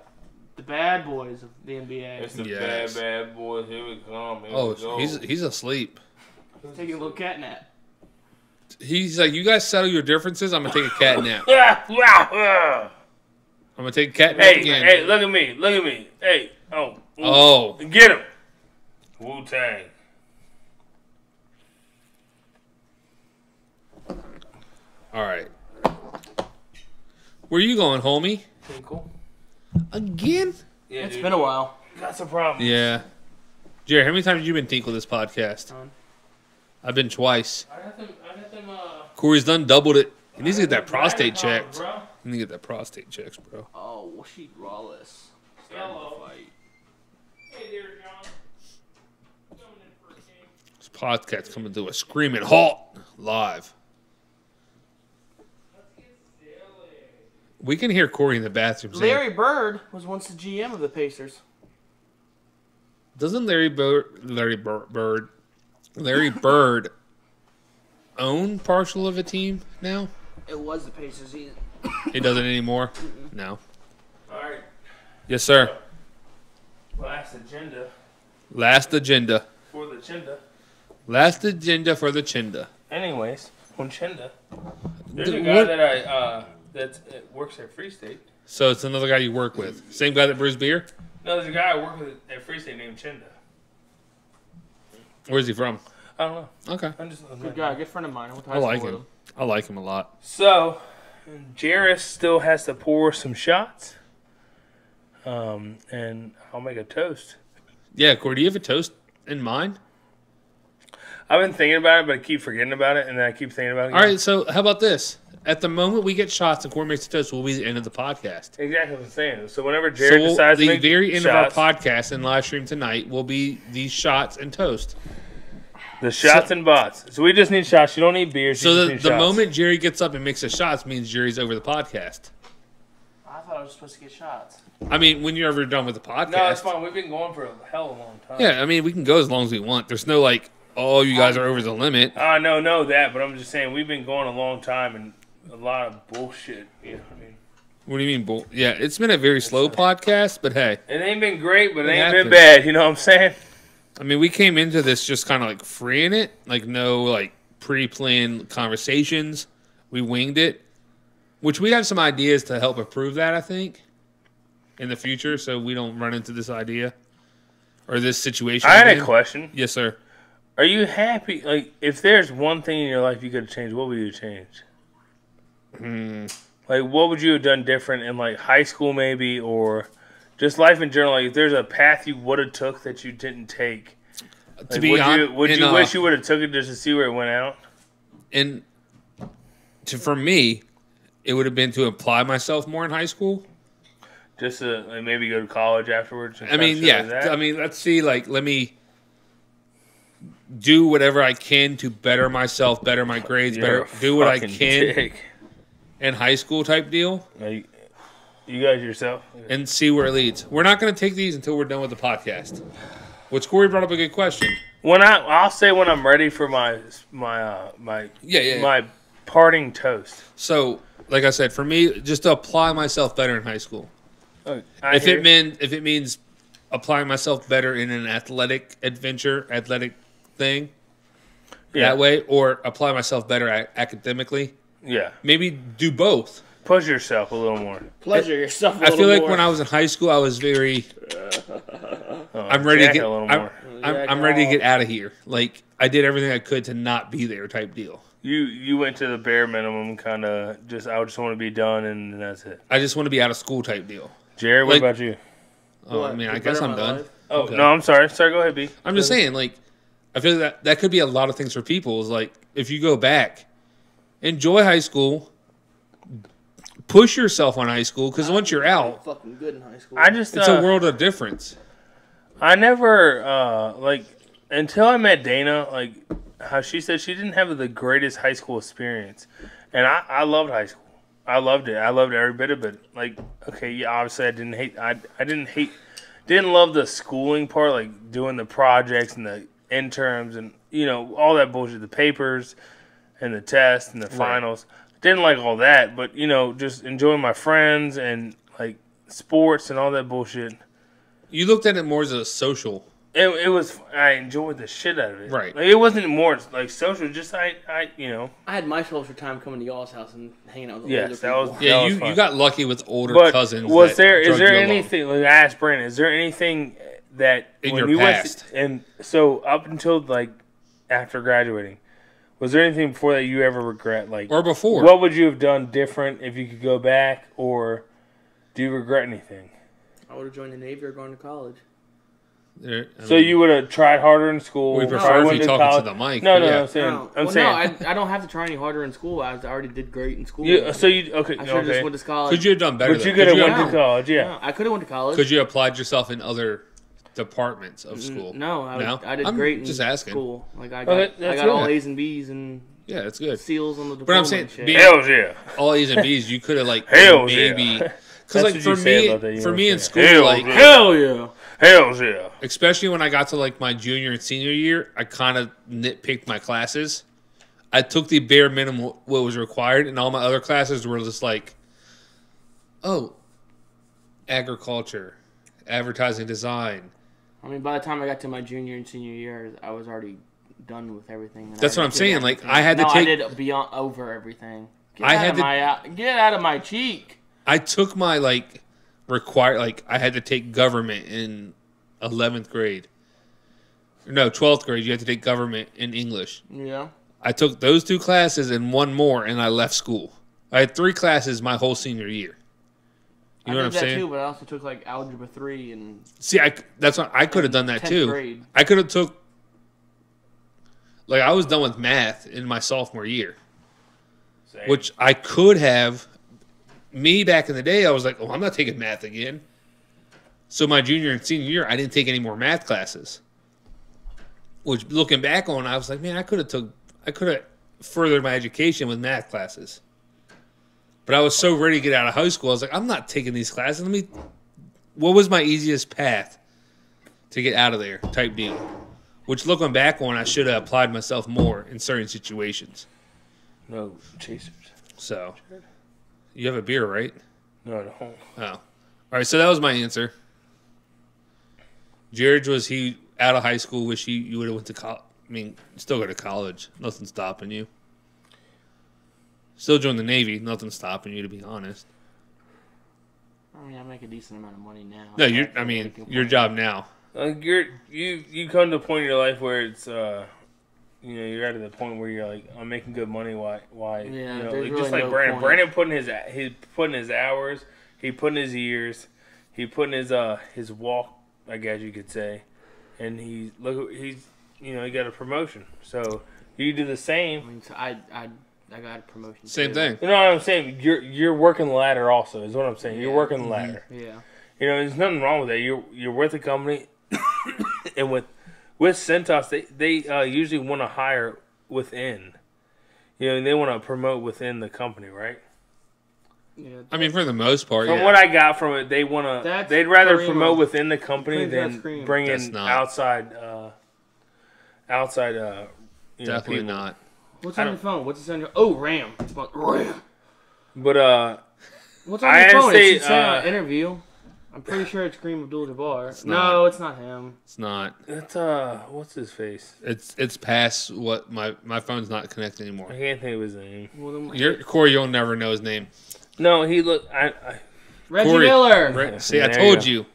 Speaker 3: bad boys of the NBA.
Speaker 1: It's the
Speaker 2: Yes.
Speaker 1: bad boys. Here we come. Here we
Speaker 2: Oh,
Speaker 1: go.
Speaker 2: he's asleep.
Speaker 3: Taking a little cat nap.
Speaker 2: He's like, you guys settle your differences. I'm gonna take a cat nap.
Speaker 1: Ah.
Speaker 2: I'm gonna take a cat nap
Speaker 1: Hey,
Speaker 2: again.
Speaker 1: hey, look at me. Look at me. Hey, oh.
Speaker 2: Oh,
Speaker 1: Get him. Wu-Tang.
Speaker 2: all right. Where you going, homie?
Speaker 1: Tinkle.
Speaker 2: Again?
Speaker 1: Yeah,
Speaker 3: It's
Speaker 1: dude.
Speaker 3: been a while.
Speaker 1: Got some problems.
Speaker 2: Yeah. Jerry, how many times have you been tinkle this podcast?
Speaker 3: None.
Speaker 2: I've been twice.
Speaker 1: I got them,
Speaker 2: Corey's done doubled it. He needs to get that prostate
Speaker 1: Bro.
Speaker 2: checked. He needs to get that prostate checked, bro.
Speaker 3: Oh, Washeed Wallace.
Speaker 1: Hello.
Speaker 3: Fight.
Speaker 1: Hey there, John. Coming in for a game.
Speaker 2: This podcast's coming to a screaming halt live.
Speaker 1: Let's get silly.
Speaker 2: We can hear Corey in the bathroom saying,
Speaker 3: Larry Bird was once the GM of the Pacers.
Speaker 2: doesn't Larry Bird own partial of a team now?
Speaker 3: It was the Pacers.
Speaker 2: He doesn't anymore? No.
Speaker 1: All right.
Speaker 2: Yes, sir.
Speaker 1: Last agenda
Speaker 2: Last agenda.
Speaker 1: for the Chinda.
Speaker 2: Last agenda for the Chinda.
Speaker 1: Anyways, on Chinda, there's a
Speaker 2: Th-
Speaker 1: guy
Speaker 2: what-
Speaker 1: that that works at Free State.
Speaker 2: So it's another guy you work with. Same guy that brews beer?
Speaker 1: No, there's a guy I work with at Free State named Chinda.
Speaker 2: Where's he from?
Speaker 1: I don't know.
Speaker 2: Okay.
Speaker 1: I'm just
Speaker 3: Good guy, good friend of mine. I went to high
Speaker 2: I like
Speaker 3: school
Speaker 2: him.
Speaker 3: with
Speaker 2: I like him a lot.
Speaker 1: So, Jarris still has to pour some shots. And I'll make a toast.
Speaker 2: Yeah, Corey, do you have a toast in mind?
Speaker 1: I've been thinking about it, but I keep forgetting about it, and then I keep thinking about it.
Speaker 2: All right, so how about this? At the moment we get shots and Corey makes a toast, will be the end of the podcast.
Speaker 1: Exactly what I'm saying. So whenever
Speaker 2: So
Speaker 1: Jared decides to
Speaker 2: the
Speaker 1: make
Speaker 2: very end
Speaker 1: shots,
Speaker 2: of our podcast and live stream tonight will be these shots and toast.
Speaker 1: the shots and bots. So we just need shots. You don't need beers. You
Speaker 2: So
Speaker 1: just
Speaker 2: the
Speaker 1: need shots.
Speaker 2: moment Jerry gets up and makes the shots means Jerry's over the podcast.
Speaker 3: I thought I was supposed to get shots.
Speaker 2: I mean, when you're ever done with the podcast.
Speaker 1: No, it's fine. We've been going for a hell of a long time.
Speaker 2: Yeah, I mean, we can go as long as we want. There's no like, oh, you guys are over the limit.
Speaker 1: I know that, but I'm just saying we've been going a long time and a lot of bullshit. You know what I mean?
Speaker 2: What do you mean, bull? Yeah, it's been a very slow podcast, but hey,
Speaker 1: It ain't been great, but it
Speaker 2: It
Speaker 1: ain't
Speaker 2: happens.
Speaker 1: been bad. You know what I'm saying?
Speaker 2: I mean, we came into this just kind of like freeing it, like no like pre-planned conversations. We winged it, which we have some ideas to help improve that, I think, in the future, so we don't run into this idea or this situation.
Speaker 1: I had a
Speaker 2: again.
Speaker 1: question.
Speaker 2: Yes, sir.
Speaker 1: Are you happy? Like, if there's one thing in your life you could have changed, what would you change? Like, what would you have done different in like high school, maybe, or just life in general? Like, if there's a path you would have took that you didn't take,
Speaker 2: To
Speaker 1: like,
Speaker 2: be
Speaker 1: would
Speaker 2: honest,
Speaker 1: you wish you would have took it just to see where it went out?
Speaker 2: and for me, it would have been to apply myself more in high school.
Speaker 1: Just to like, maybe go to college afterwards. And
Speaker 2: I mean,
Speaker 1: stuff like
Speaker 2: yeah.
Speaker 1: that?
Speaker 2: I mean, let's see. Like, let me do whatever I can to better myself, better my grades,
Speaker 1: You're
Speaker 2: better
Speaker 1: a
Speaker 2: do what I
Speaker 1: fucking
Speaker 2: can
Speaker 1: dick.
Speaker 2: in high school type deal,
Speaker 1: Like, you guys yourself.
Speaker 2: and see where it leads. We're not going to take these until we're done with the podcast. Which Corey brought up a good question.
Speaker 1: I'll say when I'm ready for my parting toast.
Speaker 2: So, like I said, for me, just to apply myself better in high school. If it means applying myself better in an athletic thing, that way, or apply myself better academically.
Speaker 1: Yeah.
Speaker 2: Maybe do both.
Speaker 1: Push yourself a little more.
Speaker 3: Pleasure yourself a
Speaker 2: I
Speaker 3: little
Speaker 2: feel like
Speaker 3: more.
Speaker 2: when I was in high school, I was very. I'm ready to get. I'm ready to get out of here. Like I did everything I could to not be there, type deal.
Speaker 1: You went to the bare minimum, kind of I just want to be done, and that's it.
Speaker 2: I just want to be out of school, type deal.
Speaker 1: Jared, what about you?
Speaker 2: Oh, I mean, I guess I'm done.
Speaker 1: Oh
Speaker 2: Okay.
Speaker 1: no, I'm sorry. Sorry, go ahead, B.
Speaker 2: I'm just saying, like, I feel that could be a lot of things for people. Is like if you go back, enjoy high school. Push yourself on high school because once you're out,
Speaker 3: fucking good in high school.
Speaker 2: it's a world of difference.
Speaker 1: I never until I met Dana, like how she said she didn't have the greatest high school experience, and I loved high school. I loved it. I loved every bit of it. Like, okay, yeah, obviously I didn't love the schooling part, like doing the projects and the interns and all that bullshit, the papers and the tests and the finals. Didn't like all that, but just enjoying my friends and like sports and all that bullshit.
Speaker 2: You looked at it more as a social.
Speaker 1: It was. I enjoyed the shit out of it.
Speaker 2: Right.
Speaker 1: Like, it wasn't more like social. Just I.
Speaker 3: I had my social time coming to y'all's house and hanging out with
Speaker 1: Yes,
Speaker 3: older
Speaker 1: that
Speaker 3: people.
Speaker 1: was.
Speaker 2: Yeah,
Speaker 1: that was
Speaker 2: you
Speaker 1: fun.
Speaker 2: got lucky with older
Speaker 1: But
Speaker 2: cousins.
Speaker 1: is
Speaker 2: that
Speaker 1: there
Speaker 2: drug you along.
Speaker 1: anything? Like, I asked Brandon. Is there anything that
Speaker 2: In
Speaker 1: when
Speaker 2: your
Speaker 1: you
Speaker 2: past.
Speaker 1: went and so up until like after graduating, was there anything before that you ever regret? Like
Speaker 2: or before?
Speaker 1: what would you have done different if you could go back, or do you regret anything?
Speaker 3: I would have joined the Navy or gone to college.
Speaker 1: So you would have tried harder in school.
Speaker 2: We
Speaker 1: probably
Speaker 2: prefer if
Speaker 1: went
Speaker 2: you talking
Speaker 1: college.
Speaker 2: to the mic.
Speaker 1: No,
Speaker 2: but yeah.
Speaker 1: I'm saying.
Speaker 3: No.
Speaker 1: I'm
Speaker 3: Well,
Speaker 1: saying.
Speaker 3: no, I don't have to try any harder in school. I already did great in school.
Speaker 1: Okay.
Speaker 3: I should have just went to college.
Speaker 2: Could you have done better?
Speaker 1: But you
Speaker 2: though?
Speaker 1: could have
Speaker 2: you
Speaker 1: went to college, yeah.
Speaker 3: No, I could have went to college.
Speaker 2: Could you have applied yourself in other departments of school?
Speaker 3: No,
Speaker 2: No?
Speaker 3: I did
Speaker 2: I'm
Speaker 3: great in
Speaker 2: just asking.
Speaker 3: school. Like I
Speaker 1: Okay,
Speaker 3: got
Speaker 1: that's
Speaker 3: all
Speaker 1: good.
Speaker 3: A's and B's and
Speaker 2: Yeah, that's good.
Speaker 3: C's on the
Speaker 2: But
Speaker 3: diploma.
Speaker 2: I'm saying,
Speaker 3: and shit.
Speaker 2: being
Speaker 1: Hell yeah.
Speaker 2: all A's and B's, you could have like
Speaker 1: Hell
Speaker 2: maybe
Speaker 1: yeah.
Speaker 2: because like
Speaker 1: That's
Speaker 2: for
Speaker 1: what you say
Speaker 2: me,
Speaker 1: about that, you
Speaker 2: for
Speaker 1: know
Speaker 2: me
Speaker 1: what
Speaker 2: in
Speaker 1: I'm
Speaker 2: school,
Speaker 1: saying?
Speaker 2: like
Speaker 3: Hell yeah.
Speaker 1: Hell yeah.
Speaker 2: especially when I got to like my junior and senior year, I kind of nitpicked my classes. I took the bare minimum what was required, and all my other classes were just like, oh, agriculture, advertising design.
Speaker 3: I mean, by the time I got to my junior and senior year, I was already done with everything. And
Speaker 2: That's
Speaker 3: I
Speaker 2: what I'm
Speaker 3: did
Speaker 2: saying, like,
Speaker 3: everything.
Speaker 2: I had to
Speaker 3: No,
Speaker 2: take-
Speaker 3: I did beyond over everything. Get
Speaker 2: I
Speaker 3: out
Speaker 2: had
Speaker 3: of
Speaker 2: to-
Speaker 3: my get out of my cheek.
Speaker 2: I took my like required like I had to take government in 11th grade. No, 12th grade. You had to take government in English.
Speaker 3: Yeah.
Speaker 2: I took those two classes and one more, and I left school. I had 3 classes my whole senior year. You know
Speaker 3: I
Speaker 2: what I'm
Speaker 3: did that
Speaker 2: saying?
Speaker 3: too, but I also took like algebra 3 and
Speaker 2: See, that's what I could have done that
Speaker 3: 10th
Speaker 2: too.
Speaker 3: grade.
Speaker 2: I could have took like I was done with math in my sophomore year,
Speaker 1: Same.
Speaker 2: which I could have. Me back in the day, I was like, "Oh, I'm not taking math again." So my junior and senior year, I didn't take any more math classes. Which, looking back on, I was like, "Man, I could have furthered my education with math classes." But I was so ready to get out of high school. I was like, "I'm not taking these classes. What was my easiest path to get out of there?" Type deal. Which, looking back on, I should have applied myself more in certain situations.
Speaker 1: No chasers.
Speaker 2: So, you have a beer, right?
Speaker 1: No, no.
Speaker 2: Oh. All right, so that was my answer. Jared, was he out of high school? Wish you would have went to college. I mean, still go to college. Nothing's stopping you. Still join the Navy. Nothing's stopping you, to be honest.
Speaker 3: I mean, I make a decent amount of money now.
Speaker 2: No,
Speaker 3: so I can't really
Speaker 2: your
Speaker 3: complain.
Speaker 2: job now.
Speaker 1: You come to a point in your life where it's you're at the point where you're like, I'm making good money. Why?
Speaker 3: Yeah,
Speaker 1: like,
Speaker 3: there's
Speaker 1: just
Speaker 3: really
Speaker 1: like
Speaker 3: no
Speaker 1: Brandon.
Speaker 3: point.
Speaker 1: Brandon putting his hours. He put in his years. He put in his walk, I guess you could say, and he got a promotion. So you do the
Speaker 3: I
Speaker 1: same.
Speaker 3: mean, so I got a promotion.
Speaker 2: Same
Speaker 3: too.
Speaker 2: thing.
Speaker 1: You know what I'm saying? You're working the ladder also. Is what I'm saying. You're
Speaker 3: Yeah.
Speaker 1: working the ladder.
Speaker 3: Yeah.
Speaker 1: You know, there's nothing wrong with that. You're with the company, and with Centos, they usually want to hire within. You know, they want to promote within the company, right?
Speaker 3: Yeah,
Speaker 2: I mean, for the most part,
Speaker 1: From
Speaker 2: yeah.
Speaker 1: what I got from it, they'd rather
Speaker 3: Kareem.
Speaker 1: promote within the company
Speaker 3: Kareem's
Speaker 1: than
Speaker 3: that's Kareem.
Speaker 1: bring
Speaker 2: That's
Speaker 1: in
Speaker 2: not.
Speaker 1: outside
Speaker 2: Definitely
Speaker 1: people.
Speaker 2: not.
Speaker 3: What's
Speaker 1: I
Speaker 3: on your
Speaker 1: don't-
Speaker 3: phone? What's on your? Oh, Ram. It's about Ram.
Speaker 1: But
Speaker 3: What's on
Speaker 1: I
Speaker 3: your
Speaker 1: had to
Speaker 3: phone?
Speaker 1: say,
Speaker 3: It should say on interview. I'm pretty sure it's Kareem Abdul-Jabbar.
Speaker 2: not.
Speaker 3: No, it's not him.
Speaker 2: It's not.
Speaker 1: that's what's his face?
Speaker 2: It's past what my phone's not connected
Speaker 1: I
Speaker 2: anymore.
Speaker 1: can't think of his name.
Speaker 3: Well,
Speaker 2: Corey, you'll never know his name.
Speaker 1: No, he looked.
Speaker 3: Reggie
Speaker 2: Corey.
Speaker 3: Miller.
Speaker 2: Right? See, I
Speaker 1: There you
Speaker 2: told
Speaker 1: go.
Speaker 2: you.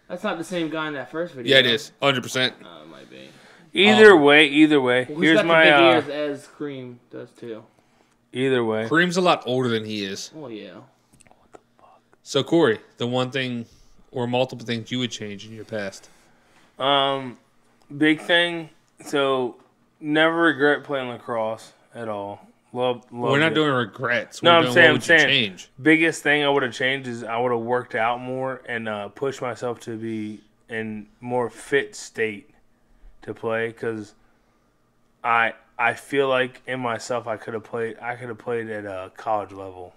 Speaker 3: That's not the same guy in that first video.
Speaker 2: Yeah, it is. 100%.
Speaker 3: It might be.
Speaker 1: Either way.
Speaker 3: Well, he's
Speaker 1: Here's
Speaker 3: got
Speaker 1: my
Speaker 3: the big ears as Kareem does too.
Speaker 1: either way.
Speaker 2: Kareem's a lot older than he is.
Speaker 3: Oh yeah.
Speaker 2: So, Corey, the one thing or multiple things you would change in your past.
Speaker 1: Big thing. So never regret playing lacrosse at all. Love
Speaker 2: We're not
Speaker 1: it.
Speaker 2: doing regrets.
Speaker 1: No,
Speaker 2: We're
Speaker 1: I'm
Speaker 2: doing
Speaker 1: saying-
Speaker 2: what
Speaker 1: I'm
Speaker 2: would
Speaker 1: saying-
Speaker 2: you change?
Speaker 1: Biggest thing I would have changed is I would have worked out more and pushed myself to be in more fit state to play because I feel like in myself I could have played at a college level,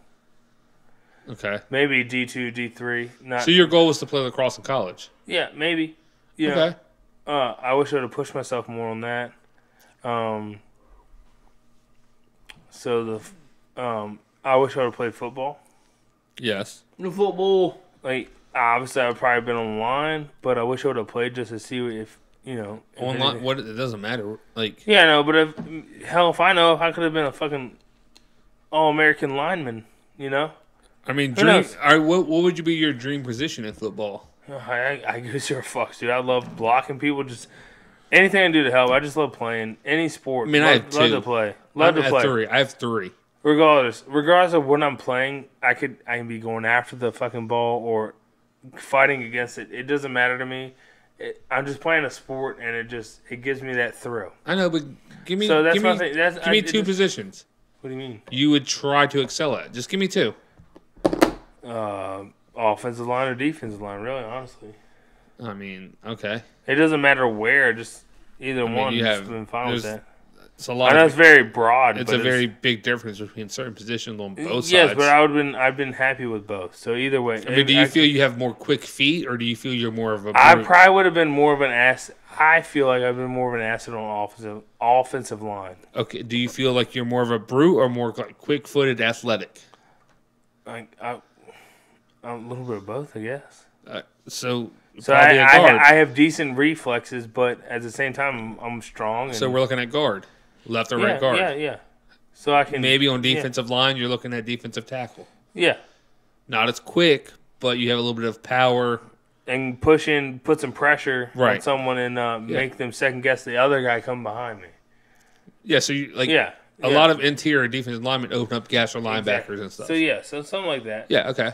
Speaker 2: Okay.
Speaker 1: maybe D2, D3. Not
Speaker 2: So your goal was to play lacrosse in college.
Speaker 1: yeah, maybe. Yeah.
Speaker 2: Okay.
Speaker 1: I wish I would have pushed myself more on that. I wish I would have played football.
Speaker 2: Yes.
Speaker 3: No football.
Speaker 1: Like obviously I've probably been online, but I wish I would have played just to see if if
Speaker 2: Online.
Speaker 1: anything-
Speaker 2: What? It doesn't matter. Like.
Speaker 1: Yeah, no, but if I know, if I could have been a fucking all-American lineman,
Speaker 2: I mean,
Speaker 1: Who
Speaker 2: dream.
Speaker 1: knows?
Speaker 2: All right, what would you be your dream position in football?
Speaker 1: I give zero fucks, dude. I love blocking people. Just anything I do to help. I just love playing any sport.
Speaker 2: I mean, I have
Speaker 1: love
Speaker 2: two.
Speaker 1: to play. Love
Speaker 2: I
Speaker 1: to play.
Speaker 2: have 3. I have 3.
Speaker 1: Regardless of when I'm playing, I can be going after the fucking ball or fighting against it. It doesn't matter to me. I'm just playing a sport, and it gives me that throw.
Speaker 2: I know, but give me.
Speaker 1: So that's
Speaker 2: give
Speaker 1: my
Speaker 2: me,
Speaker 1: thing. That's
Speaker 2: give me 2 positions.
Speaker 1: What do you mean?
Speaker 2: You would try to excel at. Just give me 2.
Speaker 1: Offensive line or defensive line? Really, honestly,
Speaker 2: I mean, okay.
Speaker 1: it doesn't matter where. Just either
Speaker 2: mean,
Speaker 1: one.
Speaker 2: you
Speaker 1: Just
Speaker 2: have-
Speaker 1: been fine with
Speaker 2: there's
Speaker 1: that.
Speaker 2: It's a
Speaker 1: I
Speaker 2: lot.
Speaker 1: know
Speaker 2: Of,
Speaker 1: it's very broad.
Speaker 2: it's
Speaker 1: but
Speaker 2: a very big difference between certain positions on both sides.
Speaker 1: Yes, but I've been happy with both. So either way,
Speaker 2: I mean, do you feel you have more quick feet, or do you feel you're more of a?
Speaker 1: I
Speaker 2: brute?
Speaker 1: probably would have been more of an ass. I feel like I've been more of an asset on offensive line.
Speaker 2: Okay. Do you feel like you're more of a brute or more like quick-footed, athletic?
Speaker 1: I'm a little bit of both, I guess.
Speaker 2: So
Speaker 1: So
Speaker 2: probably a guard.
Speaker 1: I have decent reflexes, but at the same time, I'm strong. And,
Speaker 2: So we're looking at guard, left or
Speaker 1: yeah,
Speaker 2: right guard.
Speaker 1: Yeah. So I can
Speaker 2: Maybe on defensive line, you're looking at defensive tackle.
Speaker 1: Yeah,
Speaker 2: Not as quick, but you have a little bit of power.
Speaker 1: and put some pressure on
Speaker 2: Right.
Speaker 1: someone, and make them second guess the other guy coming behind me.
Speaker 2: Yeah. So you like
Speaker 1: Yeah,
Speaker 2: a lot of interior defensive linemen open up gaps for linebackers
Speaker 1: Exactly.
Speaker 2: and stuff.
Speaker 1: So something like that.
Speaker 2: Yeah. Okay.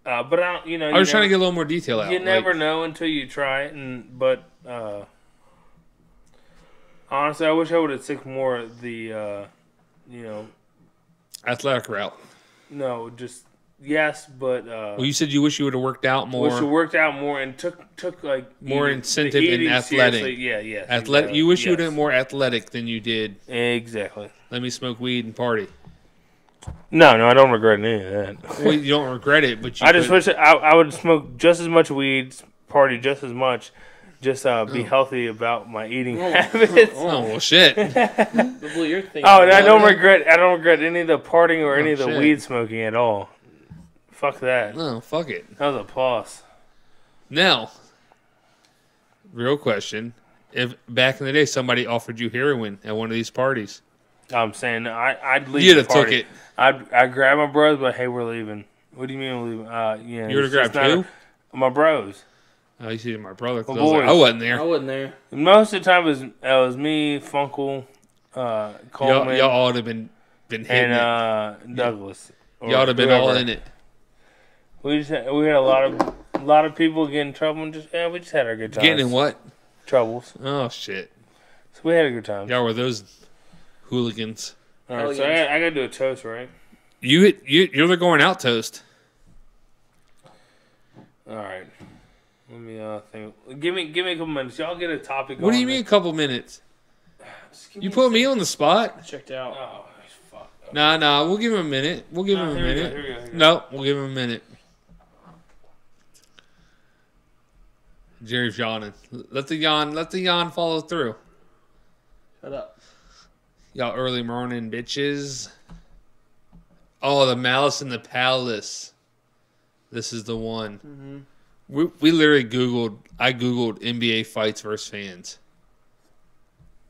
Speaker 1: But I don't,
Speaker 2: I was trying to get a little more detail out.
Speaker 1: You
Speaker 2: like-
Speaker 1: never know until you try it, but honestly, I wish I would have took more of the,
Speaker 2: athletic route.
Speaker 1: no, just yes, but
Speaker 2: Well, you said you wish you would have worked out more.
Speaker 1: wish you worked out more and took like
Speaker 2: More
Speaker 1: eating-
Speaker 2: incentive
Speaker 1: the
Speaker 2: in
Speaker 1: eating
Speaker 2: athletic.
Speaker 1: seriously. Yeah, yes,
Speaker 2: Athletic.
Speaker 1: exactly.
Speaker 2: You wish you would
Speaker 1: Yes.
Speaker 2: have been more athletic than you did.
Speaker 1: Exactly.
Speaker 2: Let me smoke weed and party.
Speaker 1: No, I don't regret any of that.
Speaker 2: Well, you don't regret it, but you
Speaker 1: I just
Speaker 2: could-
Speaker 1: wish that I would smoke just as much weed, party just as much, just be healthy about my eating habits.
Speaker 2: Oh well, shit.
Speaker 3: What you're thinking?
Speaker 1: Oh, and I don't regret any of the partying or any of the
Speaker 2: shit.
Speaker 1: weed smoking at all. Fuck that.
Speaker 2: No, fuck it.
Speaker 1: That was a plus.
Speaker 2: Now, real question: if back in the day somebody offered you heroin at one of these parties,
Speaker 1: I'm saying I'd leave
Speaker 2: you'd
Speaker 1: the
Speaker 2: have took
Speaker 1: party.
Speaker 2: it.
Speaker 1: I'd grab my bros, but hey, we're leaving. What do you mean we're leaving? Yeah,
Speaker 2: You would have
Speaker 1: it's
Speaker 2: grabbed
Speaker 1: just not-
Speaker 2: who?
Speaker 1: My bros.
Speaker 2: Oh, you see, my brother. 'cause
Speaker 1: My
Speaker 2: I, was like,
Speaker 1: boys.
Speaker 2: I wasn't
Speaker 3: I
Speaker 2: there.
Speaker 3: wasn't there.
Speaker 1: Most of the time it was me, Funkle,
Speaker 2: Y'all,
Speaker 1: Coleman,
Speaker 2: y'all ought to have been hitting it.
Speaker 1: and Douglas. Or
Speaker 2: Y'all ought to have been all
Speaker 1: whoever.
Speaker 2: in it.
Speaker 1: We had a lot of people get in trouble and we just had our good times.
Speaker 2: Getting in what?
Speaker 1: Troubles.
Speaker 2: Oh shit!
Speaker 1: So we had a good time.
Speaker 2: Y'all were those hooligans.
Speaker 1: All right, so I gotta do a toast, right?
Speaker 2: You're the going out toast.
Speaker 1: All right. Let me think. Give me a couple minutes. Y'all get a topic.
Speaker 2: What do
Speaker 1: on
Speaker 2: you mean
Speaker 1: it.
Speaker 2: a couple minutes?
Speaker 1: Just give
Speaker 2: You
Speaker 1: me
Speaker 2: put
Speaker 1: a
Speaker 2: me on the spot.
Speaker 3: Checked out.
Speaker 1: Oh fuck.
Speaker 2: Nah. We'll give him a minute. We'll give him a
Speaker 1: Here we go,
Speaker 2: minute.
Speaker 1: here we go.
Speaker 2: No, we'll give him a minute. Jerry's yawning. Let the yawn follow through.
Speaker 3: Shut up.
Speaker 2: Y'all early morning bitches. Oh, the Malice in the Palace. This is the one.
Speaker 3: Mm-hmm.
Speaker 2: We literally I Googled NBA fights versus fans.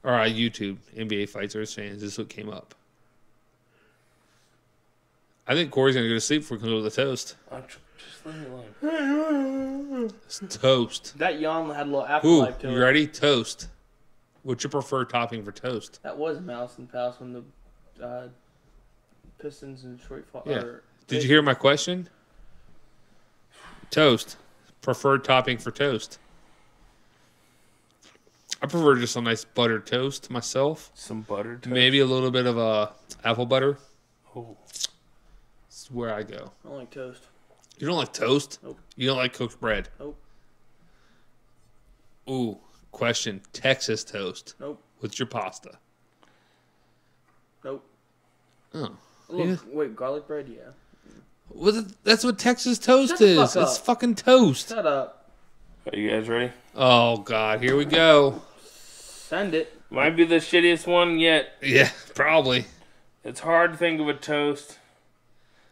Speaker 2: Or I YouTube NBA fights versus fans. This is what came up. I think Corey's going to go to sleep before he comes with a toast.
Speaker 1: Just leave me alone.
Speaker 2: It's toast.
Speaker 3: That yawn had a little
Speaker 2: Ooh,
Speaker 3: afterlife to it.
Speaker 2: you ready? Toast. What's your preferred topping for toast?
Speaker 3: That was Mouse and Palace when the Pistons and Detroit fought.
Speaker 2: Yeah. Did you hear my question? Toast. Preferred topping for toast. I prefer just a nice buttered toast myself.
Speaker 1: Some butter toast.
Speaker 2: Maybe a little bit of apple butter.
Speaker 1: Oh.
Speaker 2: That's where I go.
Speaker 3: I don't like toast.
Speaker 2: You don't like toast?
Speaker 3: Nope.
Speaker 2: You don't like cooked bread?
Speaker 3: Nope.
Speaker 2: Ooh, question. Texas toast.
Speaker 3: Nope.
Speaker 2: What's your pasta?
Speaker 3: Nope.
Speaker 2: Oh.
Speaker 3: Look,
Speaker 2: Yeah.
Speaker 3: wait, garlic bread? Yeah.
Speaker 2: Well, that's what Texas toast
Speaker 3: Shut the
Speaker 2: is.
Speaker 3: fuck
Speaker 2: It's
Speaker 3: up.
Speaker 2: fucking toast.
Speaker 3: Shut up.
Speaker 1: Are you guys ready?
Speaker 2: Oh, God. Here we go.
Speaker 3: Send it.
Speaker 1: Might be the shittiest one yet.
Speaker 2: Yeah, probably.
Speaker 1: It's hard to think of a toast.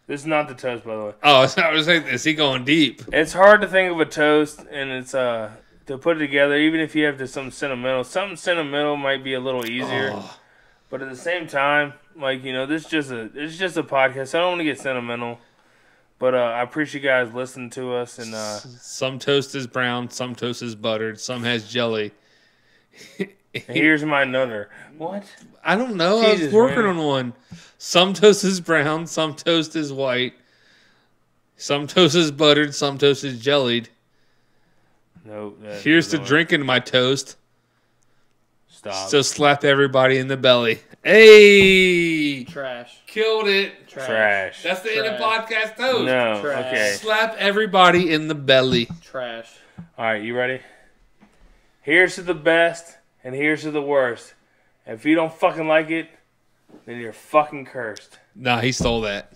Speaker 1: This is not the toast, by the way.
Speaker 2: Oh, I was like, is he going deep?
Speaker 1: It's hard to think of a toast, and it's to put it together. Even if you have to something sentimental might be a little easier.
Speaker 2: Oh.
Speaker 1: But at the same time, like, you know, it's just a podcast. I don't want to get sentimental, but I appreciate you guys listening to us. And
Speaker 2: Some toast is brown, some toast is buttered, some has jelly.
Speaker 1: here's my nutter. What?
Speaker 2: I don't know. I was
Speaker 1: Jesus,
Speaker 2: working
Speaker 1: man.
Speaker 2: on one. Some toast is brown, some toast is white. Some toast is buttered, some toast is jellied.
Speaker 1: No.
Speaker 2: Here's to drinking my toast.
Speaker 1: Stop.
Speaker 2: So slap everybody in the belly. Hey!
Speaker 3: Trash.
Speaker 2: Killed it.
Speaker 1: Trash.
Speaker 2: That's the end of podcast toast.
Speaker 1: No.
Speaker 3: Trash.
Speaker 1: Okay.
Speaker 2: Slap everybody in the belly.
Speaker 3: Trash.
Speaker 1: All right, you ready? Here's to the best, and here's to the worst. If you don't fucking like it, then you're fucking cursed.
Speaker 2: Nah, he stole that.